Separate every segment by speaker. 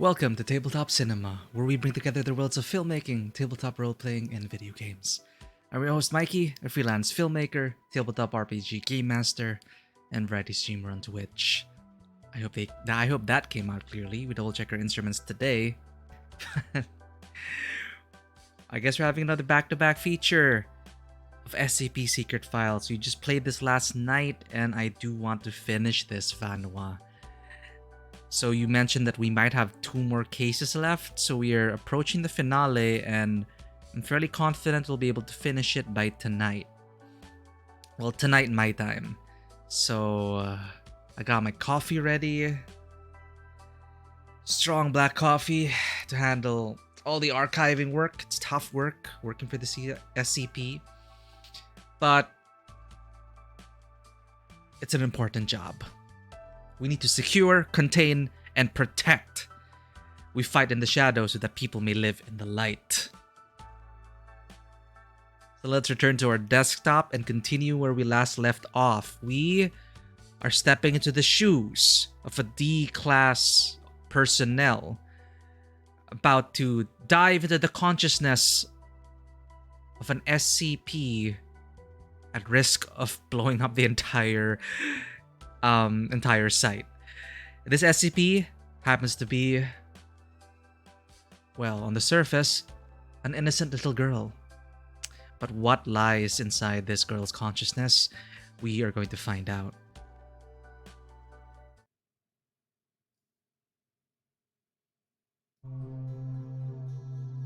Speaker 1: Welcome to Tabletop Cinema, where we bring together the worlds of filmmaking, tabletop role-playing, and video games. I'm your host Mikey, a freelance filmmaker, tabletop RPG game master, and variety streamer on Twitch. I hope that came out clearly. We double-check our instruments today. I guess we're having another back-to-back feature of SCP Secret Files. We just played this last night, and I do want to finish this, Vanwa. So you mentioned that we might have 2 more cases left, so we are approaching the finale, and I'm fairly confident we'll be able to finish it by tonight. Well, tonight my time. So I got my coffee ready. Strong black coffee to handle all the archiving work. It's tough work working for the SCP, but it's an important job. We need to secure, contain, and protect. We fight in the shadows so that people may live in the light. So let's return to our desktop and continue where we last left off. We are stepping into the shoes of a D-class personnel, about to dive into the consciousness of an SCP at risk of blowing up the entire site. This SCP happens to be, well, on the surface, an innocent little girl. But what lies inside this girl's consciousness, we are going to find out.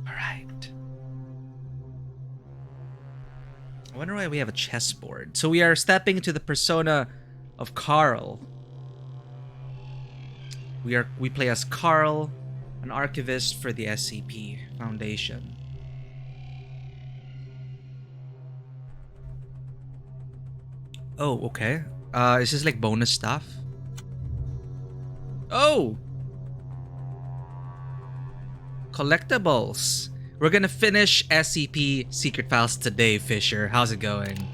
Speaker 1: Alright. I wonder why we have a chessboard. So we are stepping into the persona of Carl. We play as Carl, an archivist for the SCP Foundation. Oh, okay. Is this like bonus stuff? Oh! Collectibles. We're gonna finish SCP Secret Files today, Fisher. How's it going?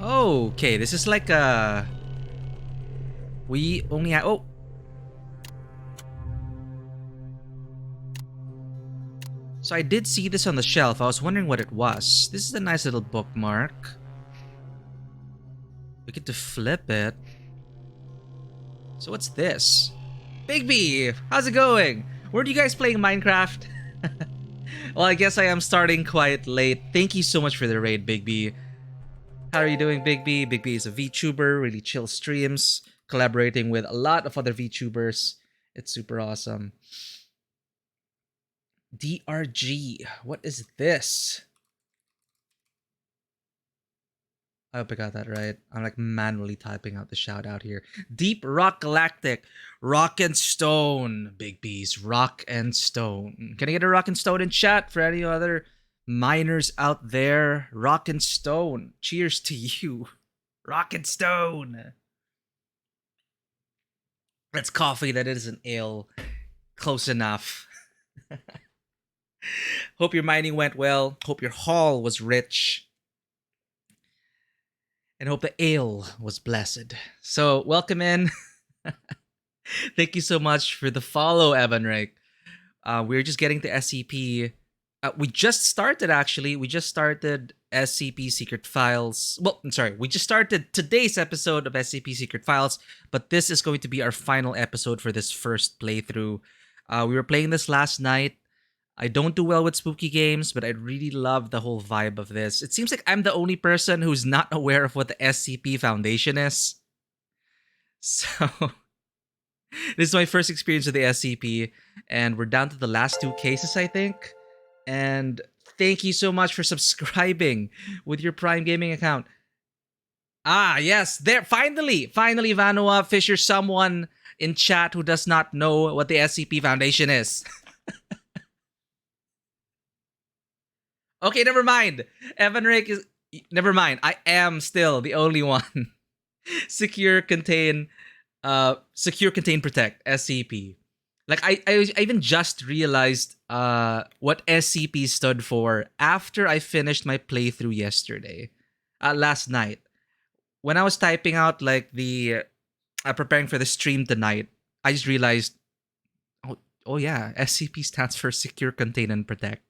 Speaker 1: Okay, this is like a... We only have... Oh! So I did see this on the shelf. I was wondering what it was. This is a nice little bookmark. We get to flip it. So what's this? Bigby! How's it going? Weren't you guys playing Minecraft? Well, I guess I am starting quite late. Thank you so much for the raid, Bigby. How are you doing, Bigby? Bigby is a VTuber, really chill streams, collaborating with a lot of other VTubers. It's super awesome. DRG, what is this? I hope I got that right. I'm like manually typing out the shout out here. Deep Rock Galactic, Rock and Stone, Bigby's Rock and Stone. Can I get a Rock and Stone in chat for any other miners out there? Rock and Stone. Cheers to you. Rock and Stone. That's coffee. That isn't ale. Close enough. Hope your mining went well. Hope your haul was rich. And hope the ale was blessed. So, welcome in. Thank you so much for the follow, Evan Rake. We're just getting to SCP. We just started, actually. We just started SCP Secret Files. Well, I'm sorry. We just started today's episode of SCP Secret Files, but this is going to be our final episode for this first playthrough. We were playing this last night. I don't do well with spooky games, but I really love the whole vibe of this. It seems like I'm the only person who's not aware of what the SCP Foundation is. So, this is my first experience with the SCP, and we're down to the last 2 cases, I think. And thank you so much for subscribing with your Prime Gaming account. Ah, yes, there, finally, Vanua, Fisher, someone in chat who does not know what the SCP Foundation is. Okay, never mind. Evan Rake is... Never mind. I am still the only one. Secure, contain, protect. SCP. Like, I even just realized what SCP stood for after I finished my playthrough yesterday. Last night. When I was typing out, like, the preparing for the stream tonight, I just realized, oh yeah, SCP stands for Secure, Contain, and Protect.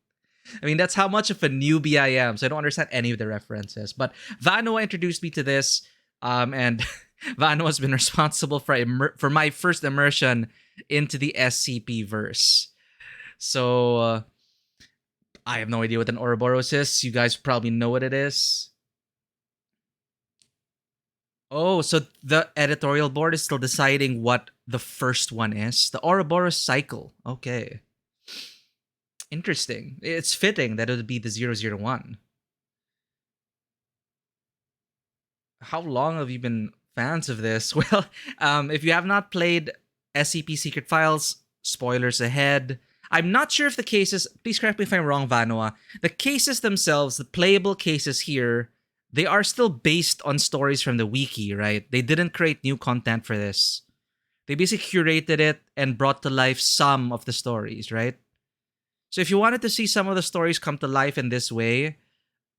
Speaker 1: I mean, that's how much of a newbie I am, so I don't understand any of the references. But Vanua introduced me to this, and Vanua has been responsible for my first immersion into the SCP verse. So I have no idea what an Ouroboros is. You guys probably know what it is. Oh, so the editorial board is still deciding what the first one is. The Ouroboros cycle. Okay. Interesting. It's fitting that it would be the 001. How long have you been fans of this? Well, if you have not played SCP Secret Files, spoilers ahead. I'm not sure if the cases, please correct me if I'm wrong, Vanua. The cases themselves, the playable cases here, they are still based on stories from the wiki, right? They didn't create new content for this. They basically curated it and brought to life some of the stories, right? So if you wanted to see some of the stories come to life in this way,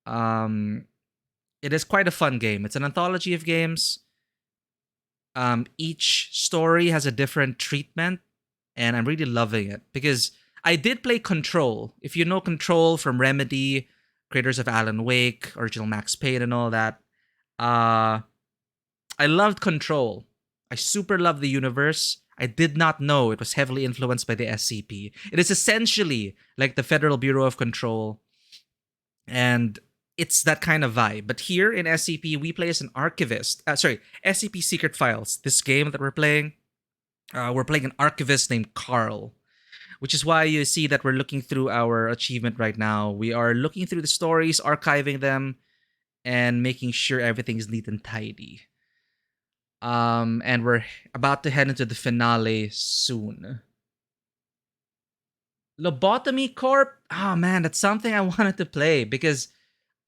Speaker 1: it is quite a fun game. It's an anthology of games. Each story has a different treatment, and I'm really loving it because I did play Control. If you know Control from Remedy, creators of Alan Wake, original Max Payne, and all that, I loved Control. I super loved the universe. I did not know it was heavily influenced by the SCP. It is essentially like the Federal Bureau of Control, and it's that kind of vibe. But here in SCP, we play as an archivist. SCP Secret Files. This game that we're playing an archivist named Carl, which is why you see that we're looking through our achievement right now. We are looking through the stories, archiving them, and making sure everything's neat and tidy. And we're about to head into the finale soon. Lobotomy Corp? Oh man, that's something I wanted to play because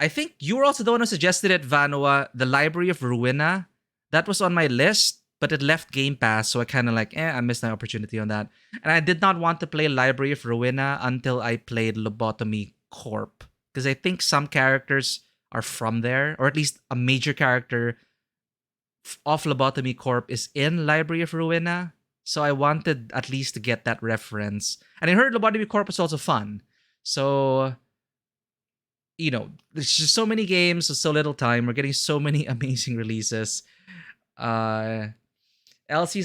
Speaker 1: I think you were also the one who suggested it, Vanua, the Library of Ruina. That was on my list, but it left Game Pass, so I kind of I missed an opportunity on that. And I did not want to play Library of Ruina until I played Lobotomy Corp, because I think some characters are from there, or at least a major character of Lobotomy Corp is in Library of Ruina. So I wanted at least to get that reference. And I heard Lobotomy Corp is also fun. So, there's just so many games, so little time. We're getting so many amazing releases. LCs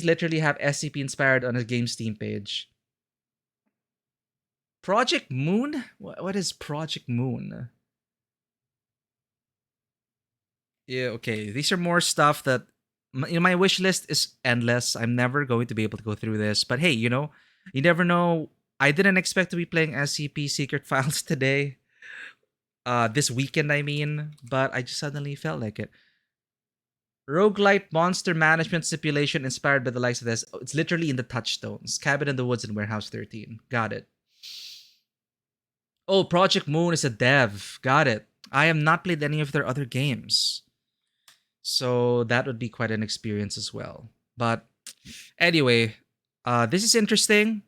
Speaker 1: literally have SCP inspired on his game Steam page. Project Moon? What is Project Moon? Yeah, okay. These are more stuff that my wish list is endless. I'm never going to be able to go through this. But hey, you never know. I didn't expect to be playing SCP Secret Files today. This weekend, I mean. But I just suddenly felt like it. Roguelite monster management stipulation inspired by the likes of this. Oh, it's literally in the touchstones. Cabin in the Woods and Warehouse 13. Got it. Oh, Project Moon is a dev. Got it. I have not played any of their other games. So that would be quite an experience as well. But anyway, this is interesting.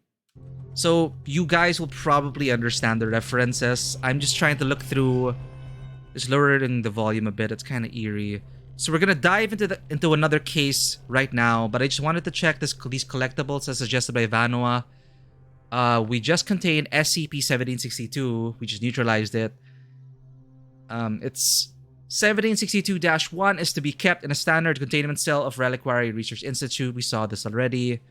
Speaker 1: So you guys will probably understand the references. I'm just trying to look through. Just lowering the volume a bit. It's kind of eerie. So we're gonna dive into another case right now. But I just wanted to check these collectibles as suggested by Vanua. We just contained SCP-1762. We just neutralized it. It's 1762-1 is to be kept in a standard containment cell of Reliquary Research Institute. We saw this already.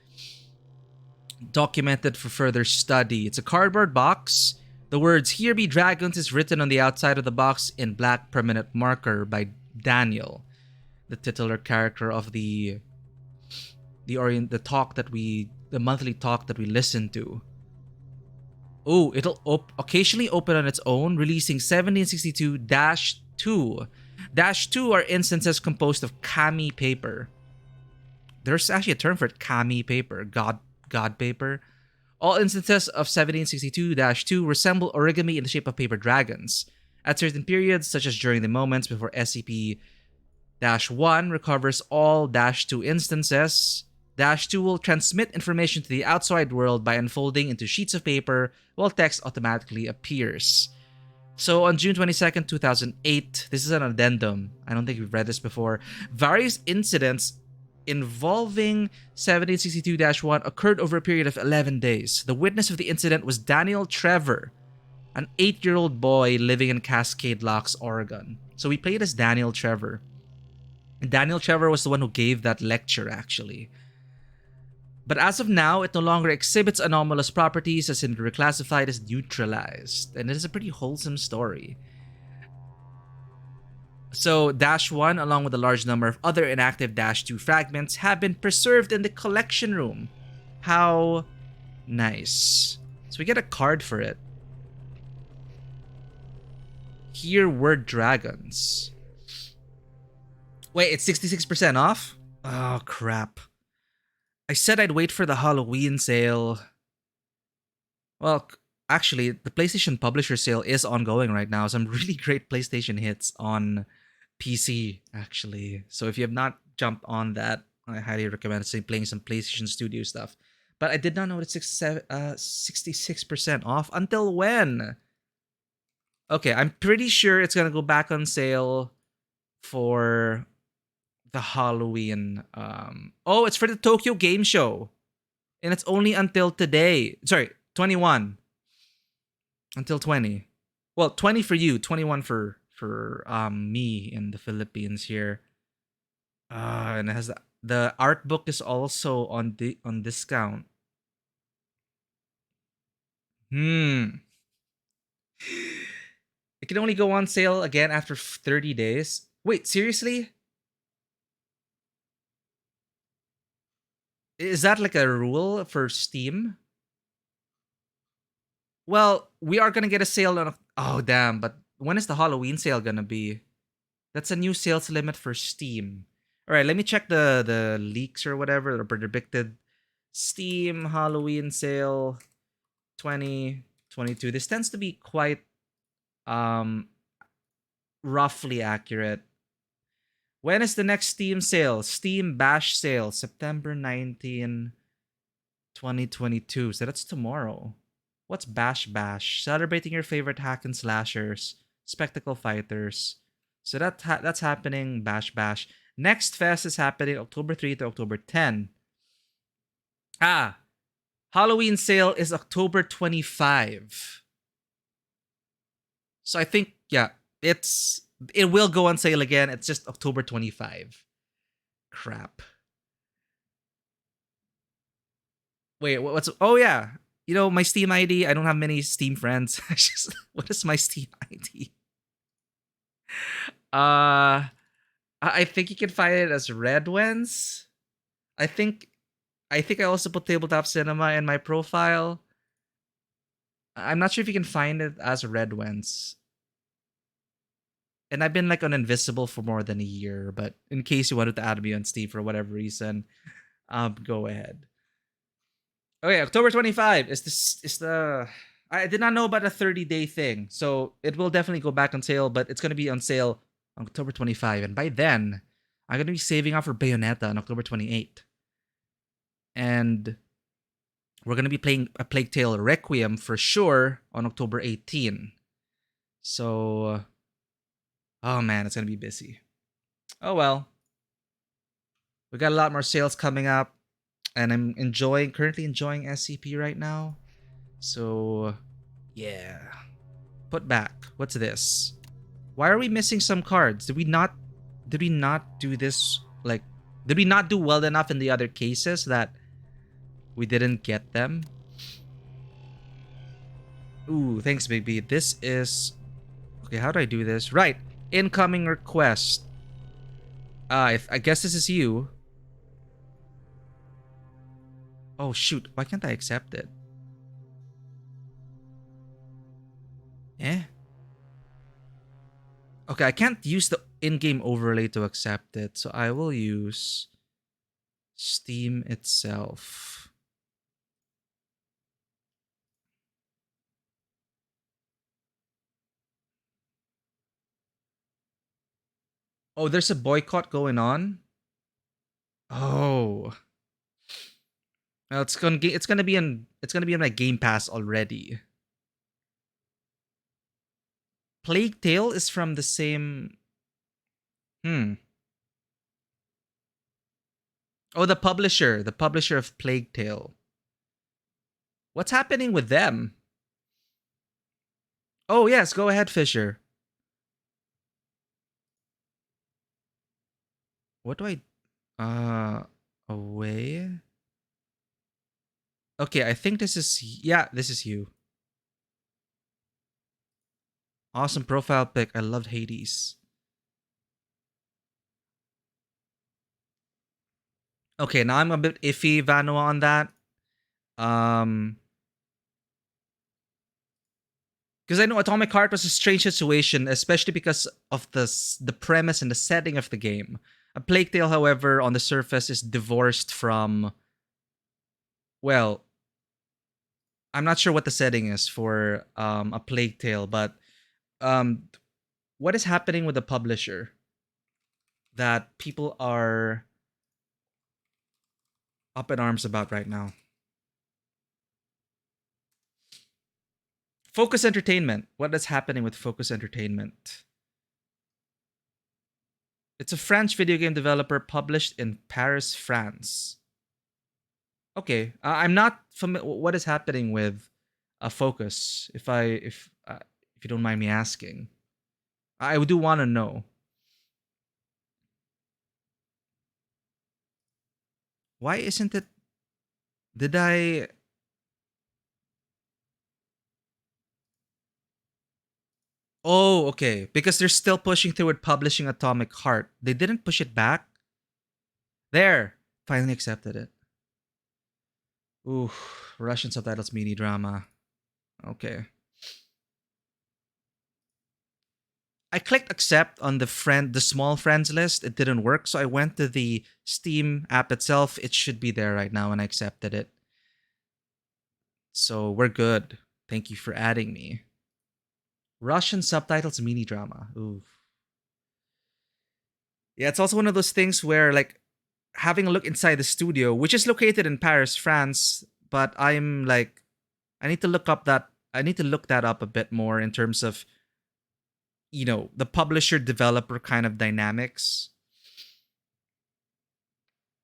Speaker 1: Documented for further study. It's a cardboard box. The words "Here be dragons" is written on the outside of the box in black permanent marker by Daniel, the titular character of the monthly talk that we listen to. Oh, it'll occasionally open on its own, releasing 1762-2. -2 are instances composed of kami paper. There's actually a term for it, kami paper, god paper. All instances of 1762-2 resemble origami in the shape of paper dragons. At certain periods, such as during the moments before SCP-1 recovers all -2 instances, -2 will transmit information to the outside world by unfolding into sheets of paper while text automatically appears. So on June 22nd, 2008, this is an addendum. I don't think we've read this before. Various incidents involving 1762-1 occurred over a period of 11 days. The witness of the incident was Daniel Trevor, an 8-year-old boy living in Cascade Locks, Oregon. So we played as Daniel Trevor. And Daniel Trevor was the one who gave that lecture, actually. But as of now, it no longer exhibits anomalous properties, as in reclassified as neutralized. And it is a pretty wholesome story. So Dash 1, along with a large number of other inactive Dash 2 fragments, have been preserved in the collection room. How nice. So we get a card for it. Here were dragons. Wait, it's 66% off? Oh, crap. I said I'd wait for the Halloween sale. Well, actually, the PlayStation Publisher sale is ongoing right now. Some really great PlayStation hits on PC, actually. So if you have not jumped on that, I highly recommend playing some PlayStation Studio stuff. But I did not know it's 66% off. Until when? Okay, I'm pretty sure it's going to go back on sale for the Halloween. Oh, it's for the Tokyo Game Show. And it's only until today. Sorry, 21. Until 20. Well, 20 for you, 21 for me in the Philippines here. And it has the art book is also on discount. It can only go on sale again after 30 days. Wait, seriously? Is that like a rule for Steam? Well, we are gonna get a sale on. Oh damn! But when is the Halloween sale gonna be? That's a new sales limit for Steam. All right, let me check the leaks or whatever or predicted Steam Halloween sale 2022. This tends to be quite roughly accurate. When is the next Steam sale? Steam Bash sale, September 19, 2022. So that's tomorrow. What's Bash Bash? Celebrating your favorite hack and slashers, spectacle fighters. So that's happening, Bash Bash. Next Fest is happening October 3 to October 10. Halloween sale is October 25. So I think, yeah, it will go on sale again. It's just October 25. Crap. Wait, what's... Oh, yeah. You know, my Steam ID, I don't have many Steam friends. What is my Steam ID? I think you can find it as Redwens. I think I also put Tabletop Cinema in my profile. I'm not sure if you can find it as Redwens. And I've been like on Invisible for more than a year, but in case you wanted to add me on Steam for whatever reason, go ahead. Okay, October 25 is the... I did not know about a 30-day thing, so it will definitely go back on sale, but it's going to be on sale on October 25, and by then, I'm going to be saving up for Bayonetta on October 28. And we're going to be playing A Plague Tale Requiem for sure on October 18. So, oh man, it's going to be busy. Oh well. We got a lot more sales coming up, and I'm currently enjoying SCP right now. So, yeah. Put back. What's this? Why are we missing some cards? Did we not do this, like, did we not do well enough in the other cases that we didn't get them? Ooh, thanks, baby. This is... Okay, how do I do this? Right. Incoming request. I guess this is you. Oh, shoot. Why can't I accept it? Eh? Okay, I can't use the in-game overlay to accept it, so I will use Steam itself. Oh, there's a boycott going on? Oh. Well, it's gonna be in my Game Pass already. Plague Tale is from the same... Oh, the publisher of Plague Tale. What's happening with them? Oh, yes, go ahead, Fisher. What do I away? Okay, I think this is yeah, this is you. Awesome profile pic. I loved Hades. Okay, now I'm a bit iffy, Vanua, on that. Um, because I know Atomic Heart was a strange situation, especially because of the premise and the setting of the game. A Plague Tale, however, on the surface is divorced from, well, I'm not sure what the setting is for a Plague Tale, but um, what is happening with the publisher that people are up in arms about right now? Focus Entertainment. What is happening with Focus Entertainment? It's a French video game developer published in Paris, France. Okay, I'm not familiar. What is happening with Focus? If you don't mind me asking, I do want to know. Why isn't it? Did I? Oh, okay. Because they're still pushing through with publishing Atomic Heart. They didn't push it back. There, finally accepted it. Ooh, Russian subtitles mini drama. Okay. I clicked accept on the small friends list. It didn't work, so I went to the Steam app itself. It should be there right now, and I accepted it. So we're good. Thank you for adding me. Russian subtitles mini drama. Ooh. Yeah, it's also one of those things where like having a look inside the studio, which is located in Paris, France, but I'm like I need to look up that I need to look that up a bit more in terms of the publisher developer kind of dynamics.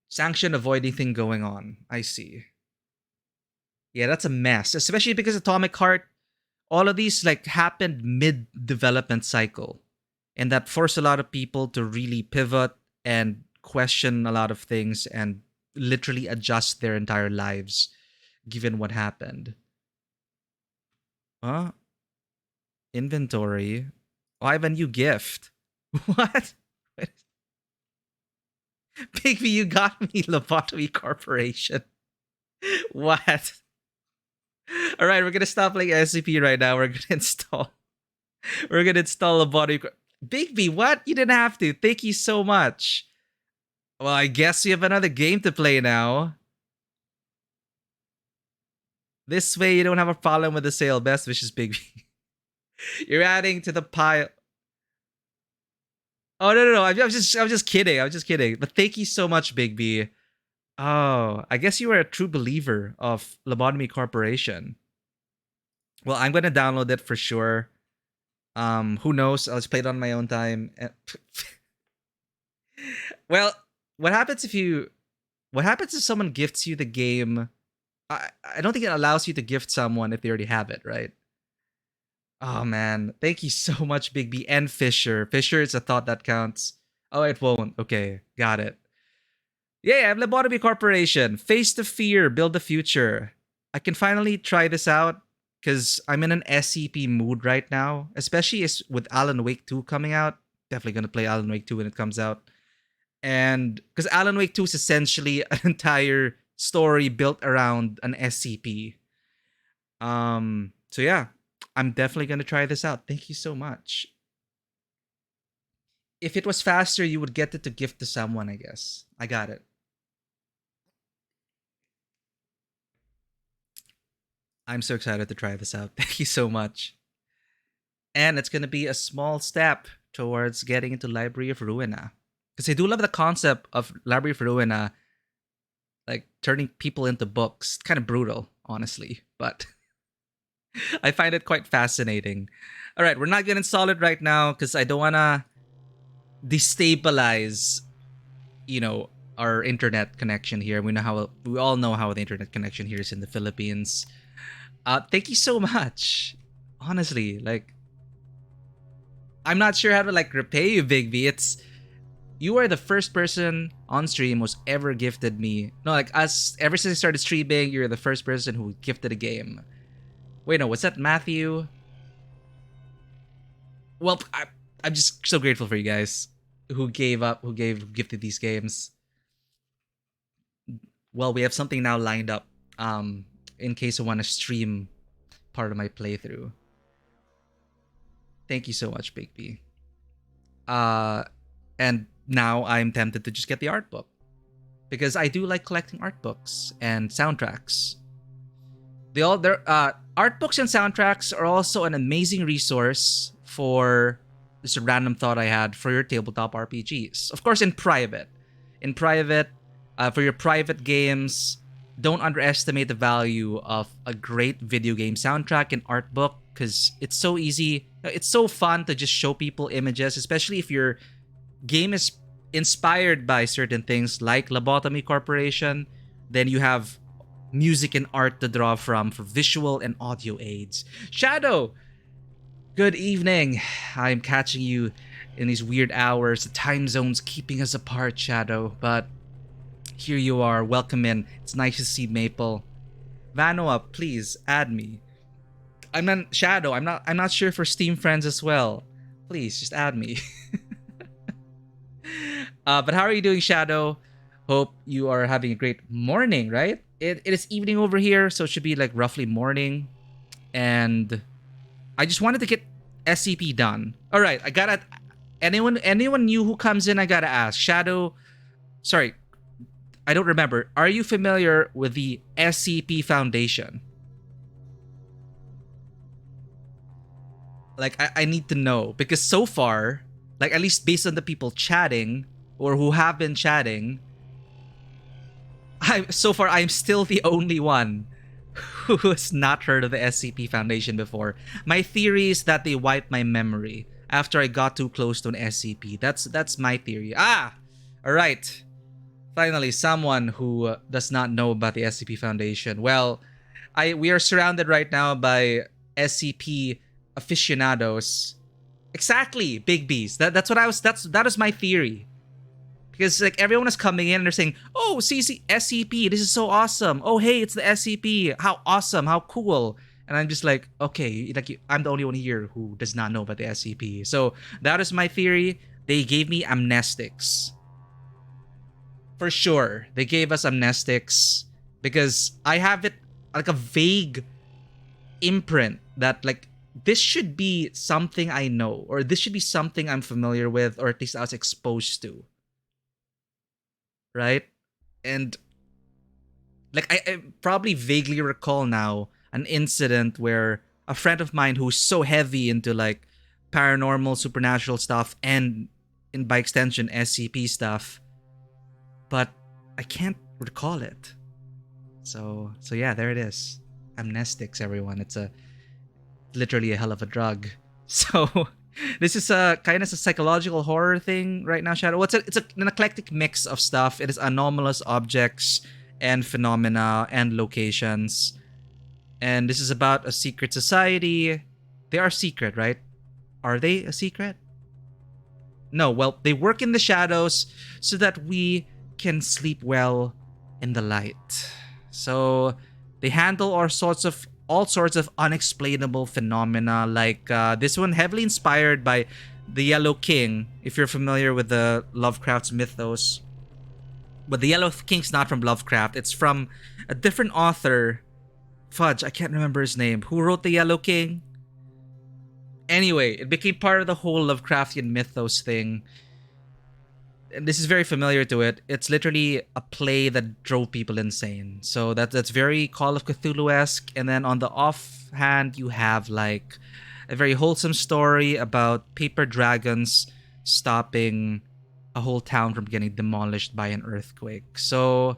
Speaker 1: Sanction avoiding thing going on. I see. Yeah, that's a mess, especially because Atomic Heart, all of these like happened mid development cycle, and that forced a lot of people to really pivot and question a lot of things and literally adjust their entire lives given what happened. Huh? Inventory. Oh, I have a new gift. What? Baby, you got me Lobotomy Corporation. What? All right, we're gonna stop playing SCP right now. We're gonna install. We're gonna install a body. Bigby, what? You didn't have to. Thank you so much. Well, I guess we have another game to play now. This way, you don't have a problem with the sale. Best wishes, Bigby. You're adding to the pile. Oh no! I'm just kidding. I'm just kidding. But thank you so much, Bigby. Oh, I guess you are a true believer of Lobotomy Corporation. Well, I'm gonna download it for sure. Who knows? I'll just play it on my own time. Well, what happens if you? What happens if someone gifts you the game? I don't think it allows you to gift someone if they already have it, right? Oh man, thank you so much, Big B and Fisher. Fisher is a thought that counts. Oh, it won't. Okay, got it. Yeah, I'm Lobotomy Corporation. Face the fear, build the future. I can finally try this out because I'm in an SCP mood right now, especially with Alan Wake 2 coming out. Definitely gonna play Alan Wake 2 when it comes out. And because Alan Wake 2 is essentially an entire story built around an SCP. So yeah, I'm definitely gonna try this out. Thank you so much. If it was faster, you would get it to gift to someone, I guess. I got it. I'm so excited to try this out. Thank you so much. And it's gonna be a small step towards getting into Library of Ruina. Because I do love the concept of Library of Ruina, like turning people into books. Kind of brutal, honestly, but I find it quite fascinating. All right, we're not gonna install it right now because I don't wanna destabilize, you know, our internet connection here. We all know how the internet connection here is in the Philippines. Thank you so much. Honestly, like I'm not sure how to like repay you, Big B. You are the first person on stream who's ever gifted me. No, like us ever since I started streaming, you're the first person who gifted a game. Wait, no, was that Matthew? Well, I'm just so grateful for you guys who gifted these games. Well, we have something now lined up in case I want to stream part of my playthrough. Thank you so much, Big B. And now I'm tempted to just get the art book because I do like collecting art books and soundtracks. Art books and soundtracks are also an amazing resource for just a random thought I had for your tabletop RPGs. Of course, in private, for your private games, don't underestimate the value of a great video game soundtrack and art book because it's so easy. It's so fun to just show people images, especially if your game is inspired by certain things like Lobotomy Corporation. Then you have music and art to draw from for visual and audio aids. Shadow, good evening. I'm catching you in these weird hours. The time zone's keeping us apart, Shadow, but here you are. Welcome in. It's nice to see Maple. Vanoa, please add me. I'm not Shadow. I'm not sure for Steam friends as well. Please just add me. But how are you doing, Shadow? Hope you are having a great morning, right? It is evening over here, so it should be like roughly morning. And I just wanted to get SCP done. All right, I gotta. Anyone new who comes in, I gotta ask. Shadow, sorry, I don't remember. Are you familiar with the SCP Foundation? Like, I need to know because so far, like at least based on the people chatting or who have been chatting, I'm still the only one who has not heard of the SCP Foundation before. My theory is that they wiped my memory after I got too close to an SCP. That's my theory. All right. Finally, someone who does not know about the SCP Foundation. Well, we are surrounded right now by SCP aficionados. Exactly, Big B's. That is my theory. Because like everyone is coming in and they're saying, "Oh, CC SCP, this is so awesome. Oh, hey, it's the SCP. How awesome, how cool." And I'm just like, okay, like I'm the only one here who does not know about the SCP. So that is my theory. They gave me amnestics. For sure, they gave us amnestics because I have it like a vague imprint that like this should be something I know or this should be something I'm familiar with or at least I was exposed to. Right? And like I probably vaguely recall now an incident where a friend of mine who's so heavy into like paranormal supernatural stuff and by extension SCP stuff, but I can't recall it. So yeah, there it is. Amnestics, everyone. It's literally a hell of a drug. So this is a kind of a psychological horror thing right now, Shadow. It's an eclectic mix of stuff. It is anomalous objects and phenomena and locations. And this is about a secret society. They are secret, right? Are they a secret? No, well, they work in the shadows so that we can sleep well in the light. So they handle all sorts of unexplainable phenomena, like this one heavily inspired by the Yellow King, if you're familiar with the Lovecraft's mythos. But the Yellow King's not from Lovecraft, it's from a different author. Fudge, I can't remember his name. Who wrote the Yellow King? Anyway, it became part of the whole Lovecraftian mythos thing. And this is very familiar to it. It's literally a play that drove people insane. So that's very Call of Cthulhu-esque. And then on the offhand, you have like a very wholesome story about paper dragons stopping a whole town from getting demolished by an earthquake. So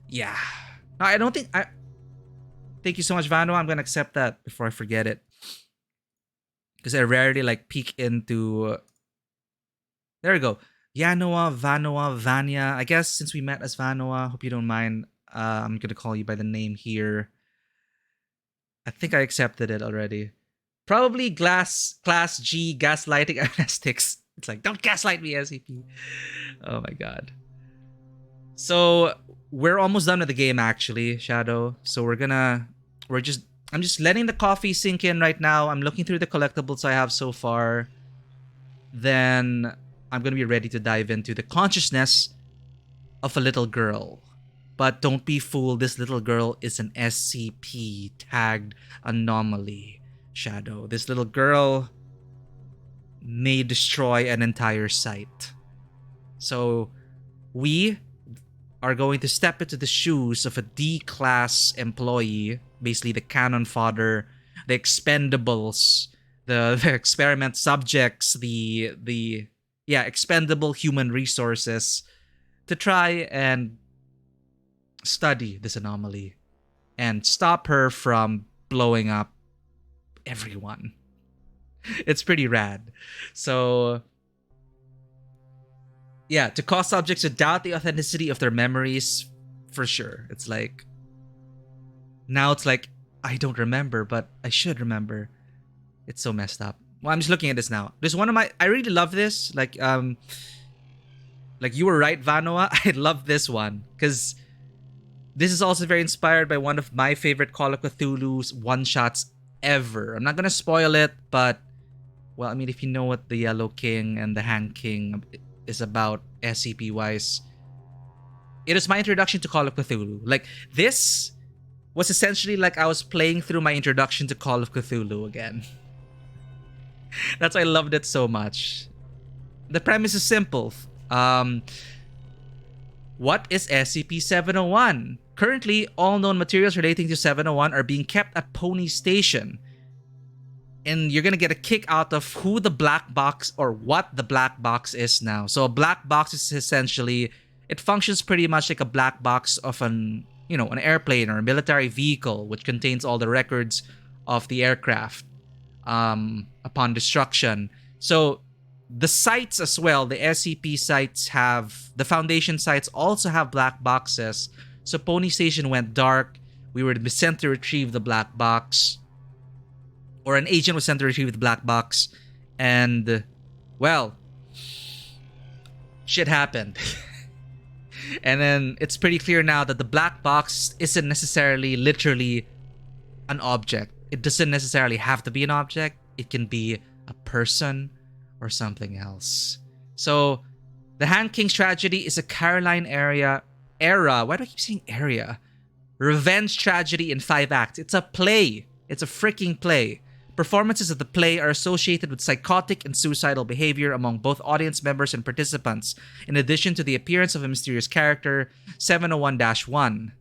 Speaker 1: yeah. No, I don't think thank you so much, Vano. I'm gonna accept that before I forget it. Because I rarely like peek into there we go. Yanoa, Vanoa, Vanya. I guess since we met as Vanoa, hope you don't mind. I'm gonna call you by the name here. I think I accepted it already. Probably class G gaslighting amnestics. It's like, don't gaslight me, SCP. Oh my god. So we're almost done with the game actually, Shadow. So I'm just letting the coffee sink in right now. I'm looking through the collectibles I have so far. Then I'm gonna be ready to dive into the consciousness of a little girl. But don't be fooled, this little girl is an SCP tagged anomaly, Shadow. This little girl may destroy an entire site. So we are going to step into the shoes of a D-class employee, basically the cannon fodder, the expendables, the experiment subjects, the expendable human resources to try and study this anomaly and stop her from blowing up everyone. It's pretty rad. So yeah, to cause subjects to doubt the authenticity of their memories, for sure. It's like, now it's like, I don't remember, but I should remember. It's so messed up. Well, I'm just looking at this now. There's one of my, I really love this. Like you were right, Vanoa. I love this one because this is also very inspired by one of my favorite Call of Cthulhu's one-shots ever. I'm not gonna spoil it, but well, I mean, if you know what the Yellow King and the Hand King is about SCP-wise, it is my introduction to Call of Cthulhu. Like, this was essentially like I was playing through my introduction to Call of Cthulhu again. That's why I loved it so much. The premise is simple. What is SCP-701? Currently, all known materials relating to 701 are being kept at Pony Station. And you're gonna get a kick out of who the black box or what the black box is now. So a black box is essentially, it functions pretty much like a black box of an airplane or a military vehicle, which contains all the records of the aircraft upon destruction. So the sites as well, the SCP sites the Foundation sites also have black boxes. So Pony Station went dark. We were sent to retrieve the black box. Or an agent was sent to retrieve the black box. And, well, shit happened. And then it's pretty clear now that the black box isn't necessarily literally an object. It doesn't necessarily have to be an object. It can be a person or something else. So, the Hand King's tragedy is a Caroline era. Why do I keep saying area? Revenge tragedy in 5 acts. It's a play. It's a freaking play. Performances of the play are associated with psychotic and suicidal behavior among both audience members and participants, in addition to the appearance of a mysterious character, 701-1.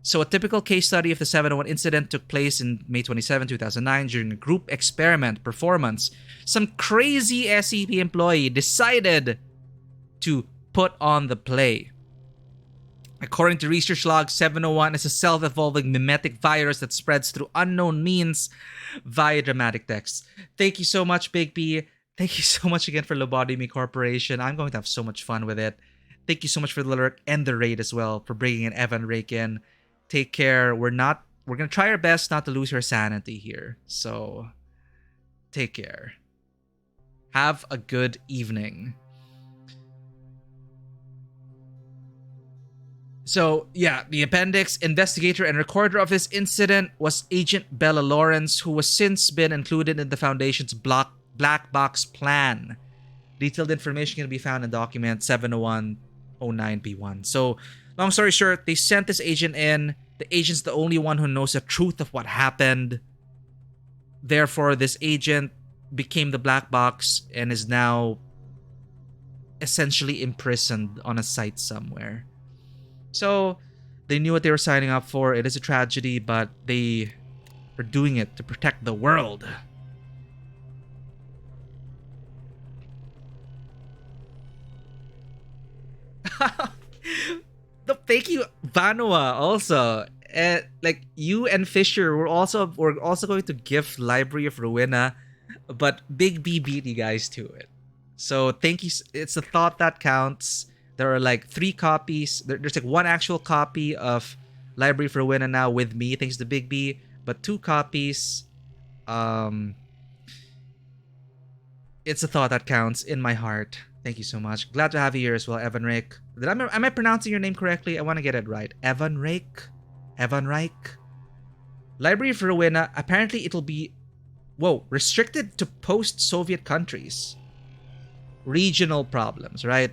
Speaker 1: So a typical case study of the 701 incident took place in May 27, 2009 during a group experiment performance. Some crazy SCP employee decided to put on the play. According to research log, 701 is a self-evolving mimetic virus that spreads through unknown means via dramatic text. Thank you so much, Big B. Thank you so much again for Lobotomy Corporation. I'm going to have so much fun with it. Thank you so much for the lurk and the raid as well, for bringing in Evan Rake in. Take care. We're going to try our best not to lose our sanity here. So, take care. Have a good evening. So, yeah, the appendix, investigator and recorder of this incident was Agent Bella Lawrence, who has since been included in the Foundation's black box plan. Detailed information can be found in document 70109B1. So, long story short, they sent this agent in. The agent's the only one who knows the truth of what happened. Therefore, this agent became the black box and is now essentially imprisoned on a site somewhere. So, they knew what they were signing up for. It is a tragedy, but they are doing it to protect the world. Thank you, Vanua, also. Like, you and Fisher we're also going to gift Library of Rowena, but Big B beat you guys to it. So thank you. It's the thought that counts. There are like 3 copies. There's like 1 actual copy of Library for Winna now with me, thanks to Big B, but 2 copies. Um, it's a thought that counts in my heart. Thank you so much. Glad to have you here as well, Evan Rake. Am I pronouncing your name correctly? I want to get it right. Evan Rake? Evan Rake? Library for Winna, apparently it'll be, restricted to post-Soviet countries. Regional problems, right?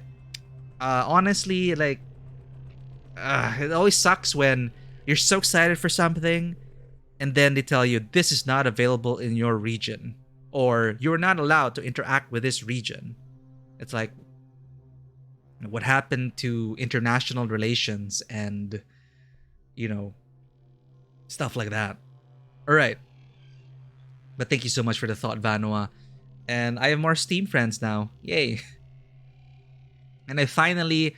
Speaker 1: Honestly, like, it always sucks when you're so excited for something and then they tell you this is not available in your region or you're not allowed to interact with this region. It's like, what happened to international relations and, you know, stuff like that. All right. But thank you so much for the thought, Vanua. And I have more Steam friends now. Yay. And I finally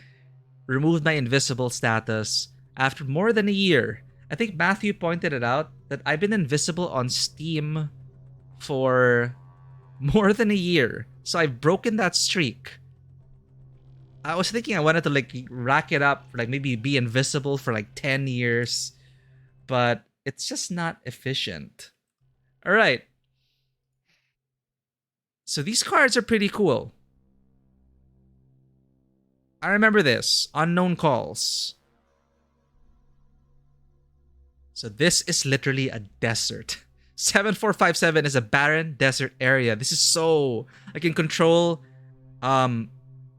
Speaker 1: removed my invisible status after more than a year. I think Matthew pointed it out that I've been invisible on Steam for more than a year. So I've broken that streak. I was thinking I wanted to like rack it up, like maybe be invisible for like 10 years, but it's just not efficient. All right. So these cards are pretty cool. I remember this. Unknown calls. So this is literally a desert. 7457 is a barren desert area. This is so I can control an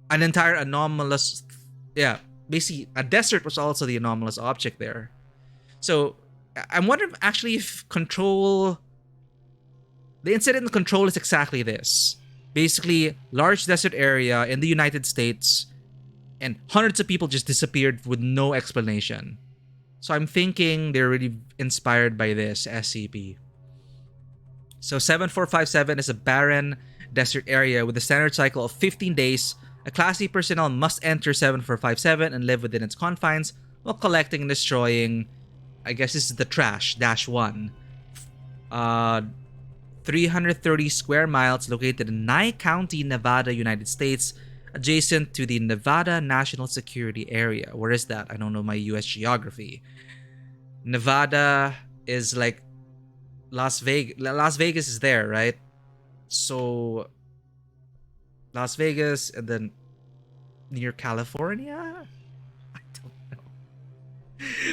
Speaker 1: entire anomalous, basically a desert was also the anomalous object there. So I'm wondering actually if control, the incident control is exactly this. Basically, large desert area in the United States and hundreds of people just disappeared with no explanation. So I'm thinking they're really inspired by this SCP. So 7457 is a barren desert area with a standard cycle of 15 days. A Class C personnel must enter 7457 and live within its confines while collecting and destroying, I guess this is the trash, -1. 330 square miles located in Nye County, Nevada, United States, adjacent to the Nevada National Security Area. Where is that? I don't know my US geography. Nevada is like Las Vegas. Las Vegas is there, right? So Las Vegas and then near California? I don't know.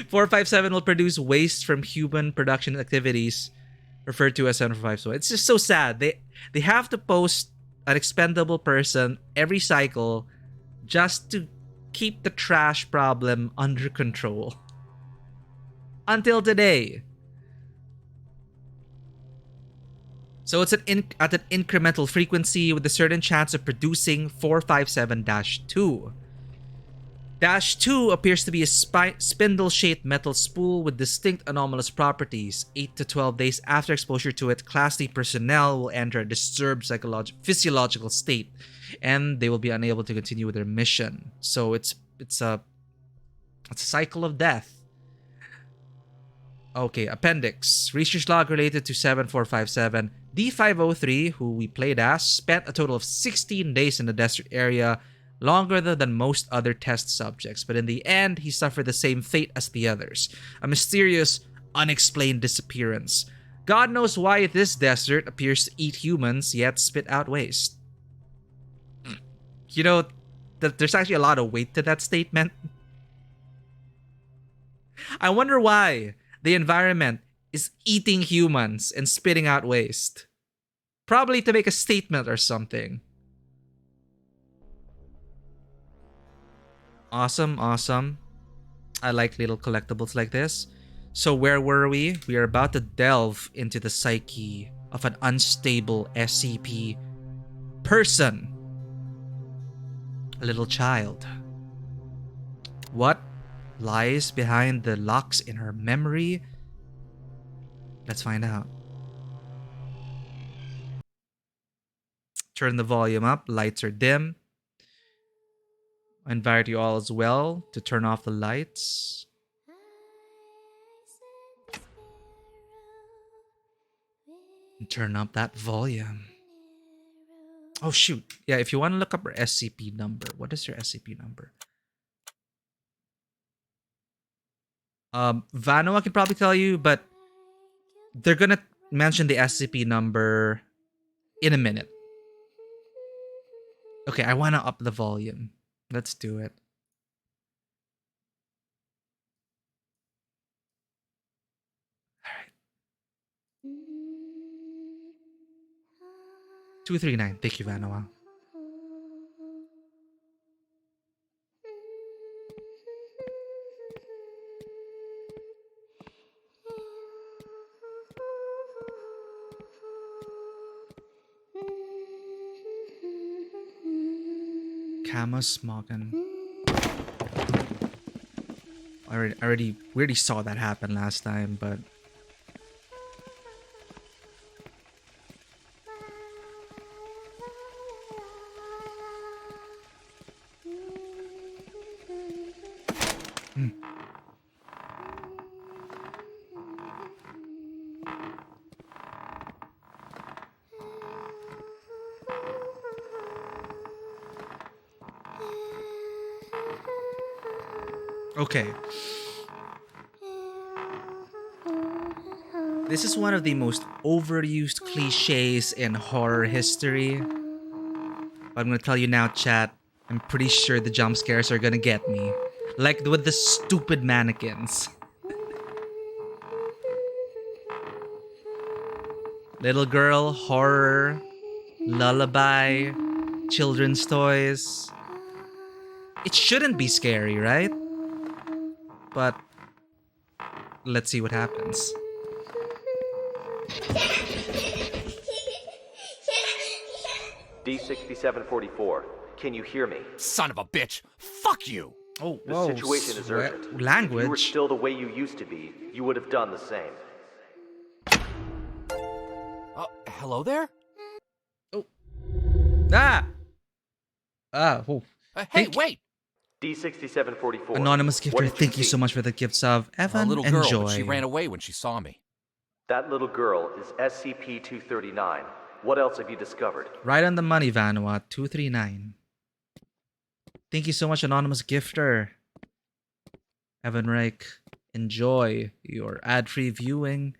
Speaker 1: 457 will produce waste from human production activities referred to as 745. It's just so sad. They have to post an expendable person every cycle just to keep the trash problem under control. Until today. So it's at an incremental frequency with a certain chance of producing 457-2. -2 appears to be a spindle-shaped metal spool with distinct anomalous properties. 8 to 12 days after exposure to it, Class D personnel will enter a disturbed physiological state, and they will be unable to continue with their mission. So it's a cycle of death. Okay, appendix. Research log related to 7457. D503, who we played as, spent a total of 16 days in the desert area, longer than most other test subjects, but in the end, he suffered the same fate as the others. A mysterious, unexplained disappearance. God knows why this desert appears to eat humans, yet spit out waste. You know, there's actually a lot of weight to that statement. I wonder why the environment is eating humans and spitting out waste. Probably to make a statement or something. Awesome, awesome. I like little collectibles like this. So where were we? We are about to delve into the psyche of an unstable SCP person. A little child. What lies behind the locks in her memory? Let's find out. Turn the volume up. Lights are dim. I invite you all as well to turn off the lights. And turn up that volume. Oh shoot. Yeah, if you want to look up our SCP number, what is your SCP number? Vano, I can probably tell you, but they're gonna mention the SCP number in a minute. Okay, I wanna up the volume. Let's do it. Alright. 239. Thank you, Vanoa. Camus Morgan. We already saw that happen last time, but okay. This is one of the most overused cliches in horror history. But I'm gonna tell you now, chat. I'm pretty sure the jump scares are gonna get me. Like with the stupid mannequins. Little girl, horror, lullaby, children's toys. It shouldn't be scary, right? But let's see what happens.
Speaker 2: D6744, can you hear me?
Speaker 3: Son of a bitch! Fuck you!
Speaker 1: Oh,
Speaker 2: The
Speaker 1: whoa,
Speaker 2: situation is urgent.
Speaker 1: language.
Speaker 2: If you were still the way you used to be, you would have done the same.
Speaker 3: Hello there?
Speaker 1: Oh. Ah! Oh.
Speaker 3: Hey, wait!
Speaker 2: D6744.
Speaker 1: Anonymous
Speaker 2: what
Speaker 1: gifter,
Speaker 2: did
Speaker 1: thank you
Speaker 2: see?
Speaker 1: so much for the gifts of Evan
Speaker 3: A little
Speaker 1: and
Speaker 3: girl,
Speaker 1: Joy.
Speaker 3: but she ran away when she saw me.
Speaker 2: That little girl is SCP-239. What else have you discovered?
Speaker 1: Right on the money, Vanuat 239. Thank you so much, Anonymous gifter. Evan Reich, enjoy your ad-free viewing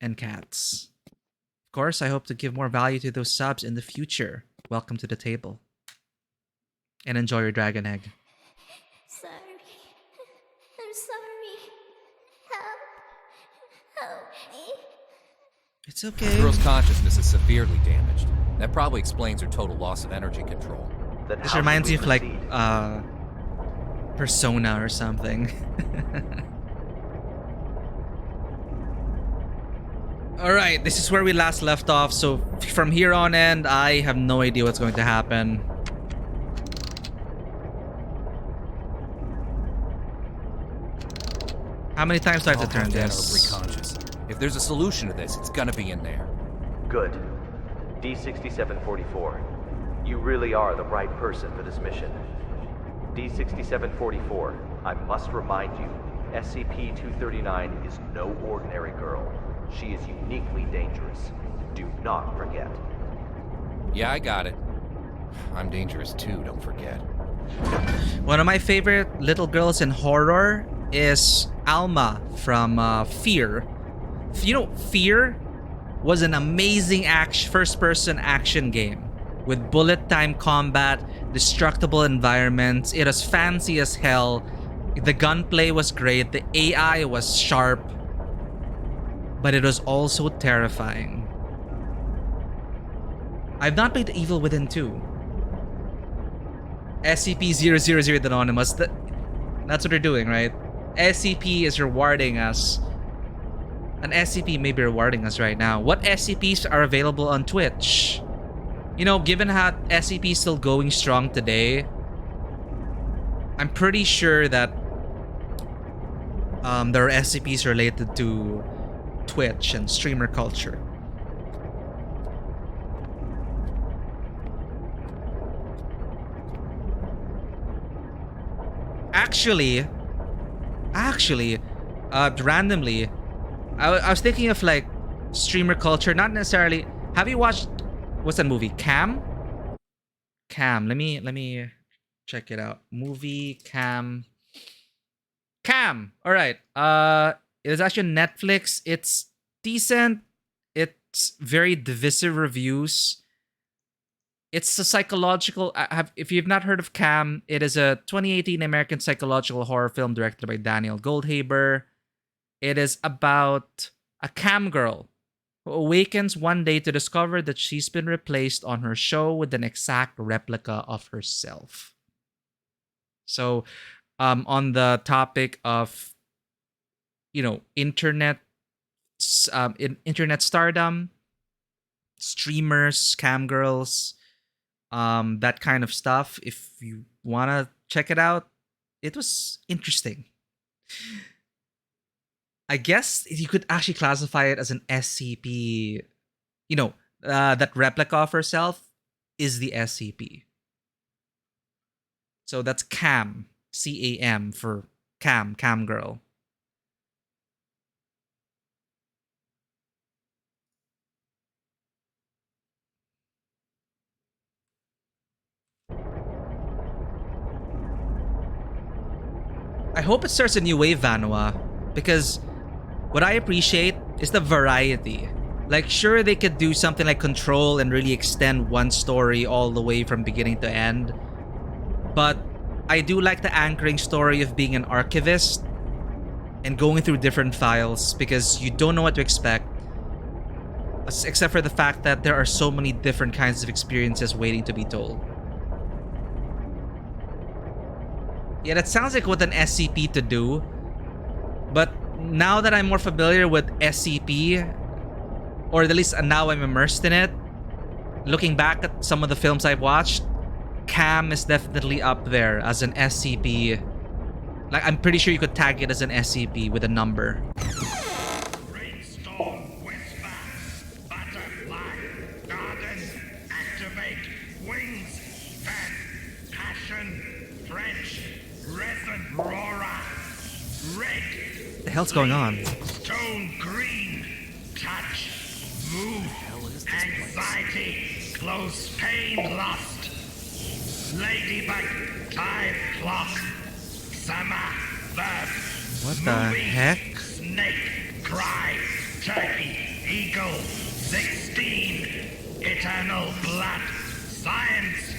Speaker 1: and cats. Of course, I hope to give more value to those subs in the future. Welcome to the table. And enjoy your dragon egg.
Speaker 4: Sorry. I'm sorry. Help me.
Speaker 1: It's
Speaker 3: The
Speaker 1: okay.
Speaker 3: girl's consciousness is severely damaged. That probably explains her total loss of energy control.
Speaker 2: Then
Speaker 1: This
Speaker 2: how
Speaker 1: reminds
Speaker 2: should
Speaker 1: me
Speaker 2: we
Speaker 1: of like
Speaker 2: proceed?
Speaker 1: Persona or something. Alright, this is where we last left off, so from here on end, I have no idea what's going to happen. How many times do I have to turn this?
Speaker 3: Conscious. If there's a solution to this, it's gonna be in there.
Speaker 2: Good. D6744. You really are the right person for this mission. D6744, I must remind you, SCP-239 is no ordinary girl. She is uniquely dangerous. Do not forget.
Speaker 3: Yeah, I got it. I'm dangerous too, don't forget.
Speaker 1: One of my favorite little girls in horror is Alma from Fear. You know, Fear was an amazing first-person action game with bullet time combat, destructible environments. It was fancy as hell. The gunplay was great. The AI was sharp. But it was also terrifying. I've not played Evil Within 2. SCP-000 Anonymous. That's what they're doing, right? SCP is rewarding us. An SCP may be rewarding us right now. What SCPs are available on Twitch? You know, given how SCP is still going strong today, I'm pretty sure that there are SCPs related to Twitch and streamer culture. Actually, randomly, I was thinking of like streamer culture, not necessarily. Have you watched what's that movie? Cam? Cam. Let me check it out. Movie Cam. Cam. All right. It is actually on Netflix. It's decent. It's very divisive reviews. It's a psychological. If you've not heard of Cam, it is a 2018 American psychological horror film directed by Daniel Goldhaber. It is about a cam girl who awakens one day to discover that she's been replaced on her show with an exact replica of herself. So, on the topic of, internet stardom, streamers, cam girls, that kind of stuff. If you wanna check it out, it was interesting. I guess you could actually classify it as an SCP. That replica of herself is the SCP. So that's Cam, CAM for Cam girl. I hope it starts a new wave, Vanua, because what I appreciate is the variety. Like, sure, they could do something like Control and really extend one story all the way from beginning to end. But I do like the anchoring story of being an archivist and going through different files because you don't know what to expect. Except for the fact that there are so many different kinds of experiences waiting to be told. Yeah, that sounds like what an SCP to do. But now that I'm more familiar with SCP, or at least now I'm immersed in it, looking back at some of the films I've watched, Cam is definitely up there as an SCP. Like, I'm pretty sure you could tag it as an SCP with a number.
Speaker 5: Brainstorm, whisper, butterfly, garden, activate, wings, fan, passion, French, resin, roarer, red.
Speaker 1: What the hell's going on?
Speaker 5: Stone green, touch, move, anxiety, close pain, lust. Ladybug, time clock, summer, verb.
Speaker 1: What the heck?
Speaker 5: Snake, cry, turkey, eagle, 16, eternal blood, science,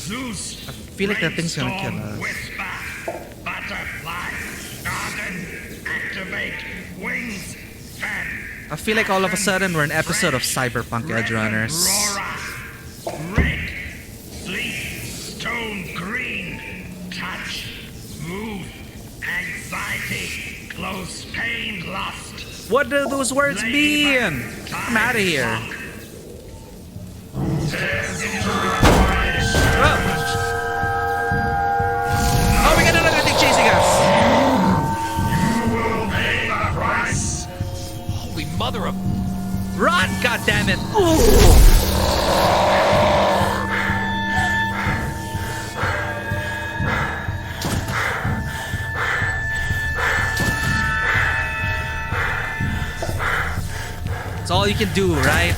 Speaker 5: Zeus.
Speaker 1: I feel like that thing's gonna kill us.
Speaker 5: Whisper, butterfly, garden, activate, wings, fan.
Speaker 1: I feel like all of a sudden we're an episode of Cyberpunk Edge Runners.
Speaker 5: Red, sleep, stone green, touch, move, anxiety, close pain, lust.
Speaker 1: What do those words mean? I'm out of here. Oh, we got another thing chasing us.
Speaker 5: You will pay the price.
Speaker 3: Holy mother of...
Speaker 1: Run, goddammit! It's all you can do, right?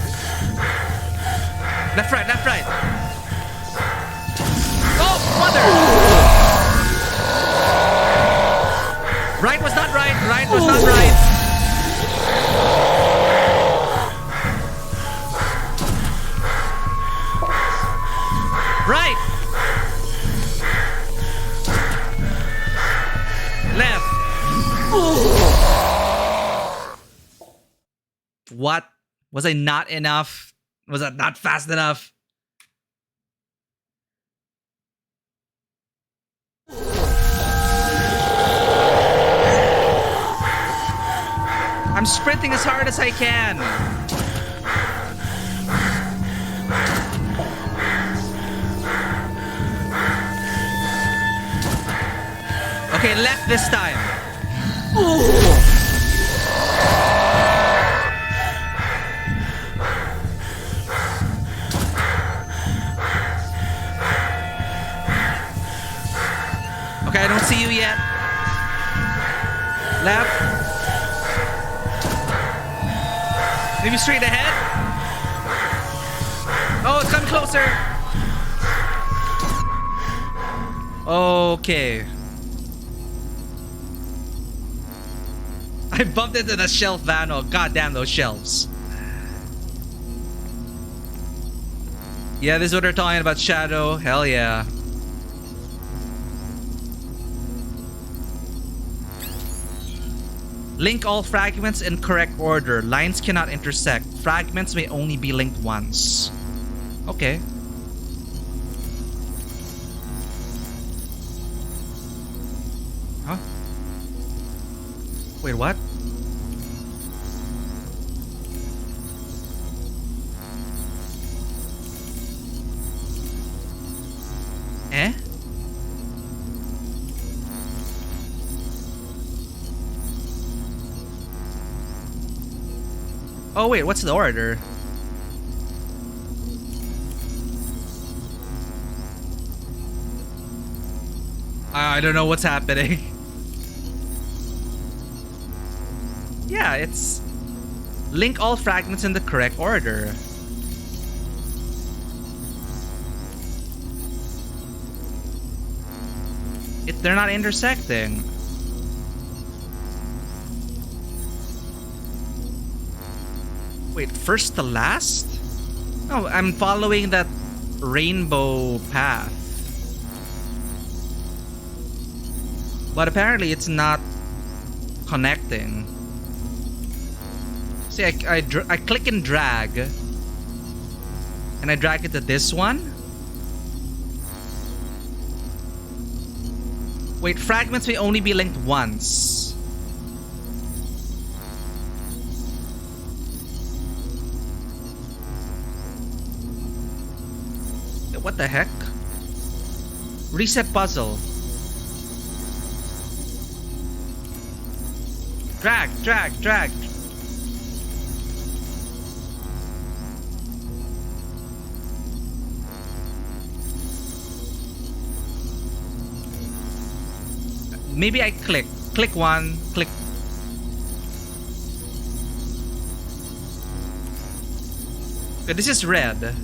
Speaker 1: Left, right, left, right. Oh, mother! Right was not right, right was not right. Right! Left! What? Was I not enough? Was that not fast enough? I'm sprinting as hard as I can. Okay, left this time. Okay, I don't see you yet. Left. Maybe straight ahead. closer! Okay. I bumped into the shelf van. Oh, goddamn those shelves. Yeah, this is what they're talking about, Shadow. Hell yeah. Link all fragments in correct order. Lines cannot intersect. Fragments may only be linked once. Okay. Huh? Wait, what? Eh? Oh wait, what's the order? I don't know what's happening. Yeah, it's link all fragments in the correct order. They're not intersecting. Wait, first to last? No, I'm following that rainbow path. But apparently it's not connecting. See, I click and drag. And I drag it to this one. Wait, fragments may only be linked once. What the heck? Reset puzzle. Drag, drag, drag. Maybe I click one, click. Okay, this is red.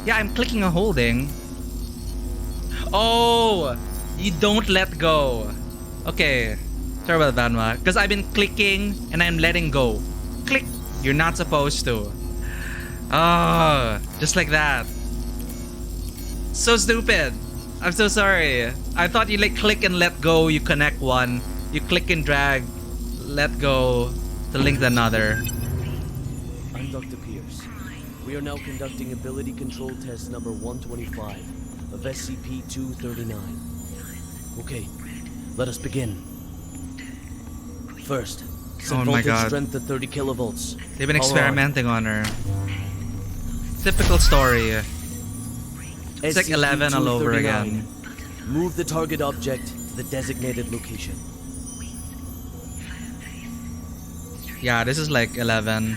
Speaker 1: Yeah, I'm clicking and holding. Oh, you don't let go. Okay, sorry about that, Banwa. Because I've been clicking and I'm letting go. Click. You're not supposed to. Oh, just like that. So stupid. I'm so sorry. I thought you like click and let go, you connect one. You click and drag, let go to link another.
Speaker 6: I'm Dr. Pierce. We are now conducting ability control test number 125 of SCP-239. Okay, let us begin. First, set
Speaker 1: Oh my
Speaker 6: voltage
Speaker 1: God.
Speaker 6: strength to 30 kilovolts.
Speaker 1: They've been
Speaker 6: Power
Speaker 1: experimenting on her. Typical story. It's like 11 all over again.
Speaker 6: Move the target object to the designated location.
Speaker 1: Yeah, this is like 11.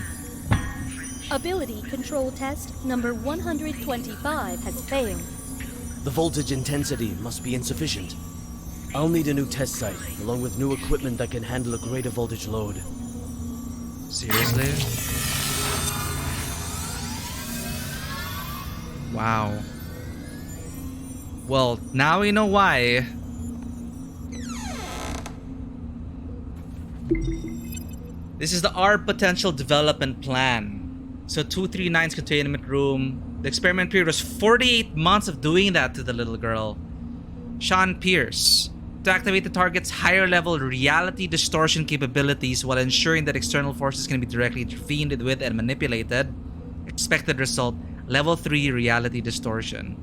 Speaker 7: Ability control test number 125 has failed.
Speaker 6: The voltage intensity must be insufficient. I'll need a new test site, along with new equipment that can handle a greater voltage load.
Speaker 1: Seriously? Wow. Well, now we know why. This is the R potential development plan. So 239's containment room. The experiment period was 48 months of doing that to the little girl. Sean Pierce. To activate the target's higher level reality distortion capabilities while ensuring that external forces can be directly intervened with and manipulated. Expected result, level 3 reality distortion.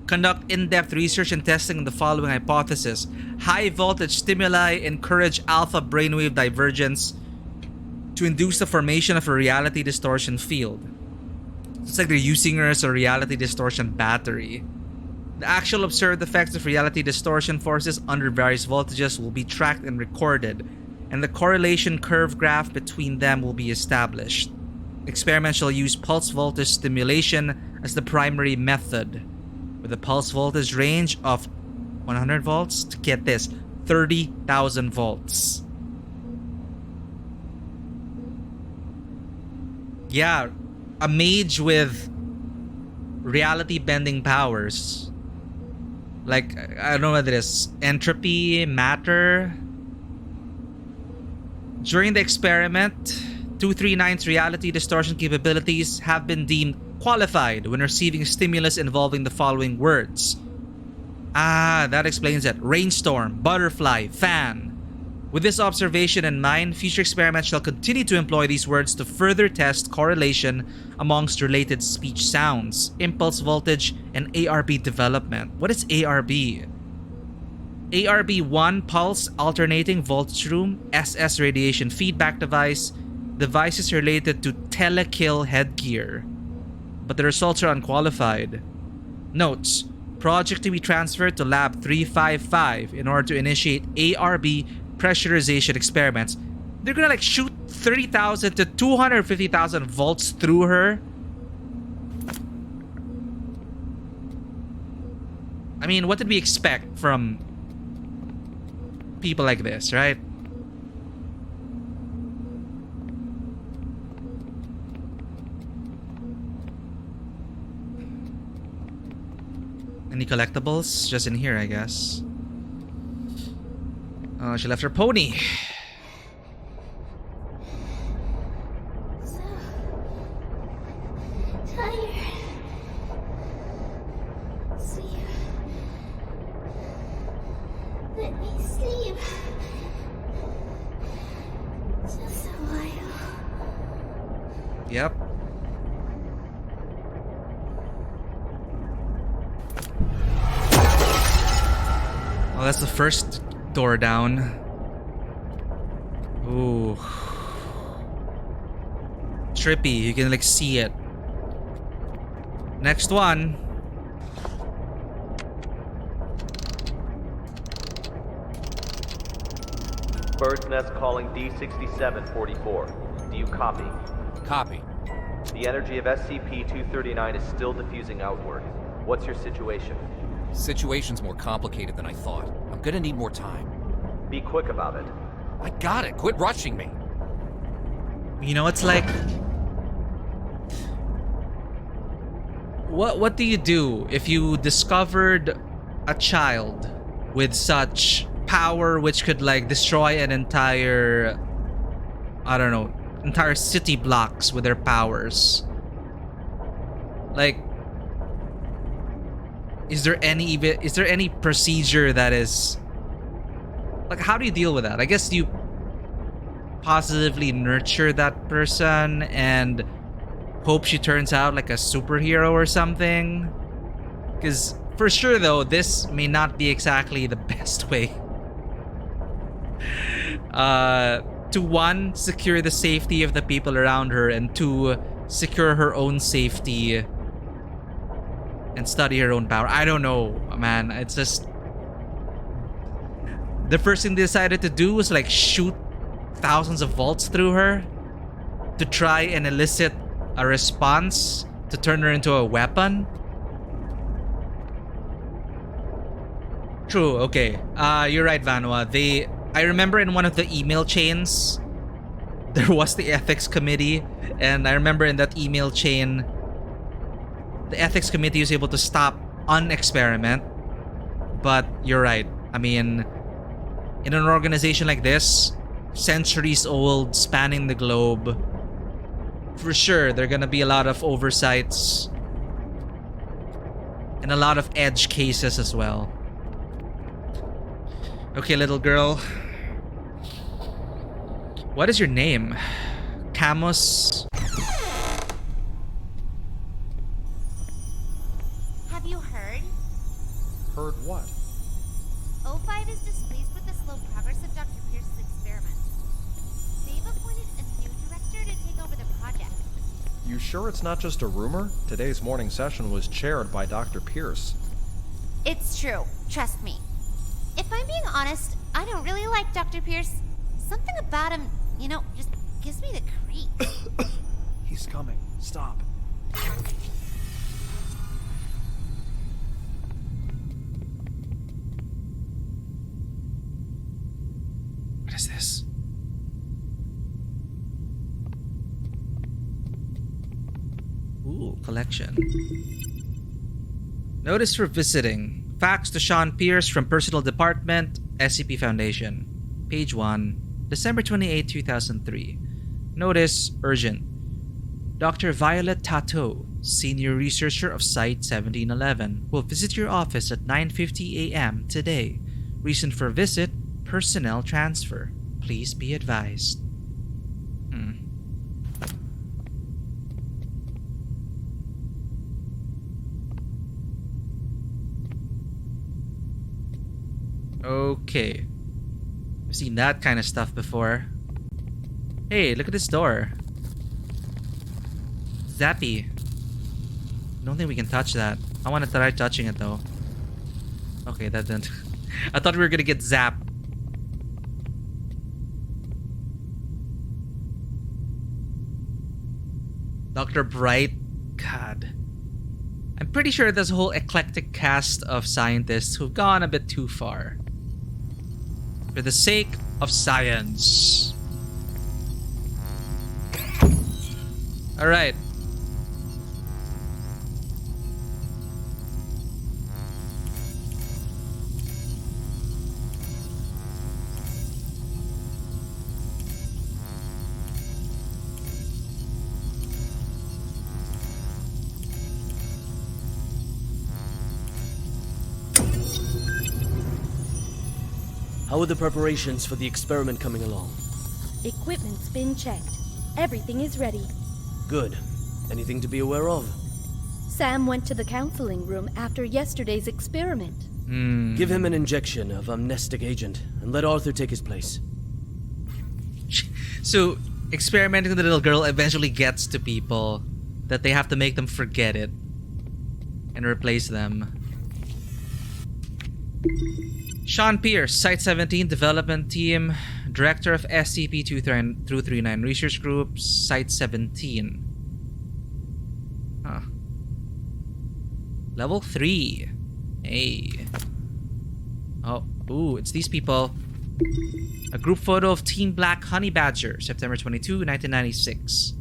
Speaker 1: Conduct in-depth research and testing on the following hypothesis. High voltage stimuli encourage alpha brainwave divergence to induce the formation of a reality distortion field. It's like they're using her as a reality distortion battery. The actual observed effects of reality distortion forces under various voltages will be tracked and recorded, and the correlation curve graph between them will be established. Experiment shall use pulse voltage stimulation as the primary method, with a pulse voltage range of 100 volts to get this, 30,000 volts. Yeah, a mage with reality bending powers. Like, I don't know what it is. Entropy, matter. During the experiment, 239's reality distortion capabilities have been deemed qualified when receiving stimulus involving the following words. Ah, that explains it. Rainstorm, butterfly, fan. With this observation in mind, future experiments shall continue to employ these words to further test correlation amongst related speech sounds, impulse voltage, and ARB development. What is ARB? ARB-1 pulse alternating voltage room, SS radiation feedback device, devices related to telekill headgear. But the results are unqualified. Notes: project to be transferred to Lab 355 in order to initiate ARB pressurization experiments. They're gonna like shoot 30,000 to 250,000 volts through her. I mean, what did we expect from people like this, right? Any collectibles? Just in here, I guess. Oh, she left her pony.
Speaker 4: So tired. Sleep. Let me sleep. Just a while.
Speaker 1: Yep. Well, that's the first door down. Ooh. Trippy, you can like see it. Next one.
Speaker 2: Bird's Nest calling D6744. Do you copy?
Speaker 3: Copy.
Speaker 2: The energy of SCP-239 is still diffusing outward. What's your situation?
Speaker 3: Situation's more complicated than I thought. I'm gonna need more time.
Speaker 2: Be quick about it.
Speaker 3: I got it. Quit rushing me.
Speaker 1: You know, it's like, what do you do if you discovered a child with such power which could like destroy an entire, I don't know, entire city blocks with their powers? Like, is there any procedure that is like, how do you deal with that? I guess you positively nurture that person and hope she turns out like a superhero or something. Because for sure though, this may not be exactly the best way to one, secure the safety of the people around her, and two, secure her own safety and study her own power. I don't know, man. It's just, the first thing they decided to do was like shoot thousands of volts through her to try and elicit a response to turn her into a weapon. True, okay. You're right, Vanwa. I remember in one of the email chains, there was the ethics committee, and I remember in that email chain, the ethics committee was able to stop an experiment. But you're right. I mean, in an organization like this, centuries old, spanning the globe, for sure there are gonna be a lot of oversights and a lot of edge cases as well. Okay, little girl. What is your name? Camus?
Speaker 8: Have you heard?
Speaker 9: Heard what?
Speaker 8: O5 is displeased with the slow progress of Dr. Pierce's experiments. They've appointed a new director to take over the project.
Speaker 9: You sure it's not just a rumor? Today's morning session was chaired by Dr. Pierce.
Speaker 8: It's true. Trust me. If I'm being honest, I don't really like Dr. Pierce. Something about him, you know, just gives me the creeps.
Speaker 9: He's coming. Stop.
Speaker 1: What is this? Ooh, collection. Notice for visiting. Fax to Sean Pierce from Personal Department, SCP Foundation. Page 1, December 28, 2003. Notice urgent. Dr. Violet Tato, Senior Researcher of Site-1711, will visit your office at 9:50 a.m. today. Reason for visit, personnel transfer. Please be advised. Okay. I've seen that kind of stuff before. Hey, look at this door. Zappy. Don't think we can touch that. I want to try touching it though. Okay, that didn't. I thought we were gonna get zapped. Dr. Bright. God. I'm pretty sure there's a whole eclectic cast of scientists who've gone a bit too far. For the sake of science. Alright.
Speaker 6: How are the preparations for the experiment coming along?
Speaker 7: Equipment's been checked. Everything is ready.
Speaker 6: Good. Anything to be aware of?
Speaker 7: Sam went to the counseling room after yesterday's experiment.
Speaker 6: Give him an injection of amnestic agent and let Arthur take his place.
Speaker 1: So, experimenting with the little girl eventually gets to people that they have to make them forget it and replace them. Sean Pierce, Site-17 Development Team, Director of SCP-239 Research Group, Site-17. Huh. Level 3. Hey. Oh, ooh, it's these people. A group photo of Team Black Honey Badger, September 22, 1996.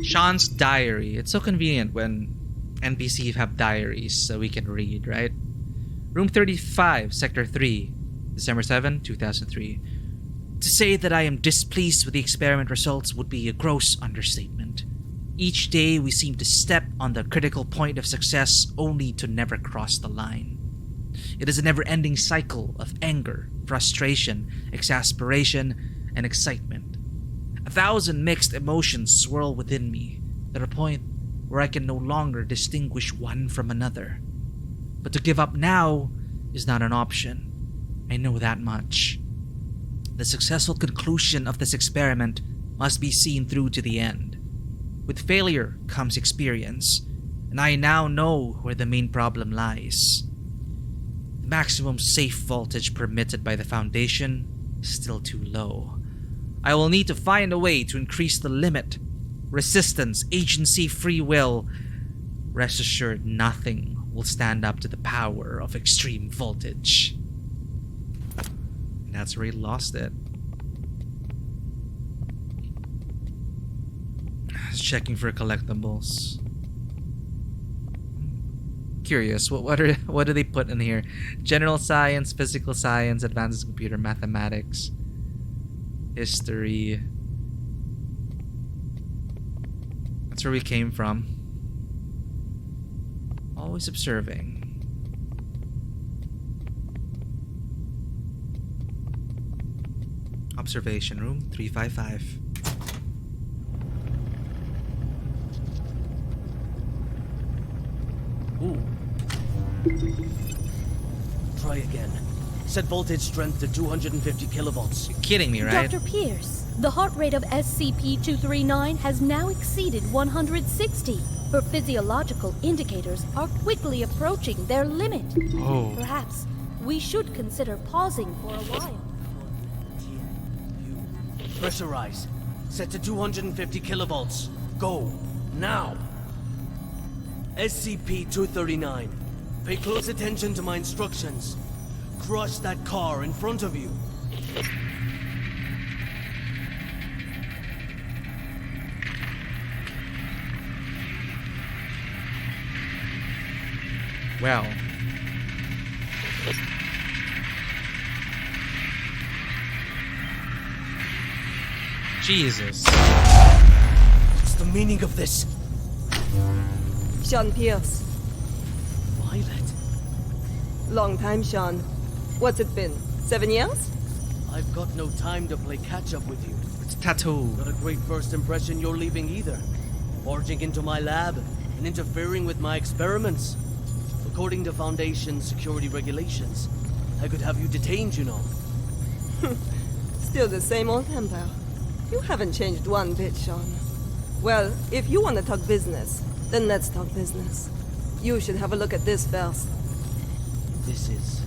Speaker 1: Sean's diary. It's so convenient when NPCs have diaries so we can read, right? Room 35, Sector 3, December 7, 2003. To say that I am displeased with the experiment results would be a gross understatement. Each day we seem to step on the critical point of success only to never cross the line. It is a never-ending cycle of anger, frustration, exasperation, and excitement. 1,000 mixed emotions swirl within me, to the point where I can no longer distinguish one from another. But to give up now is not an option. I know that much. The successful conclusion of this experiment must be seen through to the end. With failure comes experience, and I now know where the main problem lies. The maximum safe voltage permitted by the Foundation is still too low. I will need to find a way to increase the limit. Resistance, agency, free will. Rest assured, nothing will stand up to the power of extreme voltage. And that's where he lost it. Just checking for collectibles. Curious, what do they put in here? General science, physical science, advanced computer mathematics. History. That's where we came from. Always observing. Observation room 355.
Speaker 6: Ooh. Try again. Set voltage strength to 250 kilovolts.
Speaker 1: You're kidding me, right?
Speaker 7: Dr. Pierce, the heart rate of SCP-239 has now exceeded 160. Her physiological indicators are quickly approaching their limit.
Speaker 1: Oh.
Speaker 7: Perhaps we should consider pausing for a while.
Speaker 6: Pressurize. Set to 250 kilovolts. Go. Now. SCP-239. Pay close attention to my instructions. Crush that car in front of you.
Speaker 1: Well. Jesus.
Speaker 6: What's the meaning of this?
Speaker 10: Sean Pierce.
Speaker 6: Violet.
Speaker 10: Long time, Sean. What's it been? 7 years?
Speaker 6: I've got no time to play catch-up with you.
Speaker 1: It's a tattoo.
Speaker 6: Not a great first impression you're leaving either. Barging into my lab and interfering with my experiments. According to Foundation security regulations, I could have you detained, you know.
Speaker 10: Still the same old temper. You haven't changed one bit, Sean. Well, if you want to talk business, then let's talk business. You should have a look at this first.
Speaker 6: This is...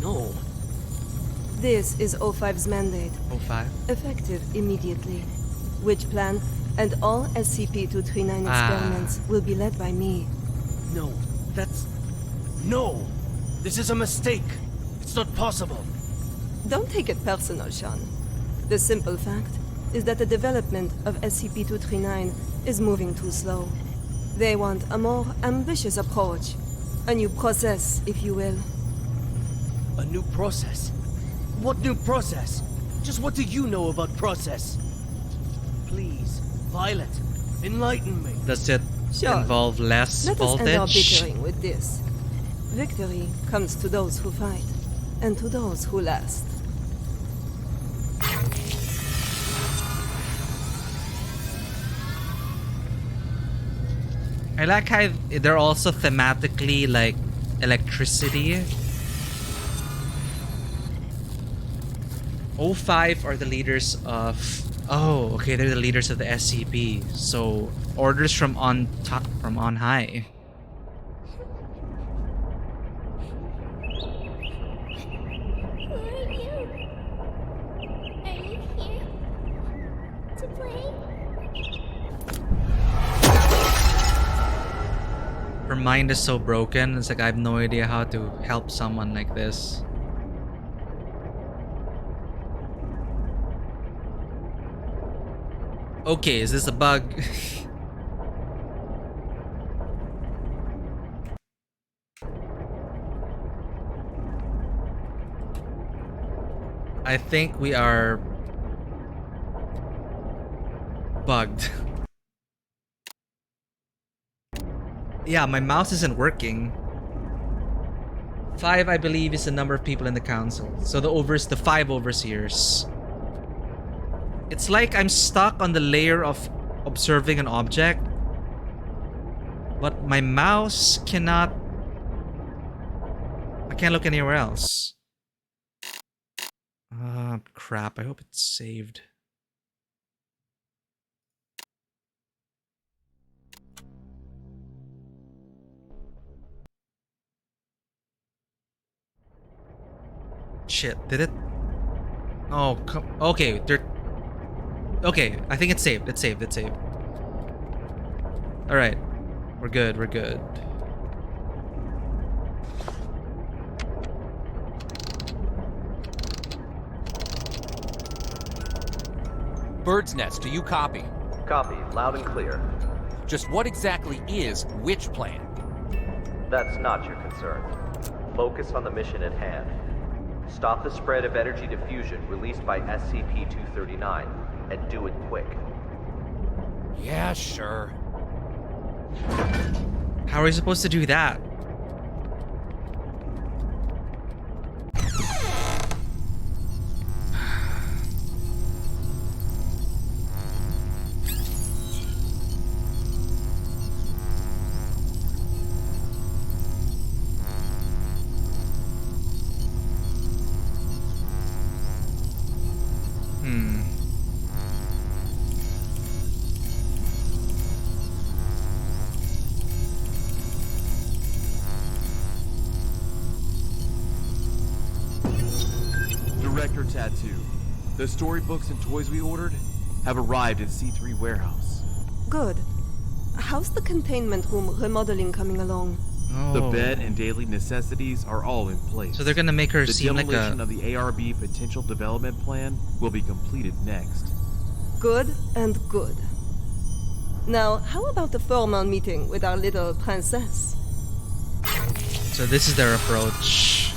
Speaker 6: No.
Speaker 10: This is O5's mandate.
Speaker 1: O5?
Speaker 10: Effective immediately. Which plan and all SCP-239 experiments will be led by me.
Speaker 6: No, that's... No! This is a mistake! It's not possible!
Speaker 10: Don't take it personal, Sean. The simple fact is that the development of SCP-239 is moving too slow. They want a more ambitious approach. A new process, if you will.
Speaker 6: A new process? What new process? Just what do you know about process? Please, Violet, enlighten me.
Speaker 1: Does it
Speaker 10: Sure.
Speaker 1: involve less
Speaker 10: Let us end our
Speaker 1: voltage?
Speaker 10: bickering with this. Victory comes to those who fight, and to those who last.
Speaker 1: I like how they're also thematically like electricity. O5 are the leaders of... Oh, okay, they're the leaders of the SCP. So, orders from on top, from on high.
Speaker 4: Who are you? Are you here to play?
Speaker 1: Her mind is so broken, it's like I have no idea how to help someone like this. Okay, is this a bug? I think we are bugged. Yeah, my mouse isn't working. 5, I believe, is the number of people in the council. So the 5 overseers. It's like I'm stuck on the layer of observing an object, but my mouse cannot... I can't look anywhere else. Crap, I hope it's saved. Shit, did it? Oh, okay, okay, I think it's saved. It's saved. It's saved. All right, we're good. We're good.
Speaker 3: Bird's Nest, do you copy?
Speaker 2: Copy, loud and clear.
Speaker 3: Just what exactly is which plan?
Speaker 2: That's not your concern. Focus on the mission at hand. Stop the spread of energy diffusion released by SCP-239, and do it quick.
Speaker 3: Yeah, sure.
Speaker 1: How are we supposed to do that?
Speaker 11: Director Tattoo. The storybooks and toys we ordered have arrived at C3 warehouse.
Speaker 10: Good. How's the containment room remodeling coming along?
Speaker 11: The
Speaker 1: Oh.
Speaker 11: bed and daily necessities are all in place.
Speaker 1: So they're gonna make her
Speaker 11: the
Speaker 1: seem like
Speaker 11: demolition
Speaker 1: a...
Speaker 11: of the ARB potential development plan will be completed next.
Speaker 10: Good and good. Now, how about a formal meeting with our little princess?
Speaker 1: So this is their approach.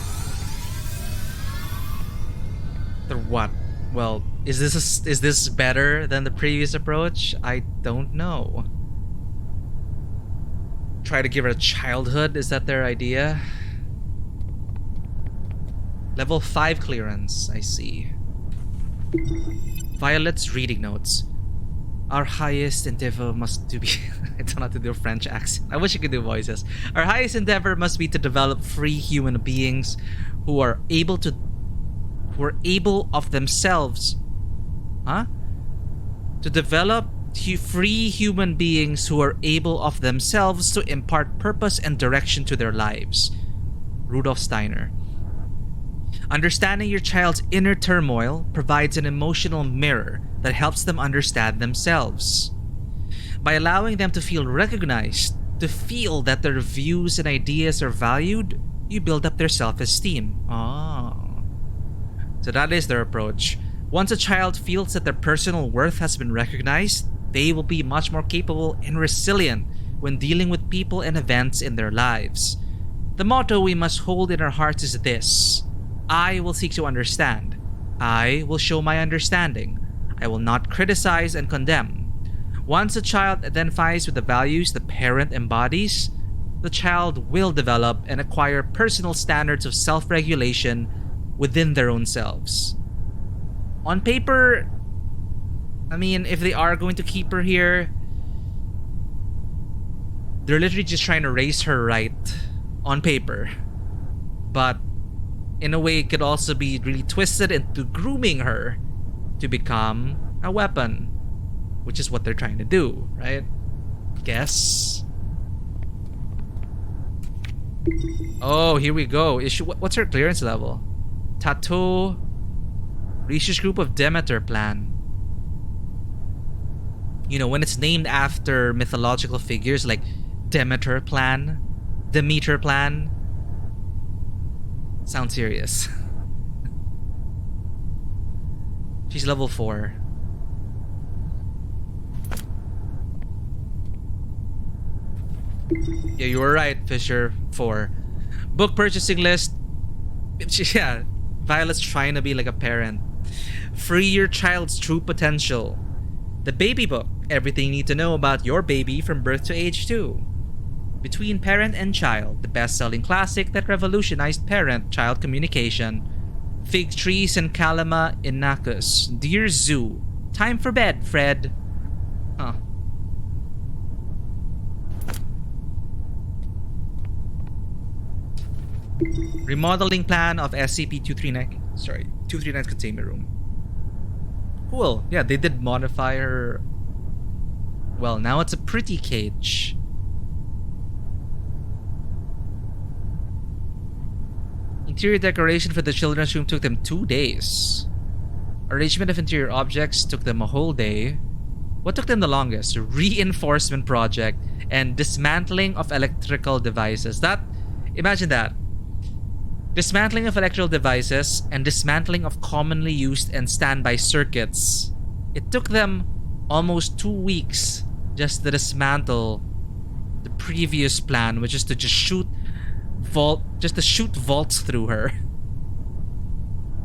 Speaker 1: Their what? Well, is this better than the previous approach? I don't know. Try to give her a childhood, is that their idea? Level 5 clearance, I see. Violet's reading notes. Our highest endeavor must to be... I don't know how to do a French accent. I wish I could do voices. Our highest endeavor must be to develop free human beings who are able of themselves... Huh? To develop free human beings who are able of themselves to impart purpose and direction to their lives. Rudolf Steiner. Understanding your child's inner turmoil provides an emotional mirror that helps them understand themselves. By allowing them to feel recognized, to feel that their views and ideas are valued, you build up their self-esteem. Oh. So that is their approach. Once a child feels that their personal worth has been recognized, they will be much more capable and resilient when dealing with people and events in their lives. The motto we must hold in our hearts is this: I will seek to understand. I will show my understanding. I will not criticize and condemn. Once a child identifies with the values the parent embodies, the child will develop and acquire personal standards of self-regulation within their own selves. On paper, I mean, if they are going to keep her here, they're literally just trying to raise her right on paper. But in a way, it could also be really twisted into grooming her to become a weapon, which is what they're trying to do, right? Guess. Oh, here we go. What's her clearance level? Tattoo. Research group of Demeter plan. You know, when it's named after mythological figures like Demeter plan, Demeter plan. Sounds serious. She's level 4. Yeah, you were right, Fisher. 4. Book purchasing list. Yeah, Violet's trying to be like a parent. Free your child's true potential. The baby book. Everything you need to know about your baby from birth to age 2. Between Parent and Child, the best-selling classic that revolutionized parent-child communication. Fig Trees and Kalama Inachus. Dear Zoo. Time for bed, Fred. Huh. Remodeling plan of SCP-239. Sorry, 239's containment room. Cool. Yeah, they did modify her. Well, now it's a pretty cage. Interior decoration for the children's room took them 2 days. Arrangement of interior objects took them a whole day. What took them the longest? Reinforcement project and dismantling of electrical devices. Imagine that. Dismantling of electrical devices and dismantling of commonly used and standby circuits. It took them almost 2 weeks just to dismantle the previous plan, which is to just shoot vaults through her.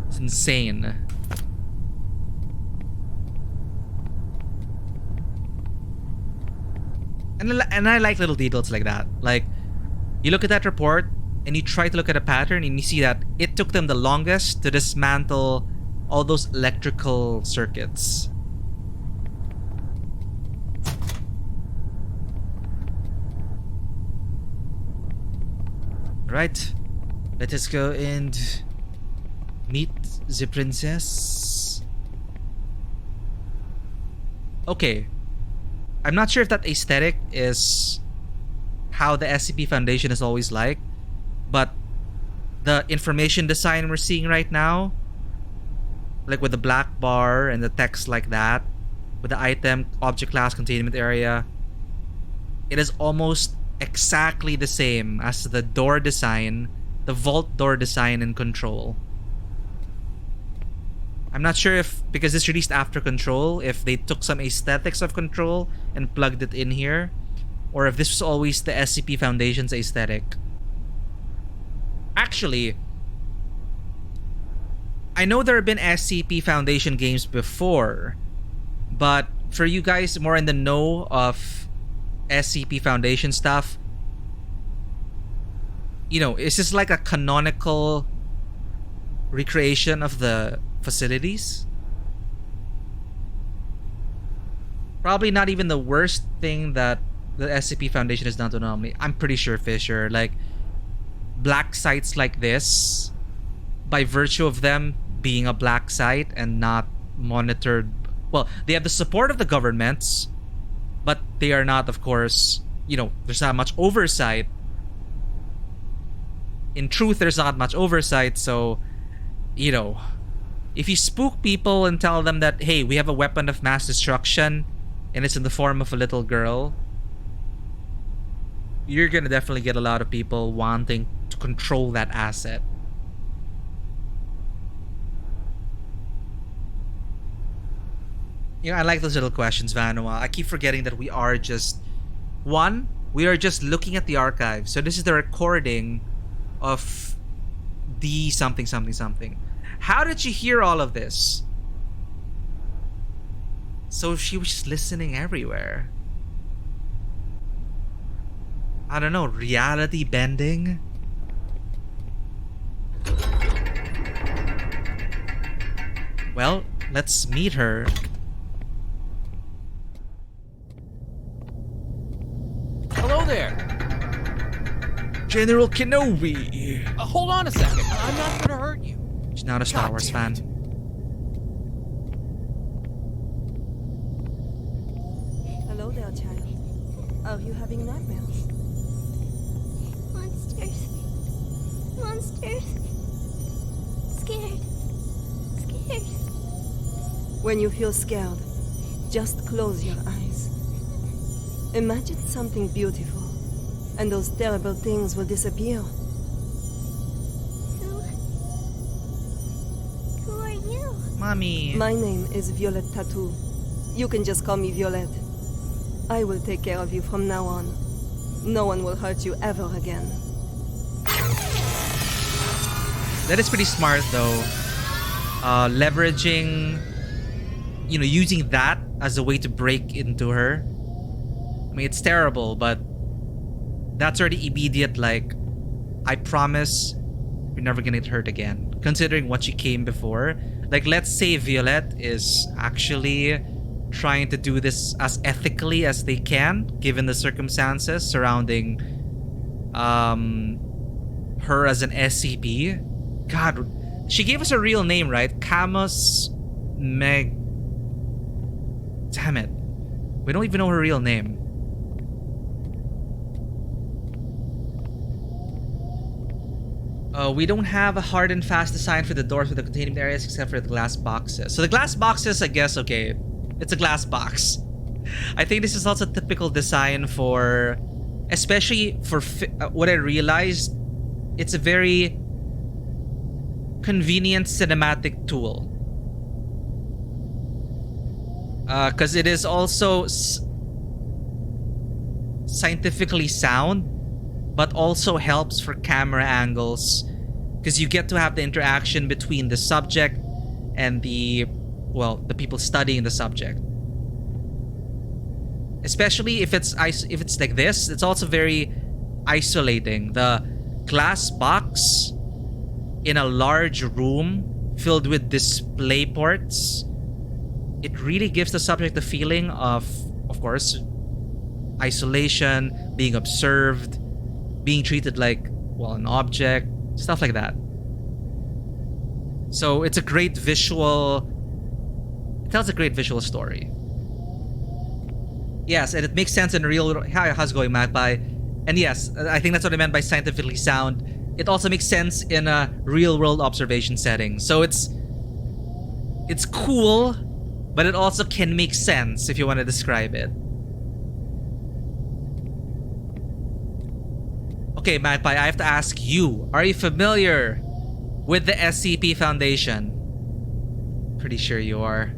Speaker 1: It's insane. And I like little details like that. Like, you look at that report and you try to look at a pattern and you see that it took them the longest to dismantle all those electrical circuits. Right, let us go and meet the princess. Okay, I'm not sure if that aesthetic is how the SCP Foundation is always like, but the information design we're seeing right now, like with the black bar and the text like that, with the item, object class, containment area, it is almost exactly the same as the door design, the vault door design in Control. I'm not sure if, because it's released after Control, if they took some aesthetics of Control and plugged it in here, or if this was always the SCP Foundation's aesthetic. Actually, I know there have been SCP Foundation games before, but for you guys more in the know of SCP Foundation stuff, you know, is this like a canonical recreation of the facilities? Probably not even the worst thing that the SCP Foundation has done to Anomaly. I'm pretty sure, Fisher, like black sites like this, by virtue of them being a black site and not monitored, well, they have the support of the governments, but they are not, of course, you know, there's not much oversight. In truth, there's not much oversight, so, you know, if you spook people and tell them that, hey, we have a weapon of mass destruction and it's in the form of a little girl, you're gonna definitely get a lot of people wanting to control that asset. You know, I like those little questions, Vanua. I keep forgetting that we are just... One, we are just looking at the archive. So this is the recording of the something, something, something. How did she hear all of this? So she was just listening everywhere. I don't know, reality bending? Well, let's meet her.
Speaker 3: Hello there!
Speaker 1: General Kenobi!
Speaker 3: Hold on a second. I'm not gonna hurt you.
Speaker 1: She's not a Star Wars fan.
Speaker 10: Hello there, child. Are you having nightmares?
Speaker 4: Monsters. Monsters. Scared. Scared.
Speaker 10: When you feel scared, just close your eyes. Imagine something beautiful, and those terrible things will disappear.
Speaker 4: Who are you?
Speaker 1: Mommy.
Speaker 10: My name is Violet Tattoo. You can just call me Violet. I will take care of you from now on. No one will hurt you ever again.
Speaker 1: That is pretty smart, though. Leveraging, you know, using that as a way to break into her. I mean, it's terrible, but that's already immediate, like, I promise you're never gonna get hurt again. Considering what she came before. Like, let's say Violet is actually trying to do this as ethically as they can, given the circumstances surrounding her as an SCP. God, she gave us a real name, right? Camus Meg... Damn it. We don't even know her real name. We don't have a hard and fast design for the doors with the containment areas except for the glass boxes. So the glass boxes, I guess, okay, it's a glass box. I think this is also a typical design for, especially for what I realized, it's a very convenient cinematic tool. Because it is also scientifically sound, but also helps for camera angles, because you get to have the interaction between the subject and the people studying the subject. Especially if it's like this, it's also very isolating. The glass box in a large room filled with display ports, it really gives the subject the feeling of course, isolation, being observed, being treated like, well, an object, stuff like that. So it's a great visual... It tells a great visual story. Yes, and it makes sense in real... How's it going, Magpie? And yes, I think that's what I meant by scientifically sound. It also makes sense in a real-world observation setting. So it's cool, but it also can make sense if you want to describe it. Okay, Magpie, I have to ask you. Are you familiar with the SCP Foundation? Pretty sure you are.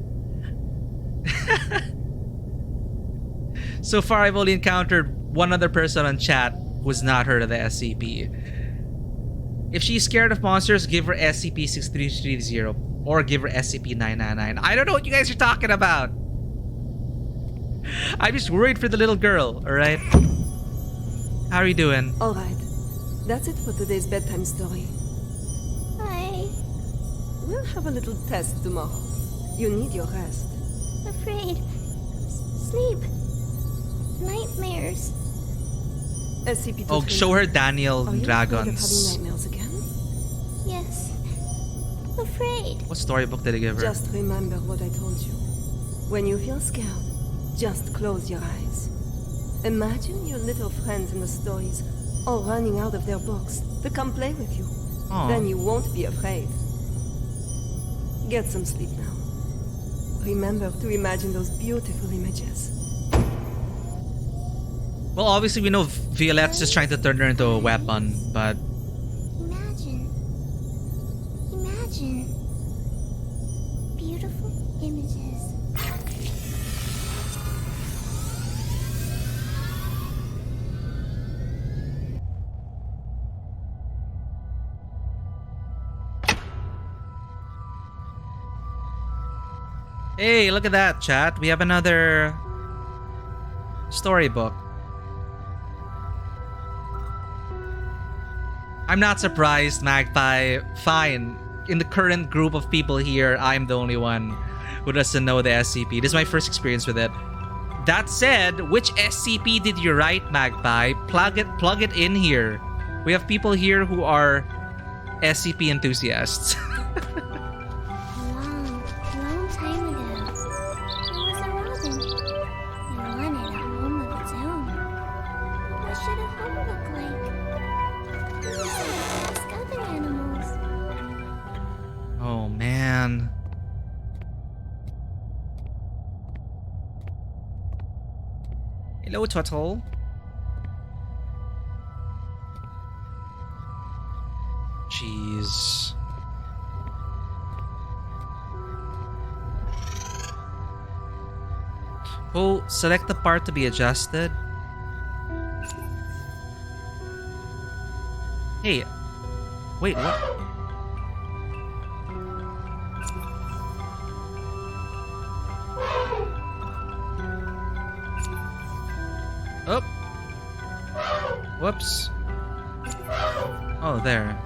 Speaker 1: So far, I've only encountered one other person on chat who's not heard of the SCP. If she's scared of monsters, give her SCP-6330 or give her SCP-999. I don't know what you guys are talking about. I'm just worried for the little girl, alright? How are you doing?
Speaker 10: Alright. That's it for today's bedtime story. We'll have a little test tomorrow. You need your rest.
Speaker 4: Afraid. Sleep. Nightmares.
Speaker 10: SCP-239.
Speaker 1: Oh, show her Daniel
Speaker 10: Are you
Speaker 1: Dragons.
Speaker 10: afraid of having nightmares again?
Speaker 4: Yes. Afraid.
Speaker 1: What storybook did I give her?
Speaker 10: Just remember what I told you. When you feel scared, just close your eyes. Imagine your little friends in the stories all running out of their books to come play with you.
Speaker 1: Aw.
Speaker 10: Then you won't be afraid. Get some sleep now. Remember to imagine those beautiful images.
Speaker 1: Well, obviously we know Violette's just trying to turn her into a weapon, but...
Speaker 4: Imagine. Imagine. Beautiful images.
Speaker 1: Hey, look at that, chat. We have another storybook. I'm not surprised, Magpie. Fine. In the current group of people here, I'm the only one who doesn't know the SCP. This is my first experience with it. That said, which SCP did you write, Magpie? Plug it in here. We have people here who are SCP enthusiasts.
Speaker 4: Long time ago, there was a robin. It wanted a home of its own. What should a home look like? We decided to ask other animals.
Speaker 1: Oh, man. Hello, Turtle. Jeez. Oh, select the part to be adjusted. Hey. Wait, what? Oh. Whoops. Oh, there.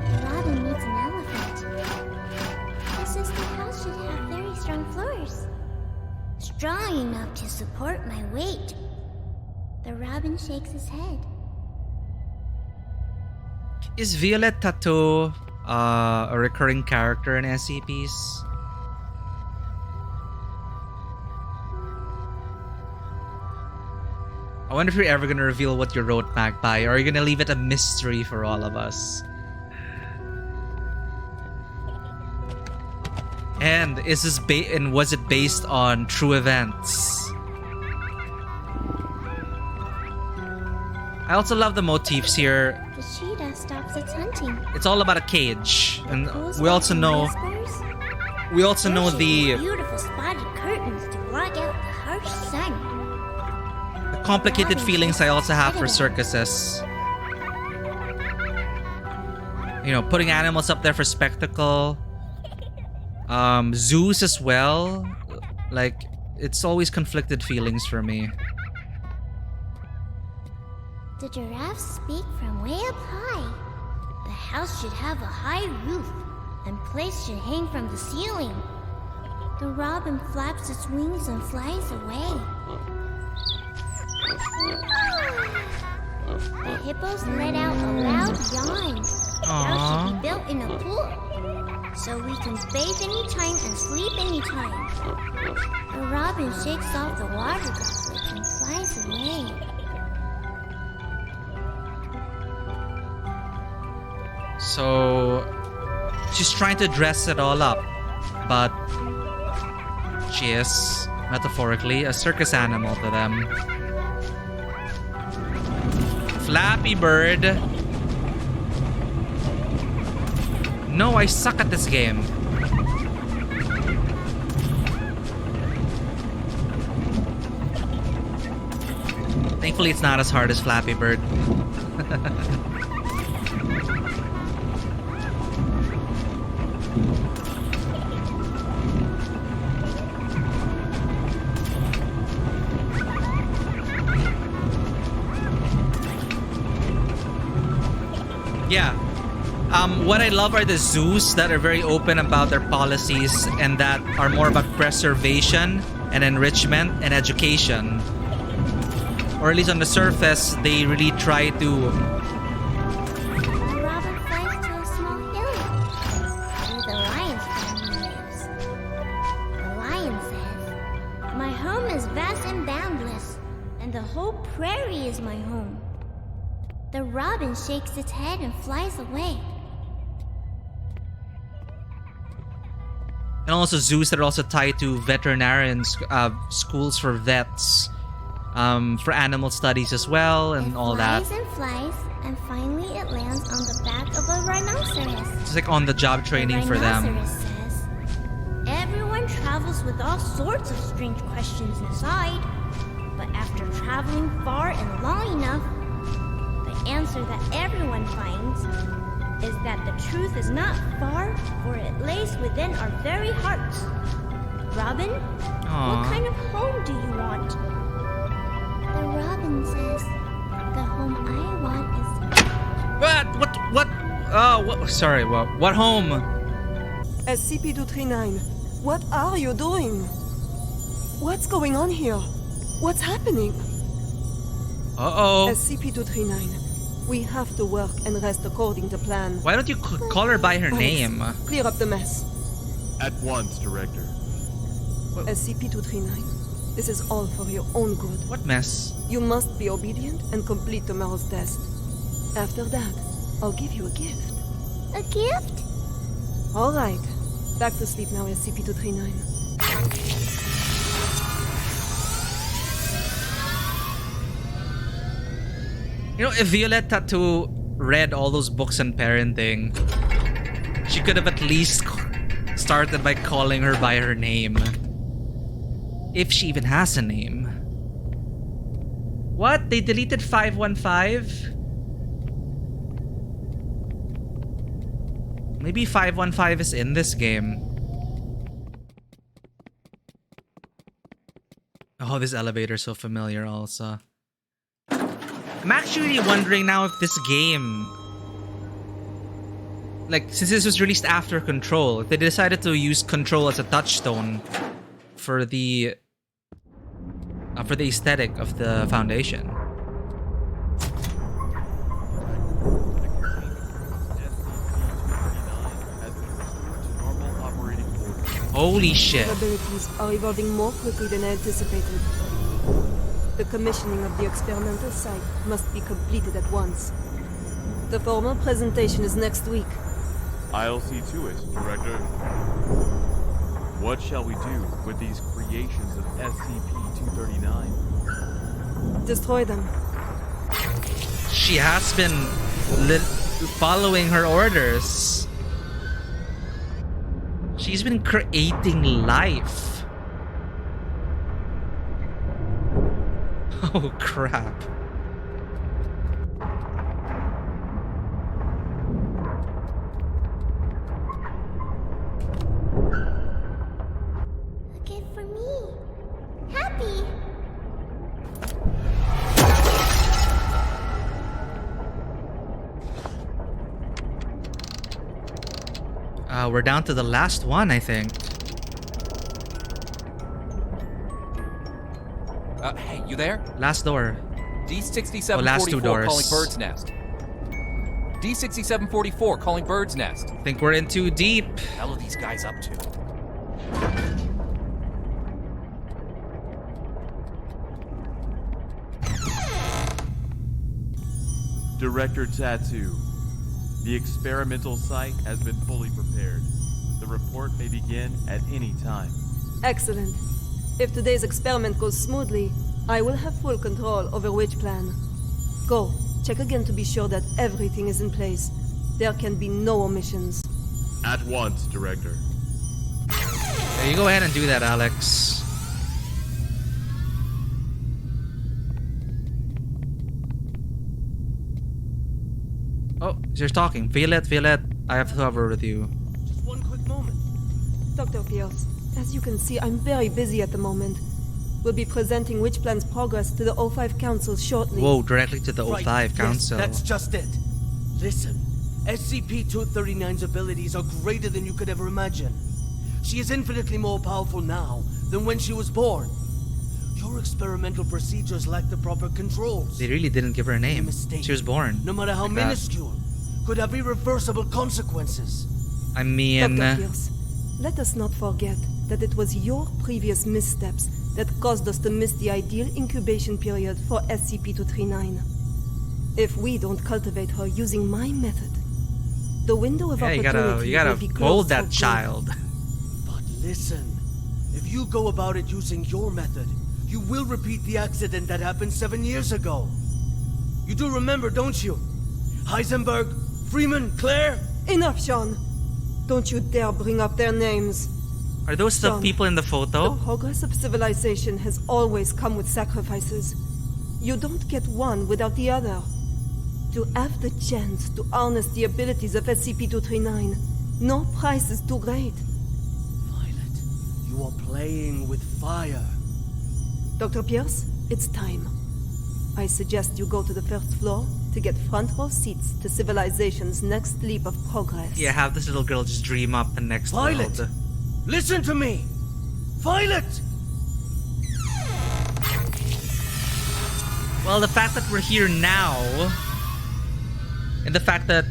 Speaker 4: The robin needs an elephant. The system house should have very strong floors. Strong enough to support my weight. The robin shakes his head.
Speaker 1: Is Violet Tattoo a recurring character in SCPs? I wonder if you're ever gonna reveal what you wrote, Magpie, or are you gonna leave it a mystery for all of us? And is this was it based on true events? I also love the motifs here.
Speaker 4: The cheetah stops its hunting.
Speaker 1: It's all about a cage, and
Speaker 4: Pulls
Speaker 1: we also
Speaker 4: back
Speaker 1: know
Speaker 4: and whispers.
Speaker 1: we also
Speaker 4: There
Speaker 1: know
Speaker 4: should be
Speaker 1: the
Speaker 4: beautiful spotted curtains to block out the harsh sun.
Speaker 1: complicated feelings I also have for circuses. You know, putting animals up there for spectacle. Zoos as well. Like, it's always conflicted feelings for me.
Speaker 4: The giraffes speak from way up high. The house should have a high roof, and plates should hang from the ceiling. The robin flaps its wings and flies away. The hippos let out a loud yawn. The house should be built in a pool, so we can bathe anytime and sleep anytime. The robin shakes off the water droplets and flies away.
Speaker 1: So she's trying to dress it all up, but She is, metaphorically, a circus animal to them. Flappy Bird. No, I suck at this game. Thankfully, it's not as hard as Flappy Bird. Yeah. What I love are the zoos that are very open about their policies and that are more about preservation and enrichment and education. Or at least on the surface, they really try to...
Speaker 4: The robin flies to a small hill where the lion's family lives. The lion says, "My home is vast and boundless, and the whole prairie is my home." The robin shakes its head and flies away.
Speaker 1: And also zoos that are also tied to veterinarians, schools for vets, for animal studies as well, and all that.
Speaker 4: Flies and flies, and finally it lands on the back of a rhinoceros.
Speaker 1: It's like on-the-job training for them.
Speaker 4: Rhinoceros says, "Everyone travels with all sorts of strange questions inside, but after traveling far and long enough, the answer that everyone finds is that the truth is not far, for it lays within our very hearts." Robin, what kind of home do you want? The robin says, "The home I want is..."
Speaker 1: What? Oh, what? Sorry, what home?
Speaker 10: SCP-239, what are you doing? What's going on here? What's happening?
Speaker 1: Uh-oh.
Speaker 10: SCP-239, we have to work and rest according to plan.
Speaker 1: Why don't you call her by her
Speaker 10: Alex,
Speaker 1: name?
Speaker 10: Clear up the mess.
Speaker 11: At once, Director.
Speaker 10: SCP-239, this is all for your own good.
Speaker 1: What mess?
Speaker 10: You must be obedient and complete tomorrow's test. After that, I'll give you a gift.
Speaker 4: A gift?
Speaker 10: All right. Back to sleep now, SCP-239.
Speaker 1: You know, if Violette Tattoo read all those books on parenting, she could have at least started by calling her by her name. If she even has a name. What? They deleted 515? Maybe 515 is in this game. Oh, this elevator's so familiar also. I'm actually wondering now if this game... Like, since this was released after Control, if they decided to use Control as a touchstone for the aesthetic of the Foundation. Holy shit.
Speaker 10: Abilities are evolving more quickly than anticipated. The commissioning of the experimental site must be completed at once. The formal presentation is next week.
Speaker 11: I'll see to it, Director. What shall we do with these creations of SCP-239?
Speaker 10: Destroy them.
Speaker 1: She has been following her orders. She's been creating life. Oh crap.
Speaker 4: A gift for me. Happy.
Speaker 1: We're down to the last one, I think.
Speaker 3: Hey, you there?
Speaker 1: Last door.
Speaker 3: D6744
Speaker 1: last two doors.
Speaker 3: calling Bird's Nest. D6744 calling Bird's Nest.
Speaker 1: I think we're in too deep.
Speaker 3: What the hell are these guys up to?
Speaker 11: Director Tattoo, the experimental site has been fully prepared. The report may begin at any time.
Speaker 10: Excellent. If today's experiment goes smoothly, I will have full control over which plan. Go, check again to be sure that everything is in place. There can be no omissions.
Speaker 11: At once, Director.
Speaker 1: Yeah, you go ahead and do that, Alex. Oh, you're talking. Violet, I have to cover with you.
Speaker 6: Just one quick moment.
Speaker 10: Dr. Pierce, as you can see, I'm very busy at the moment. We'll be presenting Witch Plan's progress to the O5 Council shortly.
Speaker 1: Whoa, directly to the O5
Speaker 6: Right,
Speaker 1: Council.
Speaker 6: Yes, that's just it. Listen, SCP-239's abilities are greater than you could ever imagine. She is infinitely more powerful now than when she was born. Your experimental procedures lack the proper controls.
Speaker 1: They really didn't give her a name.
Speaker 6: Mistake,
Speaker 1: She was born.
Speaker 6: no matter how
Speaker 1: like that.
Speaker 6: minuscule, could have irreversible consequences.
Speaker 1: I mean,
Speaker 10: Dr. Pierce, let us not forget that it was your previous missteps that caused us to miss the ideal incubation period for SCP-239. If we don't cultivate her using my method, the window of
Speaker 1: yeah, you
Speaker 10: opportunity
Speaker 1: gotta
Speaker 10: will be closed
Speaker 1: mold
Speaker 10: for
Speaker 1: that
Speaker 10: good.
Speaker 1: child.
Speaker 6: But listen, if you go about it using your method, you will repeat the accident that happened 7 years ago. You do remember, don't you? Heisenberg, Freeman, Claire?
Speaker 10: Enough, Sean. Don't you dare bring up their names.
Speaker 1: Are those the
Speaker 10: Sean,
Speaker 1: people in the
Speaker 10: The
Speaker 1: photo?
Speaker 10: progress of civilization has always come with sacrifices. You don't get one without the other. To have the chance to harness the abilities of SCP-239, no price is too great.
Speaker 6: Violet, you are playing with fire.
Speaker 10: Dr. Pierce, it's time. I suggest you go to the first floor to get front row seats to civilization's next leap of progress.
Speaker 1: Yeah, have this little girl just dream up the next
Speaker 6: Violet!
Speaker 1: world.
Speaker 6: Listen to me! Violet!
Speaker 1: Well, the fact that we're here now, and the fact that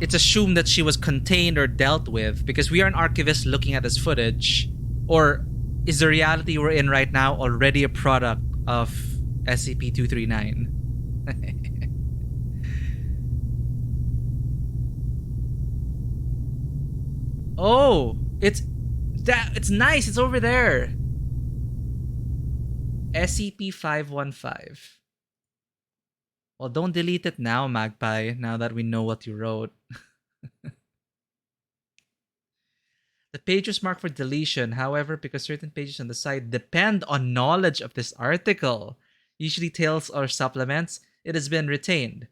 Speaker 1: it's assumed that she was contained or dealt with, because we are an archivist looking at this footage, or is the reality we're in right now already a product of SCP-239? Oh, it's nice. It's over there. SCP-515. Well, don't delete it now, Magpie, now that we know what you wrote. The page was marked for deletion, however, because certain pages on the site depend on knowledge of this article, usually tales or supplements, it has been retained.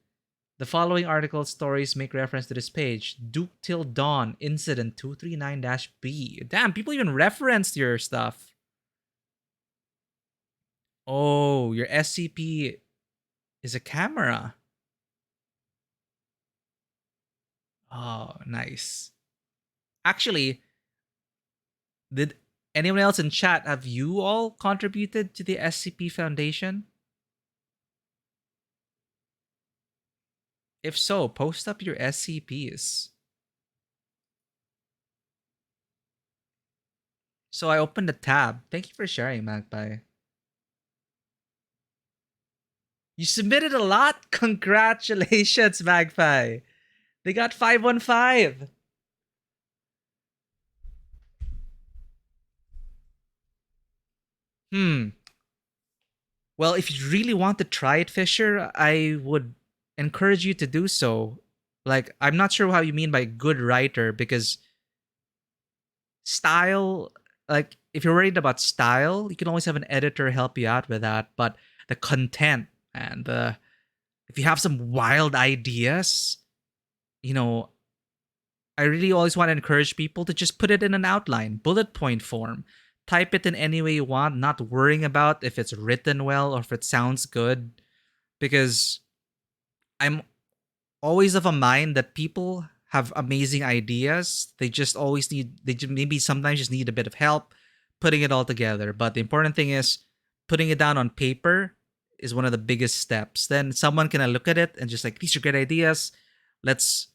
Speaker 1: The following article stories make reference to this page. Duke Till Dawn, Incident 239-B. Damn, people even referenced your stuff. Oh, your SCP is a camera. Oh, nice. Actually, did anyone else in chat, have you all contributed to the SCP Foundation? If so, post up your SCPs. So I opened a tab. Thank you for sharing, Magpie. You submitted a lot. Congratulations, Magpie. They got 515. Well, if you really want to try it, Fisher, I would encourage you to do so. Like, I'm not sure how you mean by good writer, because style, like, if you're worried about style, you can always have an editor help you out with that. But the content and if you have some wild ideas, you know, I really always want to encourage people to just put it in an outline, bullet point form. Type it in any way you want, not worrying about if it's written well or if it sounds good. Because I'm always of a mind that people have amazing ideas. They just always need, maybe sometimes just need a bit of help putting it all together. But the important thing is putting it down on paper is one of the biggest steps. Then someone can look at it and just like, these are great ideas. Let's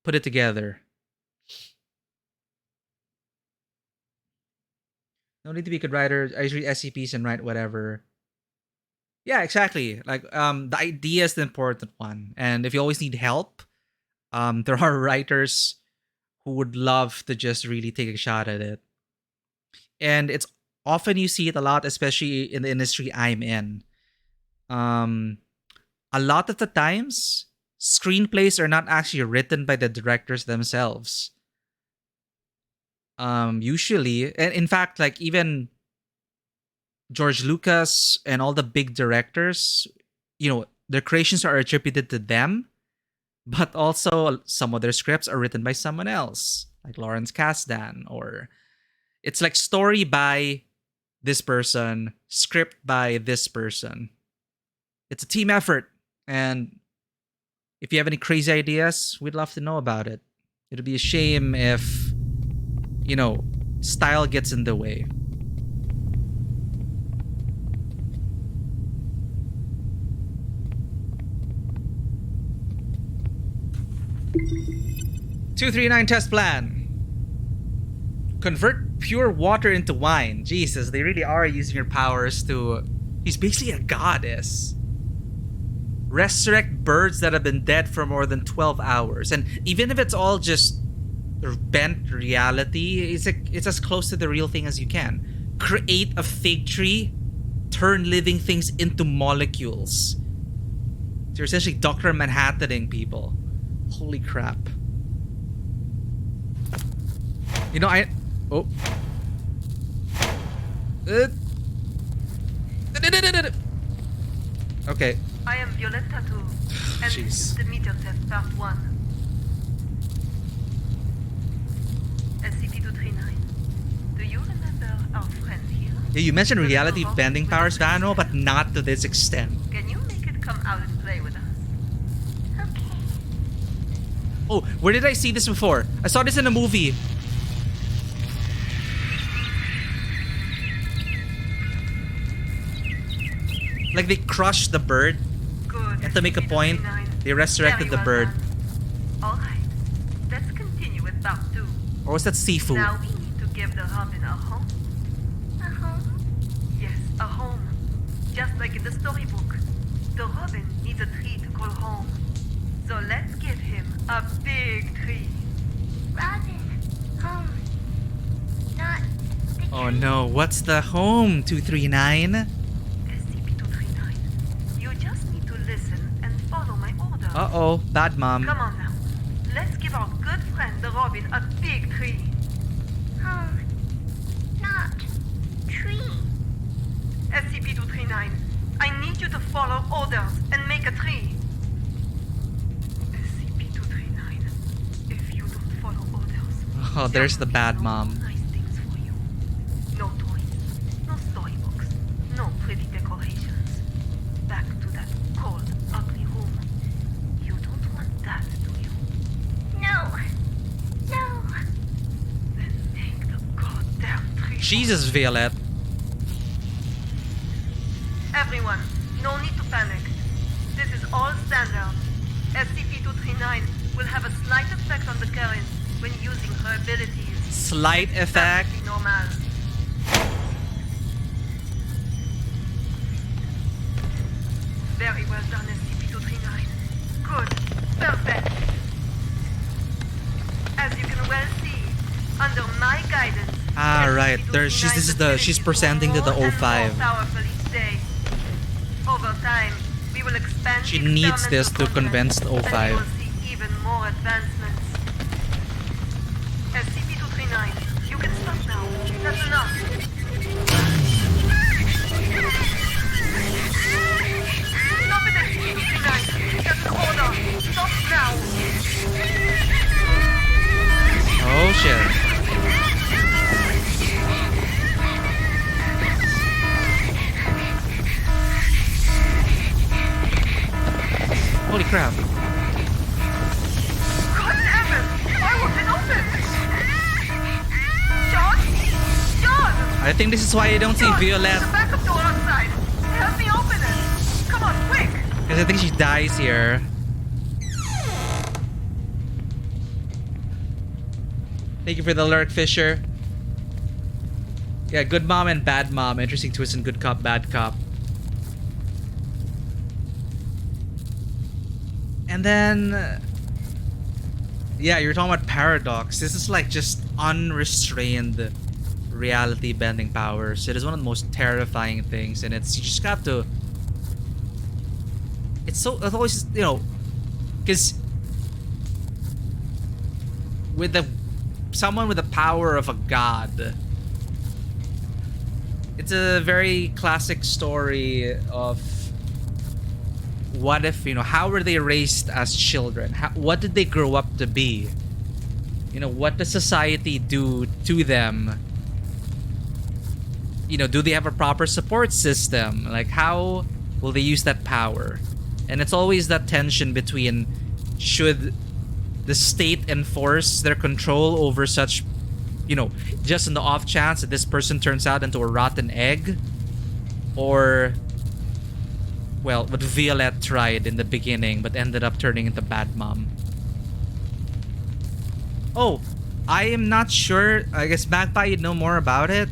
Speaker 1: put it together. No need to be a good writer. I just read SCPs and write whatever. Yeah, exactly. Like, the idea is the important one. And if you always need help, there are writers who would love to just really take a shot at it. and it's often you see it a lot, especially in the industry I'm in. A lot of the times, screenplays are not actually written by the directors themselves. Usually, and in fact, like even George Lucas and all the big directors, their creations are attributed to them, but also some of their scripts are written by someone else, like Lawrence Kasdan, or it's like story by this person, script by this person. It's a team effort, and if you have any crazy ideas, we'd love to know about it. It'd be a shame if, style gets in the way. "239 test plan. Convert pure water into wine." Jesus, they really are using her powers to... She's basically a goddess. "Resurrect birds that have been dead for more than 12 hours. And even if it's all just bent reality, it's as close to the real thing as you can. "Create a fig tree. Turn living things into molecules." So you're essentially Dr. Manhattaning people. Holy crap. Oh. Okay.
Speaker 12: I am Violetta 2, and this is the meter test part 1. SCP-239. Do you remember our friend here?
Speaker 1: Yeah, you mentioned reality bending powers, Vano, but not to this extent.
Speaker 12: Can you make it come out and play with us?
Speaker 4: Okay.
Speaker 1: Oh, where did I see this before? I saw this in a movie. Like they crushed the bird.
Speaker 12: Good.
Speaker 1: And to make a point, they resurrected the bird.
Speaker 12: Alright, let's continue with part 2.
Speaker 1: Or was that Sifu?
Speaker 12: Now we need to give the Robin a home.
Speaker 4: A home?
Speaker 12: Yes, a home. Just like in the storybook. The Robin needs a tree to call home. So let's give him a big tree.
Speaker 4: Robin. Home. Not the
Speaker 1: Oh no, what's the home, 239?
Speaker 12: SCP-239. You just need to listen and follow my orders.
Speaker 1: Uh-oh, bad mom.
Speaker 12: Come on now. Let's give our good friend the Robin a big tree.
Speaker 4: home. Not tree.
Speaker 12: SCP-239, I need you to follow orders and make a tree. SCP-239, if you don't follow orders...
Speaker 1: Oh, there's the bad mom.
Speaker 12: Nice things for you. No toys, no storybooks, no pretty decorations. Back to that cold, ugly room. You don't want that, do you?
Speaker 4: No. No.
Speaker 12: Then make the goddamn tree.
Speaker 1: Jesus, Violette.
Speaker 12: Everyone, no need to panic. This is all standard. SCP-239 will have a slight effect on the current when using her abilities.
Speaker 1: Slight effect?
Speaker 12: Perfectly normal. Very well done, SCP-239. Good. Perfect. As you can well see, under my guidance...
Speaker 1: Ah, right. There, she's presenting to the
Speaker 12: more and
Speaker 1: O5.
Speaker 12: more powerful each day. Over time, we will expand
Speaker 1: She
Speaker 12: the
Speaker 1: needs this to
Speaker 12: experimental
Speaker 1: convince the
Speaker 12: concept, and you
Speaker 1: O5.
Speaker 12: will see even more advancements. SCP-239, you can stop now. That's enough. Stop it, SCP-239. That's an order. Stop now.
Speaker 1: Oh, shit. Holy crap.
Speaker 12: God damn it! Why won't it open? John? John!
Speaker 1: I think this is why you don't see
Speaker 12: John,
Speaker 1: Violette.
Speaker 12: the backup door outside. Help me open it. Come on, quick.
Speaker 1: Because I think she dies here. Thank you for the lurk, Fisher. Yeah, good mom and bad mom. Interesting twist in good cop, bad cop. And then... yeah, you're talking about paradox. This is like just unrestrained reality bending powers. It is one of the most terrifying things, and it's you just have to. It's always, you know, because with someone with the power of a god, it's a very classic story of what if, you know, how were they raised as children? What did they grow up to be? You know, what does society do to them? You know, do they have a proper support system? Like, how will they use that power? And it's always that tension between, should the state enforce their control over such, you know, just in the off chance that this person turns out into a rotten egg? Or, well, what Violette tried in the beginning but ended up turning into Bad Mom. Oh, I am not sure. I guess Magpie, you'd know more about it.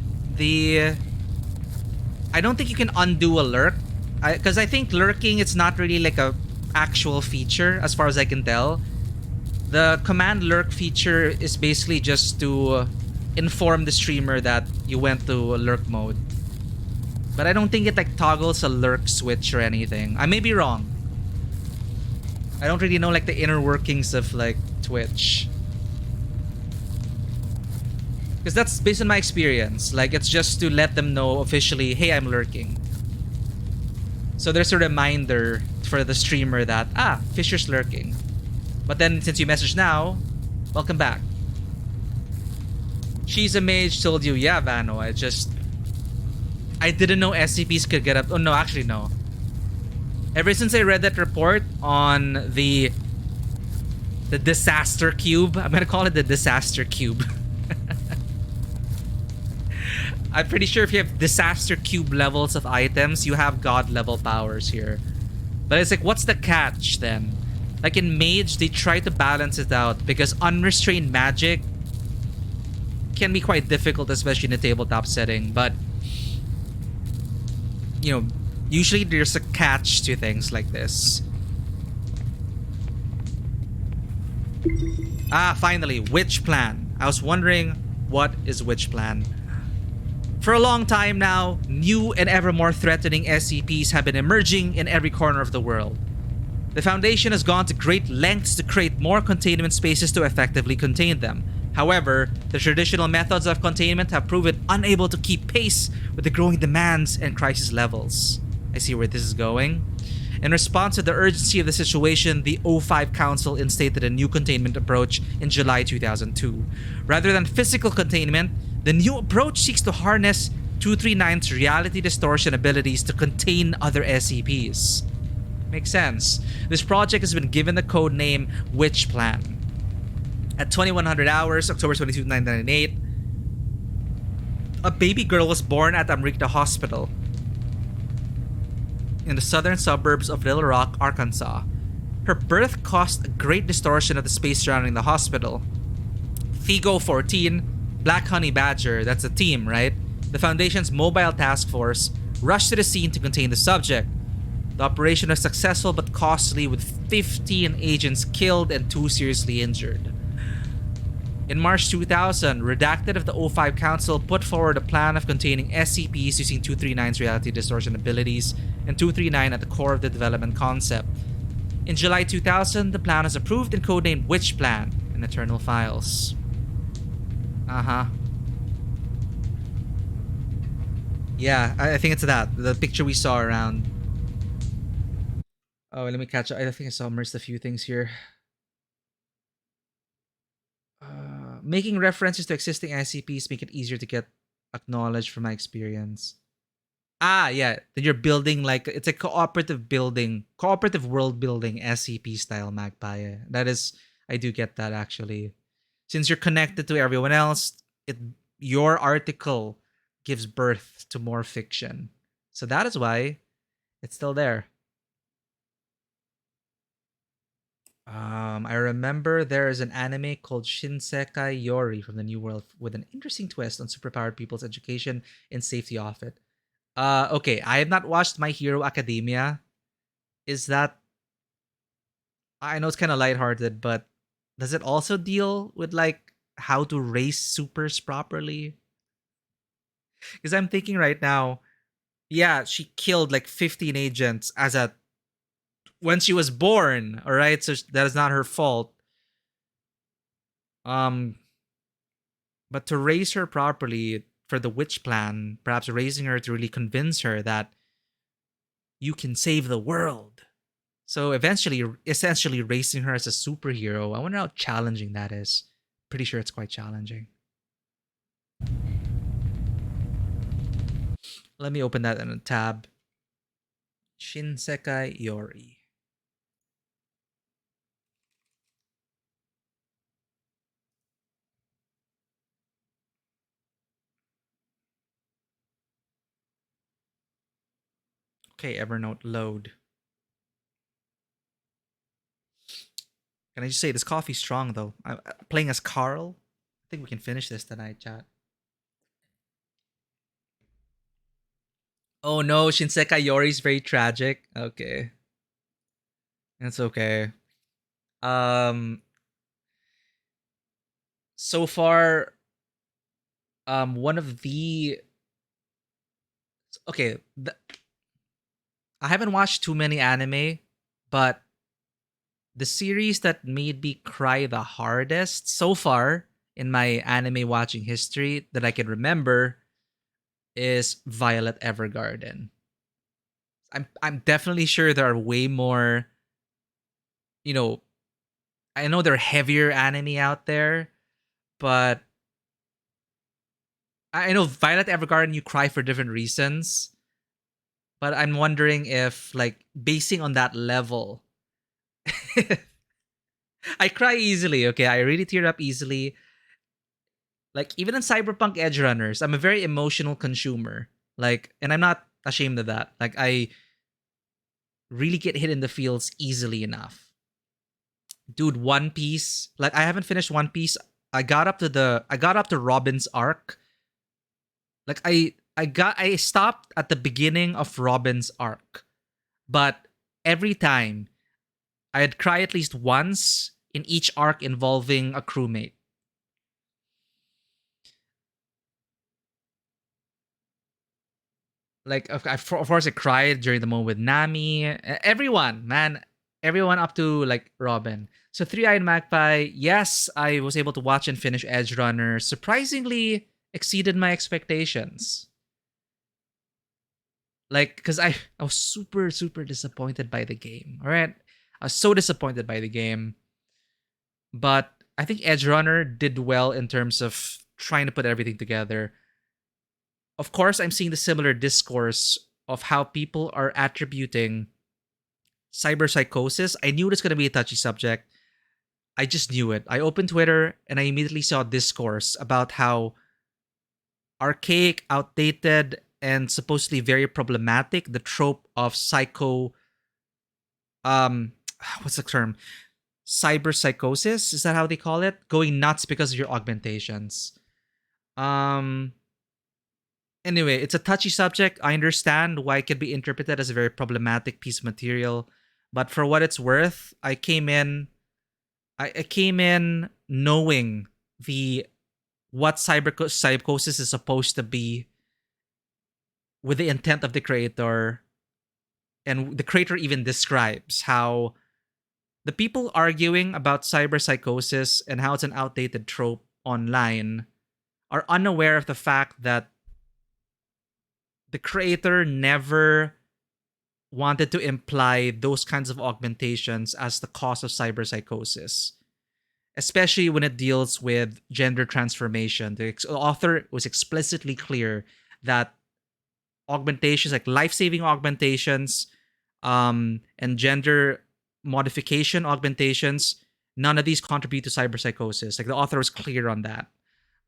Speaker 1: I don't think you can undo a lurk. Because I think lurking, it's not really like a actual feature as far as I can tell. The command lurk feature is basically just to inform the streamer that you went to lurk mode. But I don't think it like toggles a lurk switch or anything. I may be wrong. I don't really know like the inner workings of like Twitch. Because that's based on my experience. Like, it's just to let them know officially, hey, I'm lurking. So there's a reminder for the streamer that, Fisher's lurking. But then since you message now, welcome back. She's a mage told you, yeah, Vano, I didn't know SCPs could get up. Oh, no, actually, no. Ever since I read that report on the disaster cube, I'm gonna call it the disaster cube. I'm pretty sure if you have disaster cube levels of items, you have god level powers here. But it's like, what's the catch then? Like in Mage, they try to balance it out because unrestrained magic can be quite difficult, especially in a tabletop setting. But, you know, usually there's a catch to things like this. Finally, Witch Plan. I was wondering, what is Witch Plan? For a long time now, new and ever more threatening SCPs have been emerging in every corner of the world. The Foundation has gone to great lengths to create more containment spaces to effectively contain them. However, the traditional methods of containment have proven unable to keep pace with the growing demands and crisis levels. I see where this is going. In response to the urgency of the situation, the O5 Council instated a new containment approach in July 2002. Rather than physical containment, the new approach seeks to harness 239's reality distortion abilities to contain other SCPs. Makes sense. This project has been given the code name Witch Plan. At 2100 hours, October 22, 1998, a baby girl was born at Amrita Hospital in the southern suburbs of Little Rock, Arkansas. Her birth caused a great distortion of the space surrounding the hospital. Figo 14, Black Honey Badger, that's a team, right? The Foundation's mobile task force rushed to the scene to contain the subject. The operation was successful but costly, with 15 agents killed and 2 seriously injured. In March 2000, Redacted of the O5 Council put forward a plan of containing SCPs using 239's reality distortion abilities and 239 at the core of the development concept. In July 2000, the plan was approved and codenamed Witch Plan in Eternal Files. Yeah, I think it's that. The picture we saw around. Oh, let me catch up. I think I summarized a few things here. Making references to existing SCPs make it easier to get acknowledged from my experience. Yeah. Then you're building like, it's a cooperative world building SCP style Magpie. That is, I do get that actually. Since you're connected to everyone else, your article gives birth to more fiction. So that is why it's still there. I remember there is an anime called Shinsekai Yori from the New World with an interesting twist on superpowered people's education and safety of it. Okay, I have not watched My Hero Academia. Is that... I know it's kind of lighthearted, but does it also deal with like how to raise supers properly? Because I'm thinking right now, yeah, she killed like 15 agents as a when she was born. All right, so that is not her fault. Um, but to raise her properly for the witch plan, perhaps raising her to really convince her that you can save the world. So eventually, essentially raising her as a superhero. I wonder how challenging that is. Pretty sure it's quite challenging. Let me open that in a tab. Shinsekai Yori. Okay, Evernote load. Can I just say this coffee's strong though? I'm playing as Carl. I think we can finish this tonight, chat. Oh no, Shinsekai Yori's very tragic. Okay. That's okay. So far, one of the okay, I haven't watched too many anime, but the series that made me cry the hardest so far in my anime watching history that I can remember is Violet Evergarden. I'm definitely sure there are way more, you know, I know there are heavier anime out there, but I know Violet Evergarden you cry for different reasons. But I'm wondering if like basing on that level I cry easily, okay? I really tear up easily. Like even in Cyberpunk Edge Runners, I'm a very emotional consumer. Like, and I'm not ashamed of that. Like I really get hit in the feels easily enough. Dude, One Piece. Like I haven't finished One Piece. I got up to Robin's arc. Like I stopped at the beginning of Robin's arc. But every time I'd cry at least once in each arc involving a crewmate. Like, of course, I cried during the moment with Nami. Everyone, man. Everyone up to, like, Robin. So, Three-Eyed Magpie, yes, I was able to watch and finish Edge Runner. Surprisingly exceeded my expectations. Like, because I was super, super disappointed by the game. All right? I was so disappointed by the game. But I think Edge Runner did well in terms of trying to put everything together. Of course, I'm seeing the similar discourse of how people are attributing cyberpsychosis. I knew it's going to be a touchy subject. I just knew it. I opened Twitter and I immediately saw discourse about how archaic, outdated, and supposedly very problematic the trope of what's the term? Cyberpsychosis? Is that how they call it? Going nuts because of your augmentations. Anyway, it's a touchy subject. I understand why it can be interpreted as a very problematic piece of material, but for what it's worth, I came in knowing what psychosis is supposed to be with the intent of the creator, and the creator even describes how the people arguing about cyberpsychosis and how it's an outdated trope online are unaware of the fact that the creator never wanted to imply those kinds of augmentations as the cause of cyberpsychosis, especially when it deals with gender transformation. The author was explicitly clear that augmentations, like life-saving augmentations, and gender modification augmentations, none of these contribute to cyberpsychosis. Like the author was clear on that.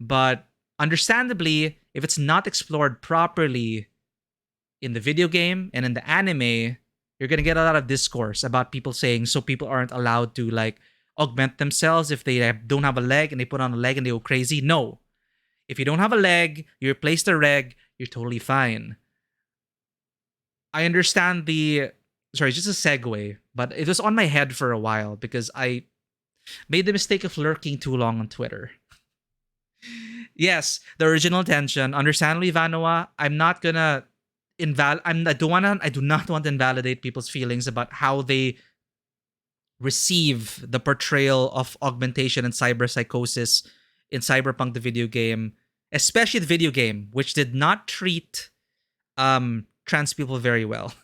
Speaker 1: But understandably, if it's not explored properly in the video game and in the anime, you're gonna get a lot of discourse about people saying so people aren't allowed to like augment themselves if they don't have a leg and they put on a leg and they go crazy. No. If you don't have a leg, you replace the leg, you're totally fine. I understand sorry, just a segue, but it was on my head for a while because I made the mistake of lurking too long on Twitter. yes, the original intention, understandably, Vanoa. I'm not gonna I do not want to invalidate people's feelings about how they receive the portrayal of augmentation and cyberpsychosis in Cyberpunk the video game, especially the video game, which did not treat trans people very well.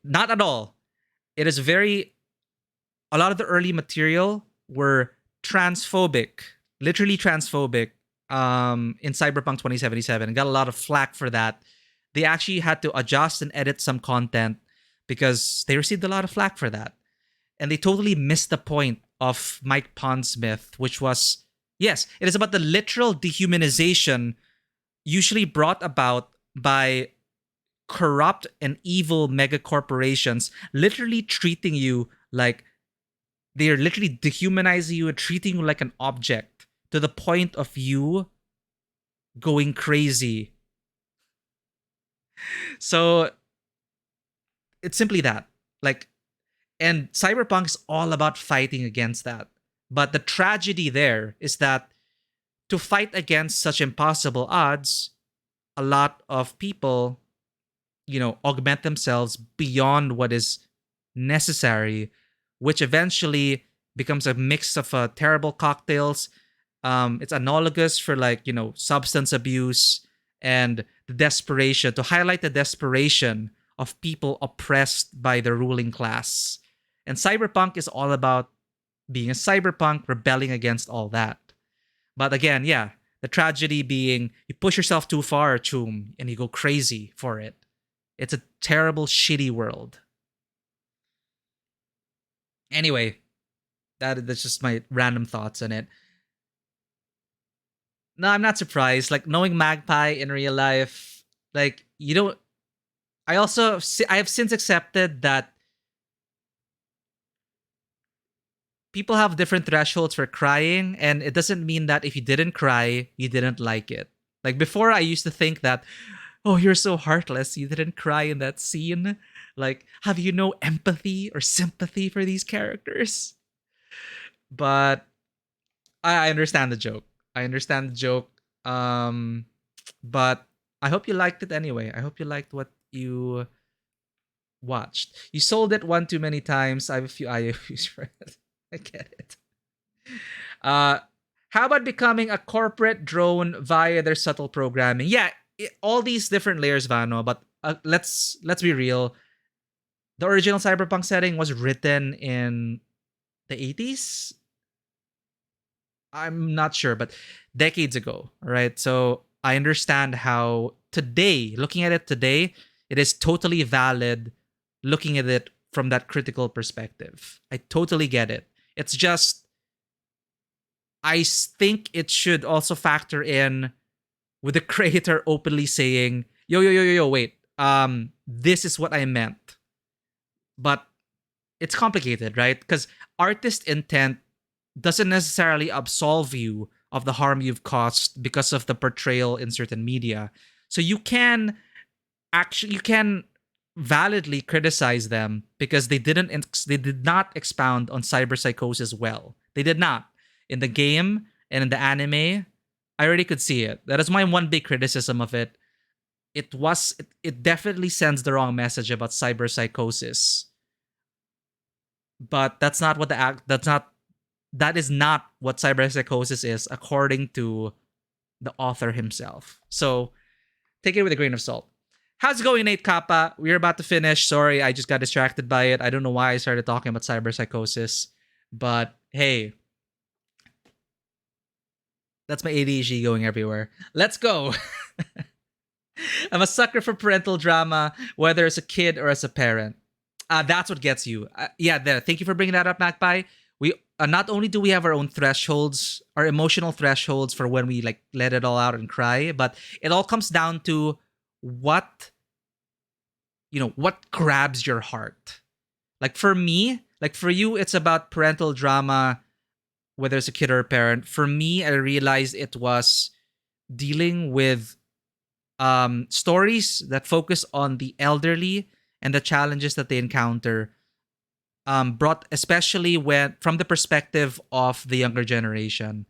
Speaker 1: Not at all. It is very a lot of the early material were transphobic, literally transphobic, in Cyberpunk 2077, and got a lot of flack for that. They actually had to adjust and edit some content because they received a lot of flack for that. And they totally missed the point of Mike Pondsmith, which was, yes, it is about the literal dehumanization usually brought about by corrupt and evil mega corporations literally treating you like they're literally dehumanizing you and treating you like an object to the point of you going crazy. So it's simply that. Like, and Cyberpunk is all about fighting against that. But the tragedy there is that to fight against such impossible odds, a lot of people, augment themselves beyond what is necessary, which eventually becomes a mix of terrible cocktails. It's analogous for substance abuse and the desperation, to highlight the desperation of people oppressed by the ruling class. And Cyberpunk is all about being a cyberpunk, rebelling against all that. But again, yeah, the tragedy being you push yourself too far, Choom, and you go crazy for it. It's a terrible, shitty world. Anyway, that's just my random thoughts on it. No, I'm not surprised. Like, knowing Magpie in real life, I have since accepted that people have different thresholds for crying, and it doesn't mean that if you didn't cry, you didn't like it. Like, before, I used to think that, oh, you're so heartless, you didn't cry in that scene. Like, have you no empathy or sympathy for these characters? But I understand the joke. But I hope you liked it anyway. I hope you liked what you watched. You sold it one too many times. I have a few IOUs for it. I get it. How about becoming a corporate drone via their subtle programming? Yeah, all these different layers, Vano. But let's be real. The original Cyberpunk setting was written in the 80s. I'm not sure, but decades ago, right? So I understand how today, looking at it today, it is totally valid looking at it from that critical perspective. I totally get it. It's just, I think it should also factor in with the creator openly saying, yo, wait, this is what I meant. But it's complicated, right? Because artist intent doesn't necessarily absolve you of the harm you've caused because of the portrayal in certain media. So you can validly criticize them because they did not expound on cyberpsychosis well. They did not. In the game and in the anime, I already could see it. That is my one big criticism of it. It definitely sends the wrong message about cyberpsychosis. But that is not what cyberpsychosis is, according to the author himself. So take it with a grain of salt. How's it going, Nate Kappa? We're about to finish. Sorry, I just got distracted by it. I don't know why I started talking about cyberpsychosis. But hey, that's my ADHD going everywhere. Let's go. I'm a sucker for parental drama, whether as a kid or as a parent. That's what gets you. Thank you for bringing that up, Magpie. We not only do we have our own thresholds, our emotional thresholds for when we let it all out and cry, but it all comes down to what grabs your heart. Like for me, for you, it's about parental drama, whether it's a kid or a parent. For me, I realized it was dealing with stories that focus on the elderly and the challenges that they encounter, brought especially from the perspective of the younger generation.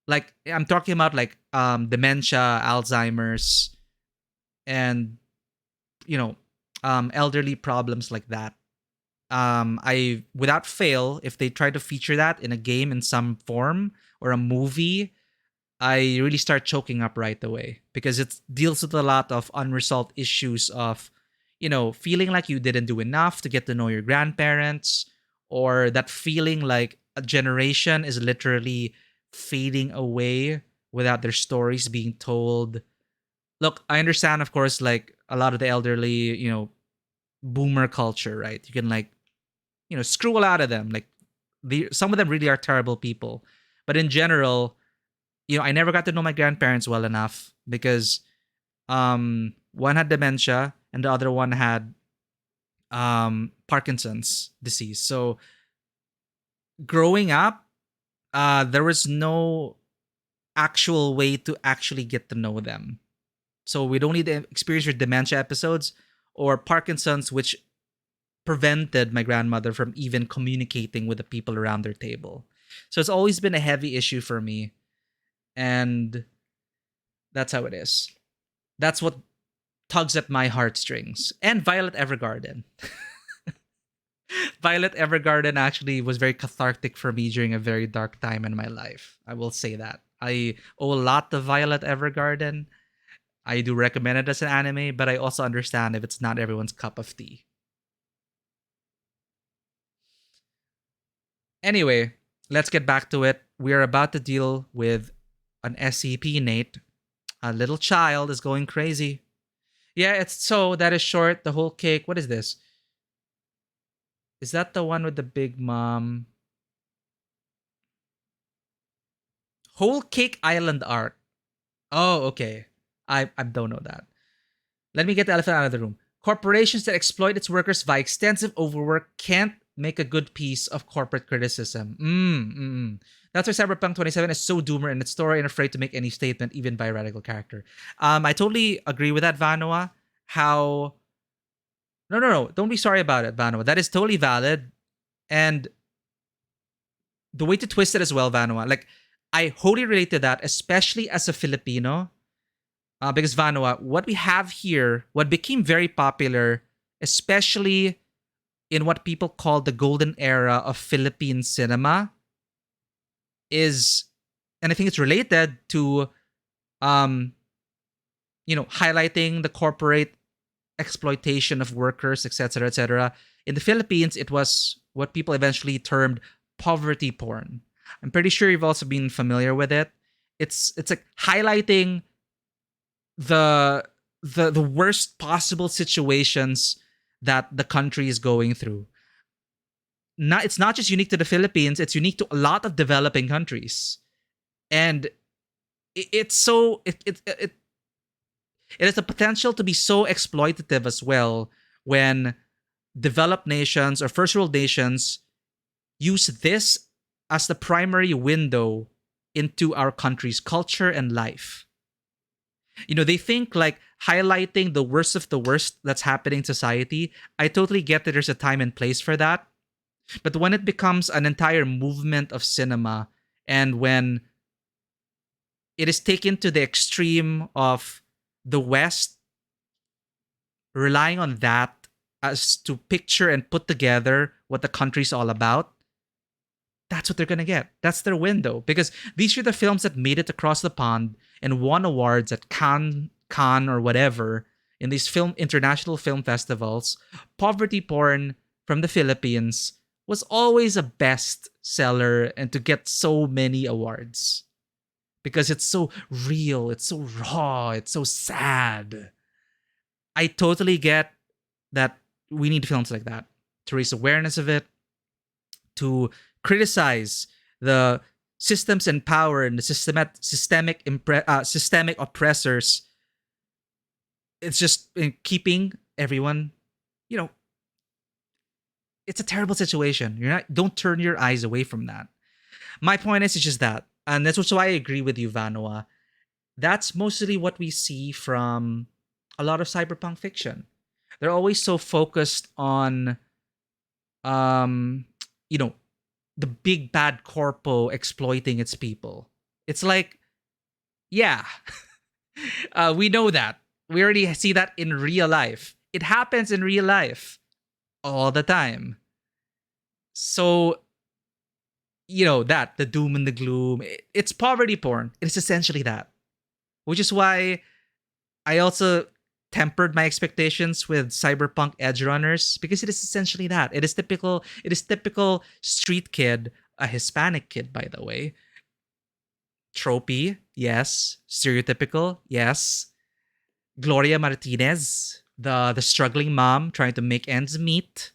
Speaker 1: Like I'm talking about like dementia, Alzheimer's, and elderly problems like that. I without fail, if they try to feature that in a game in some form or a movie, I really start choking up right away because it deals with a lot of unresolved issues of, feeling like you didn't do enough to get to know your grandparents, or that feeling like a generation is literally fading away without their stories being told. Look, I understand, of course, like a lot of the elderly, boomer culture, right? You can like, screw a lot of them. Like, some of them really are terrible people. But in general, I never got to know my grandparents well enough because one had dementia and the other one had Parkinson's disease. So growing up, there was no actual way to actually get to know them. So we'd only experience your dementia episodes or Parkinson's, which prevented my grandmother from even communicating with the people around their table. So it's always been a heavy issue for me. And that's how it is. That's what tugs at my heartstrings. And Violet Evergarden. Violet Evergarden actually was very cathartic for me during a very dark time in my life. I will say that. I owe a lot to Violet Evergarden. I do recommend it as an anime, but I also understand if it's not everyone's cup of tea. Anyway, let's get back to it. We are about to deal with an SCP, Nate. A little child is going crazy. Yeah, that is short. The whole cake. What is this? Is that the one with the big mom? Whole Cake Island art. Oh, okay. I don't know that. Let me get the elephant out of the room. Corporations that exploit its workers via extensive overwork can't make a good piece of corporate criticism. That's why Cyberpunk 27 is so doomer in its story and afraid to make any statement, even by a radical character. I totally agree with that, Vanua. How... No. Don't be sorry about it, Vanua. That is totally valid. And the way to twist it as well, Vanua, like, I wholly relate to that, especially as a Filipino. Because Vanua, what we have here, what became very popular, especially in what people call the golden era of Philippine cinema, is, and I think it's related to, highlighting the corporate exploitation of workers, etc., etc. In the Philippines, it was what people eventually termed poverty porn. I'm pretty sure you've also been familiar with it. It's like highlighting the worst possible situations that the country is going through. It's not just unique to the Philippines, it's unique to a lot of developing countries. And it has the potential to be so exploitative as well when developed nations or first world nations use this as the primary window into our country's culture and life. They think like highlighting the worst of the worst that's happening in society. I totally get that there's a time and place for that. But when it becomes an entire movement of cinema and when it is taken to the extreme of the West relying on that as to picture and put together what the country's all about, that's what they're going to get. That's their window. Because these are the films that made it across the pond and won awards at Cannes or whatever in these international film festivals. Poverty porn from the Philippines was always a best seller and to get so many awards. Because it's so real, it's so raw, it's so sad. I totally get that we need films like that to raise awareness of it, to criticize the systems in power and the systemic oppressors. It's just in keeping everyone, it's a terrible situation. Don't turn your eyes away from that. My point is, it's just that. And that's why I agree with you, Vanua. That's mostly what we see from a lot of cyberpunk fiction. They're always so focused on, the big bad corpo exploiting its people. It's like, yeah, we know that. We already see that in real life. It happens in real life all the time. So, that, the doom and the gloom, it's poverty porn. It's essentially that. Which is why I also tempered my expectations with cyberpunk edge runners, because it is essentially that. It is typical street kid, a Hispanic kid, by the way. Tropey, yes. Stereotypical, yes. Gloria Martinez, the struggling mom trying to make ends meet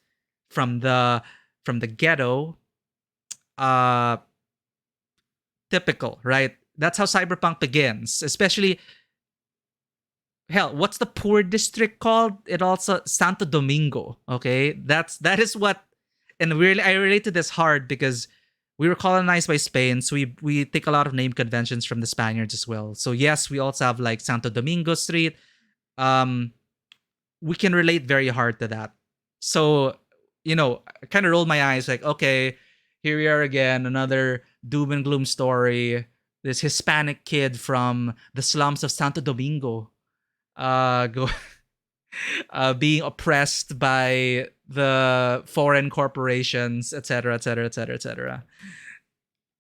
Speaker 1: from the ghetto. Typical, right? That's how cyberpunk begins. Especially, hell, what's the poor district called? It also Santo Domingo. Okay, that is what, and I relate to this hard because we were colonized by Spain, so we take a lot of name conventions from the Spaniards as well. So yes, we also have like Santo Domingo Street. We can relate very hard to that. So, I kind of rolled my eyes like, okay, here we are again, another doom and gloom story. This Hispanic kid from the slums of Santo Domingo, being oppressed by the foreign corporations, etc., etc., etc., etc.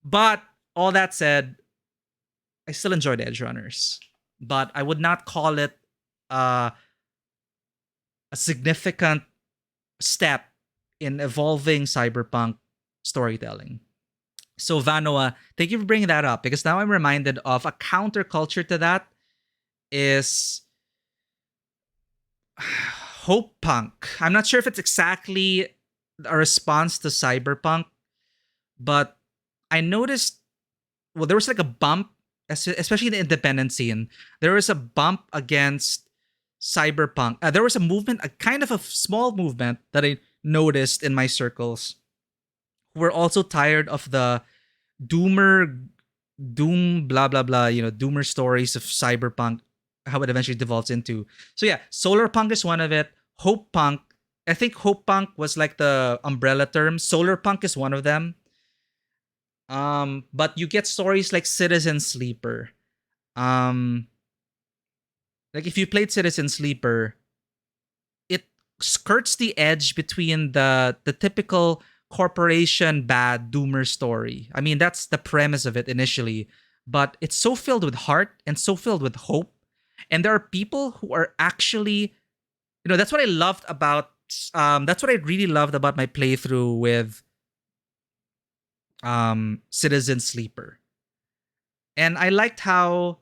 Speaker 1: But all that said, I still enjoyed Edge Runners, but I would not call it a significant step in evolving cyberpunk storytelling. So Vanoa, thank you for bringing that up, because now I'm reminded of a counterculture to that is hope punk. I'm not sure if it's exactly a response to cyberpunk, but I noticed, well, there was like a bump, especially in the independent scene. There was a bump against cyberpunk. There was a movement, a kind of a small movement that I noticed in my circles, who were also tired of the doom blah blah blah, doomer stories of cyberpunk, how it eventually devolves into. So yeah, solar punk is one of it. Hope punk, I think hope punk was like the umbrella term. Solar punk is one of them. But you get stories like Citizen Sleeper. Like if you played Citizen Sleeper, it skirts the edge between the typical corporation bad doomer story. I mean, that's the premise of it initially, but it's so filled with heart and so filled with hope. And there are people who are actually, that's what I loved about, that's what I really loved about my playthrough with Citizen Sleeper. And I liked how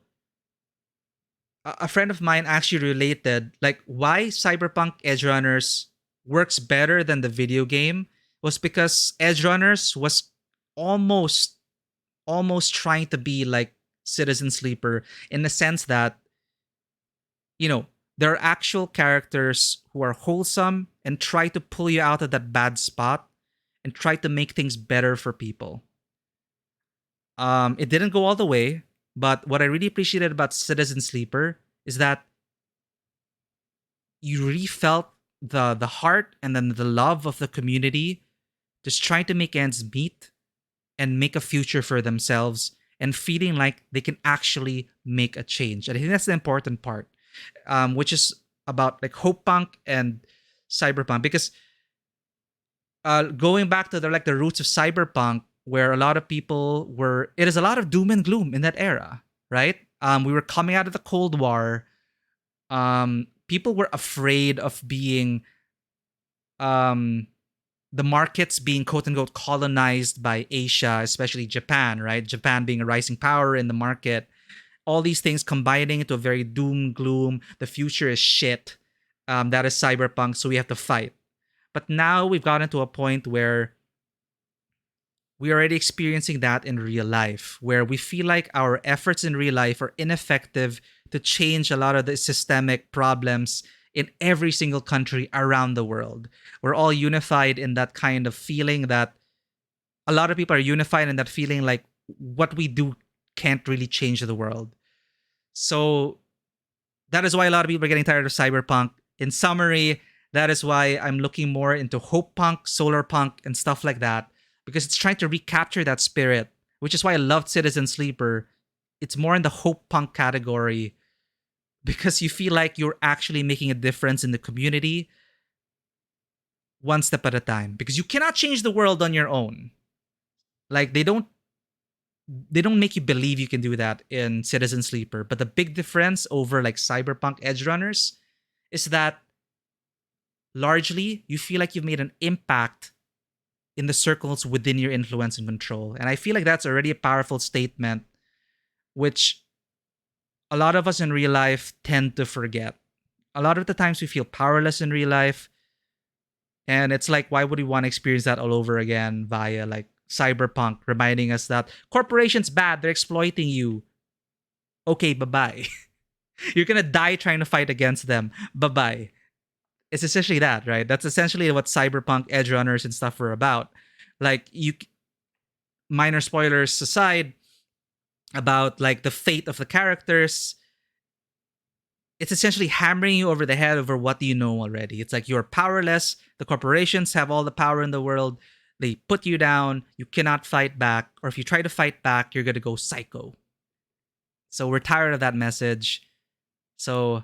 Speaker 1: a friend of mine actually related, like, why Cyberpunk Edge Runners works better than the video game was because Edge Runners was almost trying to be like Citizen Sleeper in the sense that, there are actual characters who are wholesome and try to pull you out of that bad spot and try to make things better for people. It didn't go all the way, but what I really appreciated about Citizen Sleeper is that you really felt the heart and then the love of the community just trying to make ends meet and make a future for themselves and feeling like they can actually make a change. And I think that's the important part, which is about like hope punk and cyberpunk, because going back to the roots of cyberpunk, where a lot of people it is a lot of doom and gloom in that era, right? We were coming out of the Cold War. People were afraid of being, the markets being quote unquote colonized by Asia, especially Japan, right? Japan being a rising power in the market. All these things combining into a very doom, gloom, the future is shit. That is cyberpunk, so we have to fight. But now we've gotten to a point where we're already experiencing that in real life, where we feel like our efforts in real life are ineffective to change a lot of the systemic problems in every single country around the world. We're all unified in that kind of feeling that a lot of people are unified in that feeling like what we do can't really change the world. So that is why a lot of people are getting tired of cyberpunk. In summary, that is why I'm looking more into hope punk, solar punk, and stuff like that, because it's trying to recapture that spirit, which is why I loved Citizen Sleeper it's more in the hope punk category because you feel like you're actually making a difference in the community one step at a time, because you cannot change the world on your own. Like they don't make you believe you can do that in Citizen Sleeper. But the big difference over like Cyberpunk Edge Runners is that largely you feel like you've made an impact in the circles within your influence and control. And I feel like that's already a powerful statement, which a lot of us in real life tend to forget. A lot of the times we feel powerless in real life. And it's like, why would we want to experience that all over again via like Cyberpunk, reminding us that corporations bad, they're exploiting you. Okay, bye-bye. You're gonna die trying to fight against them. Bye-bye. It's essentially that, right? That's essentially what Cyberpunk, Edge Runners, and stuff were about. Like, you, minor spoilers aside, about like the fate of the characters, it's essentially hammering you over the head over what you know already. It's like you're powerless. The corporations have all the power in the world. They put you down. You cannot fight back. Or if you try to fight back, you're going to go psycho. So we're tired of that message. So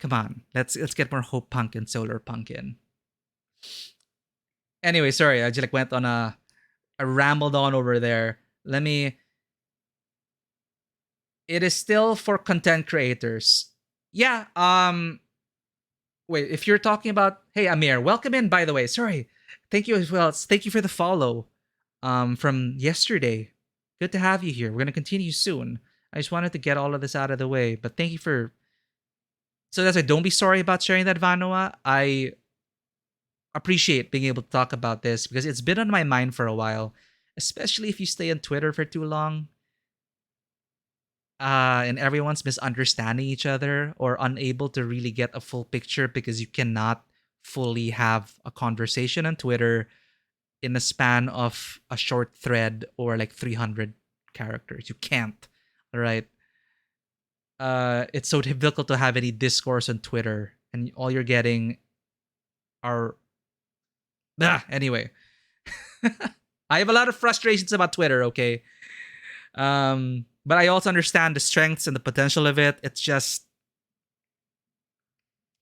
Speaker 1: come on, let's get more hope punk and solar punk in. Anyway, sorry, I just like went on I rambled on over there. It is still for content creators. Yeah, wait, if you're talking about, hey Amir, welcome in, by the way. Sorry. Thank you as well. Thank you for the follow from yesterday. Good to have you here. We're going to continue soon. I just wanted to get all of this out of the way, but thank you for... So that's why, don't be sorry about sharing that, Vanoa. I appreciate being able to talk about this because it's been on my mind for a while, especially if you stay on Twitter for too long. And everyone's misunderstanding each other or unable to really get a full picture because you cannot fully have a conversation on Twitter in the span of a short thread or like 300 characters. You can't, all right? It's so difficult to have any discourse on Twitter, and all you're getting are... Anyway. I have a lot of frustrations about Twitter, okay? But I also understand the strengths and the potential of it. It's just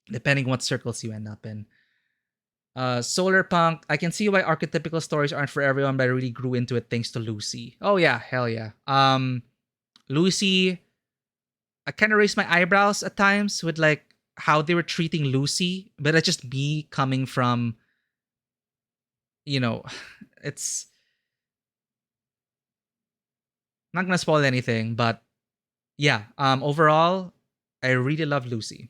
Speaker 1: depending what circles you end up in. Solar Punk, I can see why archetypical stories aren't for everyone, but I really grew into it thanks to Lucy. Oh yeah, hell yeah. Lucy, I kind of raised my eyebrows at times with like how they were treating Lucy, but it's just me coming from, it's... Not gonna spoil anything, but yeah, overall, I really love Lucy.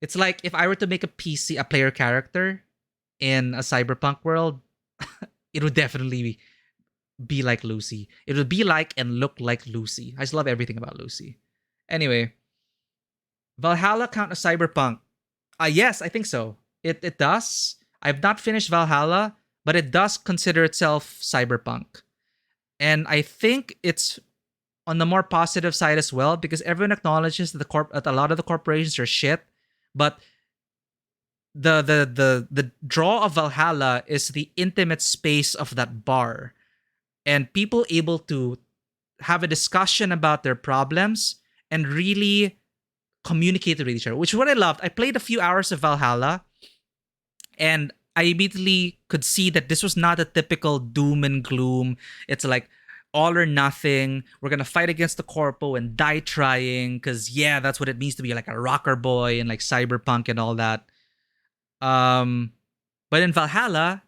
Speaker 1: It's like if I were to make a player character in a cyberpunk world, it would definitely be like Lucy. It would be like and look like Lucy. I just love everything about Lucy. Anyway, Valhalla count as cyberpunk? Yes, I think so. It does. I've not finished Valhalla, but it does consider itself cyberpunk. And I think it's on the more positive side as well, because everyone acknowledges that that a lot of the corporations are shit, but the draw of Valhalla is the intimate space of that bar, and people able to have a discussion about their problems and really communicate with each other, which is what I loved. I played a few hours of Valhalla, and I immediately could see that this was not a typical doom and gloom. It's like all or nothing. We're going to fight against the corpo and die trying because, yeah, that's what it means to be like a rocker boy and like cyberpunk and all that. But in Valhalla,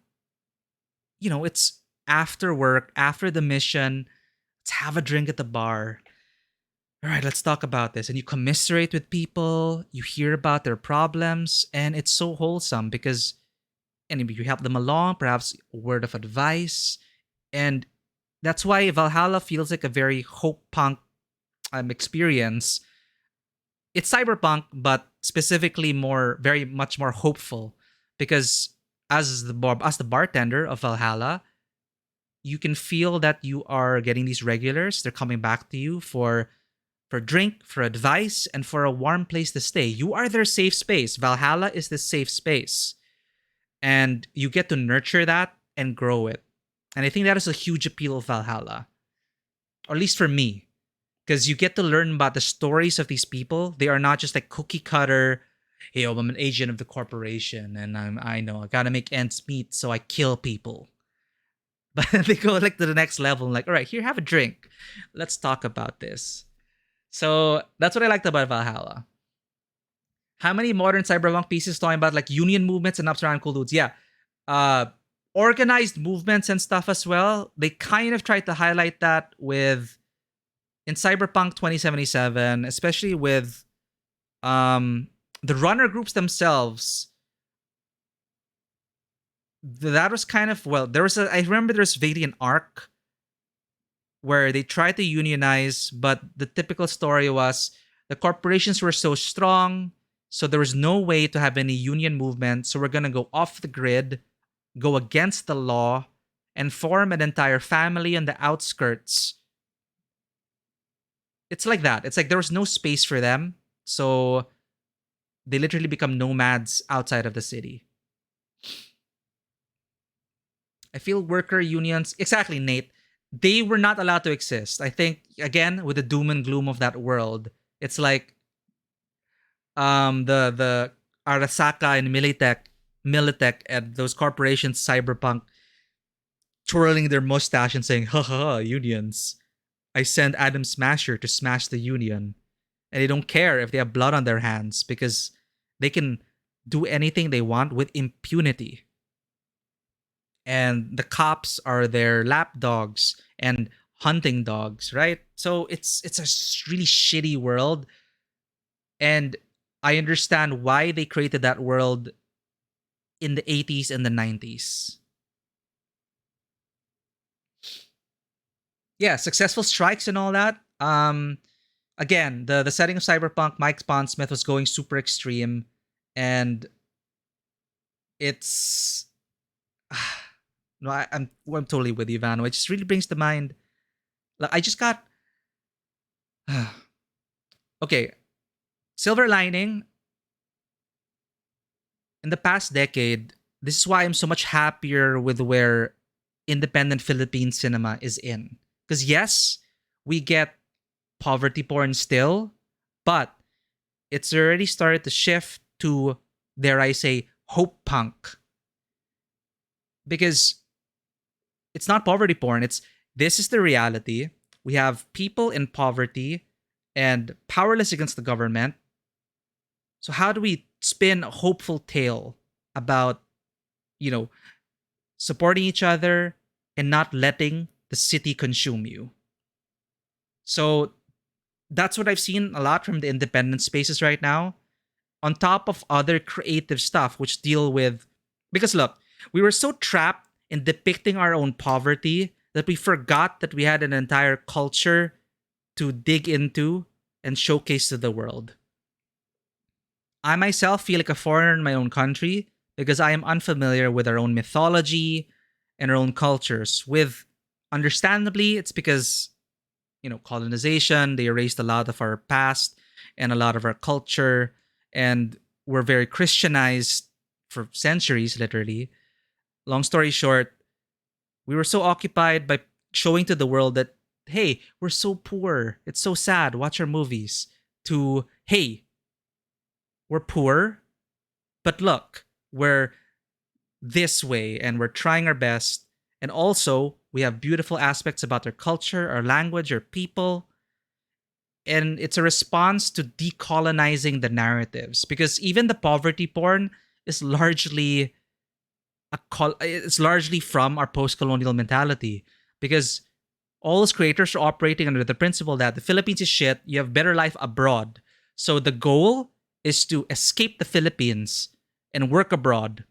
Speaker 1: it's after work, after the mission. Let's have a drink at the bar. All right, let's talk about this. And you commiserate with people. You hear about their problems. And it's so wholesome because... and you help them along, perhaps a word of advice. And that's why Valhalla feels like a very hope punk experience. It's cyberpunk, but specifically very much more hopeful. Because as the bartender of Valhalla, you can feel that you are getting these regulars. They're coming back to you for drink, for advice, and for a warm place to stay. You are their safe space. Valhalla is the safe space. And you get to nurture that and grow it. And I think that is a huge appeal of Valhalla. or at least for me, because you get to learn about the stories of these people. They are not just like cookie cutter. Hey, I'm an agent of the corporation, and I know I gotta make ends meet, so I kill people. But they go like to the next level, like, all right, here, have a drink. Let's talk about this. So that's what I liked about Valhalla. How many modern cyberpunk pieces talking about like union movements and ups around cool dudes? Yeah. Uh organized movements and stuff as well. They kind of tried to highlight that with in Cyberpunk 2077, especially with the runner groups themselves. That was kind of, well, I remember there's vaguely an arc where they tried to unionize, but the typical story was the corporations were so strong, so there was no way to have any union movement. So we're gonna go off the grid, go against the law, and form an entire family on the outskirts. It's like that. It's like there was no space for them, so they literally become nomads outside of the city. I feel worker unions, exactly, Nate. They were not allowed to exist. I think, again, with the doom and gloom of that world, it's like the Arasaka and Militech and those corporations, Cyberpunk, twirling their mustache and saying, haha, unions. I send Adam Smasher to smash the union. And they don't care if they have blood on their hands because they can do anything they want with impunity. And the cops are their lapdogs and hunting dogs, right? So it's a really shitty world. And I understand why they created that world in the 80s and the 90s. Yeah, successful strikes and all that. Again, the setting of Cyberpunk, Mike Pondsmith was going super extreme, and it's no, I'm totally with you, Vano. It just really brings to mind. Like, I just got okay. Silver lining. In the past decade, this is why I'm so much happier with where independent Philippine cinema is in. Because yes, we get poverty porn still, but it's already started to shift to, dare I say, hope punk. Because it's not poverty porn. This is the reality. We have people in poverty and powerless against the government. So how do we spin a hopeful tale about, supporting each other and not letting the city consume you? So that's what I've seen a lot from the independent spaces right now, on top of other creative stuff which deal with, because look, we were so trapped in depicting our own poverty that we forgot that we had an entire culture to dig into and showcase to the world. I myself feel like a foreigner in my own country because I am unfamiliar with our own mythology and our own cultures. With, understandably, it's because, colonization, they erased a lot of our past and a lot of our culture, and we're very Christianized for centuries, literally. Long story short, we were so occupied by showing to the world that, hey, we're so poor, it's so sad, watch our movies, to, hey, we're poor, but look, we're this way and we're trying our best. And also, we have beautiful aspects about our culture, our language, our people. And it's a response to decolonizing the narratives, because even the poverty porn is largely it's largely from our post-colonial mentality, because all those creators are operating under the principle that the Philippines is shit, you have better life abroad. So the goal is to escape the Philippines and work abroad.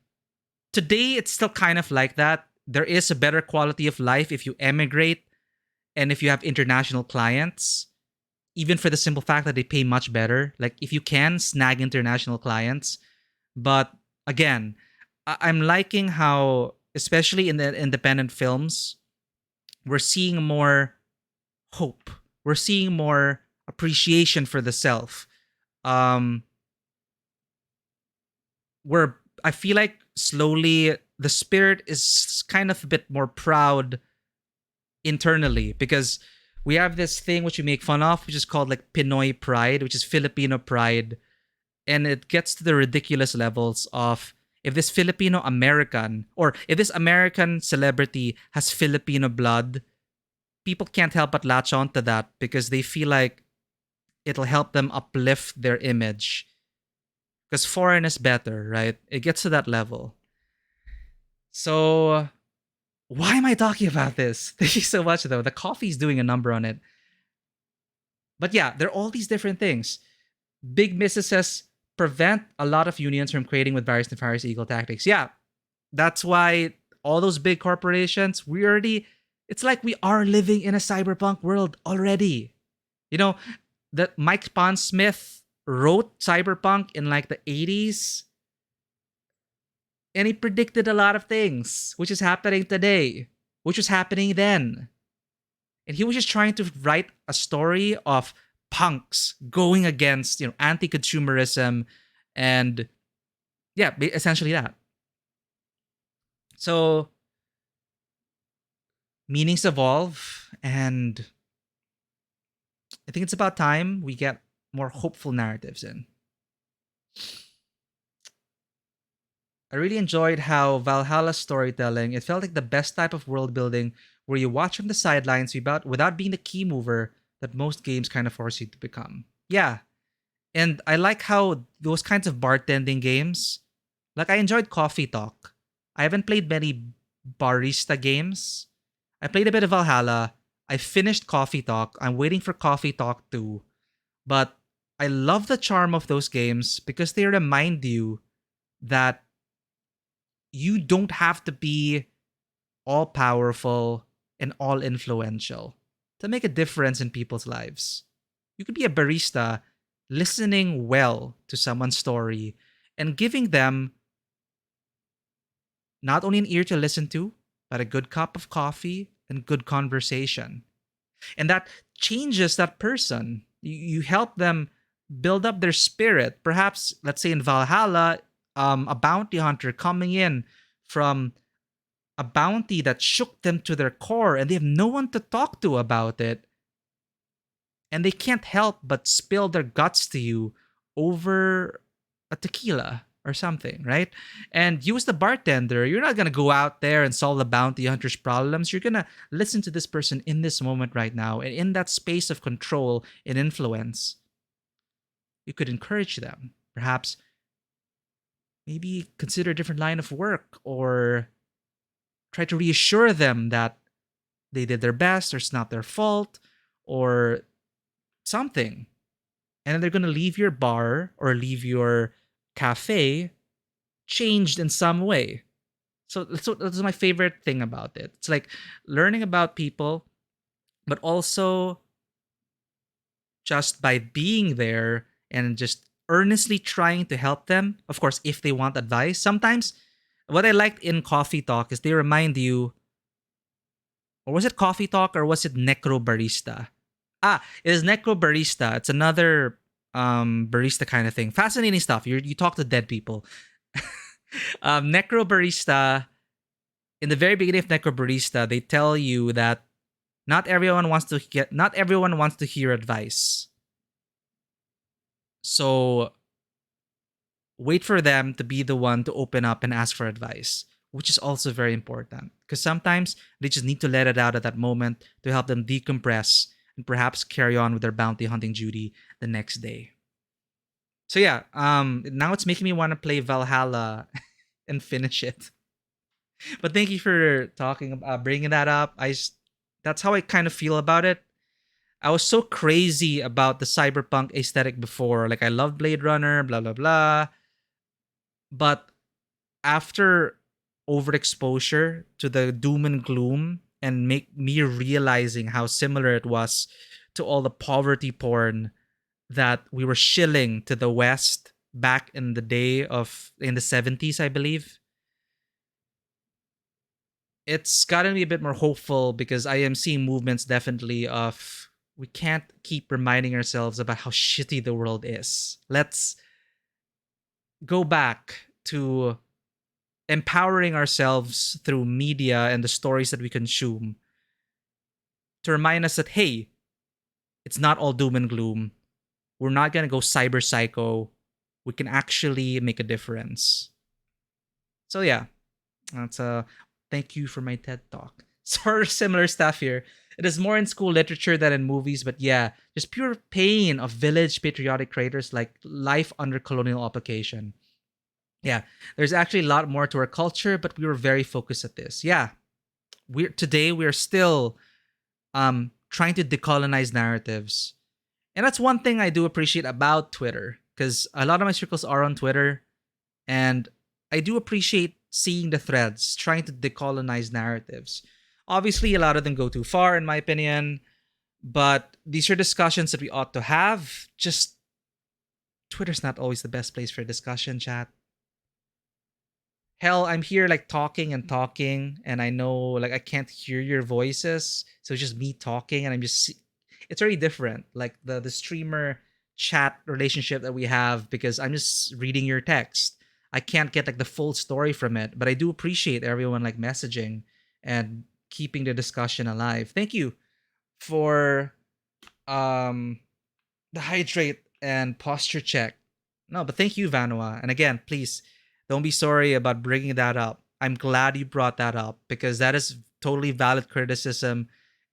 Speaker 1: Today, it's still kind of like that. There is a better quality of life if you emigrate and if you have international clients, even for the simple fact that they pay much better. Like, if you can, snag international clients. But again, I'm liking how, especially in the independent films, we're seeing more hope. We're seeing more appreciation for the self. Where I feel like slowly the spirit is kind of a bit more proud internally, because we have this thing which we make fun of, which is called like Pinoy pride, which is Filipino pride. And it gets to the ridiculous levels of if this Filipino American or if this American celebrity has Filipino blood, people can't help but latch on to that because they feel like it'll help them uplift their image. Because foreign is better, right? It gets to that level. So, why am I talking about this? Thank you so much, though. The coffee's doing a number on it. But yeah, there are all these different things. Big businesses prevent a lot of unions from creating with various nefarious ego tactics. Yeah, that's why all those big corporations, it's like we are living in a cyberpunk world already. You know, that Mike Pondsmith wrote cyberpunk in like the 80s. And he predicted a lot of things, which is happening today, which was happening then. And he was just trying to write a story of punks going against, anti-consumerism and yeah, essentially that. So meanings evolve, and I think it's about time we get more hopeful narratives in. I really enjoyed how Valhalla's storytelling, it felt like the best type of world building where you watch from the sidelines without being the key mover that most games kind of force you to become. Yeah. And I like how those kinds of bartending games, like I enjoyed Coffee Talk. I haven't played many barista games. I played a bit of Valhalla. I finished Coffee Talk. I'm waiting for Coffee Talk 2. But I love the charm of those games because they remind you that you don't have to be all powerful and all influential to make a difference in people's lives. You could be a barista listening well to someone's story and giving them not only an ear to listen to, but a good cup of coffee and good conversation. And that changes that person. You help them build up their spirit. Perhaps, let's say in Valhalla, a bounty hunter coming in from a bounty that shook them to their core and they have no one to talk to about it. And they can't help but spill their guts to you over a tequila or something, right? And you as the bartender, you're not going to go out there and solve the bounty hunter's problems. You're going to listen to this person in this moment right now. And in that space of control and influence, you could encourage them. Perhaps maybe consider a different line of work or try to reassure them that they did their best or it's not their fault or something. And then they're going to leave your bar or leave your cafe changed in some way. So that's my favorite thing about it. It's like learning about people, but also just by being there and just earnestly trying to help them. Of course, if they want advice. Sometimes what I liked in Coffee Talk is they remind you, or was it Coffee Talk or was it Necro Barista? It is Necro Barista. It's another barista kind of thing. Fascinating stuff. You talk to dead people. Necro Barista, in the very beginning of Necro Barista, they tell you that not everyone wants to hear advice. So wait for them to be the one to open up and ask for advice, which is also very important because sometimes they just need to let it out at that moment to help them decompress and perhaps carry on with their bounty hunting duty the next day. So yeah, now it's making me want to play Valhalla and finish it. But thank you for bringing that up. That's how I kind of feel about it. I was so crazy about the cyberpunk aesthetic before. Like I loved Blade Runner, blah blah blah. But after overexposure to the doom and gloom and make me realizing how similar it was to all the poverty porn that we were shilling to the West back in the in the 70s, I believe. It's gotten me a bit more hopeful because I am seeing movements definitely of we can't keep reminding ourselves about how shitty the world is. Let's go back to empowering ourselves through media and the stories that we consume to remind us that, hey, It's not all doom and gloom. We're not gonna go cyber psycho. We can actually make a difference. So yeah, that's thank you for my TED talk. Sort of similar stuff here. It is more in school literature than in movies, but yeah, just pure pain of village patriotic creators like life under colonial occupation. Yeah, there's actually a lot more to our culture, but we were very focused at this. Yeah, we're still trying to decolonize narratives. And that's one thing I do appreciate about Twitter, because a lot of my circles are on Twitter, and I do appreciate seeing the threads trying to decolonize narratives. Obviously, a lot of them go too far, in my opinion, but these are discussions that we ought to have. Just Twitter's not always the best place for discussion, chat. Hell, I'm here like talking and talking, and I know like I can't hear your voices, so it's just me talking, and it's very different. Like the streamer chat relationship that we have, because I'm just reading your text. I can't get like the full story from it, but I do appreciate everyone like messaging and keeping the discussion alive. Thank you for the hydrate and posture check. No, but thank you, Vanua. And again, please don't be sorry about bringing that up. I'm glad you brought that up, because that is totally valid criticism.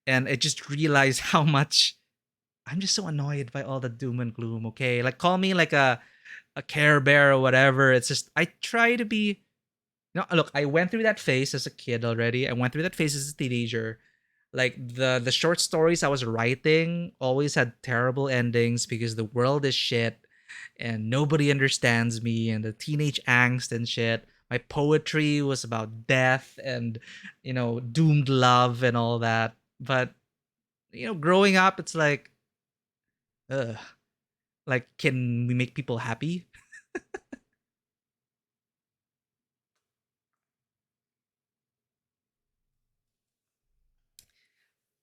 Speaker 1: And I just realized how much I'm just so annoyed by all the doom and gloom, okay? Like, call me like a Care Bear or whatever. It's just, I try to be... No, look, I went through that phase as a kid already. I went through that phase as a teenager. Like, the short stories I was writing always had terrible endings because the world is shit and nobody understands me, and the teenage angst and shit. My poetry was about death and, doomed love and all that. But, growing up, it's like, ugh. Like, can we make people happy?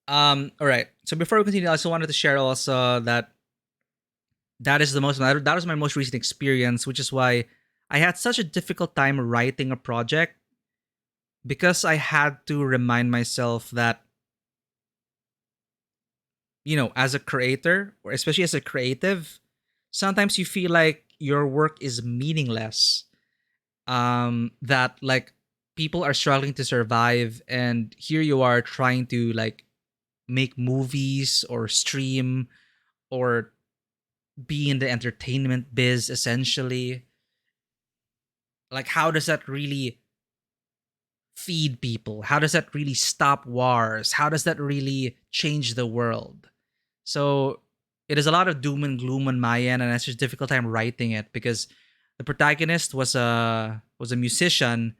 Speaker 1: All right. So before we continue, I also wanted to share also that that was my most recent experience, which is why I had such a difficult time writing a project, because I had to remind myself that, as a creator, or especially as a creative, sometimes you feel like your work is meaningless. That like people are struggling to survive, and here you are trying to like make movies or stream or be in the entertainment biz, essentially. Like, how does that really feed people? How does that really stop wars? How does that really change the world? So it is a lot of doom and gloom on my end, and it's just a difficult time writing it, because the protagonist was a musician,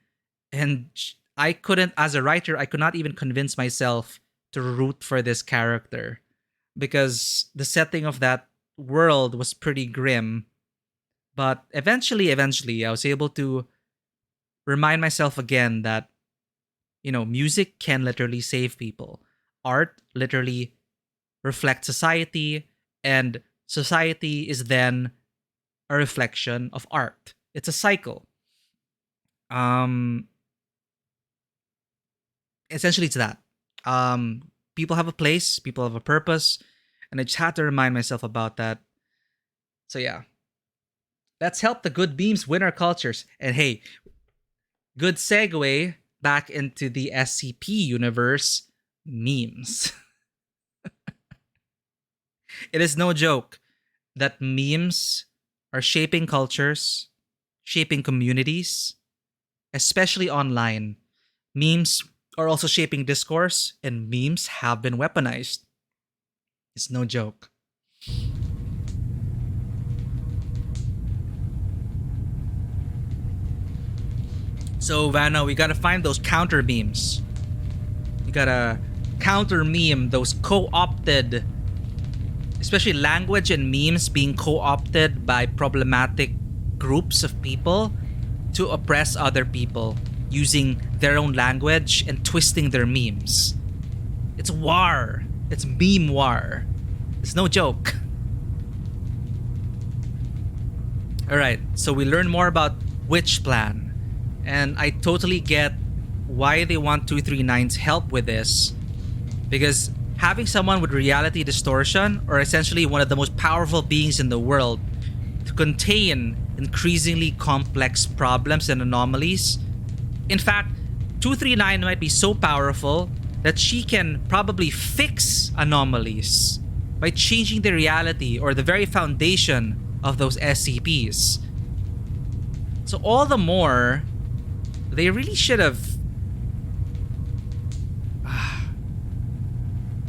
Speaker 1: and I couldn't, as a writer, I could not even convince myself to root for this character, because the setting of that world was pretty grim. But eventually, I was able to remind myself again that, music can literally save people. Art literally reflects society, and society is then a reflection of art. It's a cycle. Essentially, it's that. People have a place, people have a purpose, and I just had to remind myself about that. So yeah, let's help the good beams win our cultures. And hey, good segue back into the SCP universe: memes. It is no joke that memes are shaping cultures, shaping communities, especially online. Memes are also shaping discourse, and memes have been weaponized. It's no joke. So, Vanna, we gotta find those counter memes. We gotta counter meme those co-opted, especially language and memes being co-opted by problematic groups of people to oppress other people, using their own language and twisting their memes. It's war. It's meme war. It's no joke. Alright, so we learn more about Witch Plan. And I totally get why they want 239's help with this. Because having someone with reality distortion, or essentially one of the most powerful beings in the world, to contain increasingly complex problems and anomalies. In fact, 239 might be so powerful that she can probably fix anomalies by changing the reality or the very foundation of those SCPs. So all the more, they really should have...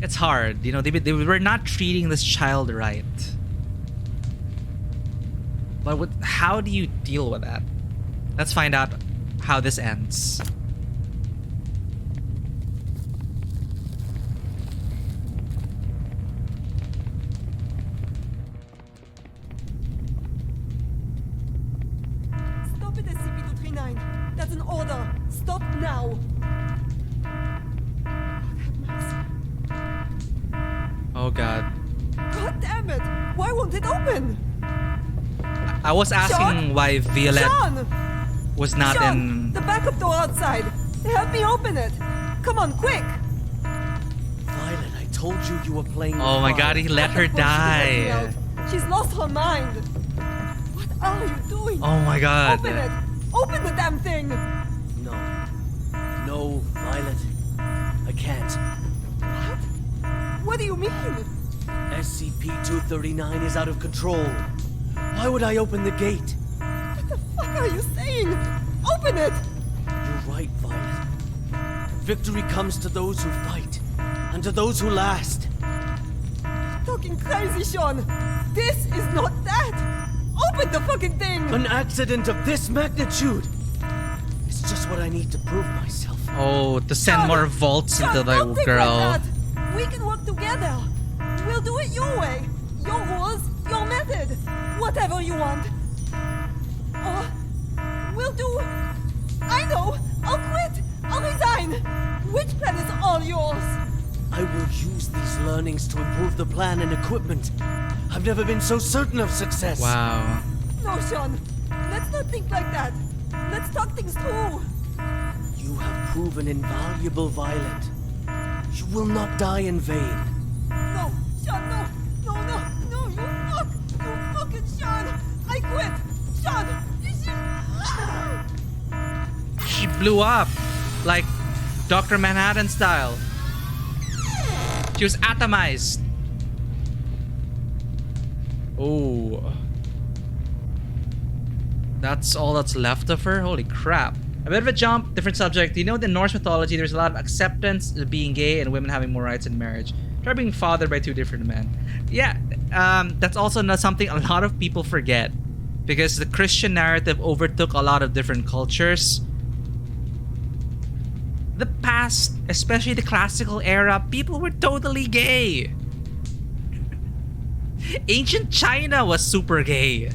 Speaker 1: It's hard, you know, they were not treating this child right. But how do you deal with that? Let's find out how this ends.
Speaker 10: Stop it, SCP-239. That's an order. Stop now.
Speaker 1: Oh god.
Speaker 10: God damn it! Why won't it open?
Speaker 1: I was asking
Speaker 10: Sean?
Speaker 1: why Violette
Speaker 10: Sean!
Speaker 1: was not
Speaker 10: Sean,
Speaker 1: in...
Speaker 10: the backup door outside. Help me open it. Come on, quick.
Speaker 6: Violet, I told you you were playing.
Speaker 1: Oh my god, he let her die.
Speaker 10: She's lost her mind. What are you doing?
Speaker 1: Oh my god.
Speaker 10: Open it. Open the damn thing.
Speaker 6: No, Violet. I can't.
Speaker 10: What do you mean?
Speaker 6: SCP-239 is out of control. Why would I open the gate?
Speaker 10: What the fuck are you saying? Open it!
Speaker 6: You're right, Violet. Victory comes to those who fight, and to those who last.
Speaker 10: Talking crazy, Sean. This is not that. Open the fucking thing!
Speaker 6: An accident of this magnitude. It's just what I need to prove myself.
Speaker 1: Oh, to send more volts into the
Speaker 10: don't think
Speaker 1: girl.
Speaker 10: like that. We can work together. We'll do it your way. Your rules, your method. Whatever you want. Or we'll do... I know. I'll quit. I'll resign. Which plan is all yours?
Speaker 6: I will use these learnings to improve the plan and equipment. I've never been so certain of success.
Speaker 1: Wow.
Speaker 10: No, Sean. Let's not think like that. Let's talk things through.
Speaker 6: You have proven invaluable, Violet. You will not die in vain.
Speaker 10: No, Sean, no. No, you fuck. You fucking Sean. I quit. Sean,
Speaker 1: She blew up. Like Dr. Manhattan style. She was atomized. Oh. That's all that's left of her? Holy crap. A bit of a jump, different subject. You know, in Norse mythology, there's a lot of acceptance of being gay and women having more rights in marriage. Try being fathered by two different men. Yeah, that's also not something a lot of people forget. Because the Christian narrative overtook a lot of different cultures. The past, especially the classical era, people were totally gay. Ancient China was super gay.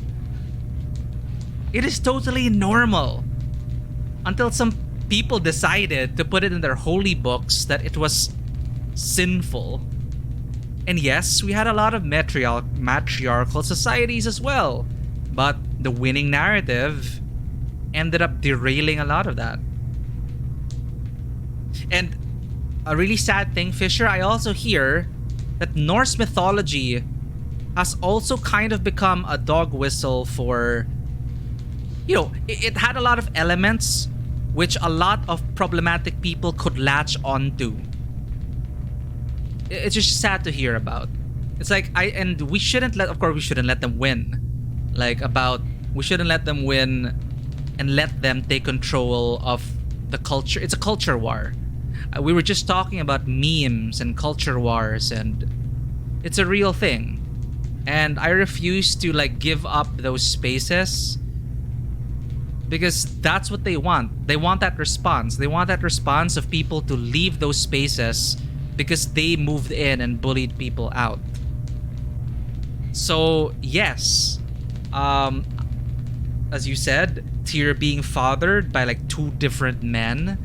Speaker 1: It is totally normal. Until some people decided to put it in their holy books that it was sinful. And yes, we had a lot of matriarchal societies as well. But the winning narrative ended up derailing a lot of that. And a really sad thing, Fisher, I also hear that Norse mythology has also kind of become a dog whistle for... You know, it had a lot of elements which a lot of problematic people could latch onto. It's just sad to hear about. It's like, and we shouldn't let, of course we shouldn't let them win. We shouldn't let them win and let them take control of the culture. It's a culture war. We were just talking about memes and culture wars, and it's a real thing. And I refuse to give up those spaces because that's what they want. They want that response. They want that response of people to leave those spaces because they moved in and bullied people out. So yes, as you said, Tyr being fathered by two different men,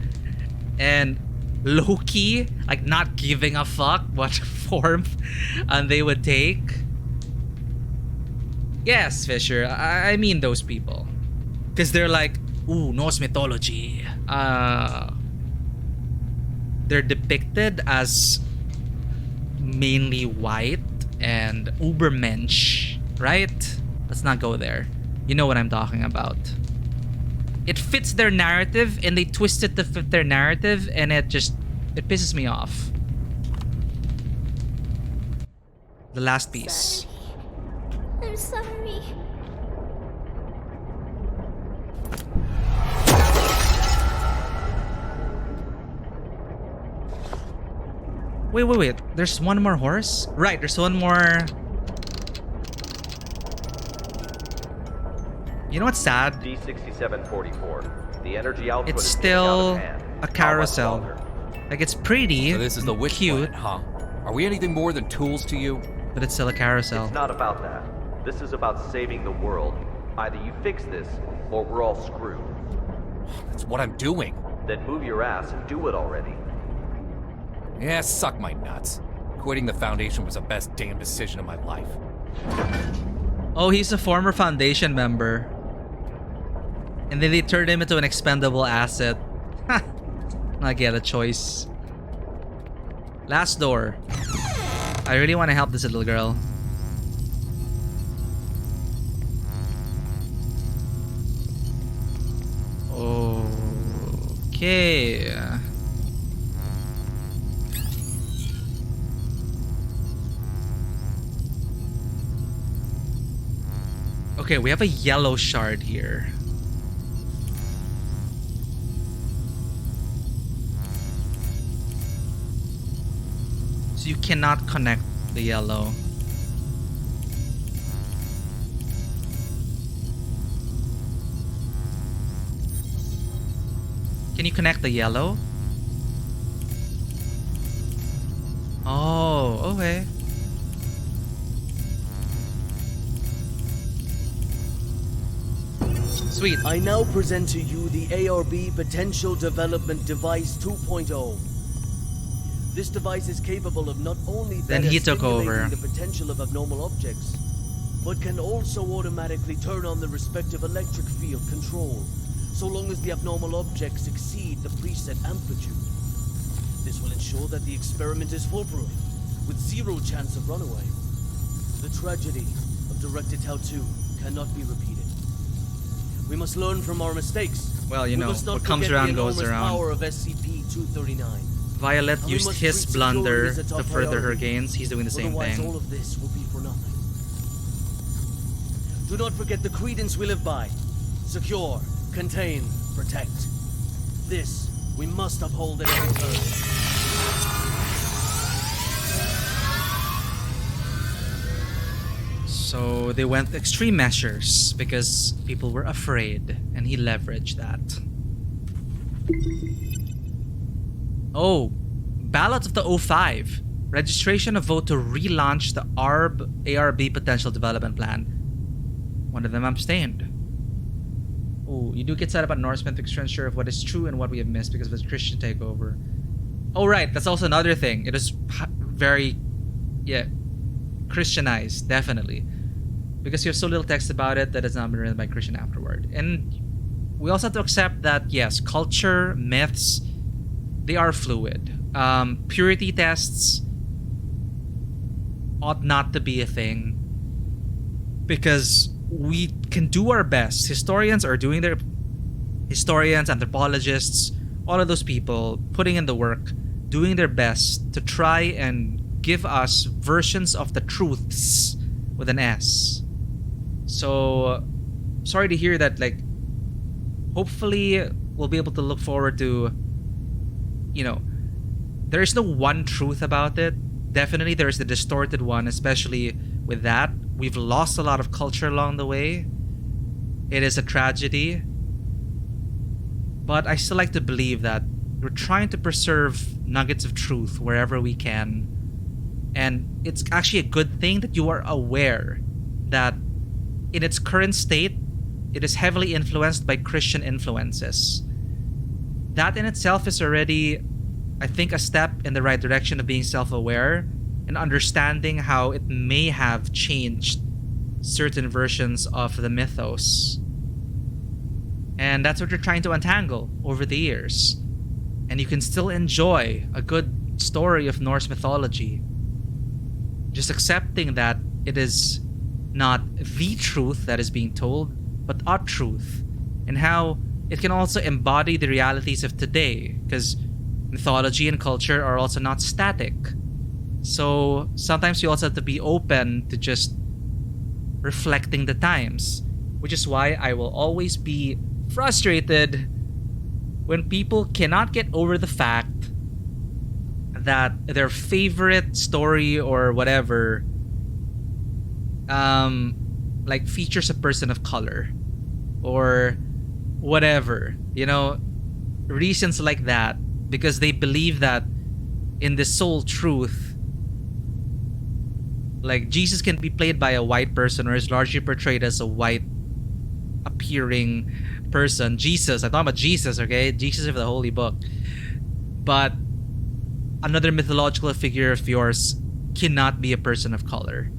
Speaker 1: and low-key not giving a fuck what form they would take. Yes, Fisher, I mean those people, because they're ooh, Norse mythology. They're depicted as mainly white and ubermensch, right? Let's not go there. You know what I'm talking about. It fits their narrative and they twist it to fit their narrative, and it pisses me off. The last piece.
Speaker 4: I'm sorry.
Speaker 1: Wait. There's one more horse? Right, there's one more. You know what's sad?
Speaker 2: D6744. The energy output
Speaker 1: It's
Speaker 2: is
Speaker 1: still
Speaker 2: getting out of hand.
Speaker 1: a
Speaker 2: How much
Speaker 1: carousel.
Speaker 2: longer?
Speaker 1: Like, it's pretty.
Speaker 3: So this is the
Speaker 1: and
Speaker 3: wish
Speaker 1: cute,
Speaker 3: planet, huh? Are we anything more than tools to you?
Speaker 1: but it's still a carousel.
Speaker 2: It's not about that. This is about saving the world. Either you fix this, or we're all screwed.
Speaker 3: That's what I'm doing.
Speaker 2: Then move your ass and do it already.
Speaker 3: Yeah, suck my nuts. Quitting the Foundation was the best damn decision of my life.
Speaker 1: Oh, he's a former Foundation member. And then they turned him into an expendable asset. Ha! I get a choice. Last door. I really want to help this little girl. Okay. Okay, we have a yellow shard here. So you cannot connect the yellow. Can you connect the yellow? Oh, okay. Sweet.
Speaker 6: I now present to you the ARB Potential Development Device 2.0. This device is capable of not only
Speaker 1: Then
Speaker 6: better
Speaker 1: he took
Speaker 6: stimulating
Speaker 1: over.
Speaker 6: the potential of abnormal objects, but can also automatically turn on the respective electric field control, so long as the abnormal objects exceed the preset amplitude. This will ensure that the experiment is foolproof, with zero chance of runaway. The tragedy of Directed Tau 2 cannot be repeated. We must learn from our mistakes.
Speaker 1: Well, you
Speaker 6: We
Speaker 1: know,
Speaker 6: must not
Speaker 1: what comes
Speaker 6: forget
Speaker 1: around
Speaker 6: the
Speaker 1: goes
Speaker 6: enormous
Speaker 1: around.
Speaker 6: power of SCP-239.
Speaker 1: Violet
Speaker 6: And we
Speaker 1: used
Speaker 6: must
Speaker 1: his
Speaker 6: treat
Speaker 1: blunder
Speaker 6: security as a
Speaker 1: to
Speaker 6: top
Speaker 1: further her
Speaker 6: priority.
Speaker 1: gains. He's doing the same
Speaker 6: Otherwise,
Speaker 1: thing.
Speaker 6: all of this will be for nothing. Do not forget the credence we live by. Secure, contain, protect. This we must uphold at every turn.
Speaker 1: So they went extreme measures because people were afraid, and he leveraged that. Oh, ballot of the 05. Registration of vote to relaunch the ARB Potential Development Plan. One of them abstained. Oh, you do get set up at Norseman to ensure of what is true and what we have missed because of its Christian takeover. Oh, right. That's also another thing. It is very, Christianized, definitely. Because you have so little text about it that it's not been written by Christian afterward. And we also have to accept that, yes, culture, myths, they are fluid. Purity tests ought not to be a thing. Because we can do our best. Historians, anthropologists, all of those people putting in the work, doing their best to try and give us versions of the truths with an S. So, sorry to hear that. Like, hopefully we'll be able to look forward to, there is no one truth about it. Definitely there is the distorted one, especially with that. We've lost a lot of culture along the way. It is a tragedy. But I still like to believe that we're trying to preserve nuggets of truth wherever we can. And it's actually a good thing that you are aware that in its current state, it is heavily influenced by Christian influences. That in itself is already, I think, a step in the right direction of being self-aware and understanding how it may have changed certain versions of the mythos. And that's what you're trying to untangle over the years. And you can still enjoy a good story of Norse mythology just accepting that it is not the truth that is being told, but our truth, and how it can also embody the realities of today, because mythology and culture are also not static. So sometimes you also have to be open to just reflecting the times, which is why I will always be frustrated when people cannot get over the fact that their favorite story or whatever like features a person of color or whatever, you know, reasons like that, because they believe that in the sole truth, like Jesus can be played by a white person or is largely portrayed as a white appearing person. Jesus, I'm talking about Jesus, okay? Jesus of the Holy Book. But another mythological figure of yours cannot be a person of color.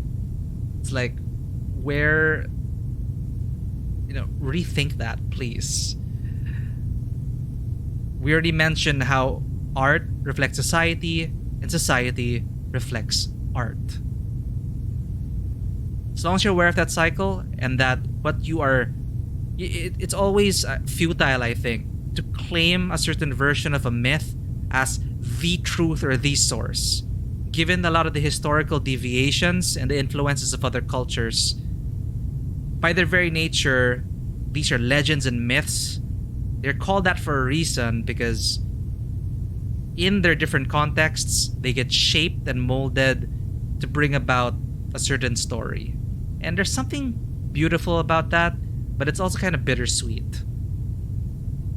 Speaker 1: It's like, where, you know, rethink that, please. We already mentioned how art reflects society and society reflects art. As long as you're aware of that cycle and that what you are, it's always futile, I think, to claim a certain version of a myth as the truth or the source, given a lot of the historical deviations and the influences of other cultures. By their very nature, these are legends and myths. They're called that for a reason, because in their different contexts, they get shaped and molded to bring about a certain story. And there's something beautiful about that, but it's also kind of bittersweet.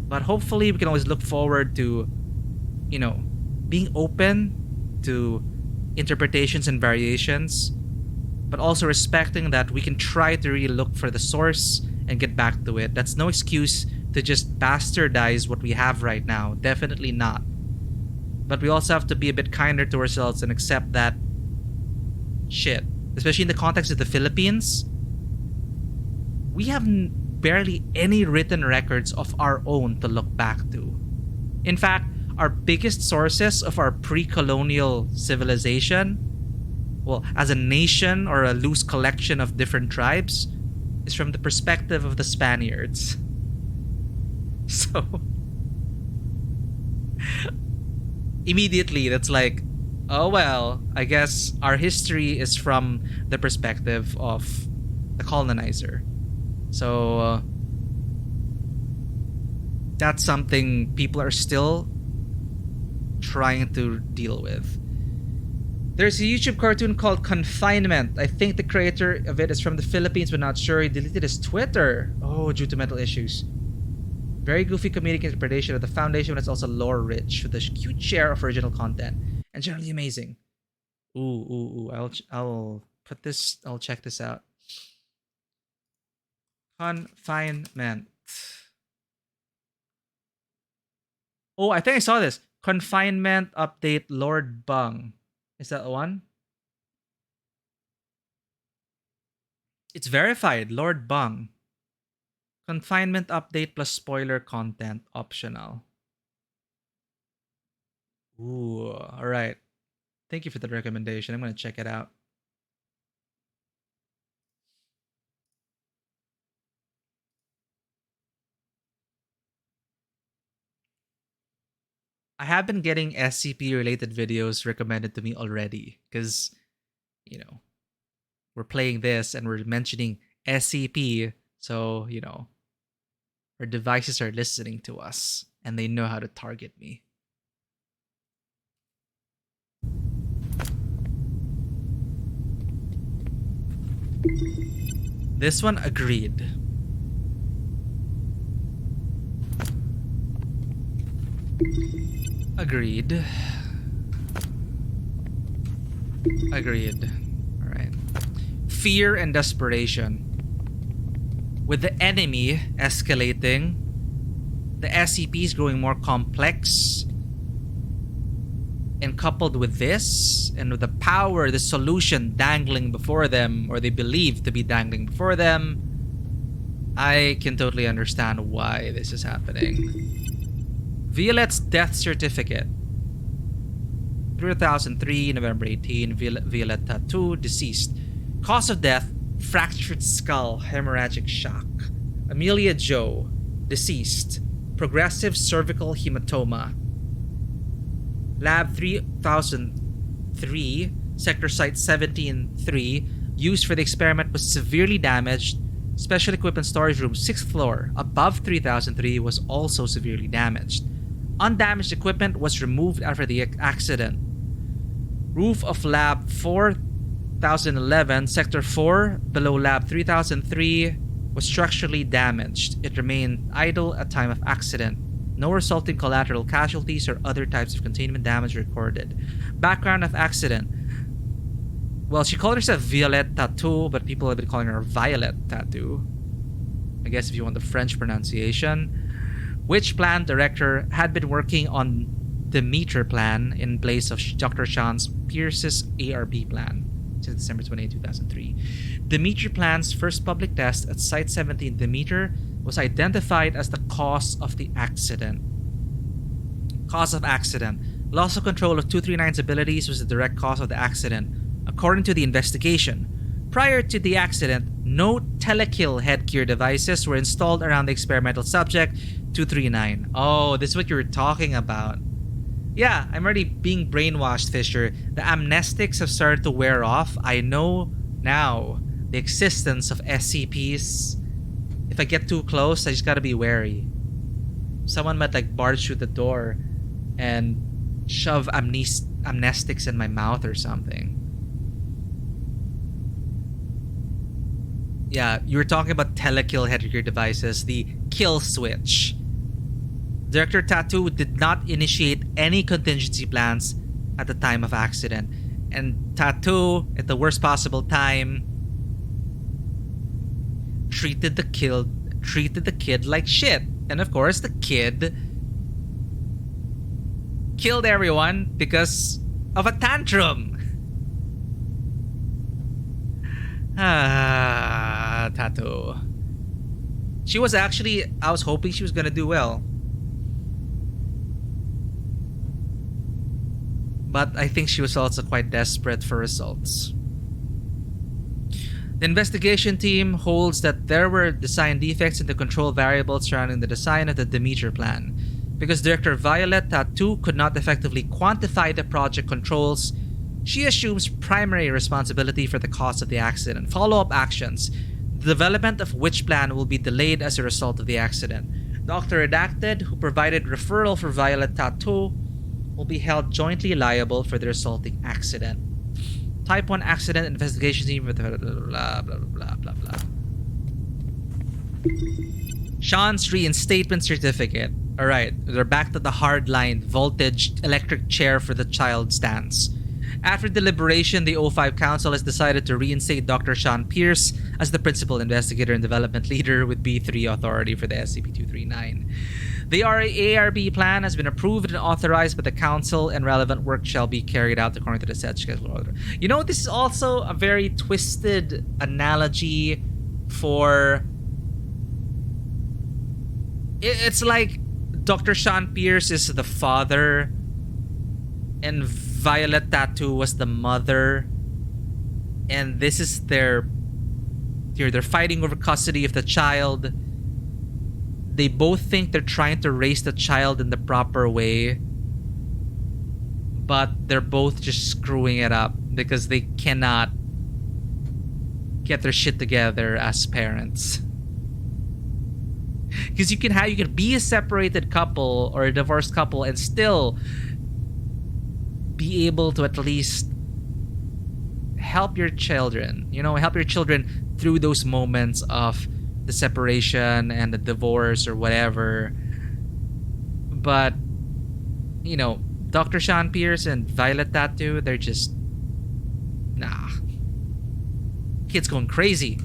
Speaker 1: But hopefully we can always look forward to, you know, being open to interpretations and variations, but also respecting that we can try to really look for the source and get back to it. That's no excuse to just bastardize what we have right now. Definitely not. But we also have to be a bit kinder to ourselves and accept that shit, especially in the context of the Philippines, we have barely any written records of our own to look back to. In fact, our biggest sources of our pre-colonial civilization, well, as a nation or a loose collection of different tribes, is from the perspective of the Spaniards. So immediately that's like, oh well, I guess our history is from the perspective of the colonizer. So that's something people are still trying to deal with. There's a YouTube cartoon called Confinement. I think the creator of it is from the Philippines, but not sure. He deleted his Twitter. Oh, due to mental issues. Very goofy comedic interpretation of the Foundation, but it's also lore rich with a huge share of original content and generally amazing. Ooh. I'll put this. I'll check this out. Confinement. Oh, I think I saw this. Confinement update Lord Bung. Is that the one? It's verified. Lord Bung. Confinement update plus spoiler content optional. Ooh, alright. Thank you for the recommendation. I'm going to check it out. I have been getting SCP related videos recommended to me already because, you know, we're playing this and we're mentioning SCP, so, you know, our devices are listening to us and they know how to target me. This one agreed. Agreed. Alright. Fear and desperation. With the enemy escalating, the SCPs growing more complex, and coupled with this, and with the power, the solution dangling before them, or they believe to be dangling before them, I can totally understand why this is happening. Violet's death certificate. 2003, November 18, Violetta 2, deceased. Cause of death, fractured skull, hemorrhagic shock. Amelia Joe, deceased. Progressive cervical hematoma. Lab 3003, Sector Site 17-3, used for the experiment was severely damaged. Special equipment storage room 6th floor above 3003 was also severely damaged. Undamaged equipment was removed after the accident. Roof of Lab 4011, Sector 4, below Lab 3003, was structurally damaged. It remained idle at time of accident. No resulting collateral casualties or other types of containment damage recorded. Background of accident. Well, she called herself Violette Tattoo, but people have been calling her Violet Tattoo. I guess if you want the French pronunciation. Which plan director had been working on the meter plan in place of Dr. Sean Pierce's ARB plan since December 28, 2003. The meter plan's first public test at Site 17, the meter, was identified as the cause of the accident. Cause of accident. Loss of control of 239's abilities was the direct cause of the accident, according to the investigation. Prior to the accident, no telekill headgear devices were installed around the experimental subject, 239. Oh, this is what you were talking about. Yeah, I'm already being brainwashed, Fisher. The amnestics have started to wear off. I know now the existence of SCPs. If I get too close, I just gotta be wary. Someone might like barge through the door and shove amnestics in my mouth or something. Yeah, you were talking about telekill headgear devices, the kill switch. Director Tattoo did not initiate any contingency plans at the time of accident. And Tattoo, at the worst possible time, treated the kid like shit. And of course, the kid killed everyone because of a tantrum. Tattoo. She was actually, I was hoping she was gonna do well. But I think she was also quite desperate for results. The investigation team holds that there were design defects in the control variables surrounding the design of the Demeter plan. Because Director Violet Tattoo could not effectively quantify the project controls, she assumes primary responsibility for the cause of the accident. Follow-up actions. The development of which plan will be delayed as a result of the accident. Dr. Redacted, who provided referral for Violet Tattoo, will be held jointly liable for the resulting accident. Type 1 accident investigation team with blah blah blah blah blah blah. Sean's reinstatement certificate. Alright, they're back to the hardline voltage electric chair for the child stance. After deliberation, the O5 Council has decided to reinstate Dr. Sean Pierce as the principal investigator and development leader with B3 authority for the SCP-239. The ARB plan has been approved and authorized by the Council, and relevant work shall be carried out according to the set schedule order. You know, this is also a very twisted analogy for... It's like Dr. Sean Pierce is the father and Violet Tattoo was the mother, and this is they're fighting over custody of the child. They both think they're trying to raise the child in the proper way, but they're both just screwing it up because they cannot get their shit together as parents. Because you can be a separated couple or a divorced couple and still be able to at least help your children, help your children through those moments of the separation and the divorce or whatever. But, Dr. Sean Pierce and Violet Tattoo, they're just, nah. Kid's going crazy.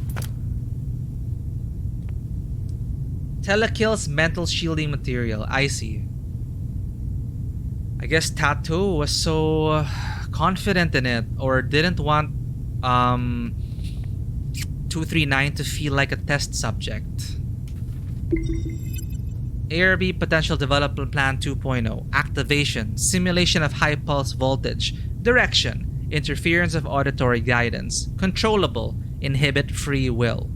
Speaker 1: Telekill's mental shielding material. I see. I guess Tattoo was so confident in it, or didn't want 239 to feel like a test subject. ARB Potential Development Plan 2.0. Activation, simulation of high pulse voltage, direction, interference of auditory guidance, controllable, inhibit free will.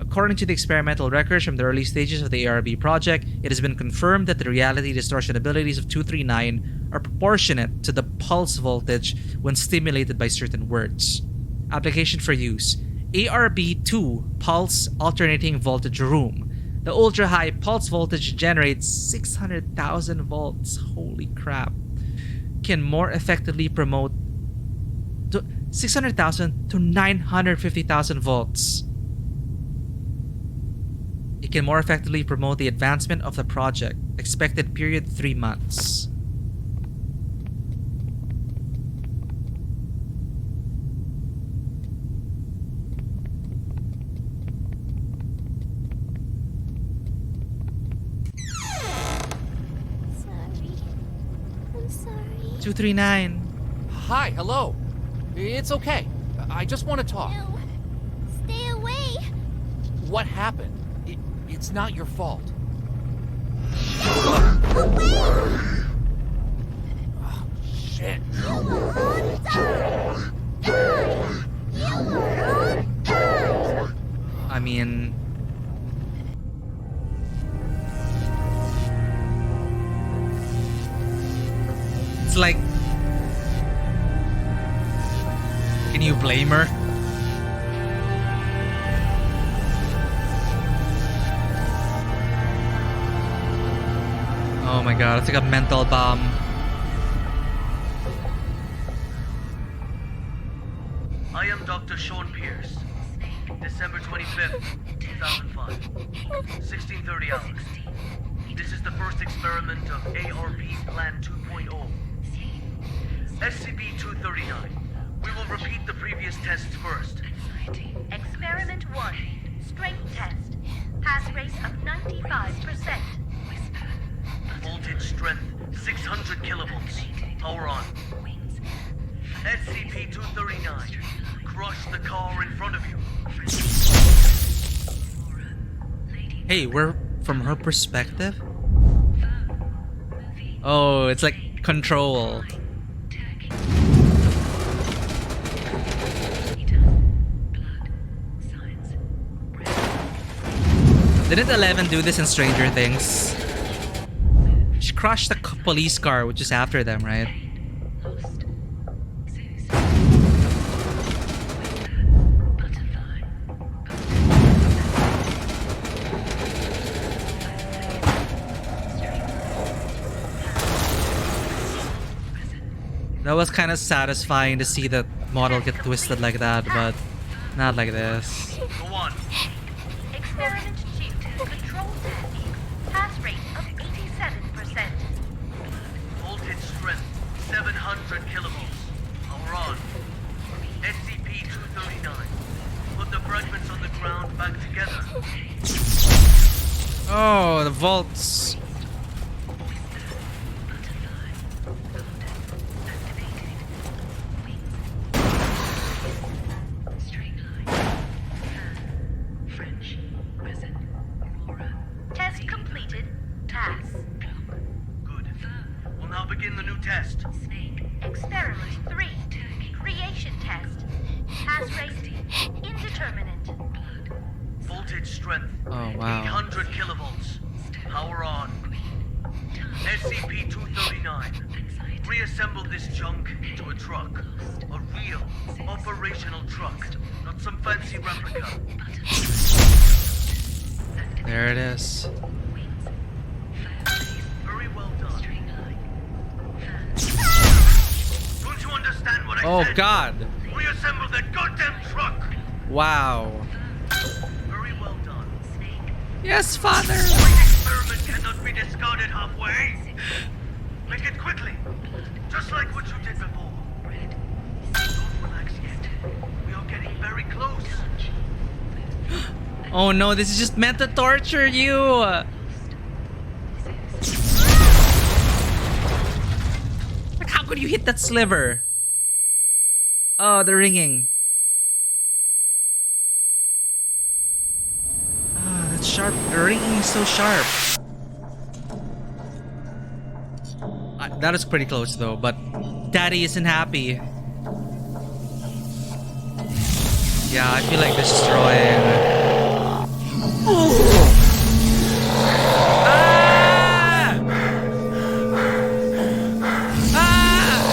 Speaker 1: According to the experimental records from the early stages of the ARB project, it has been confirmed that the reality distortion abilities of 239 are proportionate to the pulse voltage when stimulated by certain words. Application for use: ARB2 Pulse Alternating Voltage Room. The ultra-high pulse voltage generates 600,000 volts. Holy crap. Can more effectively promote 600,000 to 950,000 volts. It can more effectively promote the advancement of the project. Expected period 3 months.
Speaker 4: I'm sorry.
Speaker 1: 239.
Speaker 3: Hi, hello. It's okay. I just want to talk.
Speaker 4: No. Stay away.
Speaker 3: What happened? It's not your fault.
Speaker 4: Away!
Speaker 3: Oh, shit.
Speaker 4: You will all die. Die. You will all die.
Speaker 1: I mean... It's like... Can you blame her? Oh my god, it's like a mental bomb.
Speaker 6: I am Dr. Sean Pierce. December 25th, 2005. 16:30 hours. This is the first experiment of ARP Plan 2.0. SCP-239. We will repeat the previous tests first.
Speaker 12: Experiment 1. Strength test. Pass rate of 95%.
Speaker 6: Voltage strength 600 kilovolts. Power on. SCP-239. Crush the car in front of you.
Speaker 1: Hey, we're from her perspective? Oh, it's like control. Didn't 11 do this in Stranger Things? She crushed the police car, which is after them, right? That was kind of satisfying to see the model get twisted like that, but not like this.
Speaker 6: Go on.
Speaker 12: Experiment 2. Control technique. Pass rate of 87%.
Speaker 6: Voltage strength 700 kilovolts. Power on. SCP-239. Put the fragments on the ground back together.
Speaker 1: Oh, the volts.
Speaker 12: Test completed. Pass.
Speaker 6: Good. We'll now begin the new test.
Speaker 12: Experiment 3. Creation test. Pass rate indeterminate.
Speaker 6: Voltage strength
Speaker 1: Oh, wow.
Speaker 6: 800 kilovolts. Power on. SCP-239. Reassemble this junk into a truck. A real, operational truck. Not some fancy replica.
Speaker 1: There it is.
Speaker 6: Very well done. Don't you understand what I
Speaker 1: Oh
Speaker 6: said?
Speaker 1: god.
Speaker 6: Reassemble that goddamn truck!
Speaker 1: Wow.
Speaker 6: Very well done.
Speaker 1: Yes, father.
Speaker 6: This experiment cannot be discarded halfway. Make it quickly. Just like what you did before. Don't relax yet. We are getting very close.
Speaker 1: Oh no, this is just meant to torture you. Like, how could you hit that sliver? Oh, the ringing. Ah, that's sharp. The ringing is so sharp. That is pretty close though, but Daddy isn't happy. Yeah, I feel like destroying. Ah! Ah!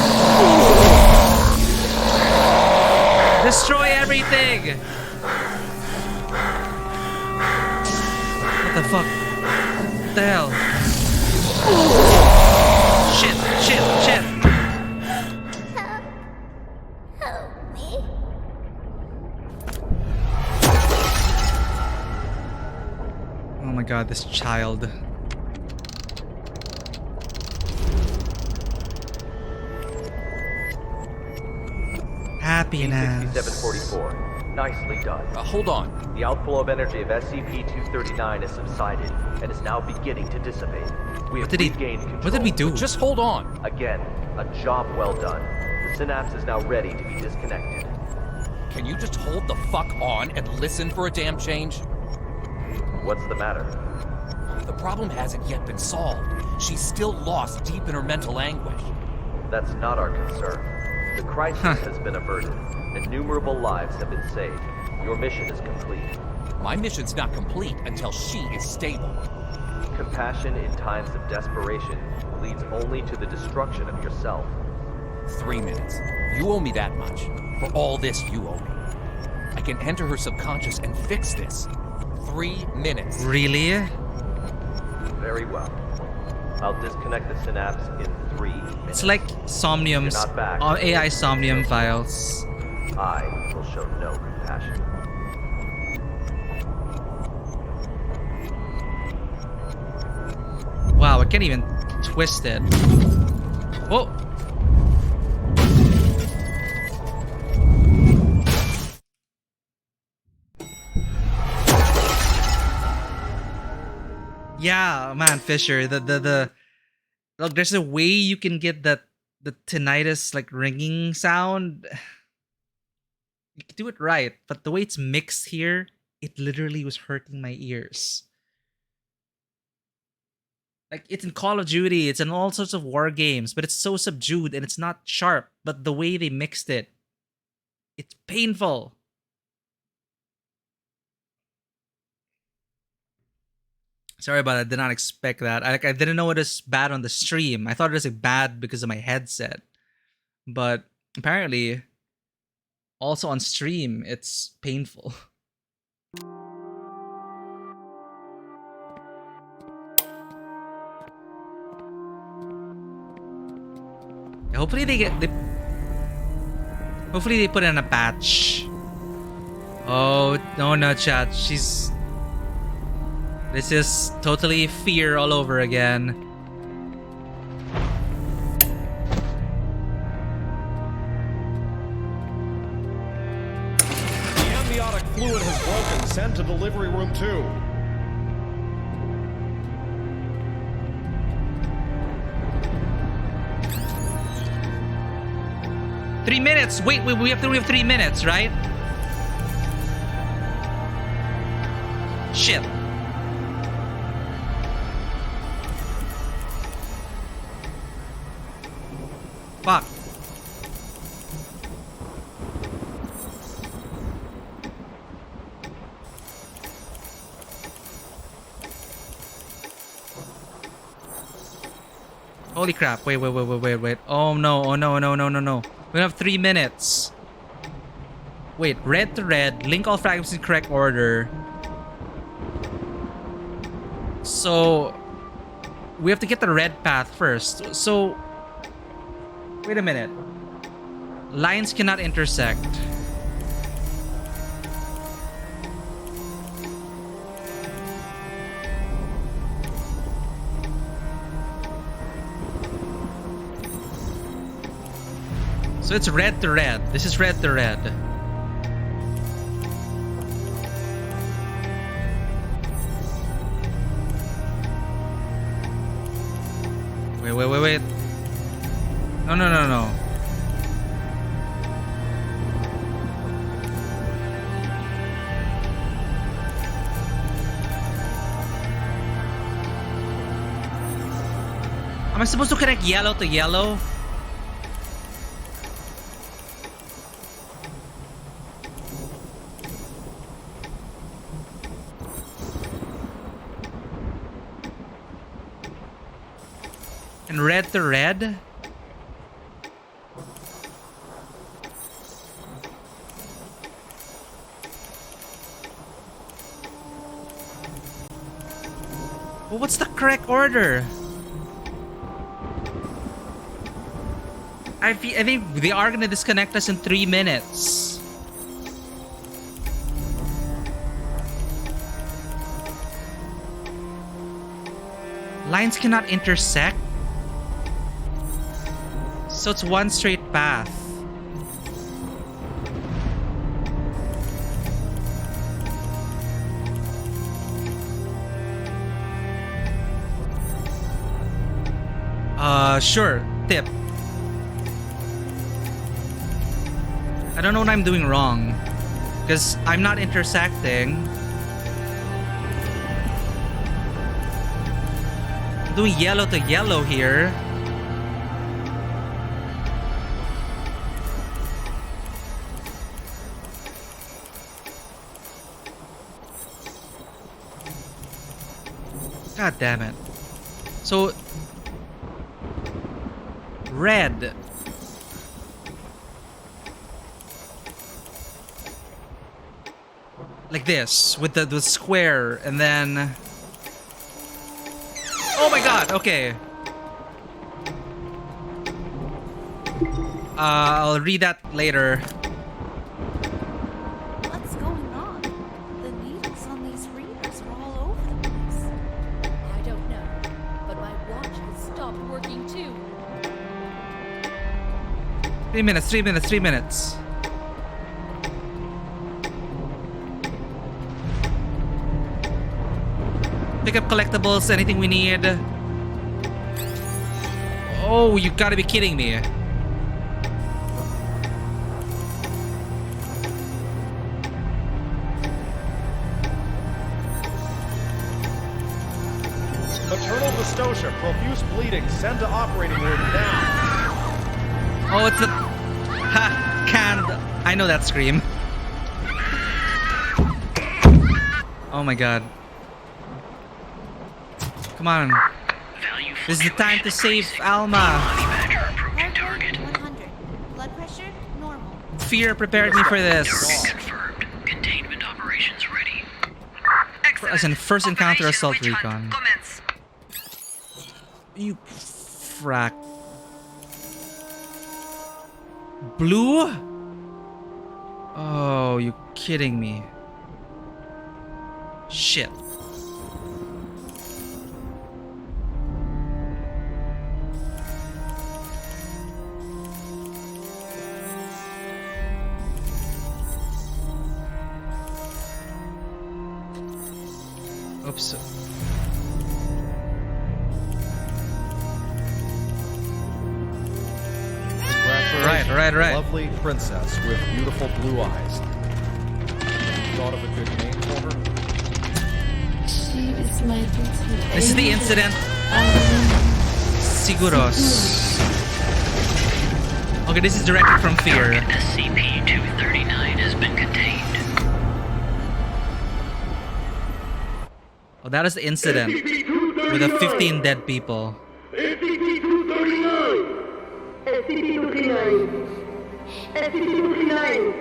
Speaker 1: Destroy everything! What the fuck? What the hell? Shit, shit, shit!
Speaker 4: Help me.
Speaker 1: Oh my god, this child. Happiness.
Speaker 2: 6744. Nicely done.
Speaker 3: Hold on.
Speaker 2: The outflow of energy of SCP-239 has subsided and is now beginning to dissipate. We have regained control.
Speaker 1: What did we do?
Speaker 3: Just hold on.
Speaker 2: Again, a job well done. The synapse is now ready to be disconnected.
Speaker 3: Can you just hold the fuck on and listen for a damn change?
Speaker 2: What's the matter?
Speaker 3: The problem hasn't yet been solved. She's still lost deep in her mental anguish.
Speaker 2: That's not our concern. The crisis has been averted. Innumerable lives have been saved. Your mission is complete.
Speaker 3: My mission's not complete until she is stable.
Speaker 2: Compassion in times of desperation leads only to the destruction of yourself.
Speaker 3: 3 minutes. You owe me that much. For all this you owe me. I can enter her subconscious and fix this. 3 minutes.
Speaker 1: Really?
Speaker 2: Very well. I'll disconnect the synapse in 3 minutes.
Speaker 1: It's like Somnium's AI Somnium files.
Speaker 2: I will show no compassion.
Speaker 1: Wow, I can't even twist it. Oh! Yeah, man, Fisher, the look, there's a way you can get the tinnitus like ringing sound. You can do it right, but the way it's mixed here, it literally was hurting my ears. Like, it's in Call of Duty, it's in all sorts of war games, but it's so subdued and it's not sharp. But the way they mixed it, it's painful. Sorry about that. I did not expect that. I didn't know it was bad on the stream. I thought it was like bad because of my headset. But apparently, also on stream, it's painful. Hopefully hopefully they put in a patch. Oh, no, chat. This is totally fear all over again.
Speaker 9: The amniotic fluid has broken. Send to delivery room 2.
Speaker 1: Three minutes. Wait, we have 3 minutes, right? Shit. Fuck. Holy crap. Wait. Oh no. We have 3 minutes. Wait, red to red. Link all fragments in correct order. So we have to get the red path first. So wait a minute. Lines cannot intersect. So it's red to red. This is red to red. Wait. No. Am I supposed to connect yellow to yellow? And red to red? Well, what's the correct order? I think they are gonna disconnect us in 3 minutes. Lines cannot intersect. So it's one straight path. Sure. Tip. I don't know what I'm doing wrong. Because I'm not intersecting. I'm doing yellow to yellow here. God damn it. So red. Like this with the square and then oh my god, okay. I'll read that later.
Speaker 7: What's going on? The needles on these readers are all over the place. I don't know, but my watch has stopped working too.
Speaker 1: 3 minutes, 3 minutes, 3 minutes. Pick up collectibles, anything we need. Oh, you gotta be kidding me.
Speaker 9: Maternal dystocia, profuse bleeding, send to operating room now.
Speaker 1: Oh, it's a... Ha! Canned. I know that scream. Oh my god. Come on. This is the time to save Alma.
Speaker 8: Heart rate 100. Blood pressure normal.
Speaker 1: Fear prepared me for this.
Speaker 5: Confirmed. Containment operations ready.
Speaker 1: As in first encounter assault recon.
Speaker 12: Commence.
Speaker 1: You frack. Blue? Oh, you kidding me. Shit. Oops. Right.
Speaker 9: Lovely princess with beautiful blue eyes. Thought of a good name for her?
Speaker 13: She is my daughter.
Speaker 1: This is the incident. Siguros. Okay, this is directly from Fear.
Speaker 5: SCP-239 has been contained.
Speaker 1: Oh, that is the incident with the 15 dead people.
Speaker 13: SCP-239! SCP-239! SCP-239!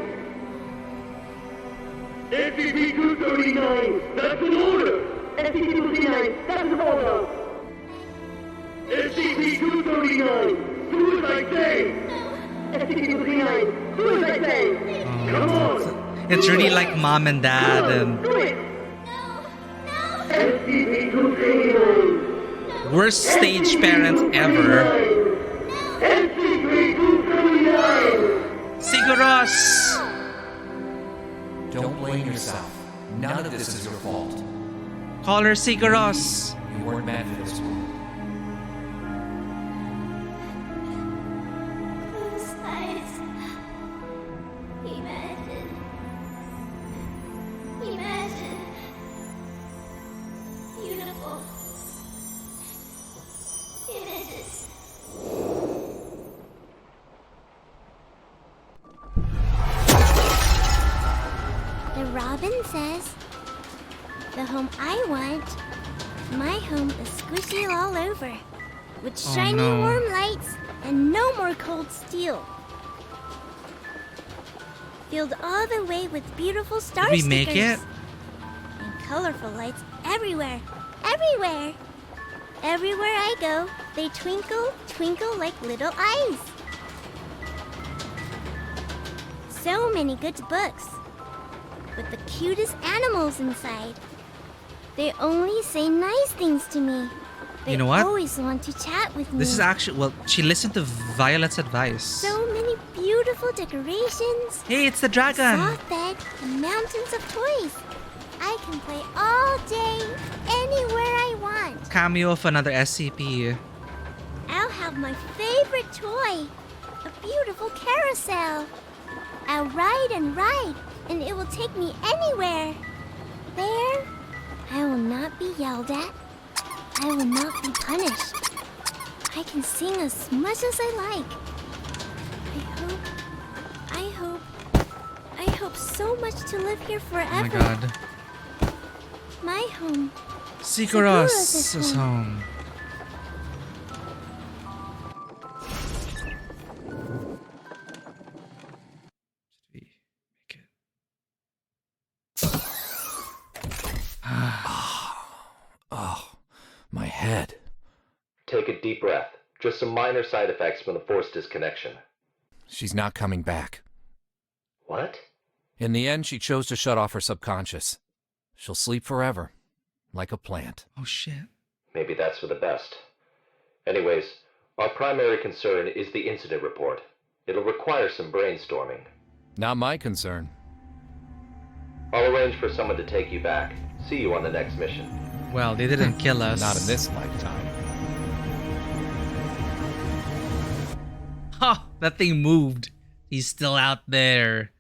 Speaker 13: SCP-239! That's an order! SCP-239! That's an order! SCP-239! Do as I say! SCP-239! Do as I say! Come on!
Speaker 1: It's really like mom and dad and
Speaker 13: Do it! SCP-239!
Speaker 1: worst stage parents ever. Siguros!
Speaker 3: Don't blame yourself. None of this is your fault.
Speaker 1: Call her Siguros.
Speaker 3: You weren't meant for this world.
Speaker 4: Those eyes. Imagine. Beautiful. Images. Robin says. The home I want, my home is squishy all over, with shiny warm lights and no more cold steel. Filled all the way with beautiful star
Speaker 1: Did we
Speaker 4: stickers.
Speaker 1: make it?
Speaker 4: And colorful lights everywhere, everywhere. Everywhere I go, they twinkle, twinkle like little eyes. So many good books, with the cutest animals inside. They only say nice things to me. They
Speaker 1: You know what?
Speaker 4: always want to chat with me.
Speaker 1: This is actually, well, she listened to Violet's advice.
Speaker 4: So many beautiful decorations.
Speaker 1: Hey, it's the dragon.
Speaker 4: Soft bed and mountains of toys. I can play all day, anywhere I want.
Speaker 1: Cameo of another SCP.
Speaker 4: I'll have my favorite toy, a beautiful carousel. I'll ride and ride, and it will take me anywhere. There, I will not be yelled at. I will not be punished. I can sing as much as I like. I hope so much to live here forever.
Speaker 1: Oh my god.
Speaker 4: My home.
Speaker 1: Sikuros is home.
Speaker 3: Oh, my head.
Speaker 2: Take a deep breath. Just some minor side effects from the force disconnection.
Speaker 3: She's not coming back.
Speaker 2: What?
Speaker 3: In the end, she chose to shut off her subconscious. She'll sleep forever, like a plant.
Speaker 1: Oh shit.
Speaker 2: Maybe that's for the best. Anyways, our primary concern is the incident report. It'll require some brainstorming.
Speaker 3: Not my concern.
Speaker 2: I'll arrange for someone to take you back. See you on the next mission.
Speaker 1: Well, they didn't kill us.
Speaker 3: Not in this lifetime.
Speaker 1: Ha! That thing moved. He's still out there.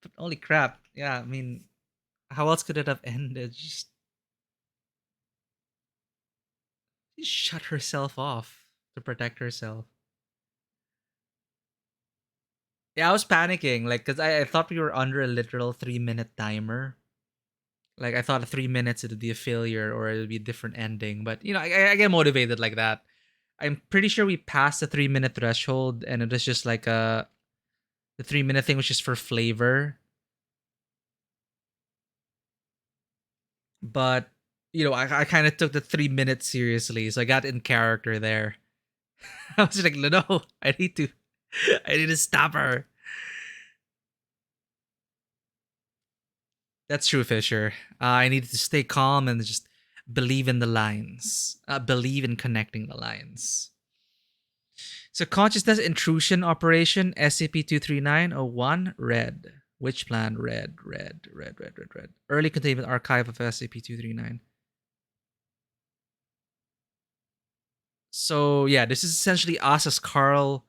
Speaker 1: But holy crap. Yeah, I mean, how else could it have ended? She shut herself off to protect herself. Yeah, I was panicking, like, because I thought we were under a literal 3-minute timer. Like, I thought 3 minutes it would be a failure or it would be a different ending. But, you know, I get motivated like that. I'm pretty sure we passed the 3-minute threshold and it was just like the 3-minute thing was just for flavor. But, you know, I kind of took the 3 minutes seriously. So I got in character there. I was like, no, I need to stop her. That's true, Fisher. I needed to stay calm and just believe in the lines. Believe in connecting the lines. So, consciousness intrusion operation SCP-239-01 red. Which plan? Red. Early containment archive of SCP-239. So, yeah, this is essentially us as Carl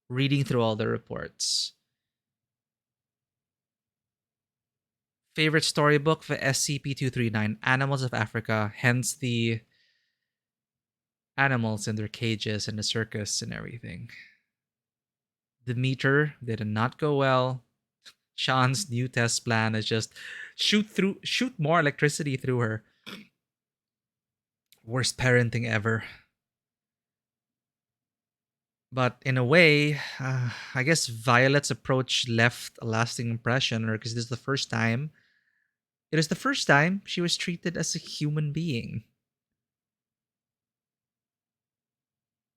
Speaker 1: reading through all the reports. Favorite storybook for SCP-239, Animals of Africa, hence the animals in their cages and the circus and everything. The meter did not go well. Sean's new test plan is just shoot more electricity through her. Worst parenting ever. But in a way, I guess Violet's approach left a lasting impression, or because this is the first time. It is the first time she was treated as a human being.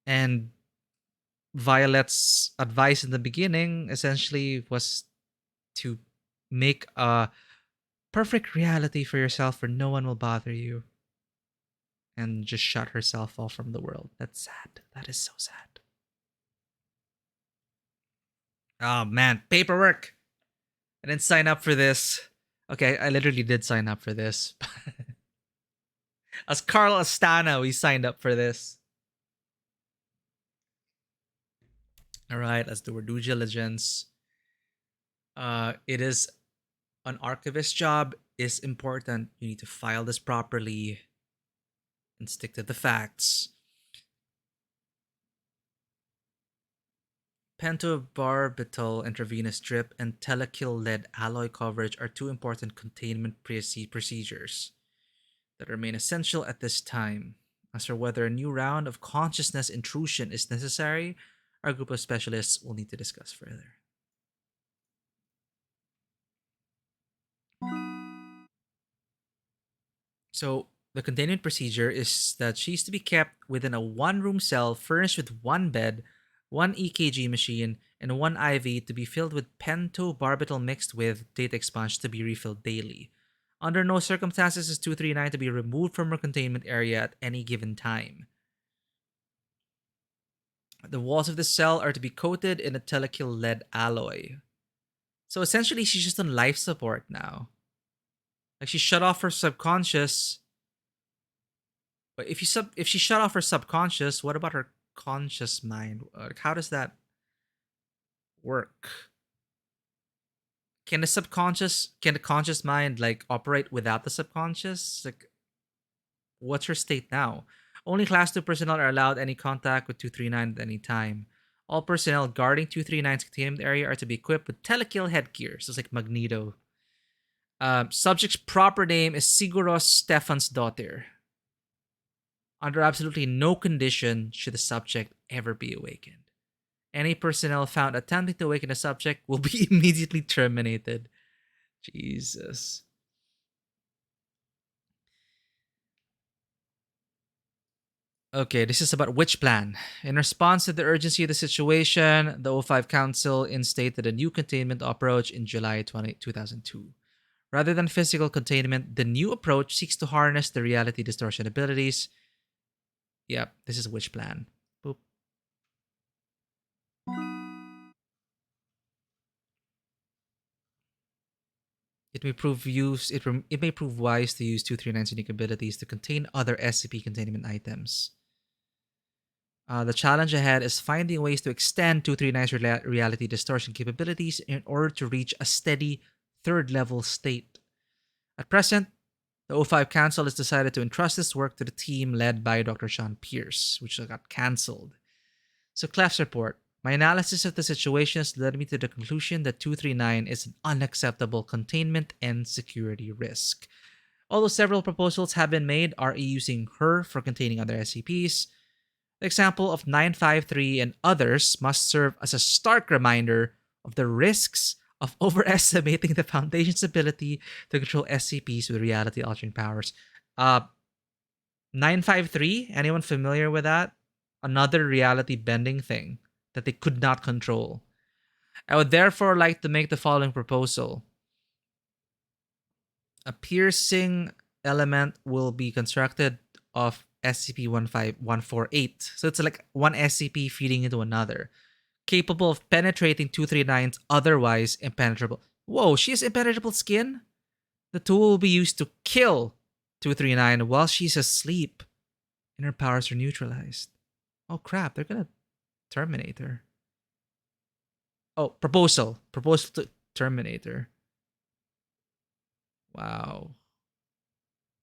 Speaker 1: And Violet's advice in the beginning essentially was to make a perfect reality for yourself where no one will bother you. And just shut herself off from the world. That's sad. That is so sad. Oh man, paperwork. I didn't sign up for this. Okay, I literally did sign up for this. As Carl Astana, we signed up for this. Alright, let's do our due diligence. It is an archivist job. Is important. You need to file this properly and stick to the facts. Pentobarbital intravenous drip and telekill lead alloy coverage are two important containment procedures that remain essential at this time. As for whether a new round of consciousness intrusion is necessary, our group of specialists will need to discuss further. So, the containment procedure is that she's to be kept within a one-room cell furnished with one bed, one EKG machine, and one IV to be filled with pentobarbital mixed with data expunge to be refilled daily. Under no circumstances is 239 to be removed from her containment area at any given time. The walls of the cell are to be coated in a telekill lead alloy. So essentially, she's just on life support now. Like, she shut off her subconscious. But if she shut off her subconscious, what about her conscious mind? How does that work? Can the conscious mind like operate without the subconscious? Like, what's her state now? Only Class 2 personnel are allowed any contact with 239 at any time. All personnel guarding 239's containment area are to be equipped with telekill headgear. So it's like Magneto. Subject's proper name is Siguros Stefansdottir. Under absolutely no condition should the subject ever be awakened. Any personnel found attempting to awaken a subject will be immediately terminated. Jesus. Okay, this is about which plan. In response to the urgency of the situation, the O5 Council instated a new containment approach in July 2002. Rather than physical containment, the new approach seeks to harness the reality distortion abilities. Yep, this is which plan. Boop. It may prove wise to use 239's unique abilities to contain other SCP containment items. The challenge ahead is finding ways to extend 239's reality distortion capabilities in order to reach a steady third-level state. At present, the O5 Council has decided to entrust this work to the team led by Dr. Sean Pierce, which got cancelled. So, Clef's report. My analysis of the situation has led me to the conclusion that 239 is an unacceptable containment and security risk. Although several proposals have been made, re using her for containing other SCPs, the example of 953 and others must serve as a stark reminder of the risks of overestimating the Foundation's ability to control SCPs with reality-altering powers. 953, anyone familiar with that? Another reality-bending thing that they could not control. I would therefore like to make the following proposal. A piercing element will be constructed of SCP-15148. So it's like one SCP feeding into another, capable of penetrating 239's otherwise impenetrable. Whoa, she has impenetrable skin? The tool will be used to kill 239 while she's asleep and her powers are neutralized. Oh crap, they're gonna terminate her. Oh, proposal. Proposal to terminate her. Wow.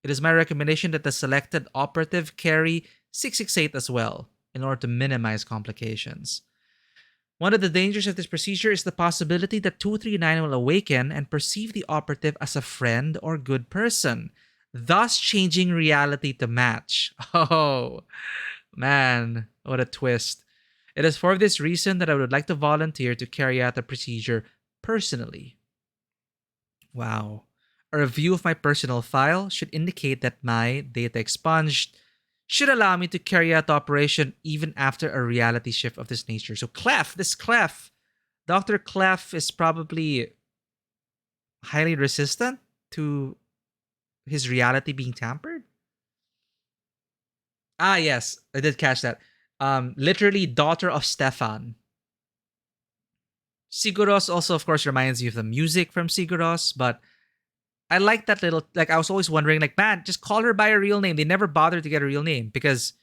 Speaker 1: It is my recommendation that the selected operative carry 668 as well, in order to minimize complications. One of the dangers of this procedure is the possibility that 239 will awaken and perceive the operative as a friend or good person, thus changing reality to match. Oh, man, what a twist. It is for this reason that I would like to volunteer to carry out the procedure personally. Wow. A review of my personal file should indicate that my data expunged should allow me to carry out the operation even after a reality shift of this nature. So Clef, Dr. Clef is probably highly resistant to his reality being tampered. Ah, yes, I did catch that. Literally daughter of Stefan. Siguros also, of course, reminds you of the music from Siguros, but I like that little, like, I was always wondering, like, man, just call her by her real name. They never bothered to get a real name because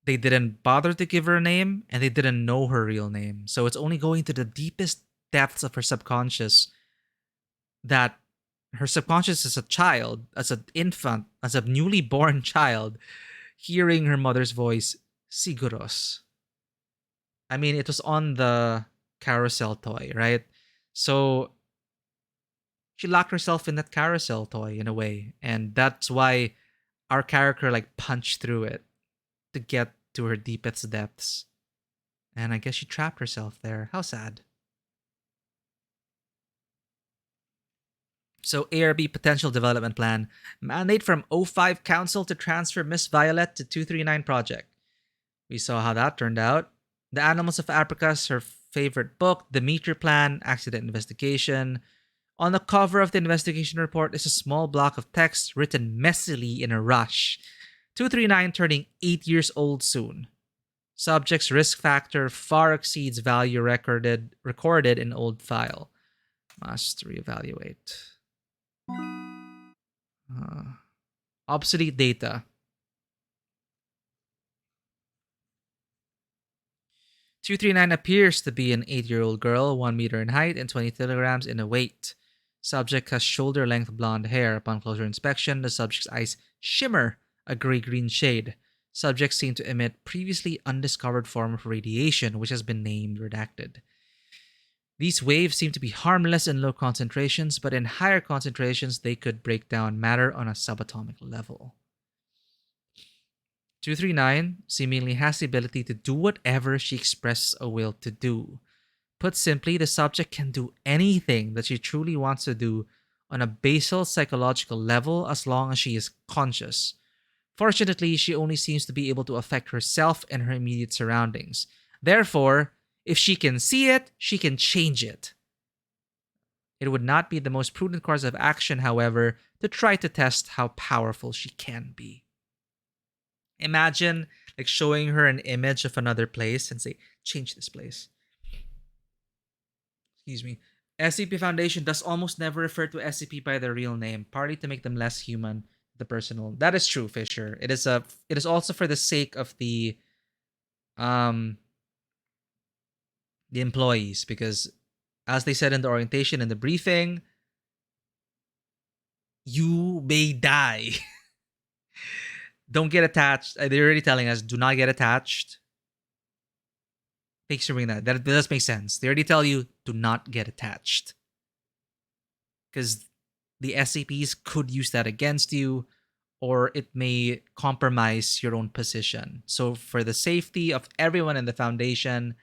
Speaker 1: they didn't bother to give her a name and they didn't know her real name. So it's only going to the deepest depths of her subconscious that her subconscious as a child, as an infant, as a newly born child, hearing her mother's voice, Siguros. I mean, it was on the carousel toy, right? So she locked herself in that carousel toy in a way, and that's why our character like punched through it to get to her deepest depths. And I guess she trapped herself there. How sad. So ARB potential development plan. Mandate from O5 Council to transfer Miss Violet to 239 project. We saw how that turned out. The Animals of Africa's her favorite book, The Meter Plan, Accident Investigation. On the cover of the investigation report is a small block of text written messily in a rush. 239 turning 8 years old soon. Subject's risk factor far exceeds value recorded in old file. Must reevaluate. Obsolete data. 239 appears to be an 8-year-old girl, 1 meter in height and 20 kilograms in weight. Subject has shoulder-length blonde hair. Upon closer inspection, the subject's eyes shimmer a gray-green shade. Subjects seem to emit previously undiscovered form of radiation, which has been named redacted. These waves seem to be harmless in low concentrations, but in higher concentrations, they could break down matter on a subatomic level. 239 seemingly has the ability to do whatever she expresses a will to do. Put simply, the subject can do anything that she truly wants to do on a basal psychological level as long as she is conscious. Fortunately, she only seems to be able to affect herself and her immediate surroundings. Therefore, if she can see it, she can change it. It would not be the most prudent course of action, however, to try to test how powerful she can be. Imagine like showing her an image of another place and say, change this place. Excuse me. SCP Foundation does almost never refer to SCP by their real name, partly to make them less human, the personal. That is true, Fisher. It is also for the sake of the employees, because as they said in the orientation and the briefing, you may die. Don't get attached. They're already telling us, do not get attached. Thanks for bringing that. That does make sense. They already tell you, do not get attached. Because the SCPs could use that against you, or it may compromise your own position. So for the safety of everyone in the Foundation,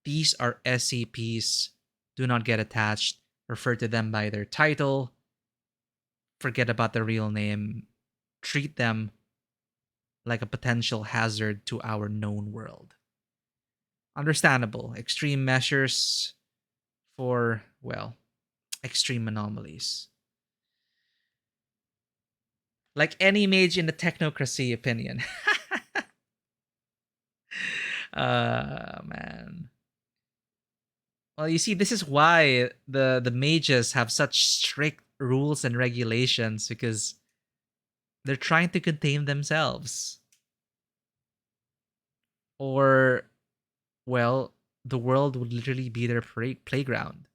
Speaker 1: these are SCPs. Do not get attached. Refer to them by their title. Forget about their real name. Treat them like a potential hazard to our known world. Understandable. Extreme measures for, well, extreme anomalies. Like any mage in the technocracy opinion. Man. Well, you see, this is why the mages have such strict rules and regulations, because they're trying to contain themselves. Or, well, the world would literally be their playground.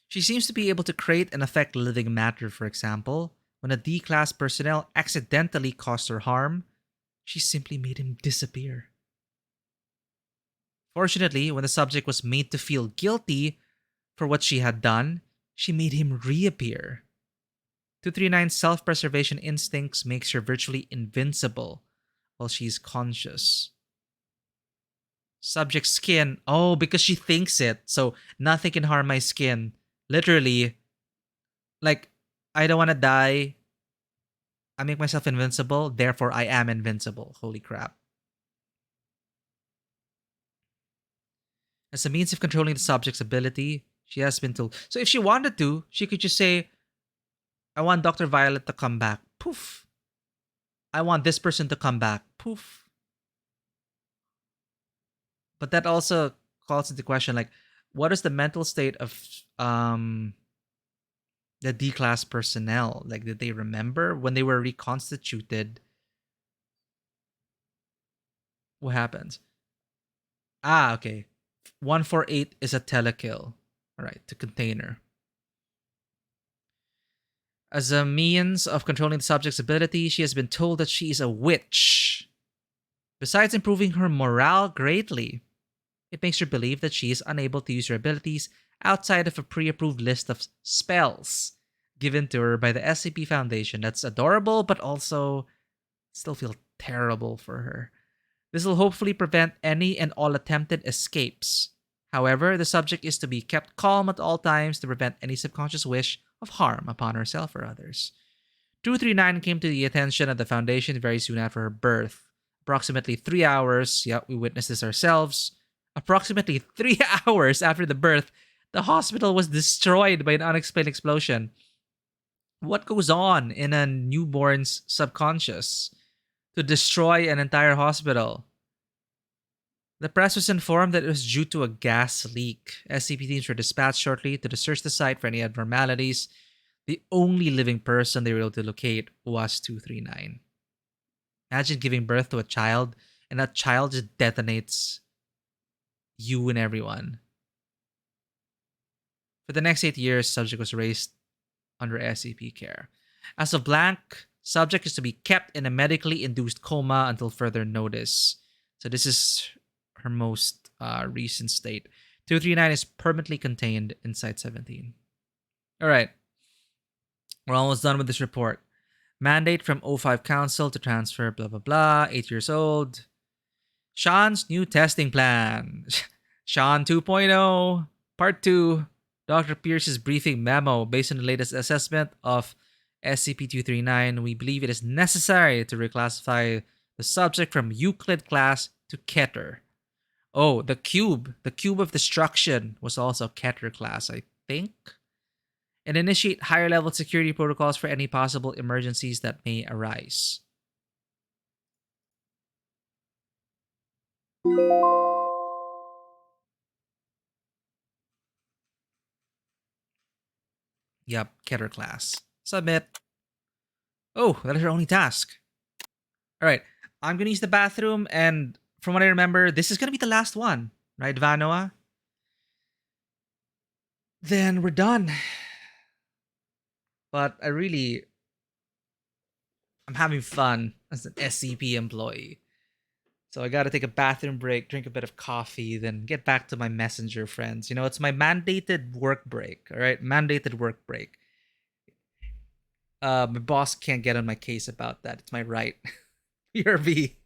Speaker 1: She seems to be able to create and affect living matter, for example. When a D-class personnel accidentally caused her harm, she simply made him disappear. Fortunately, when the subject was made to feel guilty for what she had done, she made him reappear. 239's self-preservation instincts makes her virtually invincible while she's conscious. Subject skin. Oh, because she thinks it. So nothing can harm my skin. Literally, like, I don't want to die. I make myself invincible. Therefore, I am invincible. Holy crap. As a means of controlling the subject's ability, she has been told. So if she wanted to, she could just say, I want Dr. Violet to come back. Poof. I want this person to come back. Poof. But that also calls into question, like, what is the mental state of the D-class personnel? Like, did they remember when they were reconstituted? What happens? Ah, okay. 148 is a telekill. All right, to container. As a means of controlling the subject's ability, she has been told that she is a witch. Besides improving her morale greatly, it makes her believe that she is unable to use her abilities outside of a pre-approved list of spells given to her by the SCP Foundation. That's adorable, but also still feel terrible for her. This will hopefully prevent any and all attempted escapes. However, the subject is to be kept calm at all times to prevent any subconscious wish of harm upon herself or others. 239 came to the attention of the Foundation very soon after her birth. Approximately 3 hours, we witnessed this ourselves. Approximately 3 hours after the birth, the hospital was destroyed by an unexplained explosion. What goes on in a newborn's subconscious to destroy an entire hospital? The press was informed that it was due to a gas leak. SCP teams were dispatched shortly to search the site for any abnormalities. The only living person they were able to locate was 239. Imagine giving birth to a child, and that child just detonates you and everyone. For the next 8 years, subject was raised under SCP care. As of blank, subject is to be kept in a medically induced coma until further notice. So this is her most recent state. 239 is permanently contained in Site 17. All right. We're almost done with this report. Mandate from O5 Council to transfer blah blah blah. 8 years old. Sean's new testing plan. Sean 2.0 Part 2. Dr. Pierce's briefing memo. Based on the latest assessment of SCP-239, we believe it is necessary to reclassify the subject from Euclid class to Keter. Oh, the cube of destruction was also Keter class, I think. And initiate higher level security protocols for any possible emergencies that may arise. Yep, Keter class. Submit. Oh, that is our only task. All right, I'm going to use the bathroom, and from what I remember, this is going to be the last one, right, Vanoa? Then we're done. But I'm having fun as an SCP employee. So I got to take a bathroom break, drink a bit of coffee, then get back to my messenger friends. You know, it's my mandated work break, all right? Mandated work break. My boss can't get on my case about that. It's my right. PRV.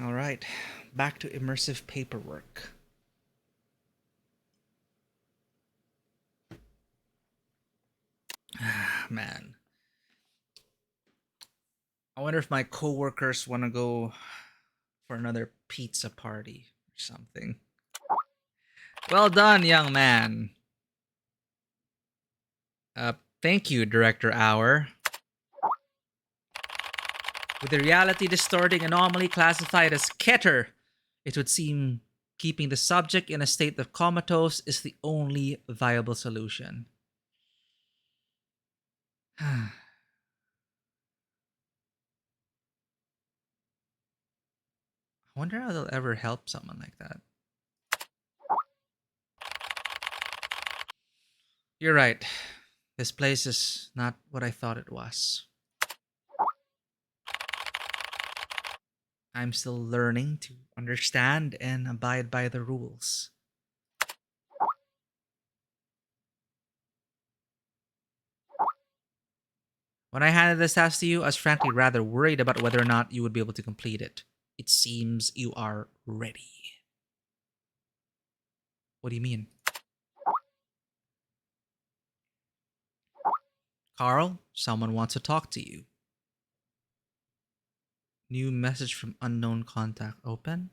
Speaker 1: All right, back to immersive paperwork. Man. I wonder if my coworkers want to go for another pizza party or something. Well done, young man. Thank you, Director Hour. With the reality distorting anomaly classified as Keter, it would seem keeping the subject in a state of comatose is the only viable solution. I wonder how they'll ever help someone like that. You're right. This place is not what I thought it was. I'm still learning to understand and abide by the rules. When I handed this task to you, I was frankly rather worried about whether or not you would be able to complete it. It seems you are ready. What do you mean? Carl, someone wants to talk to you. New message from unknown contact open.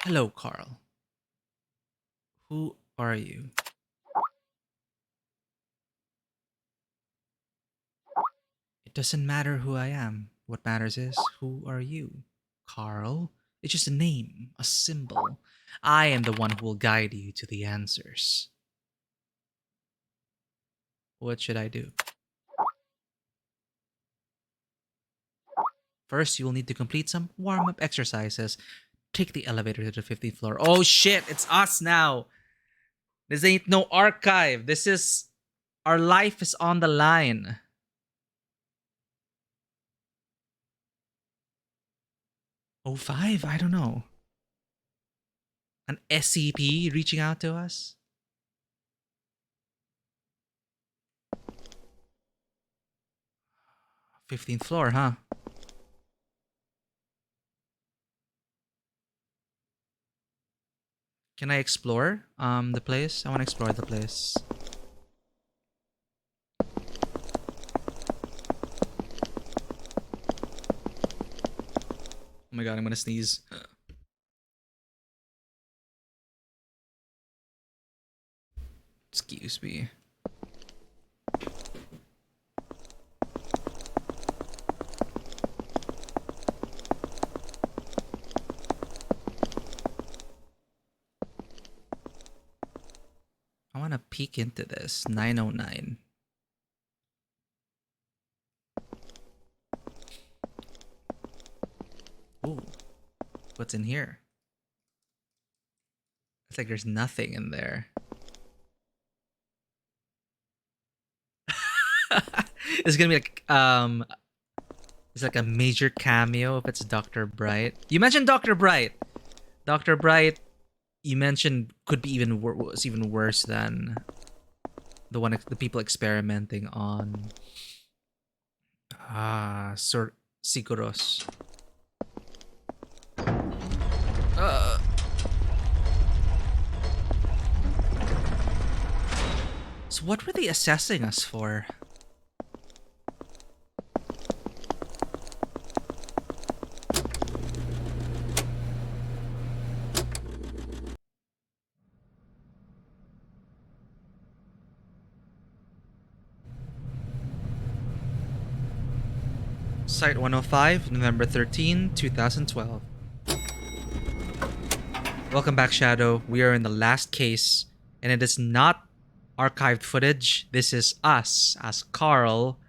Speaker 1: Hello, Carl. Who are you? It doesn't matter who I am. What matters is, who are you? Carl? It's just a name, a symbol. I am the one who will guide you to the answers. What should I do? First, you will need to complete some warm-up exercises. Take the elevator to the 15th floor. Oh shit, it's us now. This ain't no archive. This is... Our life is on the line. Oh, 05? I don't know. An SCP reaching out to us? "15th floor, huh? Can I explore the place? I want to explore the place. Oh my god, I'm gonna sneeze. Excuse me. I want to peek into this. 909. Ooh. What's in here? It's like there's nothing in there. It's gonna be like it's like a major cameo if it's Dr. Bright. You mentioned Dr. Bright. Dr. Bright, you mentioned could be even was even worse than the one the people experimenting on Siguros. So what were they assessing us for? Site 105, November 13, 2012. Welcome back, Shadow. We are in the last case, and it is not archived footage. This is us, as Carl,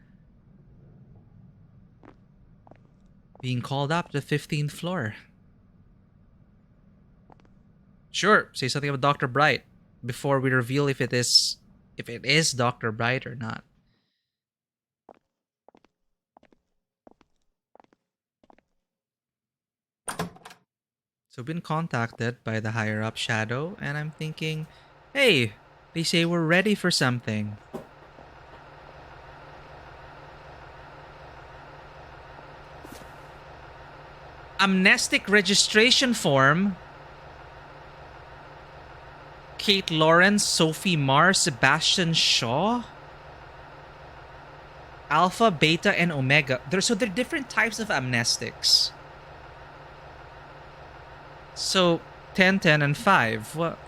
Speaker 1: being called up to the 15th floor. Sure, say something about Dr. Bright before we reveal if it is Dr. Bright or not. So I've been contacted by the higher up Shadow, and I'm thinking, hey, they say we're ready for something. Amnestic registration form. Kate Lawrence, Sophie Mars, Sebastian Shaw. Alpha, Beta, and Omega. So there are different types of amnestics. So 10, 10, and 5. What?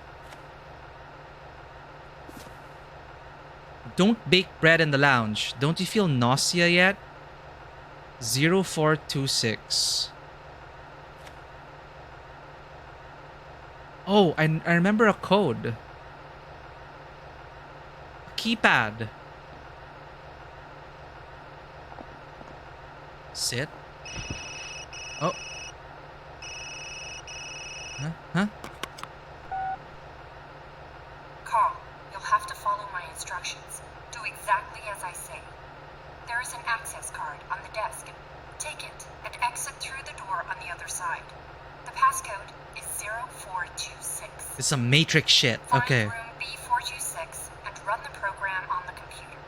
Speaker 1: Don't bake bread in the lounge. Don't you feel nausea yet? 0426. Oh, I remember a code. A keypad. Sit. Oh. Huh?
Speaker 14: Carl, you'll have to follow my instructions. Do exactly as I say. There is an access card on the desk. Take it and exit through the door on the other side. The passcode is 0426.
Speaker 1: It's some Matrix shit. Okay.
Speaker 14: Find room B426 and run the program on the computer.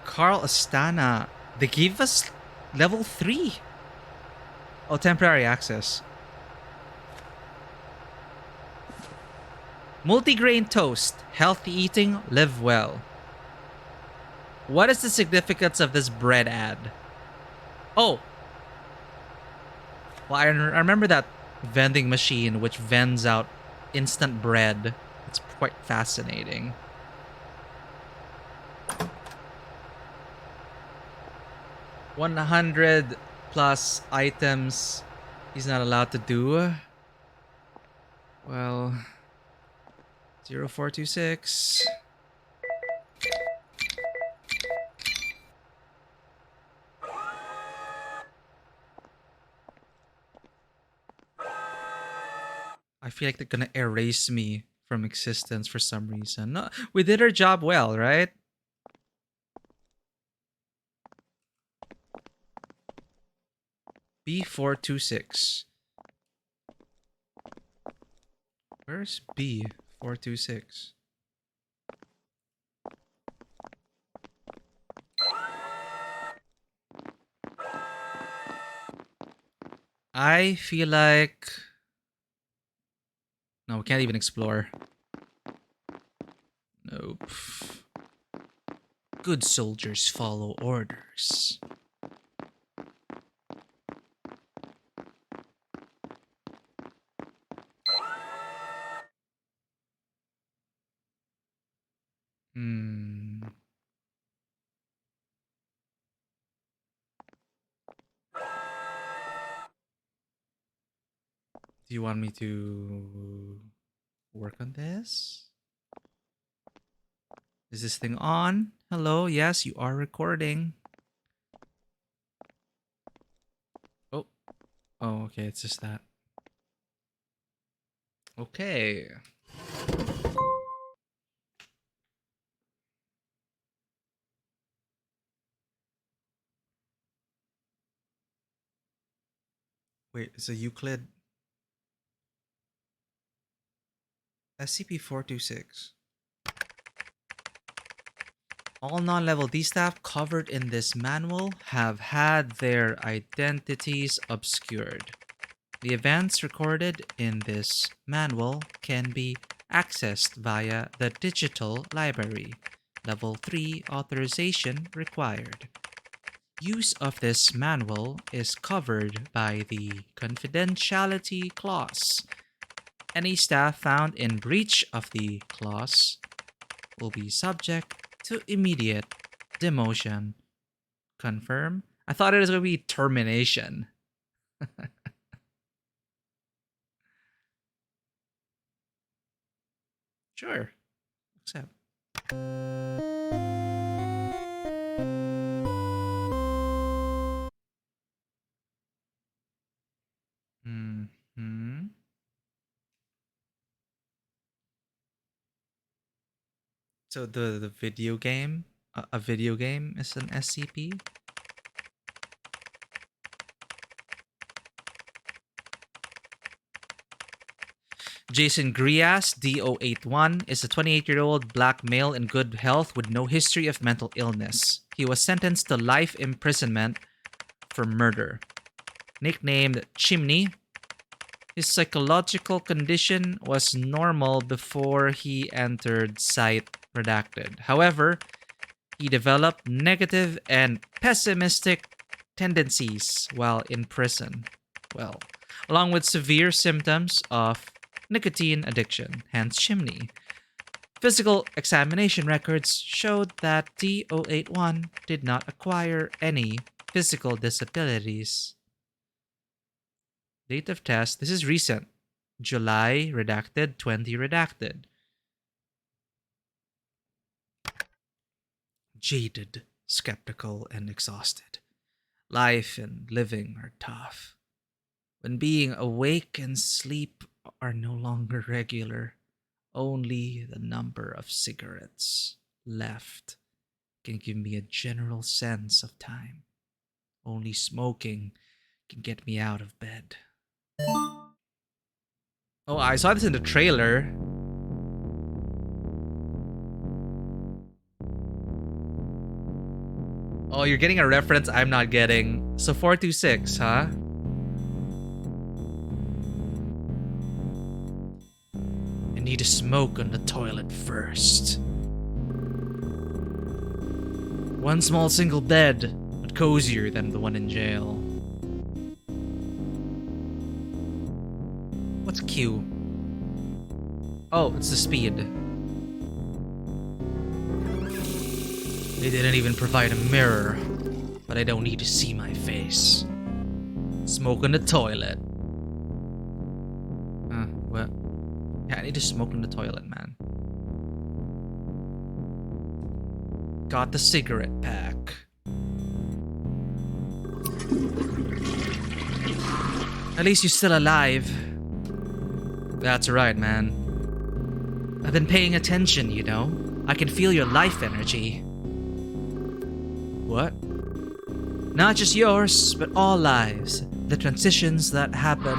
Speaker 1: Carl Astana. They gave us level 3. Oh, temporary access. Multigrain toast. Healthy eating. Live well. What is the significance of this bread ad? Oh. Well, I remember that vending machine which vends out instant bread. It's quite fascinating. $100 plus items he's not allowed to do. Well, 0426. I feel like they're gonna erase me from existence for some reason. No, we did our job well, right? B426. Where's B426? I feel like... No, we can't even explore. Nope. Good soldiers follow orders. Do you want me to work on this? Is this thing on? Hello, yes, you are recording. Oh. Oh, okay, it's just that. Okay. Wait, it's a Euclid. SCP-426. All non-level D staff covered in this manual have had their identities obscured. The events recorded in this manual can be accessed via the digital library. Level 3 authorization required. Use of this manual is covered by the confidentiality clause. Any staff found in breach of the clause will be subject to immediate demotion. Confirm? I thought it was going to be termination. Sure. Accept. So the video game, a video game is an SCP? Jason Grias, D081, is a 28-year-old black male in good health with no history of mental illness. He was sentenced to life imprisonment for murder. Nicknamed Chimney, his psychological condition was normal before he entered Site Redacted. However, he developed negative and pessimistic tendencies while in prison. Well, along with severe symptoms of nicotine addiction, hence Chimney. Physical examination records showed that D081 did not acquire any physical disabilities. Date of test, this is recent. July redacted, 20 redacted. Jaded, skeptical, and exhausted. Life and living are tough. When being awake and sleep are no longer regular, only the number of cigarettes left can give me a general sense of time. Only smoking can get me out of bed. Oh, I saw this in the trailer. Oh, you're getting a reference I'm not getting. So 426, huh? I need to smoke on the toilet first. One small single bed, but cozier than the one in jail. What's Q? Oh, it's the speed. They didn't even provide a mirror, but I don't need to see my face. Smoke in the toilet. What? Yeah, I need to smoke in the toilet, man. Got the cigarette pack. At least you're still alive. That's right, man. I've been paying attention, you know. I can feel your life energy. What? Not just yours, but all lives. The transitions that happen.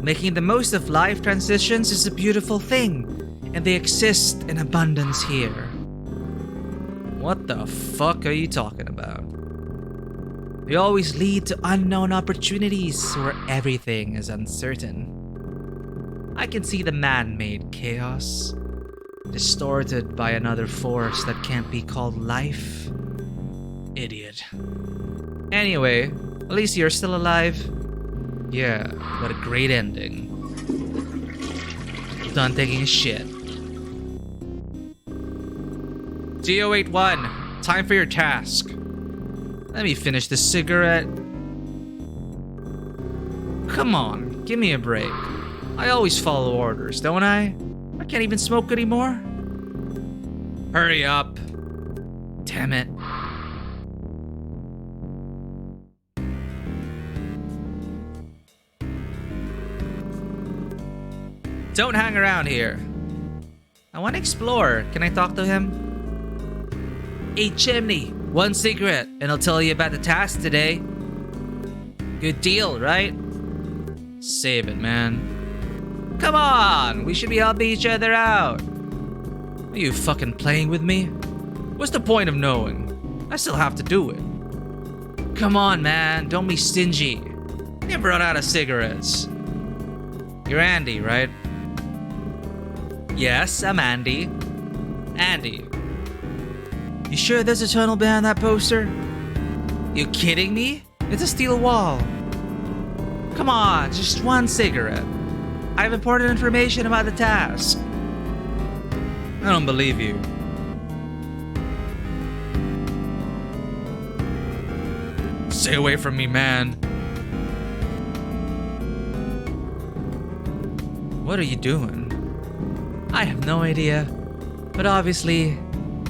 Speaker 1: Making the most of life transitions is a beautiful thing, and they exist in abundance here. What the fuck are you talking about? They always lead to unknown opportunities where everything is uncertain. I can see the man-made chaos, distorted by another force that can't be called life. Idiot. Anyway, at least you're still alive. Yeah, what a great ending. Done taking a shit. G081, time for your task. Let me finish this cigarette. Come on, give me a break. I always follow orders, don't I? I can't even smoke anymore. Hurry up. Damn it. Don't hang around here. I want to explore. Can I talk to him? Hey, Chimney. One cigarette, and I'll tell you about the task today. Good deal, right? Save it, man. Come on! We should be helping each other out. Are you fucking playing with me? What's the point of knowing? I still have to do it. Come on, man. Don't be stingy. You've run out of cigarettes. You're Andy, right? Yes, I'm Andy. Andy. You sure there's a tunnel behind that poster? You kidding me? It's a steel wall. Come on, just one cigarette. I have important information about the task. I don't believe you. Stay away from me, man. What are you doing? I have no idea. But obviously,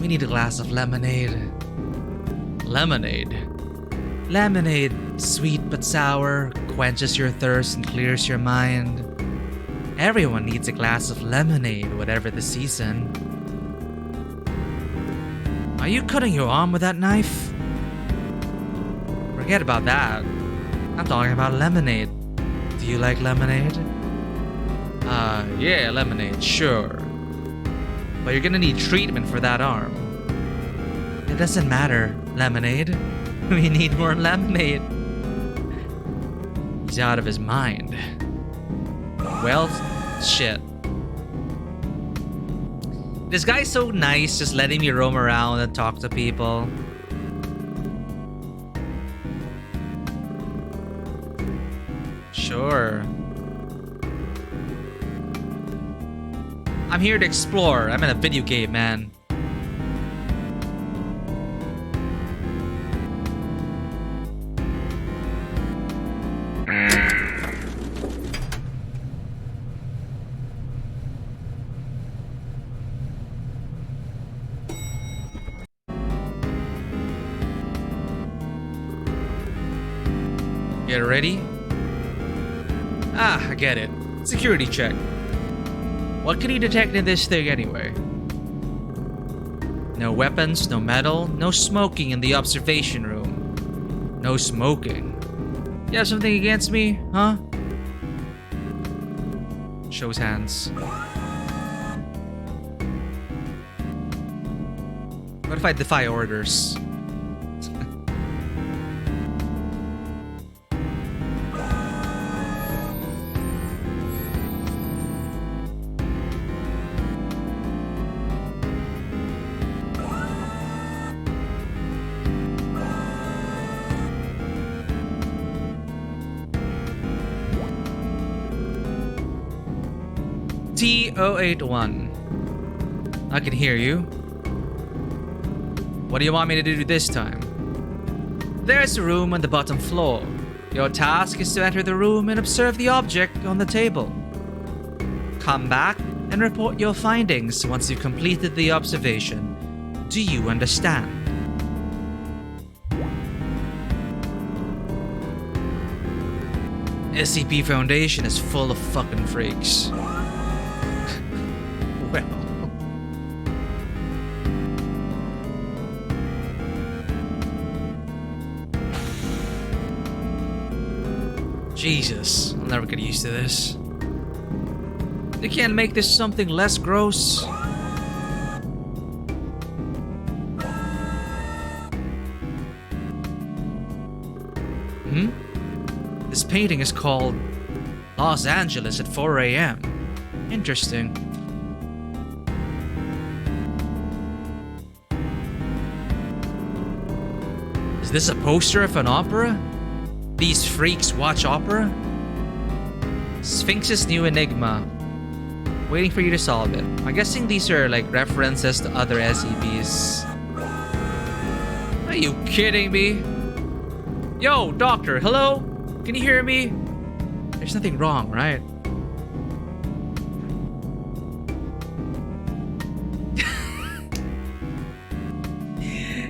Speaker 1: we need a glass of lemonade. Lemonade? Lemonade, sweet but sour, quenches your thirst and clears your mind. Everyone needs a glass of lemonade, whatever the season. Are you cutting your arm with that knife? Forget about that. I'm talking about lemonade. Do you like lemonade? Yeah, lemonade, sure. But you're gonna need treatment for that arm. It doesn't matter, lemonade. We need more lemonade. He's out of his mind. Well, shit. This guy's so nice, just letting me roam around and talk to people. Sure. I'm here to explore. I'm in a video game, man. Get ready. Ah, I get it. Security check. What can you detect in this thing anyway? No weapons, no metal, no smoking in the observation room. No smoking. You have something against me, huh? Shows hands. What if I defy orders? T081. I can hear you. What do you want me to do this time? There's a room on the bottom floor. Your task is to enter the room and observe the object on the table. Come back and report your findings once you've completed the observation. Do you understand? SCP Foundation is full of fucking freaks. Well. Jesus, I'll never get used to this. They can't make this something less gross. This painting is called Los Angeles at 4 a.m. Interesting. Is this a poster of an opera? These freaks watch opera? Sphinx's new enigma. Waiting for you to solve it. I'm guessing these are like references to other SCPs. Are you kidding me? Yo, doctor, hello? Can you hear me? There's nothing wrong, right?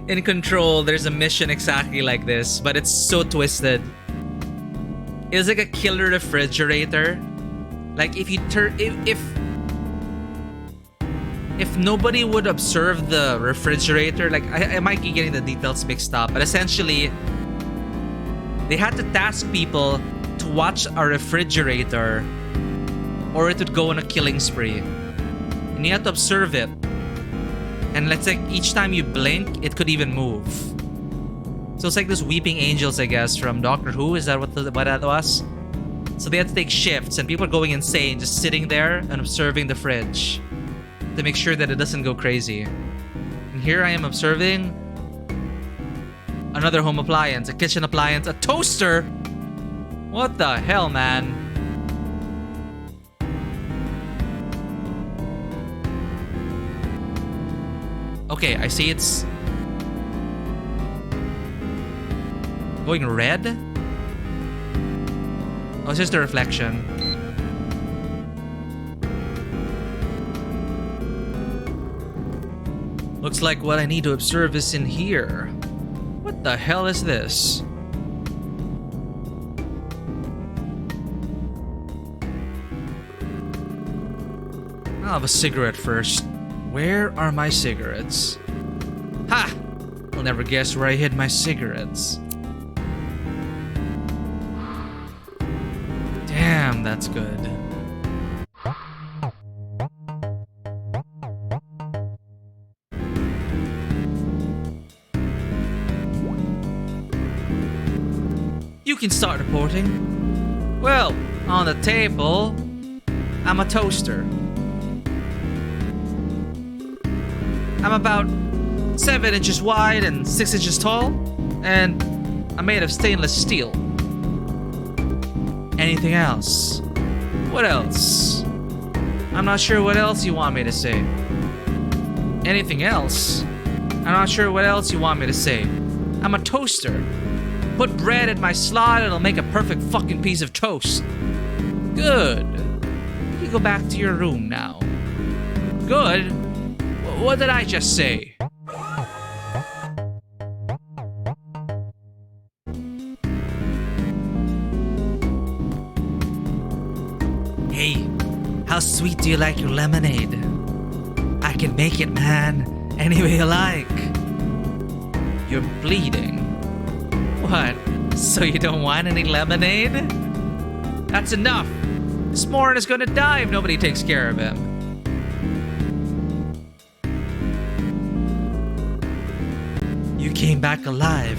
Speaker 1: In Control, there's a mission exactly like this, but it's so twisted. It's like a killer refrigerator. Like if you turn, if nobody would observe the refrigerator, like I might be getting the details mixed up, but essentially they had to task people to watch a refrigerator or it would go on a killing spree. And you have to observe it. And let's say each time you blink, it could even move. So it's like those weeping angels, I guess, from Doctor Who. Is that what that was? So they had to take shifts and people are going insane just sitting there and observing the fridge to make sure that it doesn't go crazy. And here I am observing another home appliance, a kitchen appliance, a toaster. What the hell, man? Okay, I see it's going red. Oh, it's just a reflection. Looks like what I need to observe is in here. What the hell is this? I'll have a cigarette first. Where are my cigarettes? Ha! I'll never guess where I hid my cigarettes. Damn, that's good. You can start reporting. Well, on the table, I'm a toaster. I'm about 7 inches wide and 6 inches tall, and I'm made of stainless steel. Anything else? What else? I'm not sure what else you want me to say. Anything else? I'm not sure what else you want me to say. I'm a toaster. Put bread in my slot and it'll make a perfect fucking piece of toast. Good. You go back to your room now. Good? What did I just say? How sweet do you like your lemonade? I can make it, man, any way you like. You're bleeding. What? So you don't want any lemonade? That's enough. This Morin is gonna die if nobody takes care of him. You came back alive.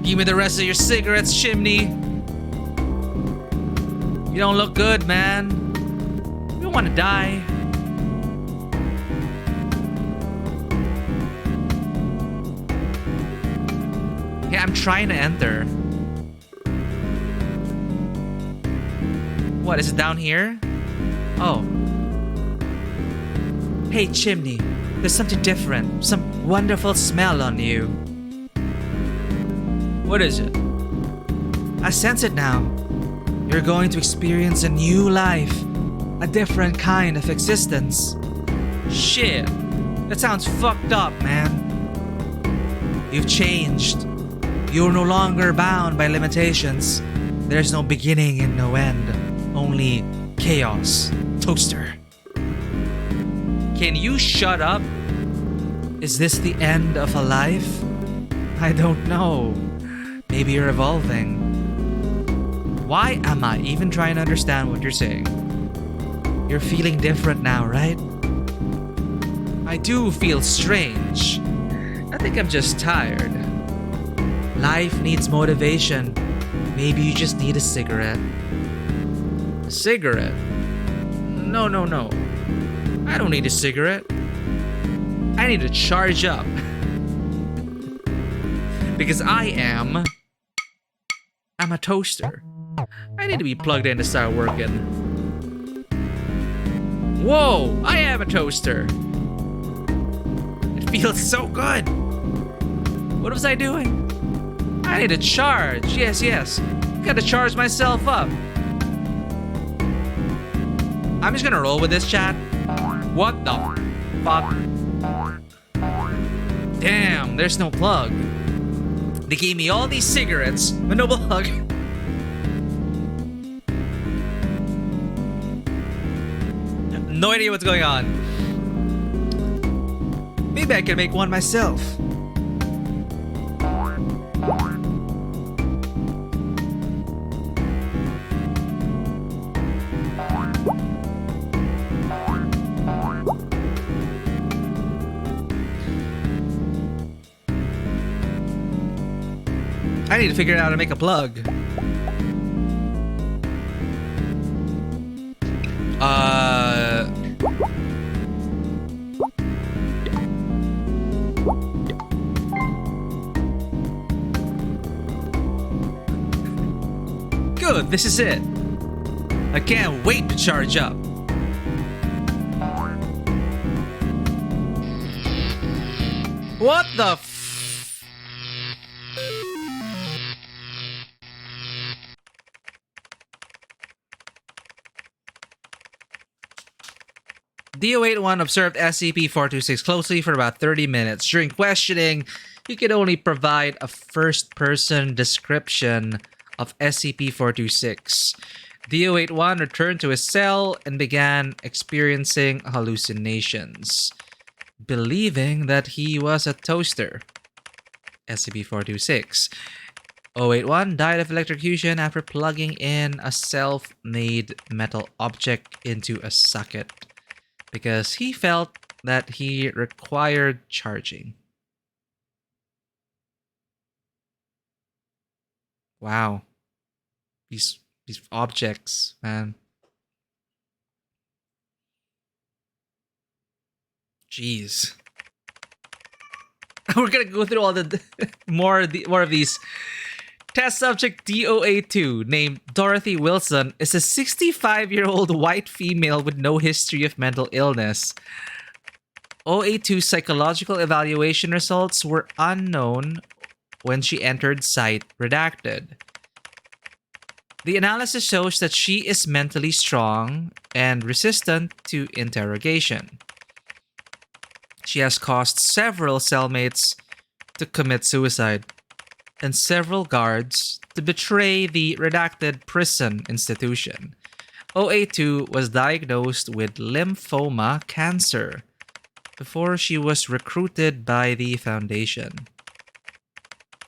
Speaker 1: Give me the rest of your cigarettes, Chimney. You don't look good, man. You don't want to die. Yeah, I'm trying to enter. What, is it down here? Oh. Hey, Chimney. There's something different. Some wonderful smell on you. What is it? I sense it now. You're going to experience a new life. A different kind of existence. Shit. That sounds fucked up, man. You've changed. You're no longer bound by limitations. There's no beginning and no end. Only chaos. Toaster. Can you shut up? Is this the end of a life? I don't know. Maybe you're evolving. Why am I even trying to understand what you're saying? You're feeling different now, right? I do feel strange. I think I'm just tired. Life needs motivation. Maybe you just need a cigarette. A cigarette? No. I don't need a cigarette. I need to charge up. Because I'm a toaster. I need to be plugged in to start working. Whoa, I am a toaster. It feels so good. What was I doing? I need to charge. Yes. Gotta charge myself up. I'm just gonna roll with this, chat. What the fuck? Damn, there's no plug. They gave me all these cigarettes, but no plug. No idea what's going on. Maybe I can make one myself. I need to figure out how to make a plug. Good, this is it. I can't wait to charge up. What the f- D081 observed SCP-426 closely for about 30 minutes. During questioning, he could only provide a first-person description of SCP-426. D081 returned to his cell and began experiencing hallucinations, believing that he was a toaster. SCP-426. 081 died of electrocution after plugging in a self-made metal object into a socket because he felt that he required charging. Wow. These objects, man. Jeez. We're gonna go through all the more of these. Test subject D082, named Dorothy Wilson, is a 65-year-old white female with no history of mental illness. 082's psychological evaluation results were unknown when she entered site redacted. The analysis shows that she is mentally strong and resistant to interrogation. She has caused several cellmates to commit suicide. and several guards to betray the redacted prison institution. 082 was diagnosed with lymphoma cancer before she was recruited by the Foundation.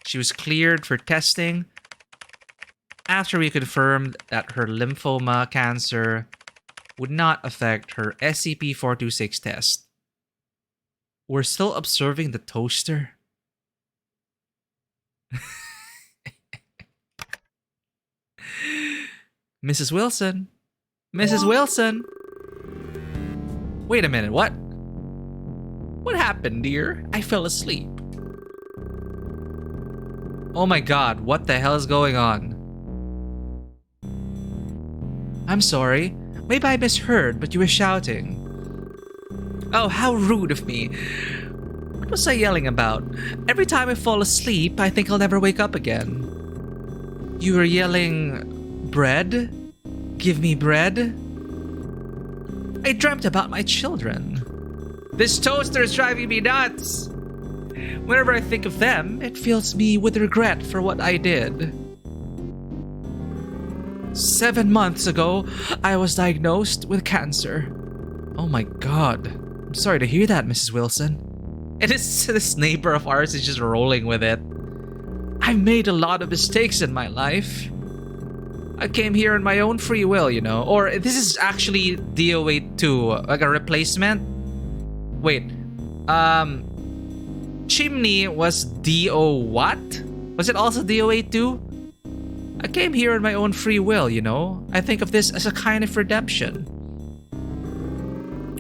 Speaker 1: She was cleared for testing after we confirmed that her lymphoma cancer would not affect her SCP-426 test. We're still observing the toaster. Mrs. Wilson. Mrs. Wilson. Wait a minute, what? What happened, dear? I fell asleep. Oh my god, what the hell is going on? I'm sorry. Maybe I misheard, but you were shouting. Oh, how rude of me. What was I yelling about? Every time I fall asleep, I think I'll never wake up again. You were yelling, bread? Give me bread? I dreamt about my children. This toaster is driving me nuts. Whenever I think of them, it fills me with regret for what I did. 7 months ago, I was diagnosed with cancer. Oh my god. I'm sorry to hear that, Mrs. Wilson. And this neighbor of ours is just rolling with it. I've made a lot of mistakes in my life. I came here on my own free will, you know. Or this is actually DO82, like a replacement. Wait. Chimney was DO what? Was it also DO82? I came here on my own free will, you know. I think of this as a kind of redemption.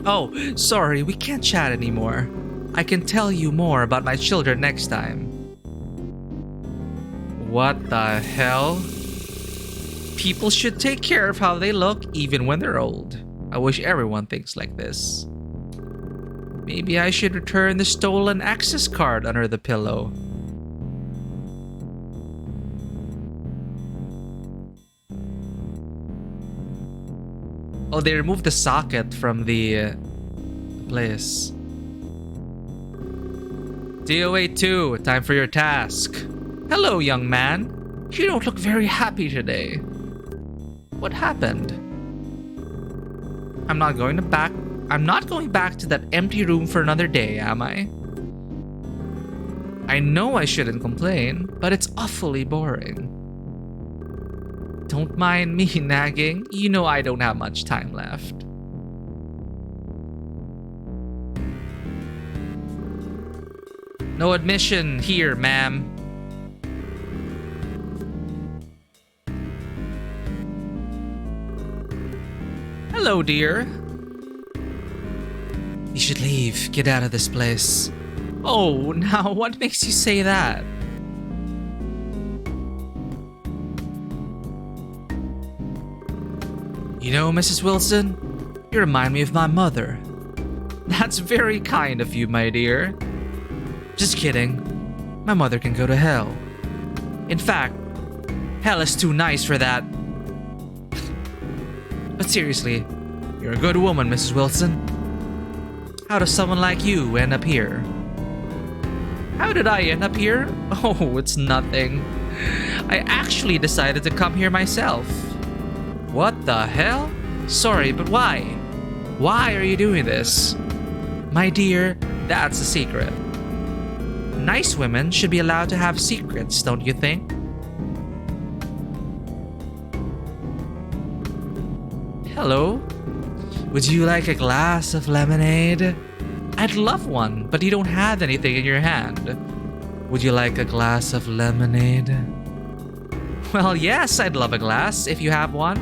Speaker 1: Oh, sorry, we can't chat anymore. I can tell you more about my children next time. What the hell? People should take care of how they look even when they're old. I wish everyone thinks like this. Maybe I should return the stolen access card under the pillow. Oh, they removed the socket from the place. DO82, time for your task. Hello, young man. You don't look very happy today. What happened? I'm not going back to that empty room for another day, am I? I know I shouldn't complain, but it's awfully boring. Don't mind me nagging. You know I don't have much time left. No admission here, ma'am. Hello, dear. You should leave. Get out of this place. Oh, now what makes you say that? You know, Mrs. Wilson, you remind me of my mother. That's very kind of you, my dear. Just kidding. My mother can go to hell. In fact, hell is too nice for that. But seriously, you're a good woman, Mrs. Wilson. How does someone like you end up here? How did I end up here? Oh, it's nothing. I actually decided to come here myself. What the hell? Sorry, but why? Why are you doing this? My dear, that's a secret. Nice women should be allowed to have secrets, don't you think? Hello? Would you like a glass of lemonade? I'd love one, but you don't have anything in your hand. Would you like a glass of lemonade? Well, yes, I'd love a glass if you have one.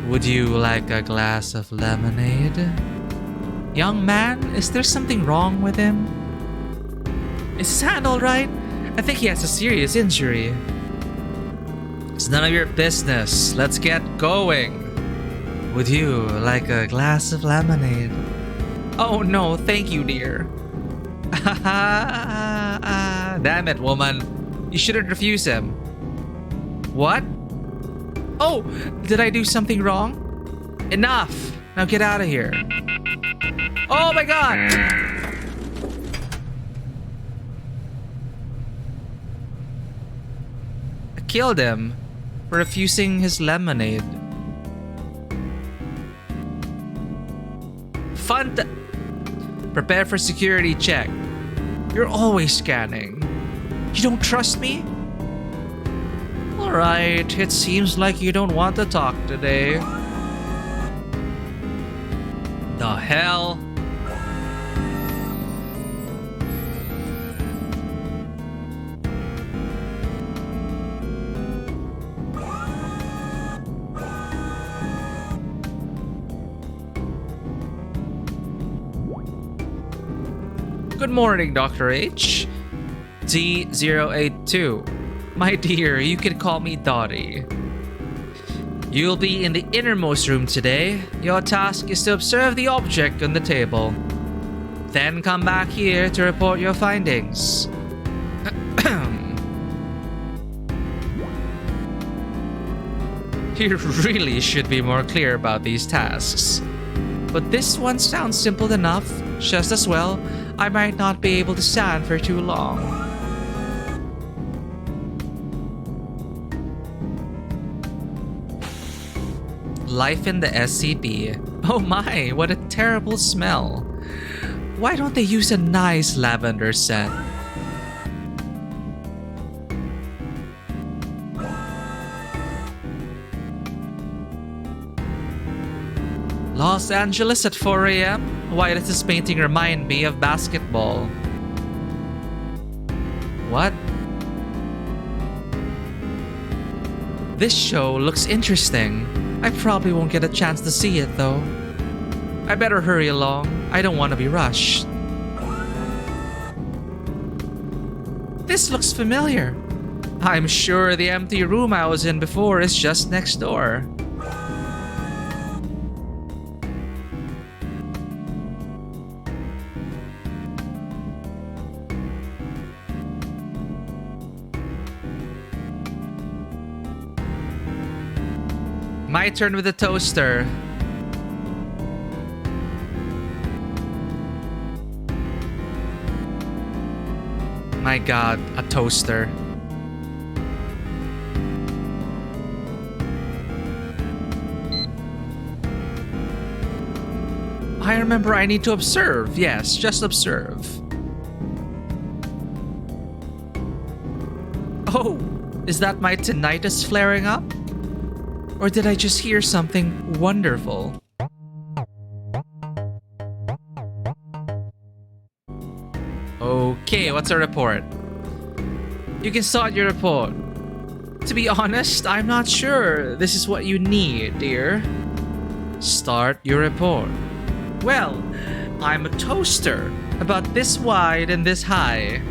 Speaker 1: Would you like a glass of lemonade? Young man, is there something wrong with him? Is his hand alright? I think he has a serious injury. It's none of your business. Let's get going. Would you like a glass of lemonade? Oh no, thank you, dear. Damn it, woman. You shouldn't refuse him. What? Oh, did I do something wrong? Enough! Now get out of here. Oh my god! killed him for refusing his lemonade. Prepare for security check. You're always scanning. You don't trust me? Alright, it seems like you don't want to talk today. The hell? Good morning, Dr. H. D082. My dear, you can call me Dottie. You'll be in the innermost room today. Your task is to observe the object on the table. Then come back here to report your findings. You really should be more clear about these tasks. But this one sounds simple enough. Just as well, I might not be able to stand for too long. Life in the SCP. Oh my, what a terrible smell. Why don't they use a nice lavender scent? Los Angeles at 4 a.m.? Why does this painting remind me of basketball? What? This show looks interesting. I probably won't get a chance to see it though. I better hurry along. I don't want to be rushed. This looks familiar. I'm sure the empty room I was in before is just next door. My turn with the toaster. My god, a toaster. I remember I need to observe. Yes, just observe. Oh, is that my tinnitus flaring up? Or did I just hear something wonderful? Okay, what's our report? You can start your report. To be honest, I'm not sure this is what you need, dear. Start your report. Well, I'm a toaster, about this wide and this high.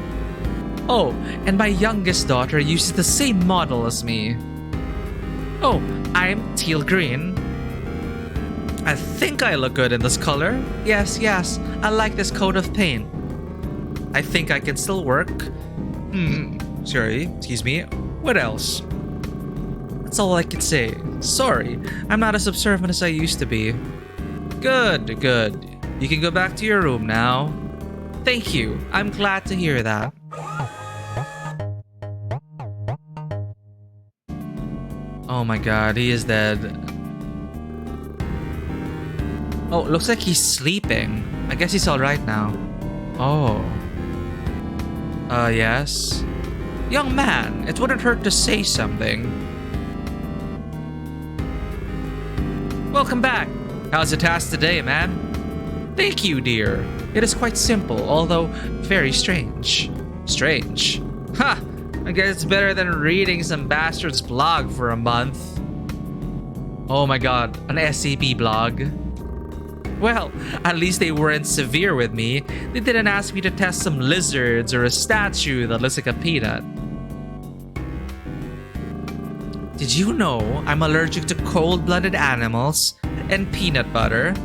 Speaker 1: Oh, and my youngest daughter uses the same model as me. Oh, I'm teal green. I think I look good in this color. Yes, I like this coat of paint. I think I can still work. Sorry, excuse me. What else? That's all I can say. Sorry, I'm not as observant as I used to be. Good. You can go back to your room now. Thank you. I'm glad to hear that. Oh my god, he is dead. Oh, looks like he's sleeping. I guess he's alright now. Oh. Yes? Young man, it wouldn't hurt to say something. Welcome back. How's the task today, man? Thank you, dear. It is quite simple, although very strange. Strange? Ha! I guess it's better than reading some bastard's blog for a month. Oh my god, an SCP blog. Well, at least they weren't severe with me. They didn't ask me to test some lizards or a statue that looks like a peanut. Did you know I'm allergic to cold-blooded animals and peanut butter?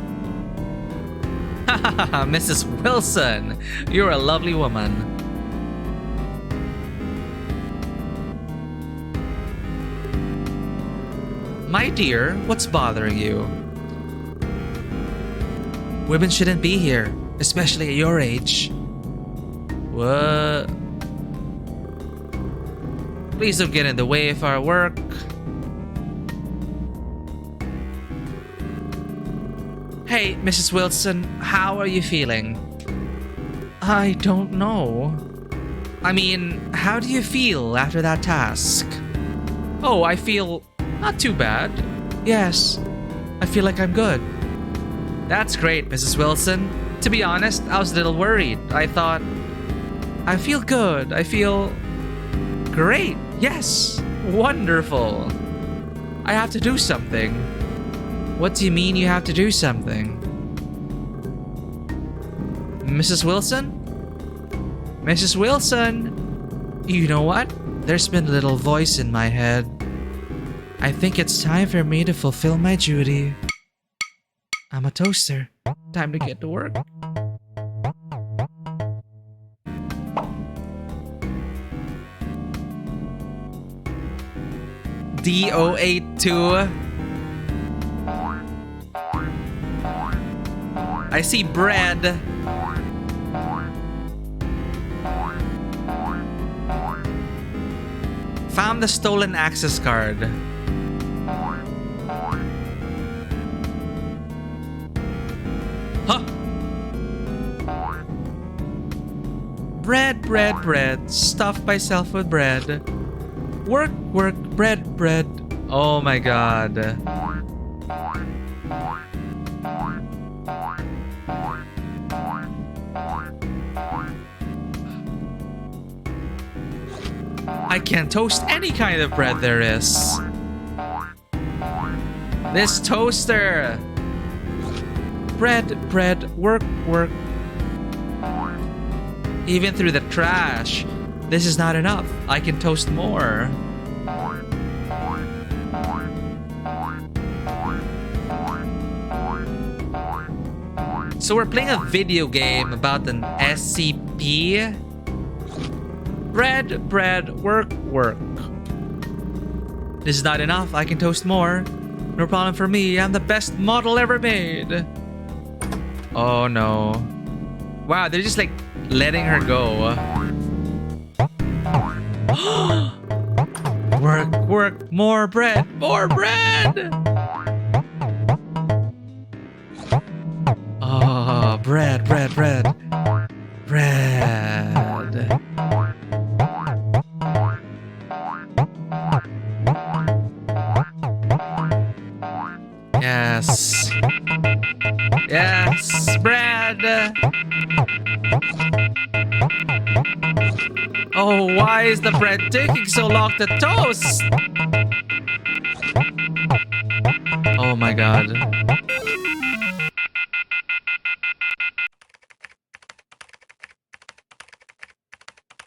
Speaker 1: Hahaha, Mrs. Wilson, you're a lovely woman. My dear, what's bothering you? Women shouldn't be here, especially at your age. What? Please don't get in the way of our work. Hey, Mrs. Wilson, how are you feeling? I don't know. I mean, how do you feel after that task? Oh, I feel not too bad. Yes, I feel like I'm good. That's great, Mrs. Wilson. To be honest, I was a little worried. I thought, I feel good. I feel great. Yes, wonderful. I have to do something. What do you mean you have to do something? Mrs. Wilson? Mrs. Wilson? You know what? There's been a little voice in my head. I think it's time for me to fulfill my duty. I'm a toaster. Time to get to work. D082. I see bread. Found the stolen access card. Huh. Bread, bread, bread. Stuff myself with bread. Work, work, bread, bread. Oh my god. I can't toast any kind of bread there is. This toaster. Bread, bread, work, work. Even through the trash. This is not enough. I can toast more. So we're playing a video game about an SCP. Bread, bread, work, work. This is not enough. I can toast more. No problem for me. I'm the best model ever made. Oh no. Wow, they're just like letting her go. Work, work, more bread, more bread. Oh, bread, bread, bread. Bread. Yes. Yes, bread. Oh, why is the bread taking so long to toast? Oh my god.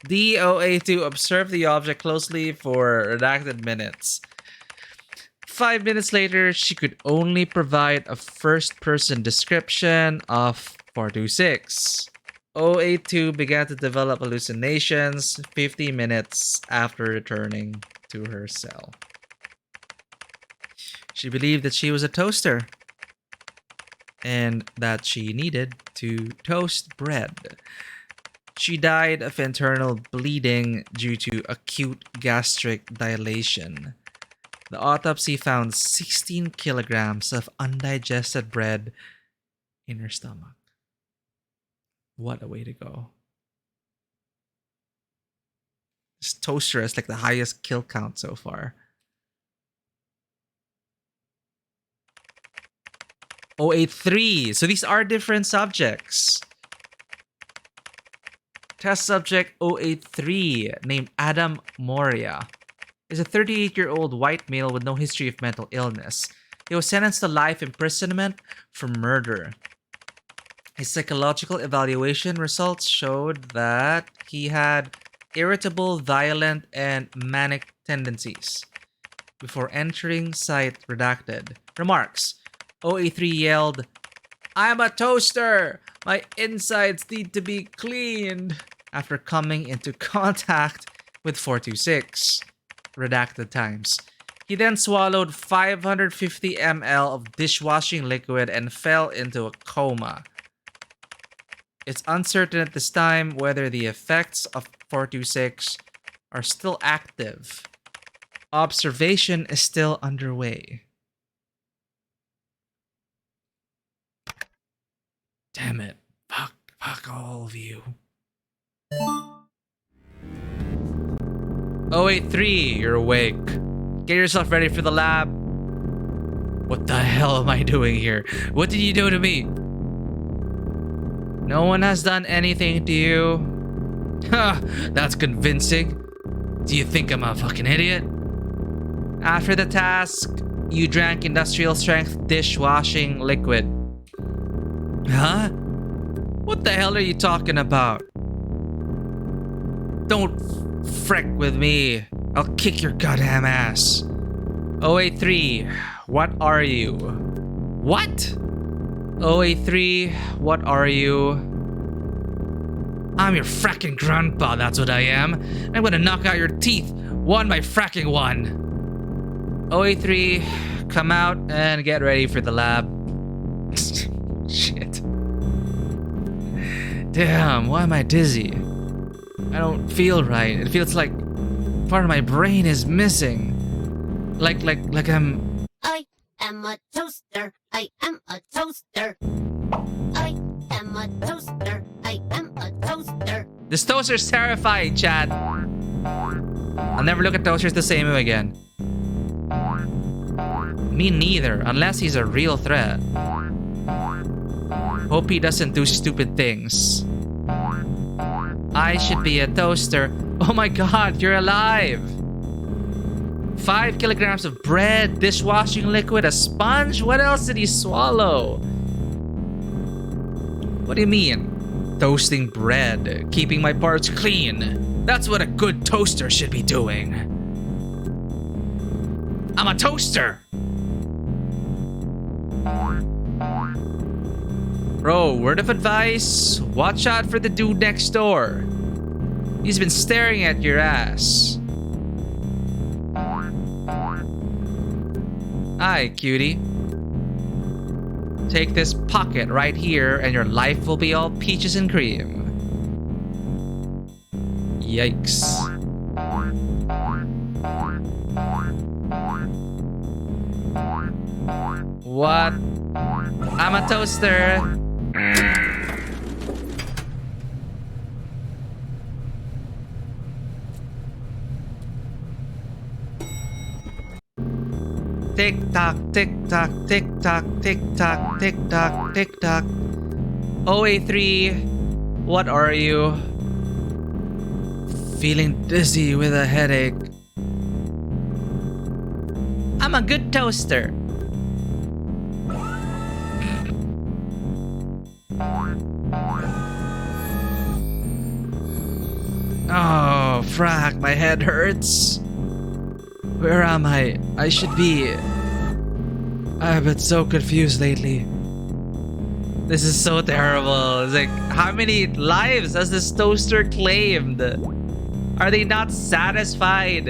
Speaker 1: DOA2, observe the object closely for redacted minutes. 5 minutes later, she could only provide a first-person description of 426. 082 began to develop hallucinations 50 minutes after returning to her cell. She believed that she was a toaster and that she needed to toast bread. She died of internal bleeding due to acute gastric dilation. The autopsy found 16 kilograms of undigested bread in her stomach. What a way to go. This toaster has like the highest kill count so far. 083. So these are different subjects. Test subject 083, named Adam Moria, is a 38-year-old white male with no history of mental illness. He was sentenced to life imprisonment for murder. His psychological evaluation results showed that he had irritable, violent, and manic tendencies. Before entering site redacted. Remarks. 083 yelled, "I'm a toaster! My insides need to be cleaned," after coming into contact with 426. Redacted times. He then swallowed 550 ml of dishwashing liquid and fell into a coma. It's uncertain at this time whether the effects of 426 are still active. Observation is still underway. Damn it. Fuck all of you. 083, you're awake. Get yourself ready for the lab. What the hell am I doing here? What did you do to me? No one has done anything to you. Huh, that's convincing. Do you think I'm a fucking idiot? After the task, you drank industrial strength dishwashing liquid. Huh? What the hell are you talking about? Don't frick with me. I'll kick your goddamn ass. 083, what are you? What? 083, what are you? I'm your fracking grandpa, that's what I am. I'm gonna knock out your teeth, one by fracking one. 083, come out and get ready for the lab. Shit. Damn, why am I dizzy? I don't feel right. It feels like part of my brain is missing. Like I'm...
Speaker 15: I am a toaster. I am a toaster. I am a toaster. I am a toaster.
Speaker 1: This toaster's terrifying, Chad. I'll never look at toasters the same way again. Me neither, unless he's a real threat. Hope he doesn't do stupid things. I should be a toaster. Oh my god, you're alive! 5 kilograms of bread, dishwashing liquid, a sponge? What else did he swallow? What do you mean? Toasting bread, keeping my parts clean. That's what a good toaster should be doing. I'm a toaster! Bro, word of advice, watch out for the dude next door. He's been staring at your ass. Hi, cutie. Take this pocket right here and your life will be all peaches and cream. Yikes. What? I'm a toaster. Tick tock, tick tock, tick tock, tick tock, tick tock, tick tock. 083, what are you? Feeling dizzy with a headache. I'm a good toaster. Oh, frack, my head hurts. Where am I? I should be... I've been so confused lately. This is so terrible. It's like, how many lives has this toaster claimed? Are they not satisfied?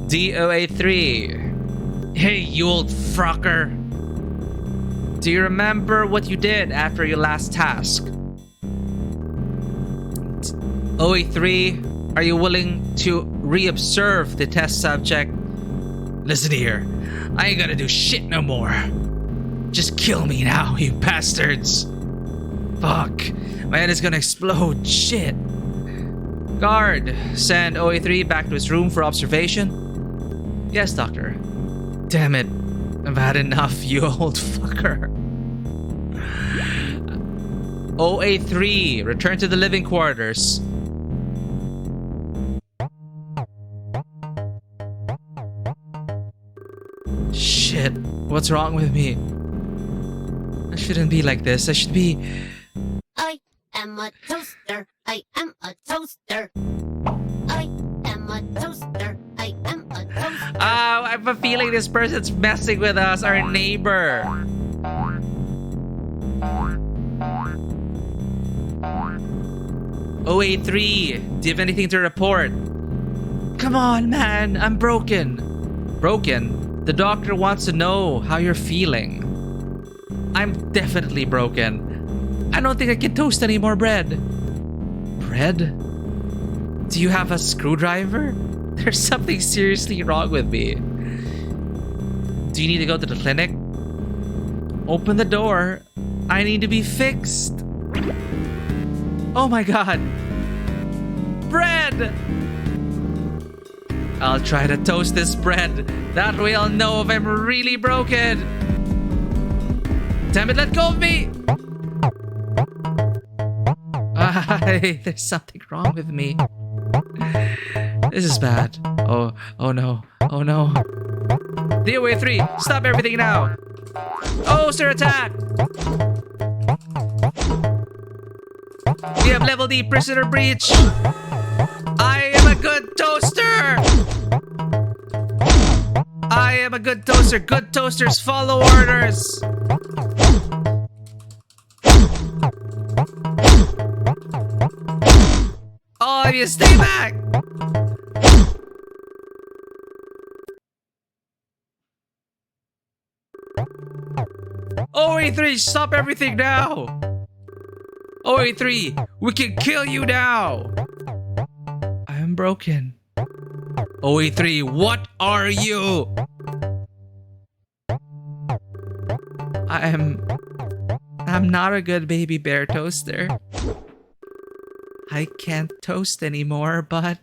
Speaker 1: D083. Hey, you old fucker. Do you remember what you did after your last task? 083, are you willing to reobserve the test subject? Listen here, I ain't gonna do shit no more. Just kill me now, you bastards. Fuck, my head is gonna explode, shit. Guard, send 083 back to his room for observation. Yes, doctor. Damn it, I've had enough, you old fucker. 083, return to the living quarters. Shit, what's wrong with me? I shouldn't be like this. I should be...
Speaker 15: I am a toaster. I am a toaster. I am a toaster. I am a toaster.
Speaker 1: I have a feeling this person's messing with us, our neighbor. Oh, 083, do you have anything to report? Come on, man, I'm broken. Broken? The doctor wants to know how you're feeling. I'm definitely broken. I don't think I can toast any more bread. Bread? Do you have a screwdriver? There's something seriously wrong with me. Do you need to go to the clinic? Open the door. I need to be fixed. Oh my god. Bread! I'll try to toast this bread. That way I'll know if I'm really broken. Damn it, let go of me! There's something wrong with me. This is bad. Oh no. Oh no. DOA 3, stop everything now! Oh, sir, attack! We have level D prisoner breach! I am a good toaster! I am a good toaster. Good toasters follow orders! All of you, stay back! OA3, stop everything now! OA3, we can kill you now! I am broken. OA3, what are you? I'm not a good baby bear toaster. I can't toast anymore, but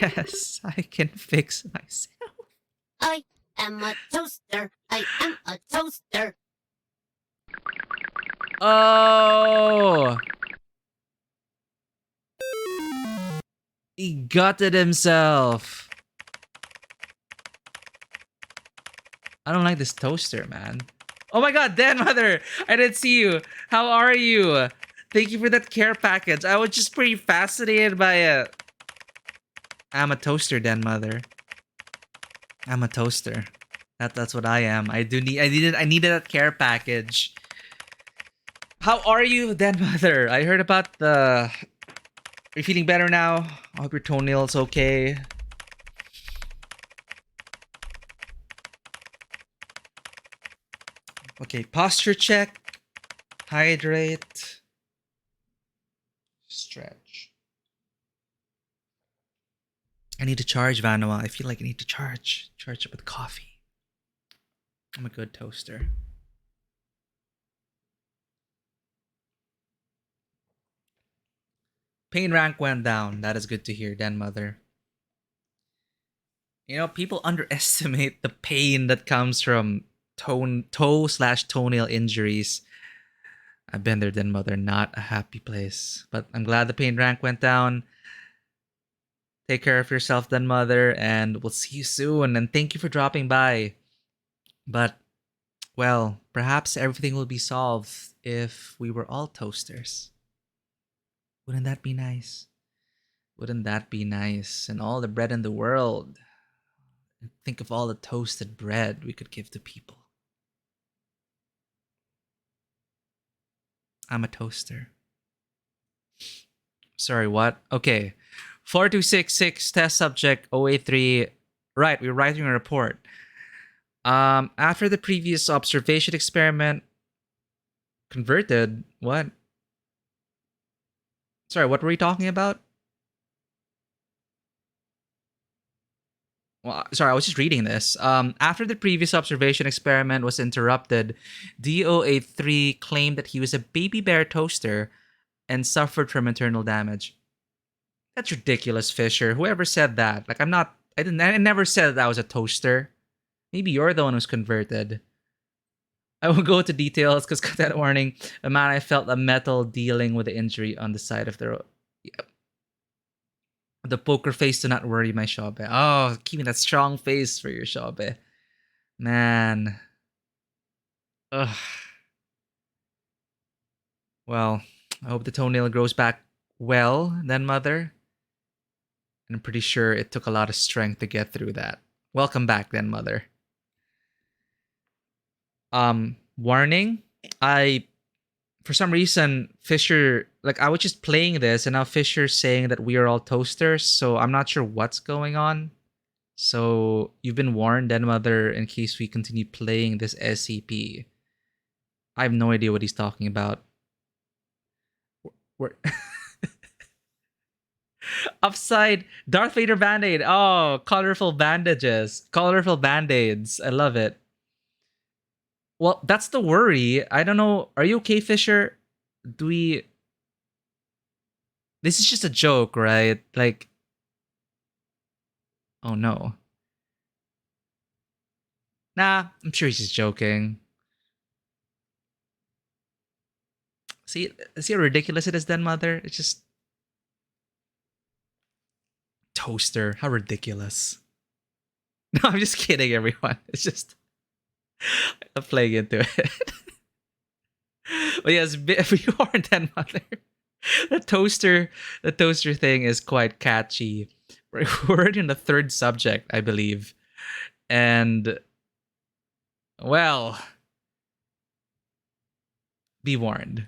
Speaker 1: yes, I can fix myself.
Speaker 15: I am a toaster. I am a toaster.
Speaker 1: Oh! He gutted himself. I don't like this toaster, man. Oh my god, Dan Mother! I didn't see you. How are you? Thank you for that care package. I was just pretty fascinated by it. I'm a toaster, Dan Mother. I'm a toaster. That's what I am. I needed that care package. How are you, Dan Mother? I heard about the... Are you feeling better now? I hope your toenail's okay. Okay, posture check. Hydrate. Stretch. I need to charge, Vanua. I feel like I need to charge. Charge up with coffee. I'm a good toaster. Pain rank went down. That is good to hear, Dan Mother. You know, people underestimate the pain that comes from toe/toenail injuries. I've been there, Dan Mother. Not a happy place. But I'm glad the pain rank went down. Take care of yourself, Dan Mother, and we'll see you soon. And thank you for dropping by. But, well, perhaps everything will be solved if we were all toasters. Wouldn't that be nice? Wouldn't that be nice? And all the bread in the world. Think of all the toasted bread we could give to people. I'm a toaster. Sorry, what? Okay. 4266 test subject OA3. Right, we're writing a report. After the previous observation experiment converted, what? Sorry, what were we talking about? Well, sorry, I was just reading this. After the previous observation experiment was interrupted, DOA3 claimed that he was a baby bear toaster and suffered from internal damage. That's ridiculous, Fisher. Whoever said that? Like, I never said that I was a toaster. Maybe you're the one who's converted. I will go into details because content warning. A man, I felt a metal dealing with the injury on the side of the road. Yep. The poker face, do not worry, my Shobe. Oh, keeping that strong face for your Shobe. Man. Ugh. Well, I hope the toenail grows back well, then, Mother. And I'm pretty sure it took a lot of strength to get through that. Welcome back, then, Mother. Warning. For some reason, Fisher, like, I was just playing this, and now Fisher's saying that we are all toasters, so I'm not sure what's going on. So, you've been warned, then, Mother, in case we continue playing this SCP. I have no idea what he's talking about. Upside Darth Vader band-aid. Oh, colorful bandages. Colorful band-aids. I love it. Well, that's the worry. I don't know. Are you okay, Fisher? Do we... This is just a joke, right? Like... Oh, no. Nah, I'm sure he's just joking. See how ridiculous it is then, Mother? It's just... Toaster. How ridiculous. No, I'm just kidding, everyone. It's just... I'm playing into it. But yes, before then, Mother... The toaster thing is quite catchy. We're already in the third subject, I believe. And... Well... Be warned.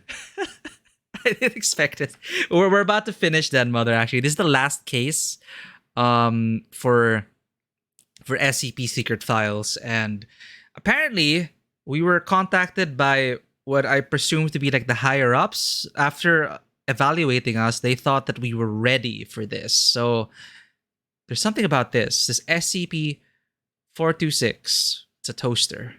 Speaker 1: I didn't expect it. We're about to finish then, Mother, actually. This is the last case for SCP Secret Files. And apparently, we were contacted by what I presume to be like the higher-ups. After evaluating us, they thought that we were ready for this. So, there's something about this. This SCP-426. It's a toaster.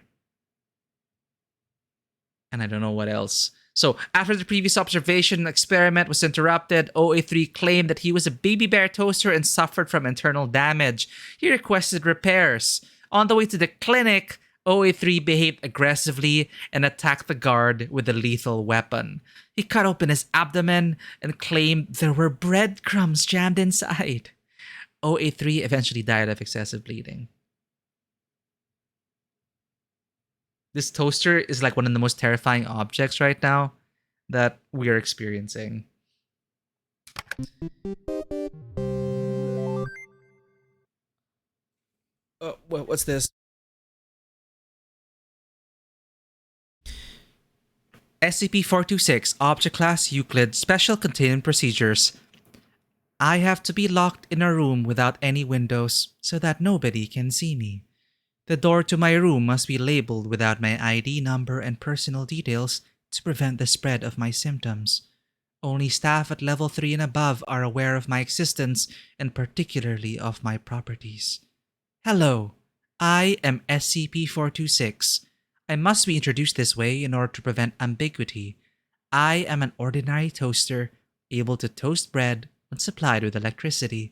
Speaker 1: And I don't know what else. So, after the previous observation experiment was interrupted, OA3 claimed that he was a baby bear toaster and suffered from internal damage. He requested repairs. On the way to the clinic, OA3 behaved aggressively and attacked the guard with a lethal weapon. He cut open his abdomen and claimed there were breadcrumbs jammed inside. OA3 eventually died of excessive bleeding. This toaster is like one of the most terrifying objects right now that we are experiencing. Oh, what's this? SCP-426, Object Class Euclid, Special Containment Procedures. I have to be locked in a room without any windows so that nobody can see me. The door to my room must be labeled without my ID number and personal details to prevent the spread of my symptoms. Only staff at level 3 and above are aware of my existence and particularly of my properties. Hello, I am SCP-426. I must be introduced this way in order to prevent ambiguity. I am an ordinary toaster, able to toast bread when supplied with electricity.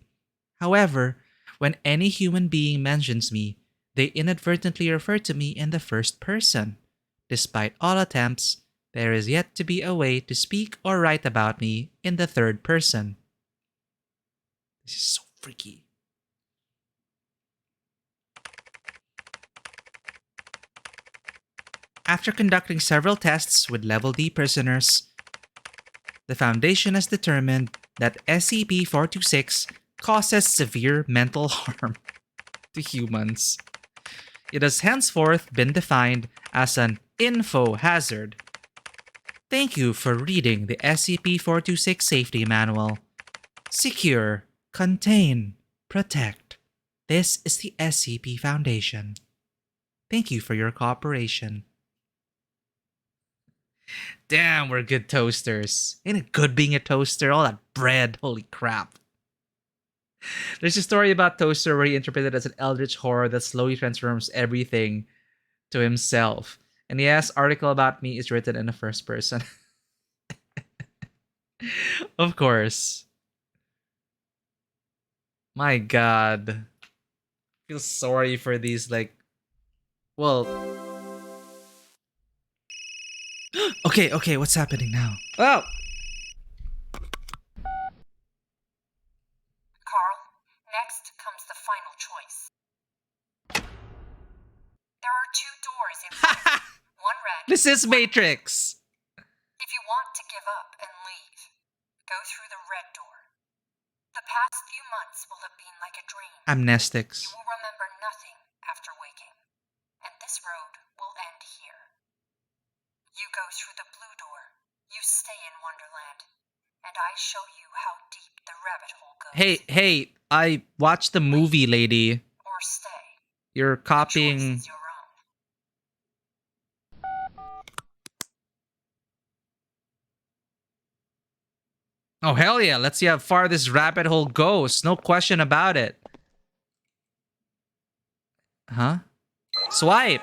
Speaker 1: However, when any human being mentions me, they inadvertently refer to me in the first person. Despite all attempts, there is yet to be a way to speak or write about me in the third person. This is so freaky. After conducting several tests with Level D prisoners, the Foundation has determined that SCP-426 causes severe mental harm to humans. It has henceforth been defined as an info hazard. Thank you for reading the SCP-426 Safety Manual. Secure, contain, protect. This is the SCP Foundation. Thank you for your cooperation. Damn, we're good toasters. Ain't it good being a toaster? All that bread, holy crap. There's a story about Toaster where he interpreted as an eldritch horror that slowly transforms everything to himself. And yes, article about me is written in the first person. Of course. My god. I feel sorry for these, like... Well... Okay, what's happening now? Oh!
Speaker 14: Carl, next comes the final choice. There are 2 doors in front of you. One red.
Speaker 1: This is Matrix!
Speaker 14: If you want to give up and leave, go through the red door. The past few months will have been like a dream.
Speaker 1: Amnestics.
Speaker 14: You will remember nothing after waking, and this road will end here. You go through the blue door. You stay in Wonderland, and I show you how deep the rabbit hole goes.
Speaker 1: Hey, I watched the movie, lady.
Speaker 14: Or stay.
Speaker 1: You're copying... Oh, hell yeah. Let's see how far this rabbit hole goes. No question about it. Huh? Swipe.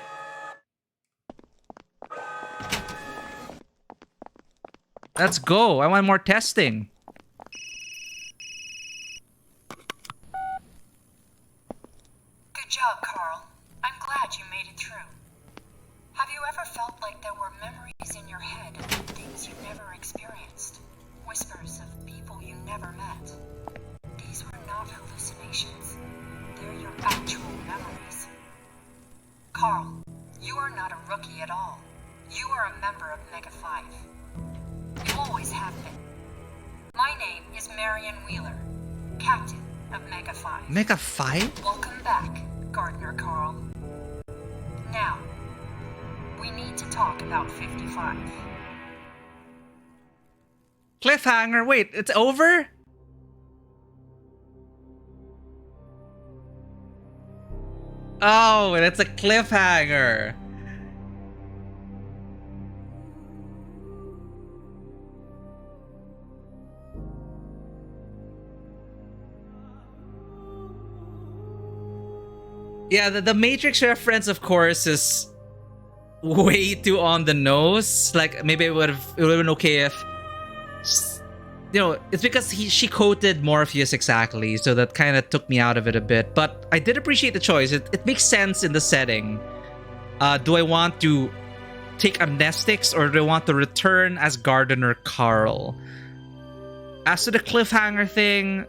Speaker 1: Let's go. I want more testing.
Speaker 14: Good job, Carl. I'm glad you made it through. Have you ever felt like there were memories in your head of things you never experienced? Whispers of people you never met? These were not hallucinations. They're your actual memories. Carl, you are not a rookie at all. You are a member of Mega 5. You always have been. My name is Marion Wheeler, Captain of Mega 5.
Speaker 1: Mega 5?
Speaker 14: Welcome back, Gardener Carl. Now, we need to talk about 55.
Speaker 1: Cliffhanger. Wait, it's over? Oh, it's a cliffhanger. Yeah, the Matrix reference, of course, is way too on the nose. Like, maybe it would have been okay if, you know, it's because she quoted Morpheus exactly, so that kind of took me out of it a bit. But I did appreciate the choice. It makes sense in the setting. Do I want to take amnestics, or do I want to return as Gardener Carl? As to the cliffhanger thing,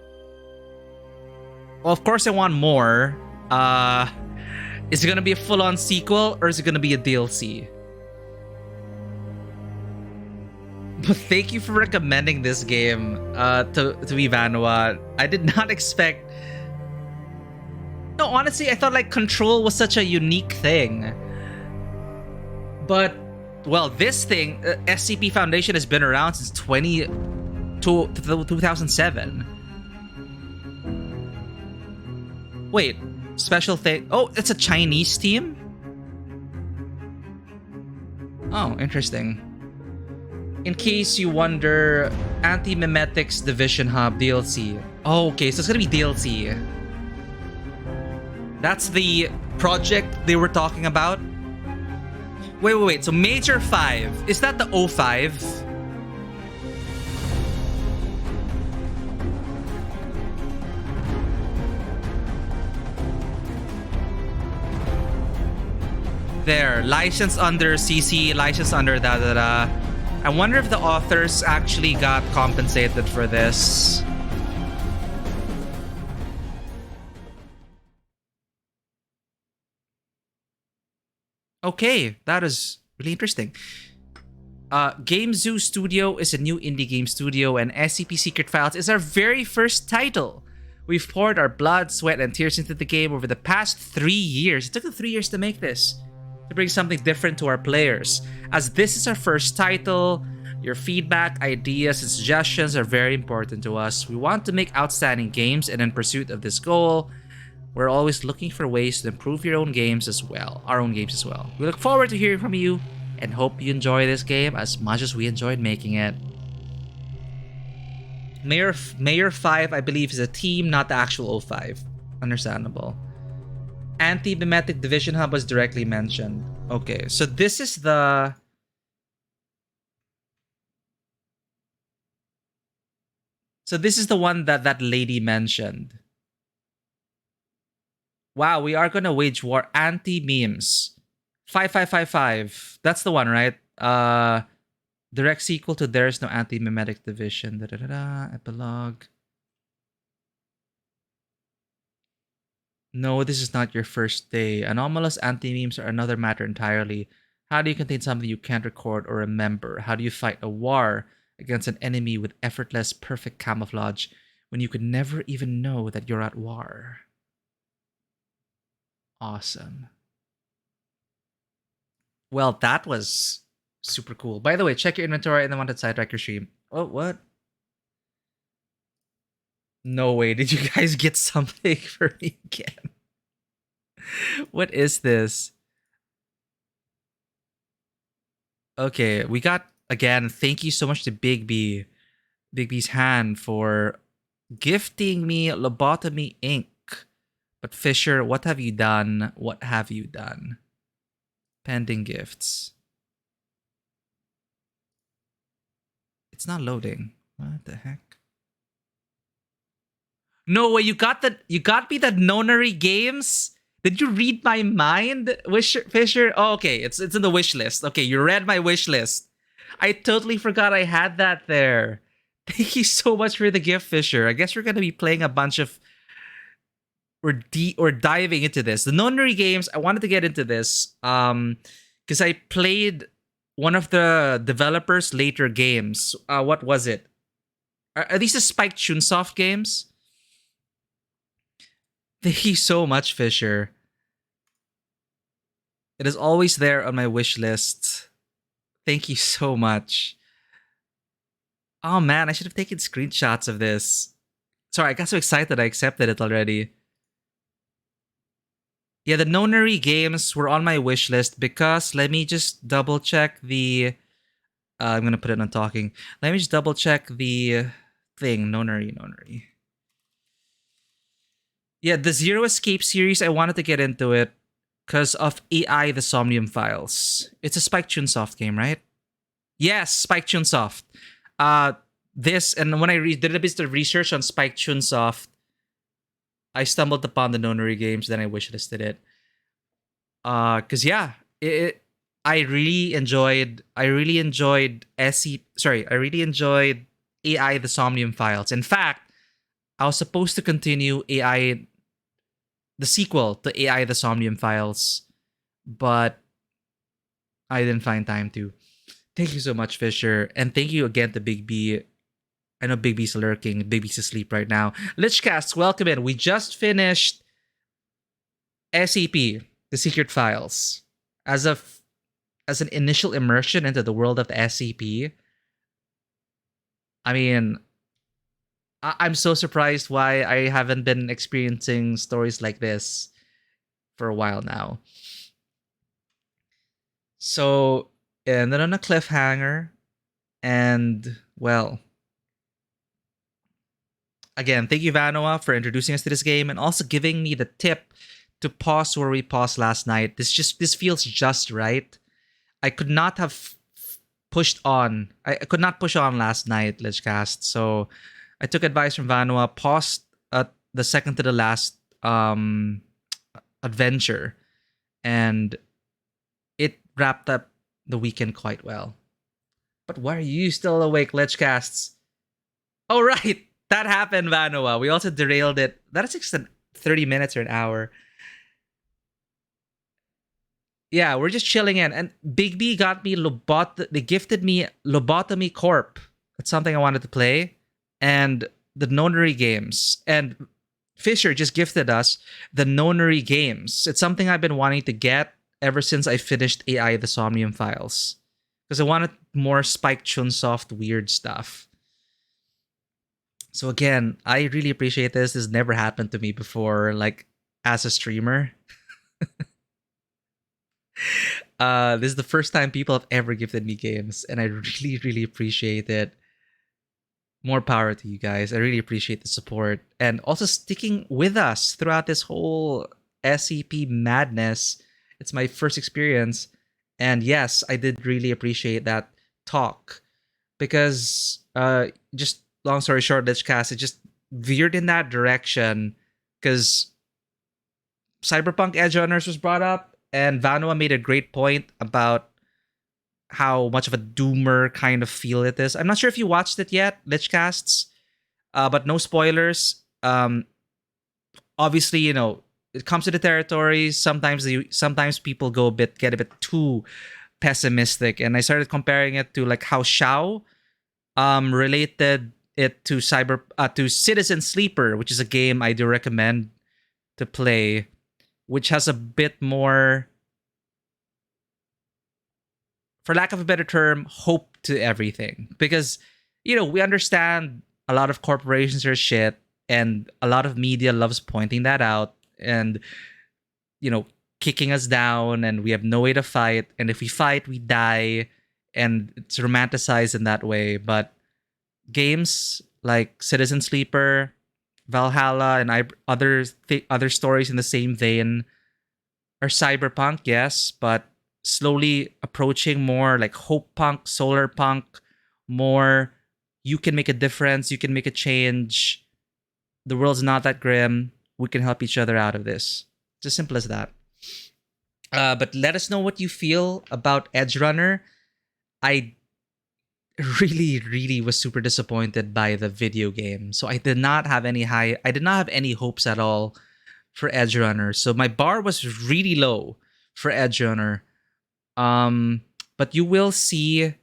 Speaker 1: well, of course I want more. Is it gonna be a full-on sequel, or is it gonna be a DLC? But thank you for recommending this game to Ivanova. I did not expect... No, honestly, I thought like Control was such a unique thing. But, well, this thing, SCP Foundation has been around since 2007. Wait, special thing... Oh, it's a Chinese team? Oh, interesting. In case you wonder, Anti-Memetics Division Hub DLC. Oh, okay, so it's gonna be DLC. That's the project they were talking about? Wait. So Major 5. Is that the 05? There. License under CC, license under da-da-da. I wonder if the authors actually got compensated for this. Okay, that is really interesting. Game Zoo Studio is a new indie game studio, and SCP Secret Files is our very first title. We've poured our blood, sweat, and tears into the game over the past 3 years. It took them 3 years to make this, to bring something different to our players. As this is our first title, your feedback, ideas, and suggestions are very important to us. We want to make outstanding games, and in pursuit of this goal, we're always looking for ways to improve our own games as well. We look forward to hearing from you and hope you enjoy this game as much as we enjoyed making it. Mayor 5, I believe, is a team, not the actual 05. Understandable. Anti-Memetic Division Hub was directly mentioned. Okay, so this is the... So this is the one that that lady mentioned. Wow, we are gonna wage war. Anti-memes. 5555. That's the one, right? Direct sequel to There Is No Anti-Memetic Division. Da-da-da-da. Epilogue. No, this is not your first day. Anomalous anti-memes are another matter entirely. How do you contain something you can't record or remember? How do you fight a war against an enemy with effortless, perfect camouflage when you could never even know that you're at war? Awesome. Well, that was super cool. By the way, check your inventory and then want to sidetrack your stream. Oh, what? No way. Did you guys get something for me again? What is this? Okay, we got, again, thank you so much to Big B. Big B's hand for gifting me lobotomy ink. But Fisher, what have you done? What have you done? Pending gifts. It's not loading. What the heck? No way, you got me that Nonary Games? Did you read my mind, Fisher? Oh, okay, it's in the wish list. Okay, you read my wish list. I totally forgot I had that there. Thank you so much for the gift, Fisher. I guess we're gonna be playing a bunch of or diving into this. The Nonary Games, I wanted to get into this because I played one of the developers' later games. What was it? Are these the Spike Chunsoft games? Thank you so much, Fisher. It is always there on my wish list. Thank you so much. Oh man, I should have taken screenshots of this. Sorry, I got so excited I accepted it already. Yeah, the Nonary Games were on my wish list because, let me just double check the... I'm going to put it on talking. Let me just double check the thing. Nonary. Yeah, the Zero Escape series, I wanted to get into it because of AI the Somnium Files. It's a Spike Chunsoft game, right? Yes, Spike Chunsoft. This, and when I did a bit of research on Spike Chunsoft, I stumbled upon the Nonary Games, then I wishlisted it. Cause yeah, I really enjoyed AI the Somnium Files. In fact, I was supposed to continue the sequel to AI the Somnium Files, but I didn't find time to. Thank you so much, Fisher. And thank you again to Big B. I know Big B's lurking. Big B's asleep right now. Lichcast, welcome in. We just finished SCP, The Secret Files. As an initial immersion into the world of the SCP, I mean, I'm so surprised why I haven't been experiencing stories like this for a while now. So, and then on a cliffhanger, and well, again, thank you, Vanoa, for introducing us to this game and also giving me the tip to pause where we paused last night. This feels just right. I could not have pushed on. I could not push on last night, Lichcast. So I took advice from Vanoa, paused at the second to the last adventure, and it wrapped up the weekend quite well. But why are you still awake, Lichcasts? Oh, right. That happened, Vanoa. We also derailed it. That is just 30 minutes or an hour. Yeah, we're just chilling in. And Big B got me they gifted me Lobotomy Corp. That's something I wanted to play. And the Nonary Games. And Fisher just gifted us the Nonary Games. It's something I've been wanting to get ever since I finished AI the Somnium Files. Because I wanted more Spike Chunsoft weird stuff. So again, I really appreciate this. This never happened to me before, like, as a streamer. This is the first time people have ever gifted me games, and I really, really appreciate it. More power to you guys. I really appreciate the support, and also sticking with us throughout this whole SCP madness. It's my first experience, and yes, I did really appreciate that talk, because just long story short, Lichcast, it just veered in that direction because Cyberpunk Edge Runners was brought up, and Vanoa made a great point about how much of a doomer kind of feel it is. I'm not sure if you watched it yet, Lichcasts, but no spoilers. Obviously, you know, it comes to the territory. Sometimes people get a bit too pessimistic, and I started comparing it to like how Shao related it to to Citizen Sleeper, which is a game I do recommend to play, which has a bit more, for lack of a better term, hope to everything. Because, you know, we understand a lot of corporations are shit, and a lot of media loves pointing that out and, you know, kicking us down, and we have no way to fight, and if we fight, we die, and it's romanticized in that way. But games like Citizen Sleeper, Valhalla, and other stories in the same vein are cyberpunk, yes, but slowly approaching more like hope punk, solar punk, more you can make a difference, you can make a change. The world's not that grim. We can help each other out of this. It's as simple as that. But let us know what you feel about Edge Runner. I really was super disappointed by the video game. So I did not have any hopes at all for Edge Runner. So my bar was really low for Edge Runner. But you will see,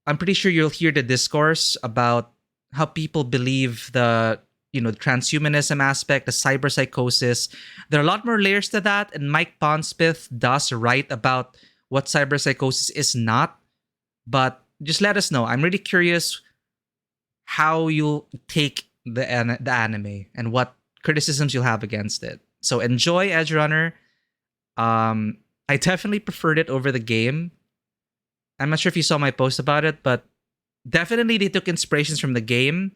Speaker 1: I'm pretty sure you'll hear the discourse about how people believe the transhumanism aspect, the cyberpsychosis. There are a lot more layers to that, and Mike Ponspith does write about what cyberpsychosis is not. But just let us know. I'm really curious how you'll take the anime and what criticisms you'll have against it. So enjoy Edge Runner. I definitely preferred it over the game. I'm not sure if you saw my post about it, but definitely they took inspirations from the game.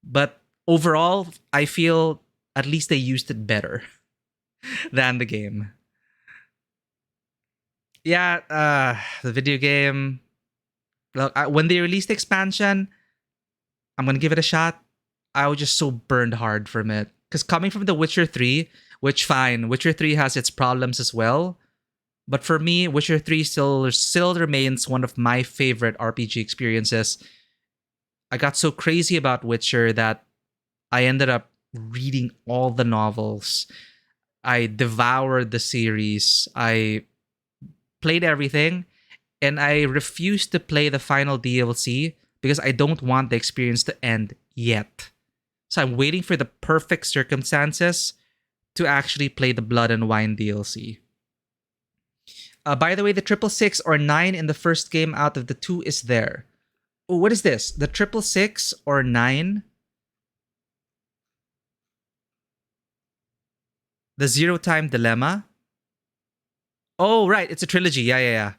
Speaker 1: But overall, I feel at least they used it better than the game. Yeah, the video game. Look, when they released the expansion, I'm gonna give it a shot. I was just so burned hard from it. Because coming from The Witcher 3, which fine, Witcher 3 has its problems as well. But for me, Witcher 3 still remains one of my favorite RPG experiences. I got so crazy about Witcher that I ended up reading all the novels. I devoured the series. I played everything. And I refused to play the final DLC because I don't want the experience to end yet. So I'm waiting for the perfect circumstances to actually play the Blood and Wine DLC. By the way, the 666 or 9 in the first game out of the 2 is there. Oh, what is this? The 666 or 9? The Zero Time Dilemma? Oh, right. It's a trilogy. Yeah.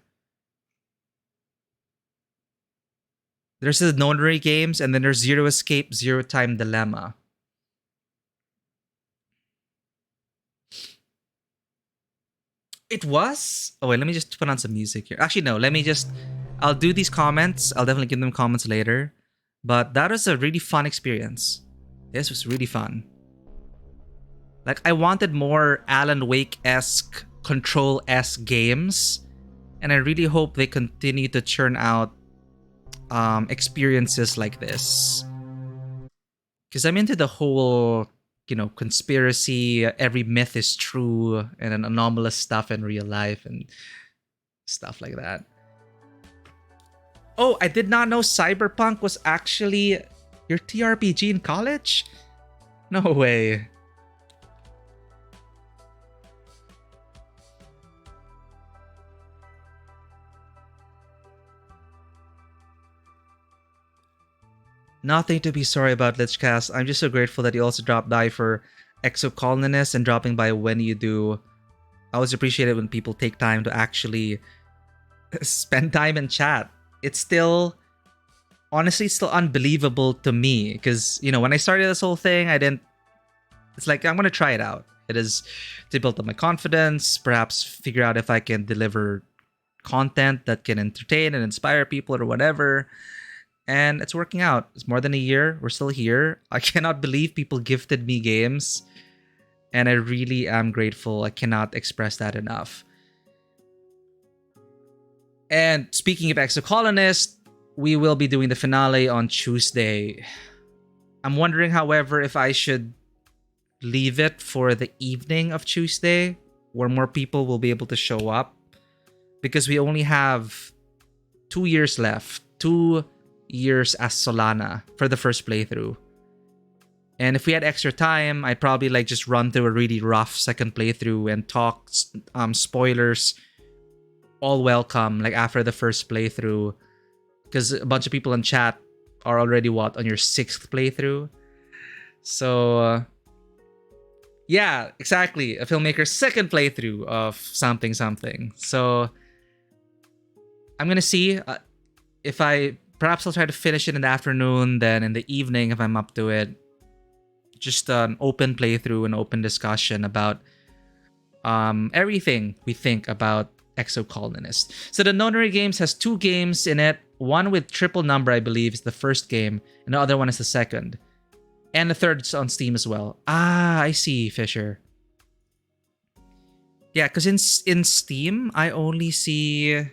Speaker 1: There's the Nonary games, and then there's Zero Escape, Zero Time Dilemma. It was? Oh, wait, let me just put on some music here. Actually, no, I'll do these comments. I'll definitely give them comments later. But that was a really fun experience. This was really fun. Like, I wanted more Alan Wake-esque, Control-esque games. And I really hope they continue to churn out experiences like this, because I'm into the whole conspiracy, every myth is true, and an anomalous stuff in real life and stuff like that. Oh, I did not know Cyberpunk was actually your TRPG in college. No way. Nothing to be sorry about, Lichcast. I'm just so grateful that you also dropped by for Exocolonist and dropping by when you do. I always appreciate it when people take time to actually spend time and chat. It's still, honestly, it's still unbelievable to me. Because, when I started this whole thing, it's like, I'm going to try it out. It is to build up my confidence, perhaps figure out if I can deliver content that can entertain and inspire people or whatever. And it's working out. It's more than a year. We're still here. I cannot believe people gifted me games. And I really am grateful. I cannot express that enough. And speaking of Exocolonist, we will be doing the finale on Tuesday. I'm wondering, however, if I should leave it for the evening of Tuesday, where more people will be able to show up. Because we only have 2 years left. 2 years as Solana for the first playthrough. And if we had extra time, I'd probably just run through a really rough second playthrough and talk spoilers. All welcome, after the first playthrough, because a bunch of people in chat are already on your 6th playthrough. So yeah, exactly, a Filmmaker's 2nd playthrough of something. So I'm gonna see if I perhaps I'll try to finish it in the afternoon, then in the evening if I'm up to it. Just an open playthrough, an open discussion about everything we think about Exocolonist. So the Nonary Games has 2 games in it. One with triple number, I believe, is the first game, and the other one is the second. And the third is on Steam as well. Ah, I see, Fisher. Yeah, because in Steam, I only see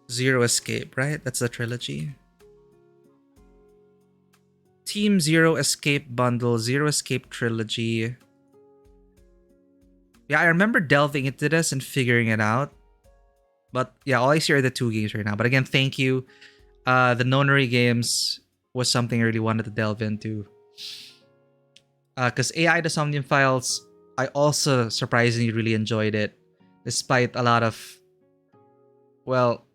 Speaker 1: Zero Escape, right? That's the trilogy. Team Zero Escape Bundle, Zero Escape Trilogy. Yeah, I remember delving into this and figuring it out. But yeah, all I see are the 2 games right now. But again, thank you. The Nonary Games was something I really wanted to delve into. Because AI The Somnium Files, I also surprisingly really enjoyed it. Despite a lot of, well,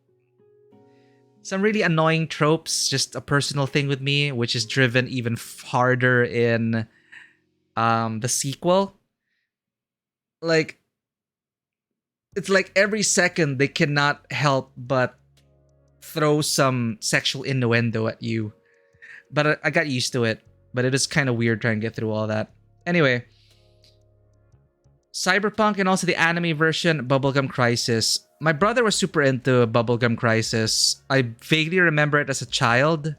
Speaker 1: some really annoying tropes, just a personal thing with me, which is driven even harder in the sequel. Like, it's like every second they cannot help but throw some sexual innuendo at you. But I got used to it. But it is kind of weird trying to get through all that. Anyway, Cyberpunk and also the anime version, Bubblegum Crisis. My brother was super into Bubblegum Crisis. I vaguely remember it as a child.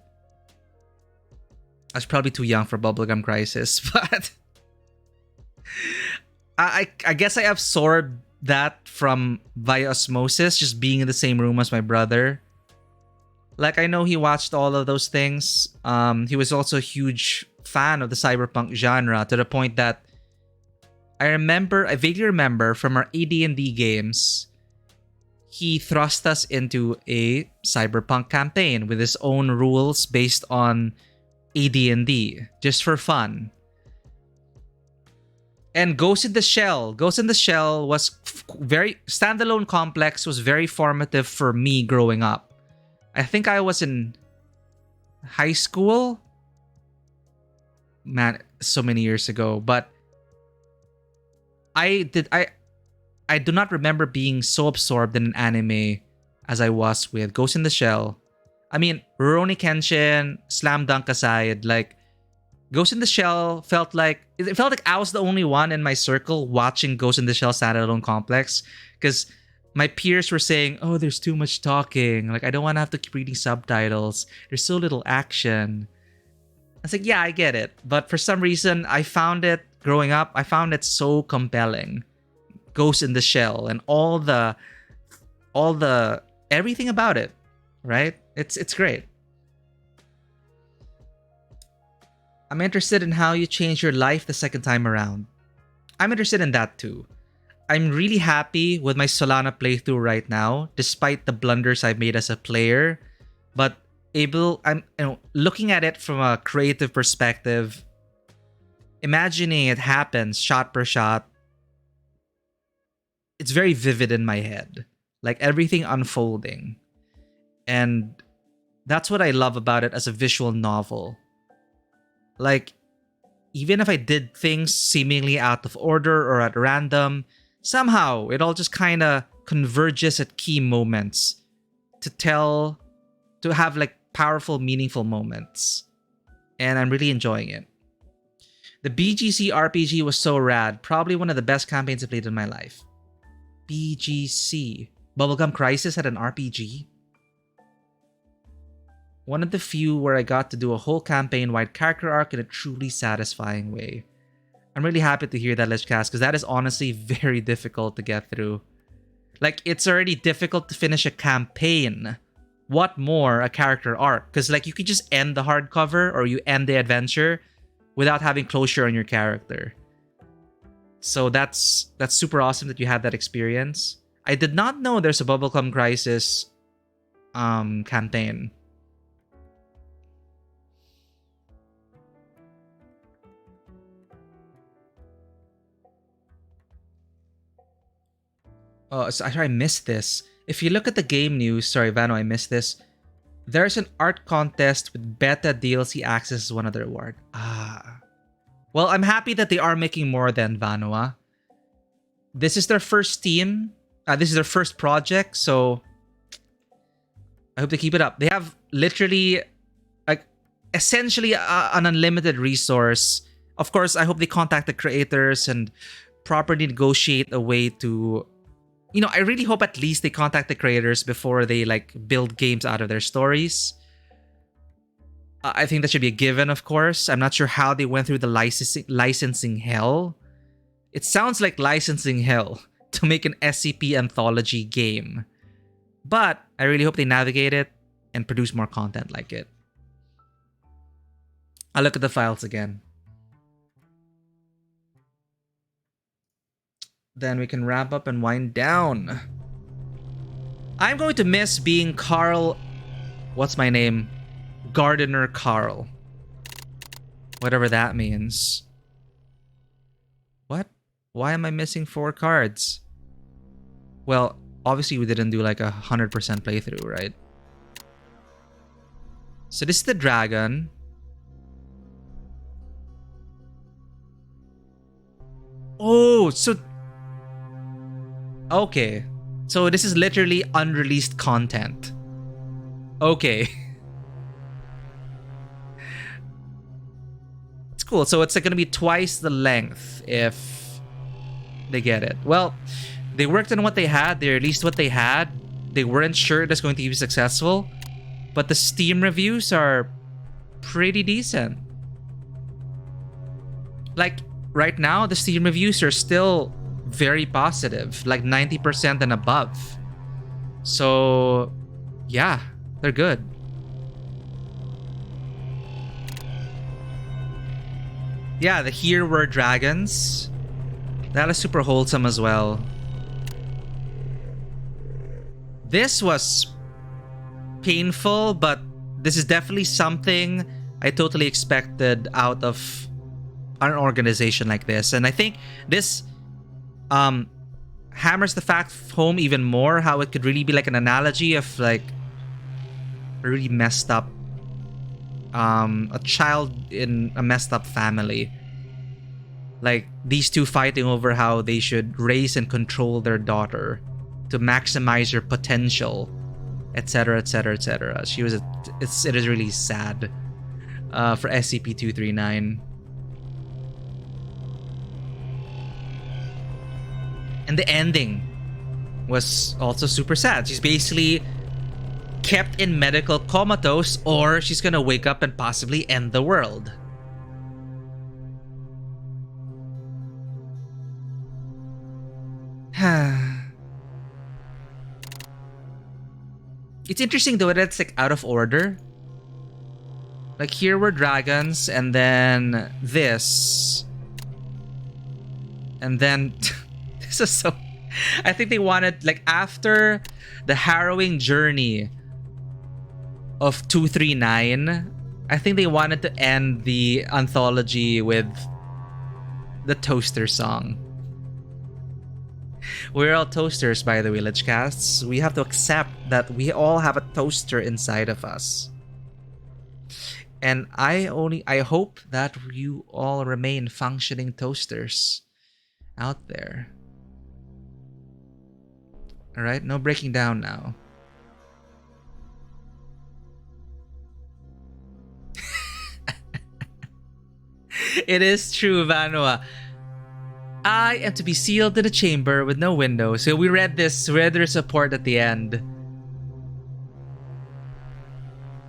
Speaker 1: I was probably too young for Bubblegum Crisis, but I guess I absorbed that from via osmosis, just being in the same room as my brother. Like, I know he watched all of those things. He was also a huge fan of the cyberpunk genre, to the point that I vaguely remember from our AD&D games, he thrust us into a cyberpunk campaign with his own rules based on AD&D, just for fun. And Ghost in the Shell was very standalone complex, was very formative for me growing up. I think I was in high school. Man, so many years ago. But I do not remember being so absorbed in an anime as I was with Ghost in the Shell. I mean, Rurouni Kenshin, Slam Dunk aside, like, Ghost in the Shell felt like I was the only one in my circle watching Ghost in the Shell standalone complex, because my peers were saying, "Oh, there's too much talking. Like, I don't want to have to keep reading subtitles. There's so little action." I was like, "Yeah, I get it." But for some reason, I found it growing up. I found it so compelling. Ghost in the Shell and all the everything about it, right? It's great. I'm interested in how you change your life the second time around. I'm interested in that too. I'm really happy with my Solana playthrough right now, despite the blunders I've made as a player. But I'm looking at it from a creative perspective, imagining it happens shot per shot. It's very vivid in my head, like everything unfolding. And that's what I love about it as a visual novel. Like, even if I did things seemingly out of order or at random, somehow it all just kind of converges at key moments to have like powerful, meaningful moments. And I'm really enjoying it. The BGC RPG was so rad. Probably one of the best campaigns I played in my life. BGC. Bubblegum Crisis had an RPG. One of the few where I got to do a whole campaign-wide character arc in a truly satisfying way. I'm really happy to hear that, Lichcast, because that is honestly very difficult to get through. Like, it's already difficult to finish a campaign. What more a character arc? Because, like, you could just end the hardcover or you end the adventure without having closure on your character. So that's super awesome that you had that experience. I did not know there's a Bubblegum Crisis campaign. Oh, sorry, I missed this. If you look at the game news, sorry, Vano, I missed this. There's an art contest with beta DLC access as one other award. Well, I'm happy that they are making more than Vanua. This is their first team This is their first project, so I hope they keep it up. They have literally, like, essentially an unlimited resource. Of course, I hope they contact the creators and properly negotiate a way to, you know, I really hope at least they contact the creators before they like build games out of their stories. I think that should be a given, of course. I'm not sure how they went through the licensing hell. It sounds like licensing hell to make an SCP anthology game. But I really hope they navigate it and produce more content like it. I'll look at the files again. Then we can wrap up and wind down. I'm going to miss being Carl... What's my name? Gardener Carl. Whatever that means. What? Why am I missing 4 cards? Well, obviously we didn't do like 100% playthrough, right? So this is the dragon. Oh, so... Okay. So this is literally unreleased content. Okay. It's cool. So it's like gonna be twice the length if they get it. Well, they worked on what they had. They released what they had. They weren't sure it was going to be successful. But the Steam reviews are pretty decent. Like, right now, the Steam reviews are still very positive. Like 90% and above. So, yeah, they're good. Yeah, the Here Were Dragons. That is super wholesome as well. This was painful, but this is definitely something I totally expected out of an organization like this. And I think this hammers the fact home even more how it could really be like an analogy of like a really messed up a child in a messed up family. Like these two fighting over how they should raise and control their daughter to maximize her potential, etc, etc, etc. It is really sad for SCP-239. And the ending was also super sad. She's basically kept in medical comatose, or she's gonna wake up and possibly end the world. It's interesting though that it's like out of order. Like here were dragons, and then this. And then this is so... I think they wanted, like, after the harrowing journey of 239, I think they wanted to end the anthology with the toaster song. We're all toasters, by the way, Lichcasts. We have to accept that we all have a toaster inside of us. And I hope that you all remain functioning toasters out there. Alright, no breaking down now. It is true, Vanua. I am to be sealed in a chamber with no window. So we read their support at the end.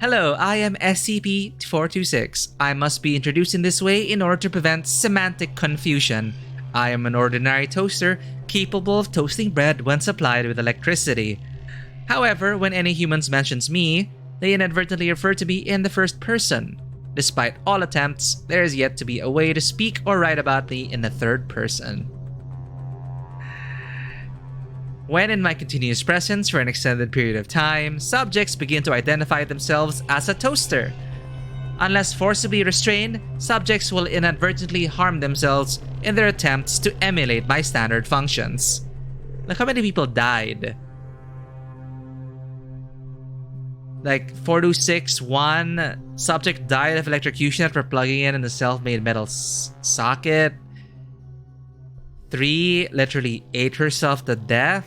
Speaker 1: Hello, I am SCP-426. I must be introduced in this way in order to prevent semantic confusion. I am an ordinary toaster capable of toasting bread when supplied with electricity. However, when any humans mentions me, they inadvertently refer to me in the first person. Despite all attempts, there is yet to be a way to speak or write about me in the third person. When in my continuous presence for an extended period of time, subjects begin to identify themselves as a toaster. Unless forcibly restrained, subjects will inadvertently harm themselves in their attempts to emulate my standard functions. Look how many people died. Like 426, 1 subject died of electrocution after plugging in the self-made metal socket. 3 literally ate herself to death.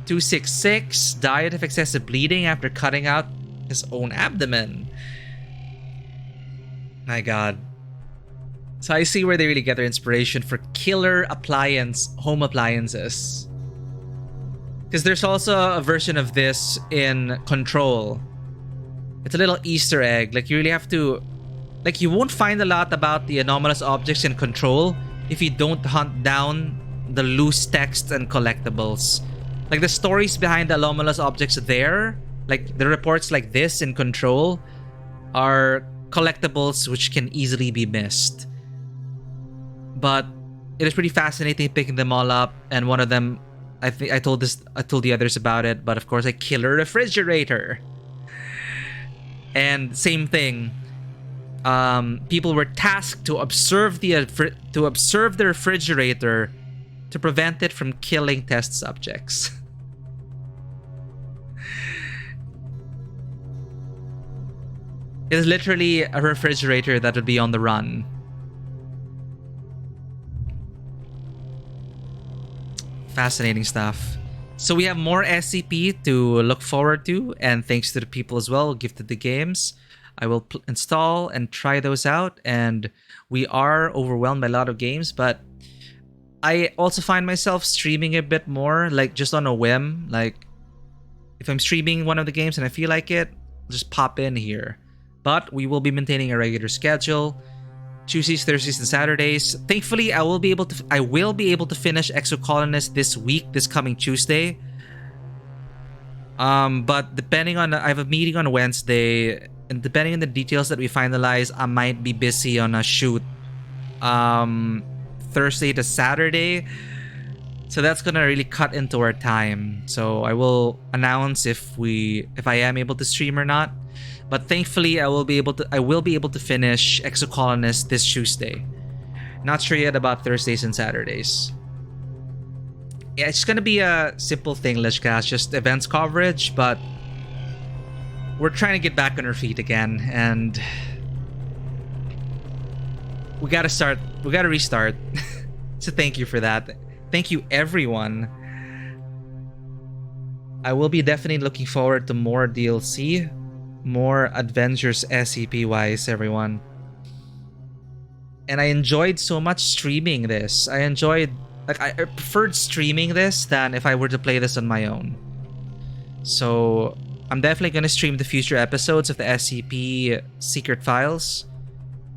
Speaker 1: 266 died of excessive bleeding after cutting out his own abdomen. My god. So I see where they really get their inspiration for killer home appliances. Because there's also a version of this in Control. It's a little Easter egg. Like, you really have to... Like, you won't find a lot about the anomalous objects in Control if you don't hunt down the loose text and collectibles. Like, the stories behind the anomalous objects there, like the reports like this in Control, are collectibles which can easily be missed. But it is pretty fascinating picking them all up, and one of them, I told the others about it, but of course, a killer refrigerator. And same thing. People were tasked to observe the refrigerator to prevent it from killing test subjects. It is literally a refrigerator that would be on the run. Fascinating stuff. So we have more SCP to look forward to, and thanks to the people as well who gifted the games. I will install and try those out, and we are overwhelmed by a lot of games, but I also find myself streaming a bit more, like just on a whim. Like, if I'm streaming one of the games and I feel like it, I'll just pop in here. But we will be maintaining a regular schedule. Tuesdays, Thursdays, and Saturdays. Thankfully, I will be able to finish Exocolonist this week, this coming Tuesday. But depending on, I have a meeting on Wednesday, and depending on the details that we finalize, I might be busy on a shoot Thursday to Saturday. So that's gonna really cut into our time. So I will announce if I am able to stream or not. But thankfully, I will be able to finish Exocolonist this Tuesday. Not sure yet about Thursdays and Saturdays. Yeah, it's gonna be a simple thing, Lishcast, just events coverage, but we're trying to get back on our feet again, and we gotta restart. So thank you for that. Thank you, everyone. I will be definitely looking forward to more DLC. More adventures SCP-wise, everyone. And I enjoyed so much streaming this. I preferred streaming this than if I were to play this on my own. So I'm definitely going to stream the future episodes of the SCP Secret Files.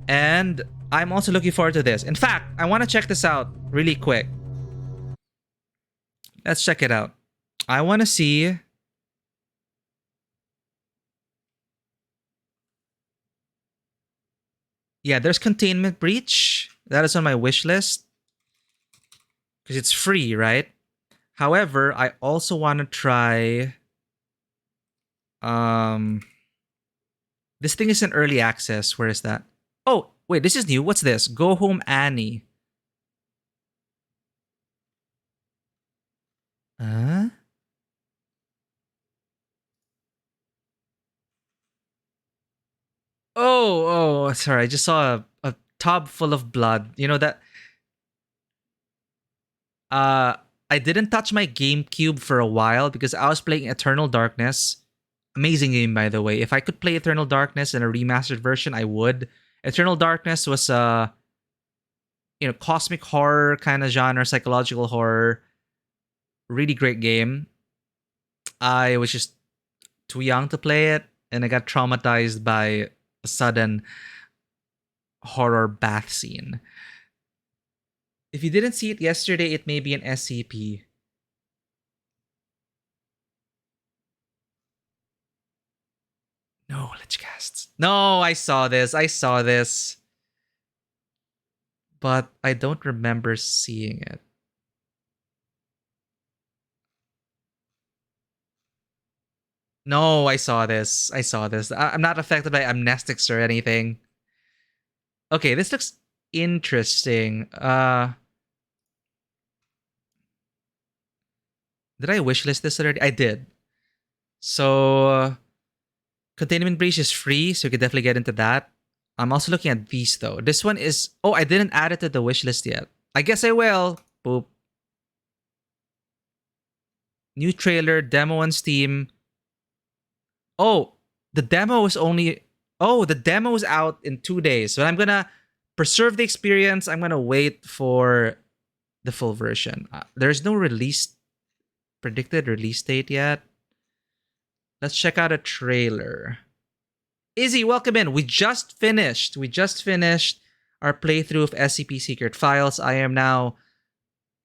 Speaker 1: And I'm also looking forward to this. In fact, I want to check this out really quick. Let's check it out. I want to see... Yeah, there's Containment Breach. That is on my wish list. Because it's free, right? However, I also want to try... This thing is in early access. Where is that? Oh, wait, this is new. What's this? Go Home Annie. Huh? Oh, sorry. I just saw a tub full of blood. You know that... I didn't touch my GameCube for a while because I was playing Eternal Darkness. Amazing game, by the way. If I could play Eternal Darkness in a remastered version, I would. Eternal Darkness was a... cosmic horror kind of genre, psychological horror. Really great game. I was just too young to play it, and I got traumatized by a sudden horror bath scene. If you didn't see it yesterday, it may be an SCP. No, Lichcasts. No, I saw this. But I don't remember seeing it. No, I saw this. I'm not affected by amnestics or anything. Okay, this looks interesting. Did I wishlist this already? I did. So, Containment Breach is free, so you can definitely get into that. I'm also looking at these, though. This one is... Oh, I didn't add it to the wishlist yet. I guess I will. Boop. New trailer, demo on Steam. Oh, the demo is only... Oh, the demo is out in 2 days. So I'm going to preserve the experience. I'm going to wait for the full version. There's no predicted release date yet. Let's check out a trailer. Izzy, welcome in. We just finished our playthrough of SCP Secret Files. I am now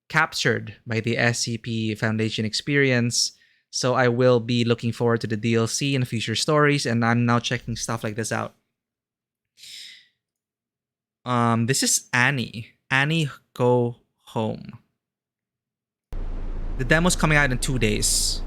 Speaker 1: captured by the SCP Foundation experience. So I will be looking forward to the DLC and future stories, and I'm now checking stuff like this out. This is Annie. Annie, Go Home. The demo's coming out in 2 days.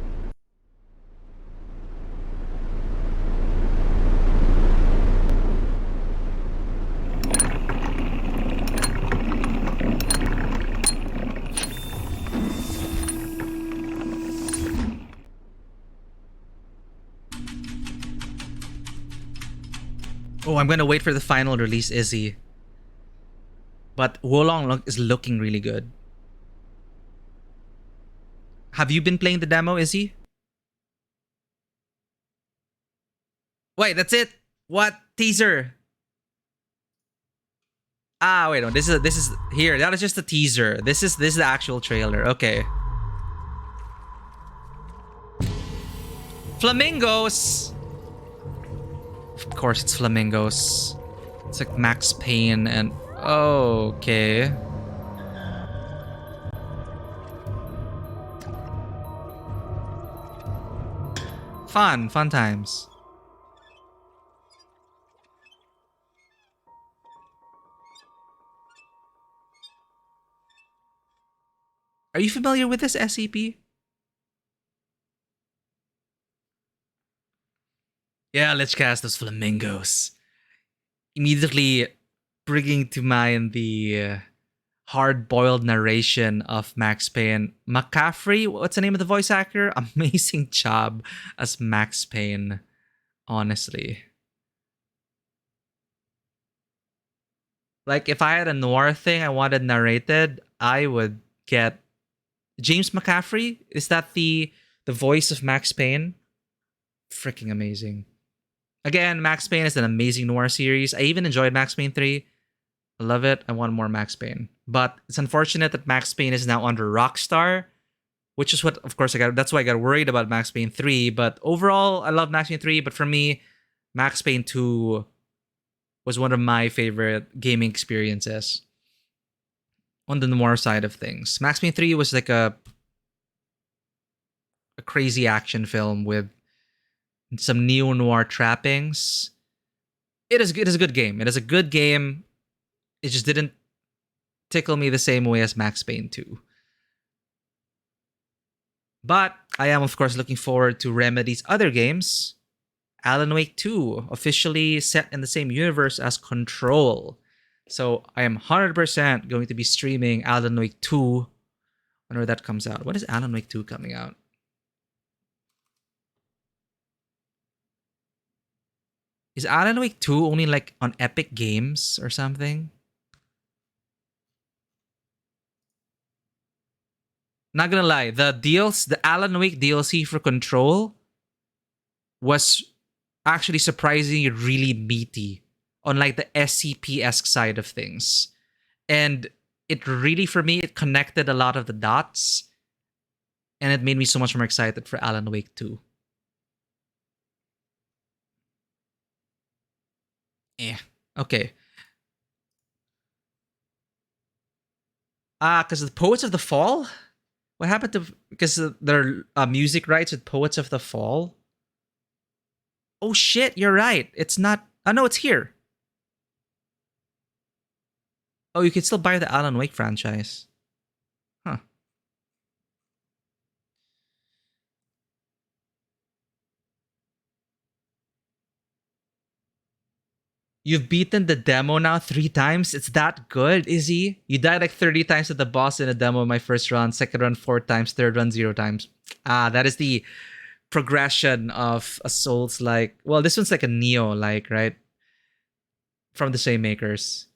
Speaker 1: Oh, I'm gonna wait for the final release, Izzy. But Wolong is looking really good. Have you been playing the demo, Izzy? Wait, that's it? What? Teaser? Ah, wait, no. This is here. That is just a teaser. This is the actual trailer. Okay. Flamingos. Of course, it's flamingos. It's like Max Payne and... Oh, okay. Fun times. Are you familiar with this SCP? Yeah, let's cast those flamingos. Immediately bringing to mind the hard-boiled narration of Max Payne. McCaffrey, what's the name of the voice actor? Amazing job as Max Payne, honestly. Like, if I had a noir thing I wanted narrated, I would get James McCaffrey. Is that the voice of Max Payne? Freaking amazing. Again, Max Payne is an amazing noir series. I even enjoyed Max Payne 3. I love it. I want more Max Payne. But it's unfortunate that Max Payne is now under Rockstar, which is what, of course, that's why I got worried about Max Payne 3. But overall, I love Max Payne 3. But for me, Max Payne 2 was one of my favorite gaming experiences on the noir side of things. Max Payne 3 was like a crazy action film with some neo-noir trappings. It is a good game. It is a good game. It just didn't tickle me the same way as Max Payne 2. But I am, of course, looking forward to Remedy's other games. Alan Wake 2, officially set in the same universe as Control. So I am 100% going to be streaming Alan Wake 2 whenever that comes out. When is Alan Wake 2 coming out? Is Alan Wake 2 only like on Epic Games or something? Not gonna lie, the Alan Wake DLC for Control was actually surprisingly really meaty on like the SCP-esque side of things. And it really, for me, it connected a lot of the dots. And it made me so much more excited for Alan Wake 2. Okay. Because the Poets of the Fall? What happened to... Because their music rights with Poets of the Fall? Oh shit, you're right. It's not... Oh no, it's here. Oh, you can still buy the Alan Wake franchise. Huh. You've beaten the demo now 3 times? It's that good, Izzy? You died like 30 times at the boss in a demo in my first run, second run 4 times, third run 0 times. That is the progression of a Souls-like... Well, this one's like a Neo-like, right? From the same makers.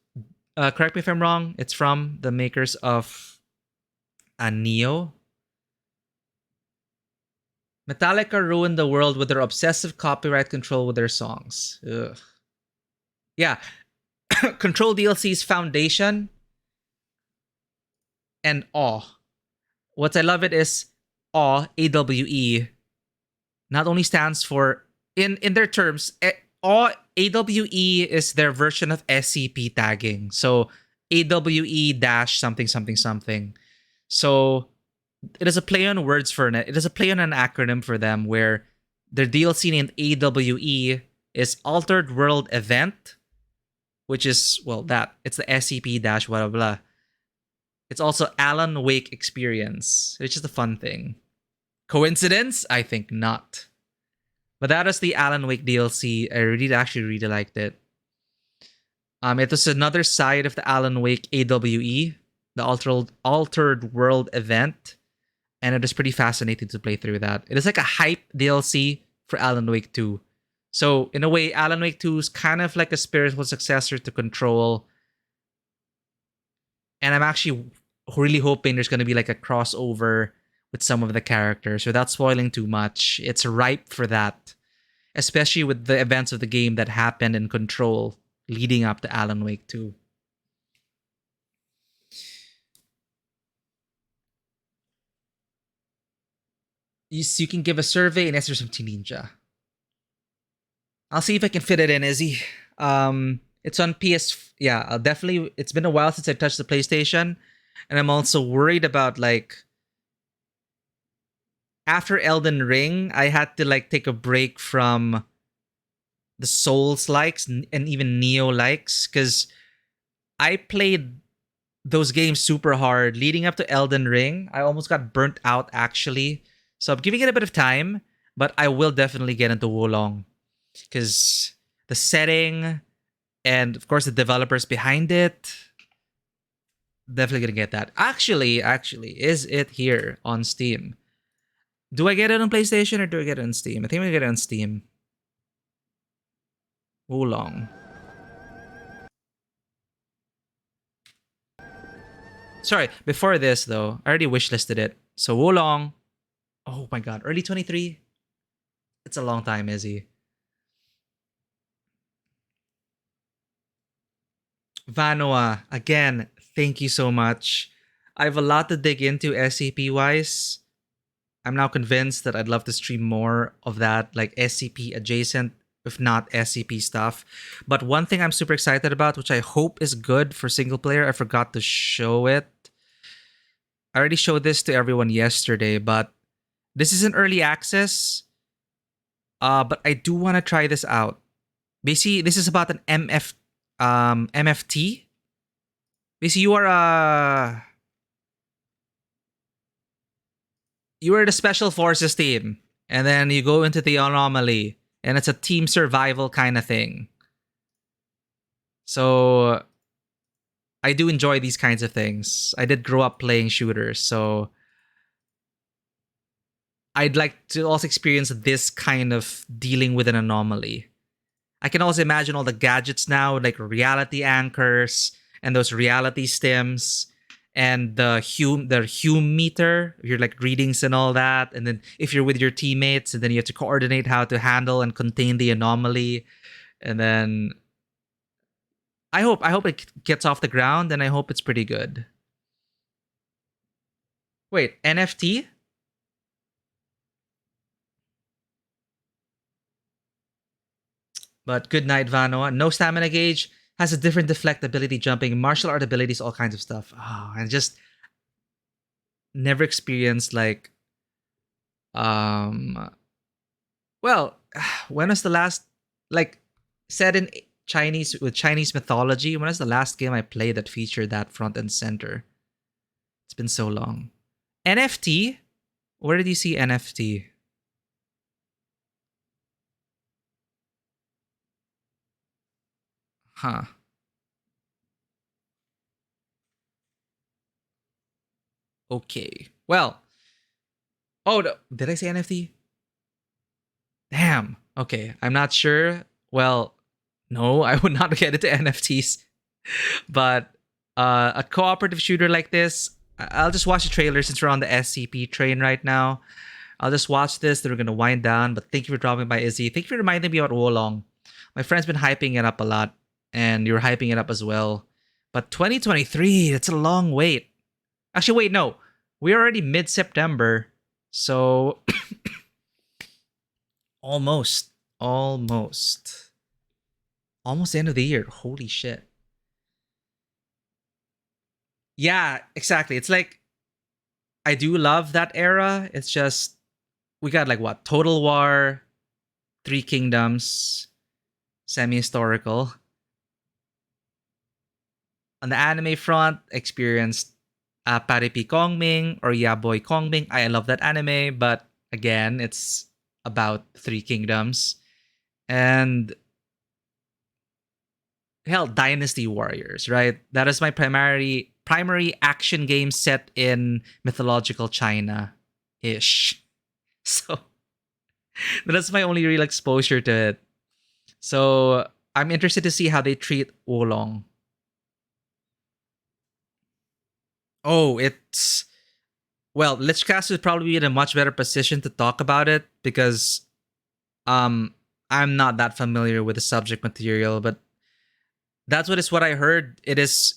Speaker 1: Correct me if I'm wrong. It's from the makers of Neo. Metallica ruined the world with their obsessive copyright control with their songs. Ugh. Yeah. Control DLC's Foundation and Awe. What I love it is Awe, AWE, not only stands for, in their terms, Awe, AWE is their version of SCP tagging. So AWE dash something something something. So it is a play on words for it. It is a play on an acronym for them where their DLC named AWE is Altered World Event, which is, well, that. It's the SCP dash blah blah blah. It's also Alan Wake Experience, which is a fun thing. Coincidence? I think not. But that is the Alan Wake DLC. I actually really liked it. It was another side of the Alan Wake AWE, the Altered World event, and it is pretty fascinating to play through that. It is like a hype DLC for Alan Wake 2. So in a way, Alan Wake 2 is kind of like a spiritual successor to Control. And I'm actually really hoping there's going to be like a crossover with some of the characters without spoiling too much. It's ripe for that, especially with the events of the game that happened in Control leading up to Alan Wake 2. You can give a survey and answer some Teen Ninja. I'll see if I can fit it in, Izzy. It's on PS. Yeah, I'll definitely. It's been a while since I touched the PlayStation, and I'm also worried about like after Elden Ring, I had to like take a break from the Souls likes and even Neo likes because I played those games super hard leading up to Elden Ring. I almost got burnt out actually, so I'm giving it a bit of time, but I will definitely get into Wolong because the setting and of course the developers behind it, definitely gonna get that. Actually, is it here on Steam? Do I get it on PlayStation or do I get it on Steam? I think I get it on Steam. Wolong. Sorry, before this though, I already wishlisted it. So Wolong. Oh my god, early 23? It's a long time, Izzy. Vanoa, again, thank you so much. I have a lot to dig into SCP-wise. I'm now convinced that I'd love to stream more of that, like SCP adjacent, if not SCP stuff. But one thing I'm super excited about, which I hope is good for single player, I forgot to show it. I already showed this to everyone yesterday, but this is an early access. But I do want to try this out. Basically, this is about an MFT. Basically, you are the special forces team, and then you go into the anomaly, and it's a team survival kind of thing. So I do enjoy these kinds of things. I did grow up playing shooters, so I'd like to also experience this kind of dealing with an anomaly. I can also imagine all the gadgets now, like reality anchors and those reality stems and the Hume meter, your like readings and all that. And then if you're with your teammates, and then you have to coordinate how to handle and contain the anomaly. And then I hope it gets off the ground, and I hope it's pretty good. Wait, NFT? But good night, Vanoa. No stamina gauge. Has a different deflect ability, jumping, martial art abilities, all kinds of stuff. Oh, and just never experienced like well, when was the last, like, set in Chinese with Chinese mythology, when was the last game I played that featured that front and center? It's been so long. NFT? Where did you see NFT? Huh. Okay. Well. Oh, no. Did I say NFT? Damn. Okay. I'm not sure. Well, no, I would not get into NFTs. But a cooperative shooter like this, I'll just watch the trailer since we're on the SCP train right now. I'll just watch this. Then we're gonna wind down. But thank you for dropping by, Izzy. Thank you for reminding me about Wolong. My friend's been hyping it up a lot, and you're hyping it up as well. But 2023, that's a long wait. Actually, wait, no. We're already mid-September, so almost the end of the year. Holy shit. Yeah, exactly. It's like, I do love that era. It's just, we got like what? Total War, Three Kingdoms, semi-historical. On the anime front, experienced Paripi Kongming or Yaboy Kongming. I love that anime, but again, it's about Three Kingdoms. And hell, Dynasty Warriors, right? That is my primary action game set in mythological China-ish. So that's my only real exposure to it. So I'm interested to see how they treat Wolong. Oh, it's... Well, Lichcast would probably be in a much better position to talk about it because I'm not that familiar with the subject material, but that's what I heard. It is...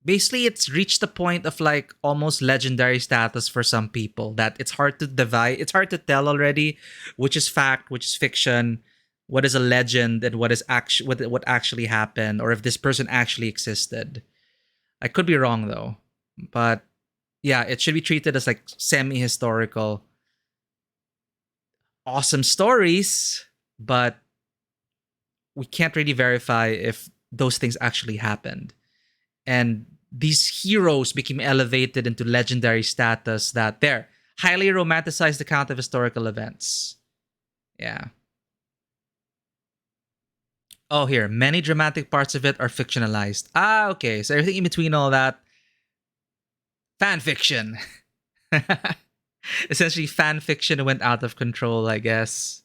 Speaker 1: Basically, it's reached the point of like almost legendary status for some people that it's hard to divide. It's hard to tell already which is fact, which is fiction, what is a legend, and what is what actually happened, or if this person actually existed. I could be wrong though, but yeah, it should be treated as like semi-historical. Awesome stories, but we can't really verify if those things actually happened. And these heroes became elevated into legendary status that they're highly romanticized account of historical events. Yeah. Oh, here. Many dramatic parts of it are fictionalized. Ah, okay. So everything in between all that, fan fiction. Essentially, fan fiction went out of control, I guess.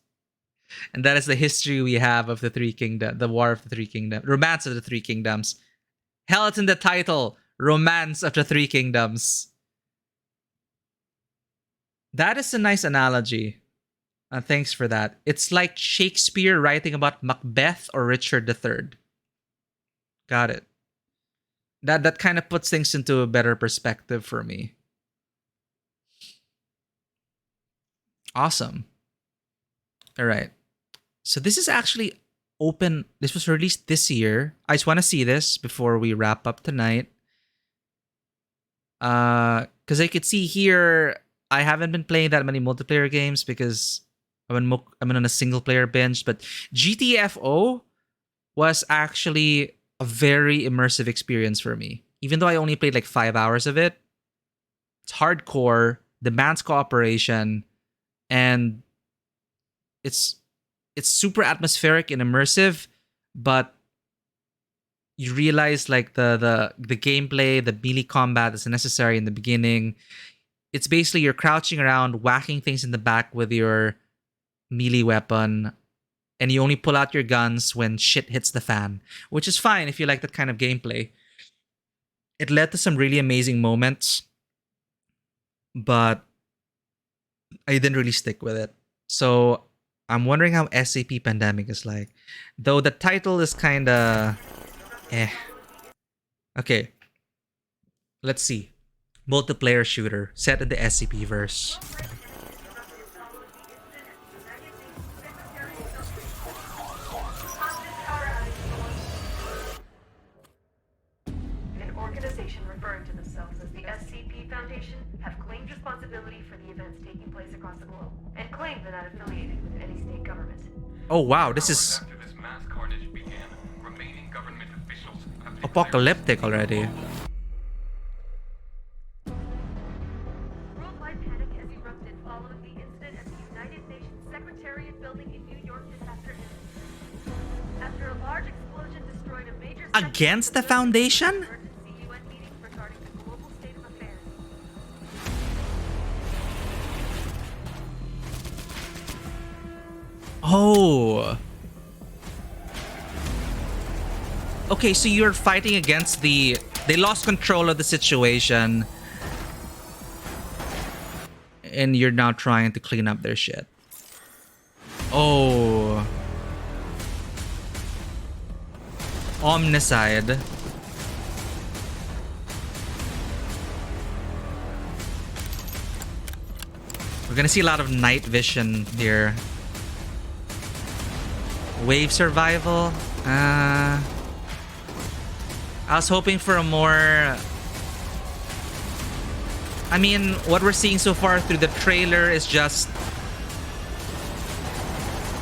Speaker 1: And that is the history we have of the Three Kingdoms, the War of the Three Kingdoms, Romance of the Three Kingdoms. Hell, it's in the title, Romance of the Three Kingdoms. That is a nice analogy. Thanks for that. It's like Shakespeare writing about Macbeth or Richard III. Got it. That kind of puts things into a better perspective for me. Awesome. All right. So this is actually open. This was released this year. I just want to see this before we wrap up tonight. Because I could see here, I haven't been playing that many multiplayer games because I'm on a single player binge. But GTFO was actually a very immersive experience for me. Even though I only played like 5 hours of it, it's hardcore, demands cooperation, and it's super atmospheric and immersive, but you realize like the gameplay, the melee combat is necessary in the beginning. It's basically you're crouching around, whacking things in the back with your melee weapon, and you only pull out your guns when shit hits the fan, which is fine if you like that kind of gameplay. It led to some really amazing moments, but I didn't really stick with it. So I'm wondering how SCP Pandemic is like. Though the title is kinda... Okay. Let's see. Multiplayer shooter set in the SCP verse.
Speaker 12: An organization referring to themselves as the SCP Foundation have claimed responsibility for the events taking place across the globe, and claim they're not affiliated with any state government.
Speaker 1: Oh wow, this is apocalyptic already.
Speaker 12: Worldwide panic has erupted following the incident at the United Nations Secretariat building in New York this afternoon. After a large explosion destroyed a major
Speaker 1: Against the Foundation?
Speaker 12: UN meeting regarding the global state of affairs.
Speaker 1: Oh. Okay, so you're fighting against they lost control of the situation. and you're now trying to clean up their shit. Oh. Omnicide. We're gonna see a lot of night vision here. Wave survival. I was hoping for a more... I mean, what we're seeing so far through the trailer is just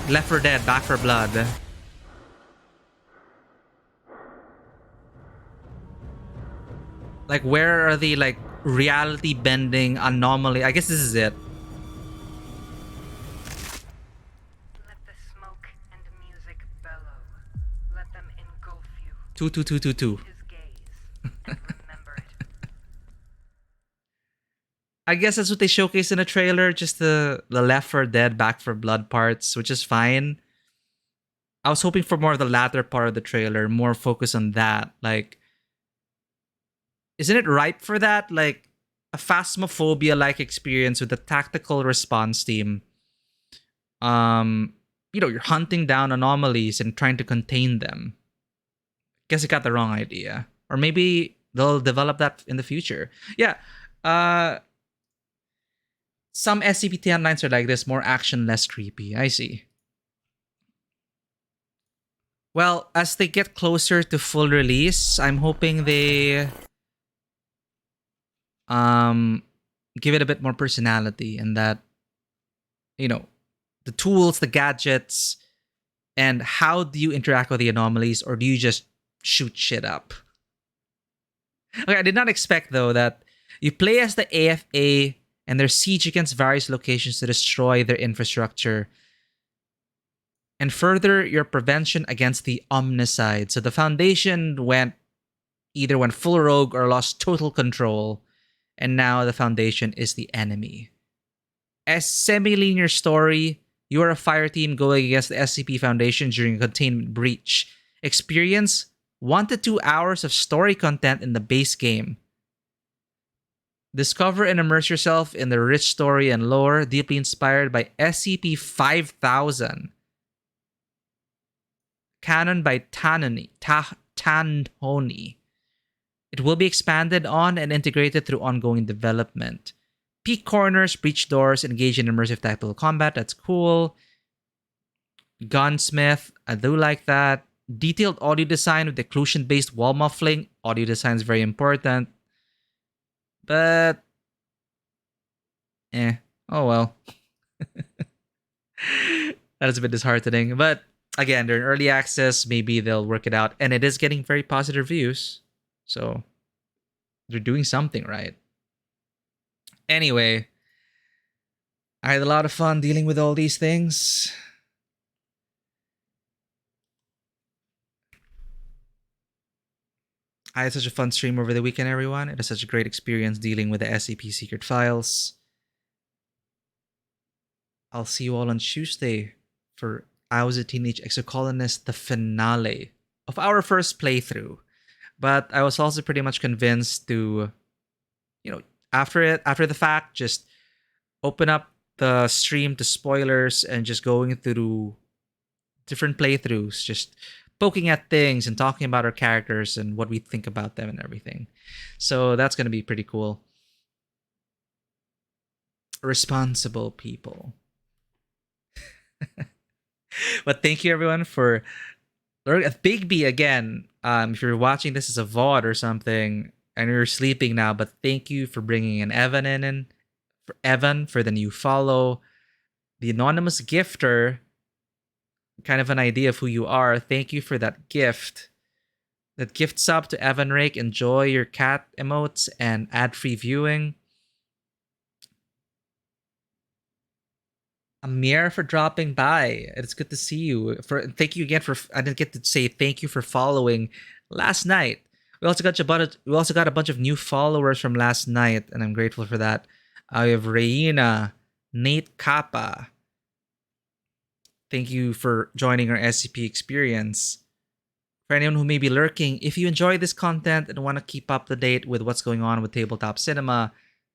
Speaker 1: Left 4 Dead, Back 4 Blood. Like, where are the, like, reality bending anomaly? I guess this is it.
Speaker 12: Let the smoke and the music bellow. Let them engulf you.
Speaker 1: 22222.
Speaker 12: His gaze. And remember it.
Speaker 1: I guess that's what they showcased in the trailer, just the Left 4 Dead, Back 4 Blood parts, which is fine. I was hoping for more of the latter part of the trailer, more focus on that. Like, isn't it ripe for that? Like, a Phasmophobia-like experience with a tactical response team. You know, you're hunting down anomalies and trying to contain them. Guess I got the wrong idea. Or maybe they'll develop that in the future. Yeah. Some SCP timelines are like this, more action, less creepy. I see. Well, as they get closer to full release, I'm hoping they give it a bit more personality, and that, you know, the tools, the gadgets, and how do you interact with the anomalies, or do you just shoot shit up? Okay, I did not expect, though, that you play as the AFA and their siege against various locations to destroy their infrastructure, and further your prevention against the Omnicide. So the Foundation either went full rogue or lost total control, and now the Foundation is the enemy. As semi-linear story, you are a fire team going against the SCP Foundation during a containment breach. Experience 1 to 2 hours of story content in the base game. Discover and immerse yourself in the rich story and lore deeply inspired by SCP-5000. Canon by Tanhony. It will be expanded on and integrated through ongoing development. Peak corners, breach doors, engage in immersive tactical combat. That's cool. Gunsmith. I do like that. Detailed audio design with occlusion-based wall muffling. Audio design is very important. But... oh well. That is a bit disheartening. But again, they're in early access. Maybe they'll work it out. And it is getting very positive reviews. So they're doing something right. Anyway, I had a lot of fun dealing with all these things. I had such a fun stream over the weekend, everyone. It was such a great experience dealing with the SCP secret files. I'll see you all on Tuesday for I Was a Teenage Exocolonist, the finale of our first playthrough. But I was also pretty much convinced to, you know, after the fact, just open up the stream to spoilers and just going through different playthroughs, just poking at things and talking about our characters and what we think about them and everything. So that's going to be pretty cool. Responsible people. But thank you everyone for Big B again. If you're watching this as a VOD or something and you're sleeping now, but thank you for bringing in Evan for Evan for the new follow. The anonymous gifter, kind of an idea of who you are. Thank you for that gift. That gift sub to Evan Rake. Enjoy your cat emotes and ad-free viewing. Amir for dropping by. It's good to see you. Thank you again for. I didn't get to say thank you for following last night. We also got a bunch of new followers from last night, and I'm grateful for that. We have Reina, Nate Kappa. Thank you for joining our SCP experience. For anyone who may be lurking, if you enjoy this content and want to keep up to date with what's going on with Tabletop Cinema,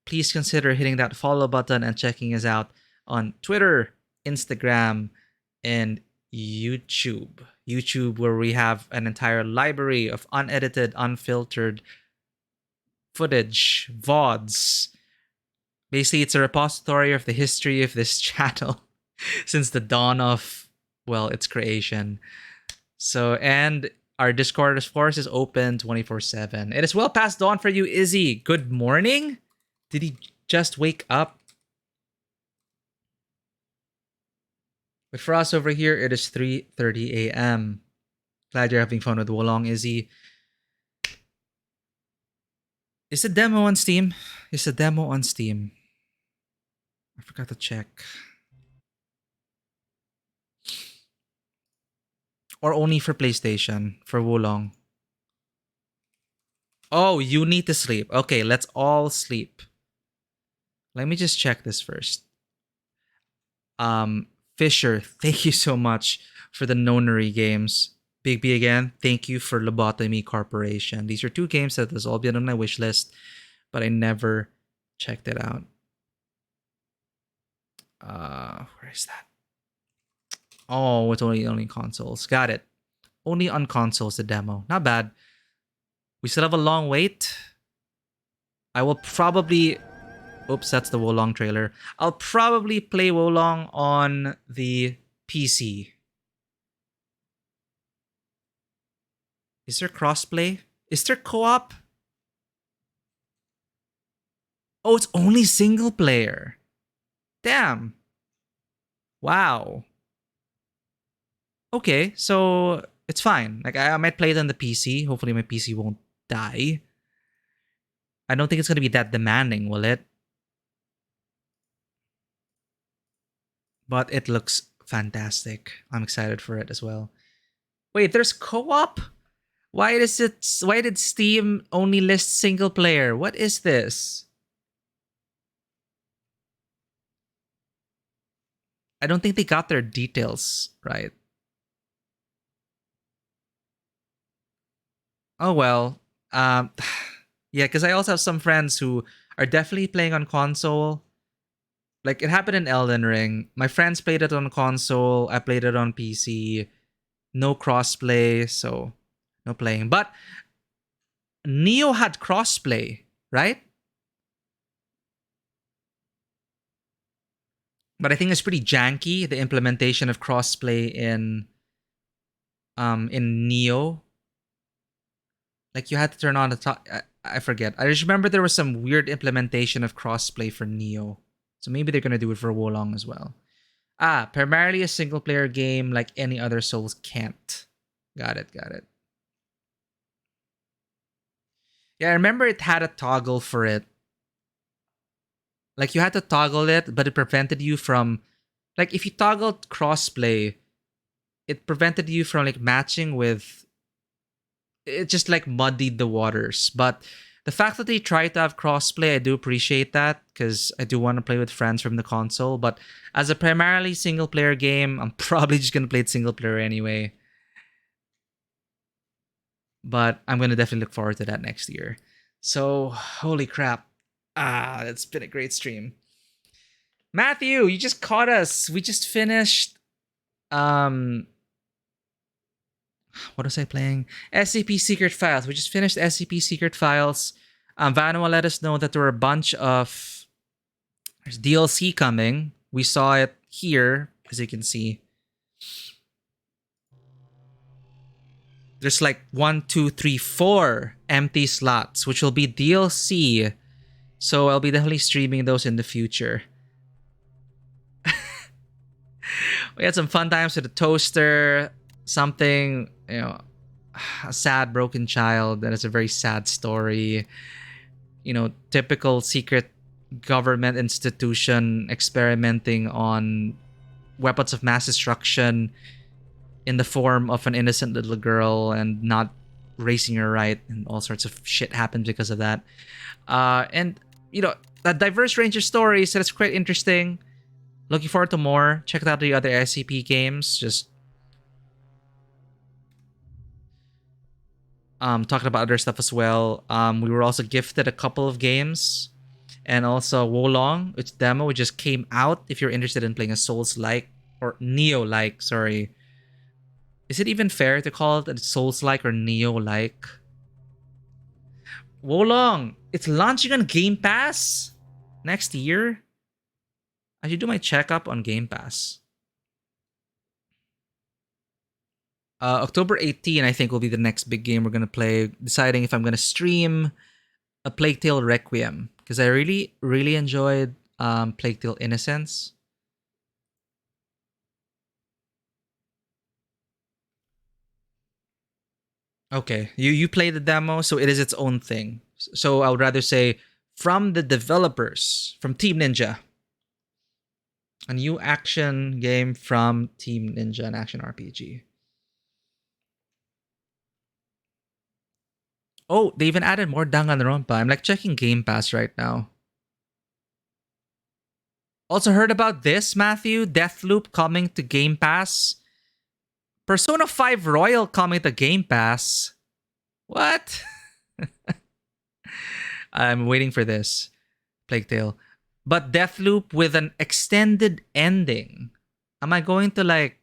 Speaker 1: please consider hitting that follow button and checking us out on Twitter, Instagram, and YouTube. YouTube, where we have an entire library of unedited, unfiltered footage, VODs. Basically, it's a repository of the history of this channel since the dawn of, well, its creation. So, and our Discord, of course, is open 24/7. It is well past dawn for you, Izzy. Good morning? Did he just wake up? But for us over here, it is 3:30 a.m. Glad you're having fun with Wolong, Izzy. Is the demo on Steam? Is the demo on Steam? I forgot to check. Or only for PlayStation, for Wolong? Oh, you need to sleep. Okay, let's all sleep. Let me just check this first. Fisher, thank you so much for the Nonary games. Big B again, thank you for Lobotomy Corporation. These are two games that has all been on my wish list, but I never checked it out. Where is that? Oh, it's only consoles. Got it. Only on consoles, the demo. Not bad. We still have a long wait. I will probably... Oops, that's the Wolong trailer. I'll probably play Wolong on the PC. Is there crossplay? Is there co-op? Oh, it's only single player. Damn. Wow. Okay, so it's fine. Like, I might play it on the PC. Hopefully my PC won't die. I don't think it's going to be that demanding, will it? But it looks fantastic. I'm excited for it as well. Wait, there's co-op? Why did Steam only list single player? What is this? I don't think they got their details right. Oh well. Yeah, because I also have some friends who are definitely playing on console. Like, it happened in Elden Ring. My friends played it on console. I played it on PC. No crossplay, so no playing. But Neo had crossplay, right? But I think it's pretty janky, the implementation of crossplay in Neo. Like, you had to turn on the top. I forget. I just remember there was some weird implementation of crossplay for Neo. So maybe they're gonna do it for Wolong as well. Primarily a single player game like any other Souls can't. Got it. Yeah, I remember it had a toggle for it. Like, you had to toggle it, but it prevented you from... Like, if you toggled crossplay, it prevented you from, like, matching with... It just, like, muddied the waters. But the fact that they tried to have crossplay, I do appreciate that, because I do want to play with friends from the console. But as a primarily single-player game, I'm probably just going to play it single-player anyway. But I'm going to definitely look forward to that next year. So, holy crap. It's been a great stream. Matthew, you just caught us. We just finished... What was I playing? SCP Secret Files. We just finished SCP Secret Files. Vanua let us know that there were a bunch of... There's DLC coming. We saw it here, as you can see. There's like 1, 2, 3, 4 empty slots, which will be DLC. So I'll be definitely streaming those in the future. We had some fun times with the toaster. Something, a sad broken child. That is a very sad story. Typical secret government institution experimenting on weapons of mass destruction in the form of an innocent little girl and not raising her right, and all sorts of shit happened because of that. And a diverse range of stories, so that's quite interesting. Looking forward to more. Check out the other SCP games. Just talking about other stuff as well. We were also gifted a couple of games, And also Wolong, its demo which just came out. If you're interested in playing a Souls-like or Neo-like, sorry. Is it even fair to call it a Souls-like or Neo-like? Wolong, it's launching on Game Pass next year. I should do my checkup on Game Pass. October 18, I think, will be the next big game we're gonna play. Deciding if I'm gonna stream a Plague Tale Requiem, because I really, really enjoyed Plague Tale Innocence. Okay, you play the demo, so it is its own thing. So I would rather say from the developers, from Team Ninja. A new action game from Team Ninja, an action RPG. Oh, they even added more Danganronpa. I'm like checking Game Pass right now. Also heard about this, Matthew? Deathloop coming to Game Pass. Persona 5 Royal coming to Game Pass. What? I'm waiting for this. Plague Tale. But Deathloop with an extended ending. Am I going to like...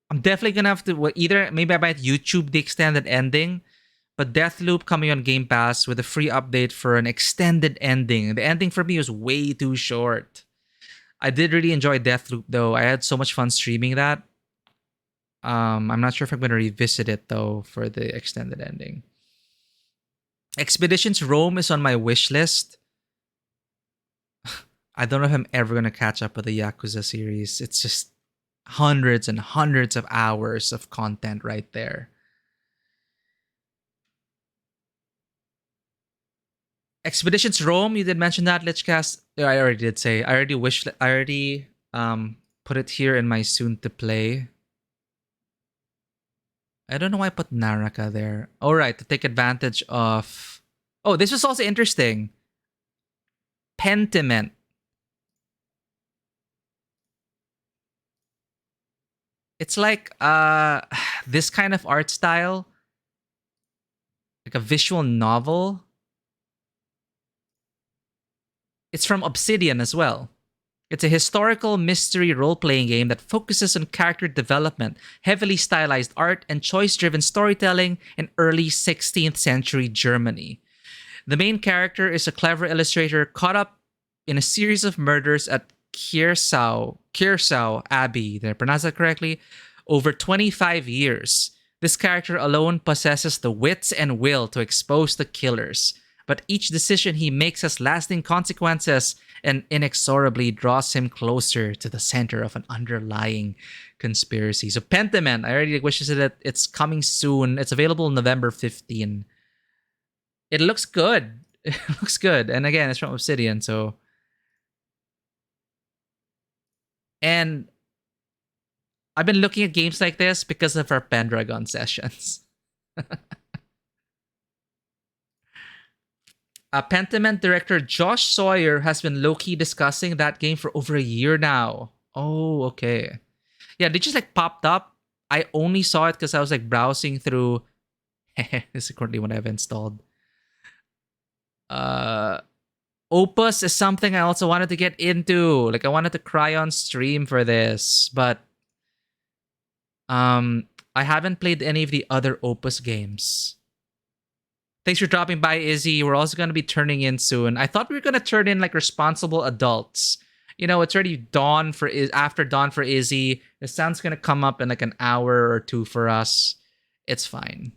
Speaker 1: I'm definitely going to have to... Either maybe I might YouTube the extended ending. But Deathloop coming on Game Pass with a free update for an extended ending. The ending for me was way too short. I did really enjoy Deathloop though. I had so much fun streaming that. I'm not sure if I'm going to revisit it though for the extended ending. Expeditions Rome is on my wish list. I don't know if I'm ever going to catch up with the Yakuza series. It's just hundreds and hundreds of hours of content right there. Expeditions Rome, you did mention that, Lichcast. Yeah, I already did say. I already put it here in my soon to play. I don't know why I put Naraka there. Alright, to take advantage of... Oh, this was also interesting. Pentiment. It's like this kind of art style. Like a visual novel. It's from Obsidian as well. It's a historical mystery role-playing game that focuses on character development, heavily stylized art, and choice-driven storytelling in early 16th century Germany. The main character is a clever illustrator caught up in a series of murders at Kiersau Abbey, did I pronounce that correctly? Over 25 years. This character alone possesses the wits and will to expose the killers. But each decision he makes has lasting consequences and inexorably draws him closer to the center of an underlying conspiracy. So Pentiment, I already wish that it's coming soon. It's available November 15. It looks good. It looks good. And again, it's from Obsidian, so... And I've been looking at games like this because of our Pendragon sessions. Pentiment director Josh Sawyer has been low-key discussing that game for over a year now. Oh, okay. Yeah, they just like popped up. I only saw it because I was like browsing through... This is currently what I've installed. Opus is something I also wanted to get into. Like I wanted to cry on stream for this, but I haven't played any of the other Opus games. Thanks for dropping by, Izzy. We're also going to be turning in soon. I thought we were going to turn in like responsible adults. You know, it's already after dawn for Izzy. The sun's going to come up in like an hour or two for us. It's fine.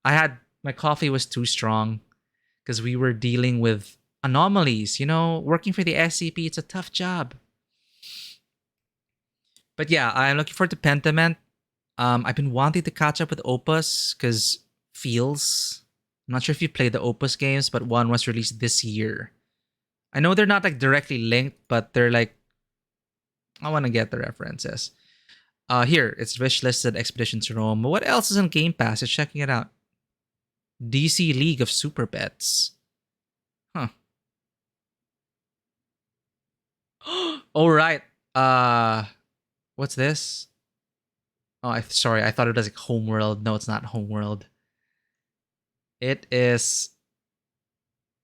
Speaker 1: My coffee was too strong because we were dealing with anomalies. You know, working for the SCP, it's a tough job. But yeah, I'm looking forward to Pentiment. I've been wanting to catch up with Opus because feels... I'm not sure if you played the Opus games, but one was released this year. I know they're not like directly linked, but they're like... I want to get the references. Here, it's wishlisted Expeditions Rome. What else is on Game Pass? Just checking it out. DC League of Super Pets. Huh. All right. What's this? Oh, sorry. I thought it was like Homeworld. No, it's not Homeworld. It is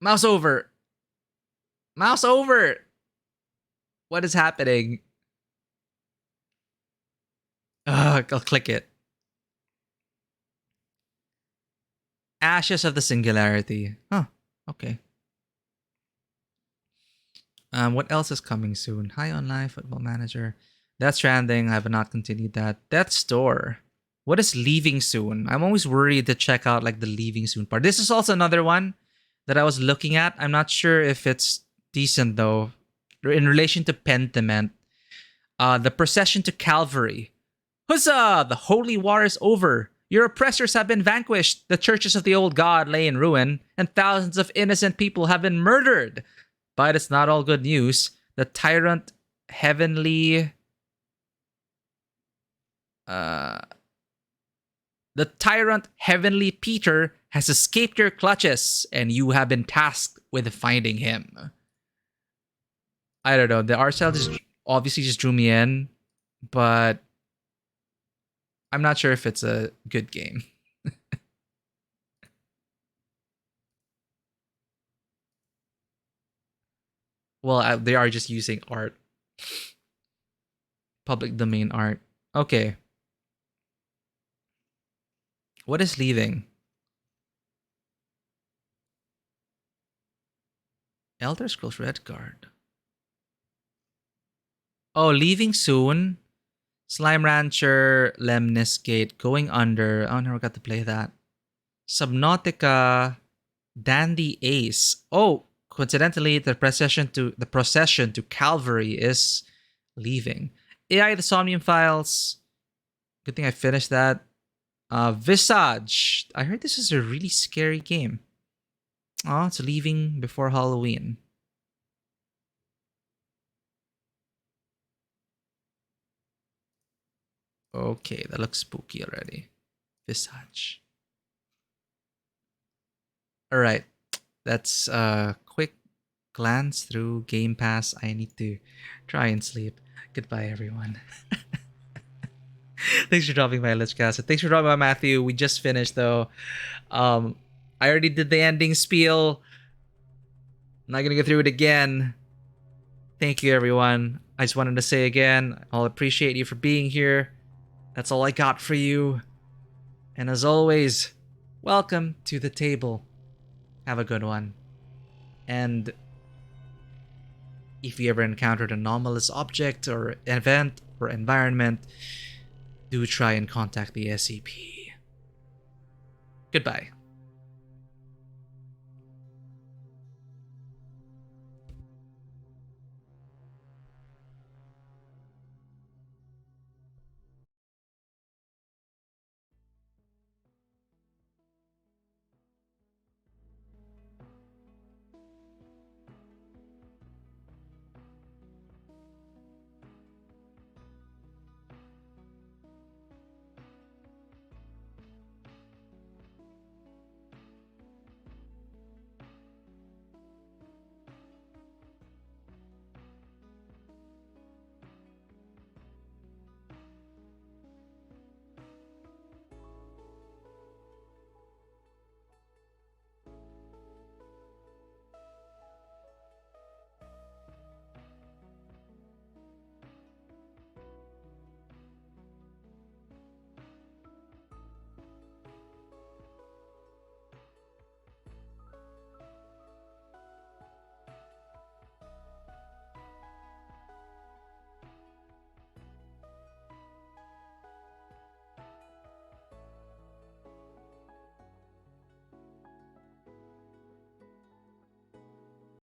Speaker 1: Mouse Over. Mouse over! What is happening? I'll click it. Ashes of the Singularity. Huh. Okay. What else is coming soon? High on Life, Football Manager. Death Stranding. I have not continued that. Death's Door. What is Leaving Soon? I'm always worried to check out like the Leaving Soon part. This is also another one that I was looking at. I'm not sure if it's decent though. In relation to Pentiment. The Procession to Calvary. Huzzah! The holy war is over. Your oppressors have been vanquished. The churches of the old god lay in ruin, and thousands of innocent people have been murdered. But it's not all good news. The tyrant heavenly Peter has escaped your clutches, and you have been tasked with finding him. I don't know. The art style just obviously just drew me in, but I'm not sure if it's a good game. Well, they are just using art. Public domain art. Okay. What is Leaving? Elder Scrolls Redguard. Oh, Leaving Soon. Slime Rancher, Lemnis Gate, Going Under. Oh, never got to play that. Subnautica, Dandy Ace. Oh, coincidentally, the procession to Calvary is Leaving. AI the Somnium Files. Good thing I finished that. Visage. I heard this is a really scary game. Oh, it's Leaving before Halloween. Okay, that looks spooky already. Visage. Alright. That's a quick glance through Game Pass. I need to try and sleep. Goodbye, everyone. Thanks for dropping by, Let's Cast. Thanks for dropping by, Matthew. We just finished, though. I already did the ending spiel. I'm not going to go through it again. Thank you, everyone. I just wanted to say again, I'll appreciate you for being here. That's all I got for you. And as always, welcome to the table. Have a good one. And if you ever encountered an anomalous object or event or environment, do try and contact the SCP. Goodbye.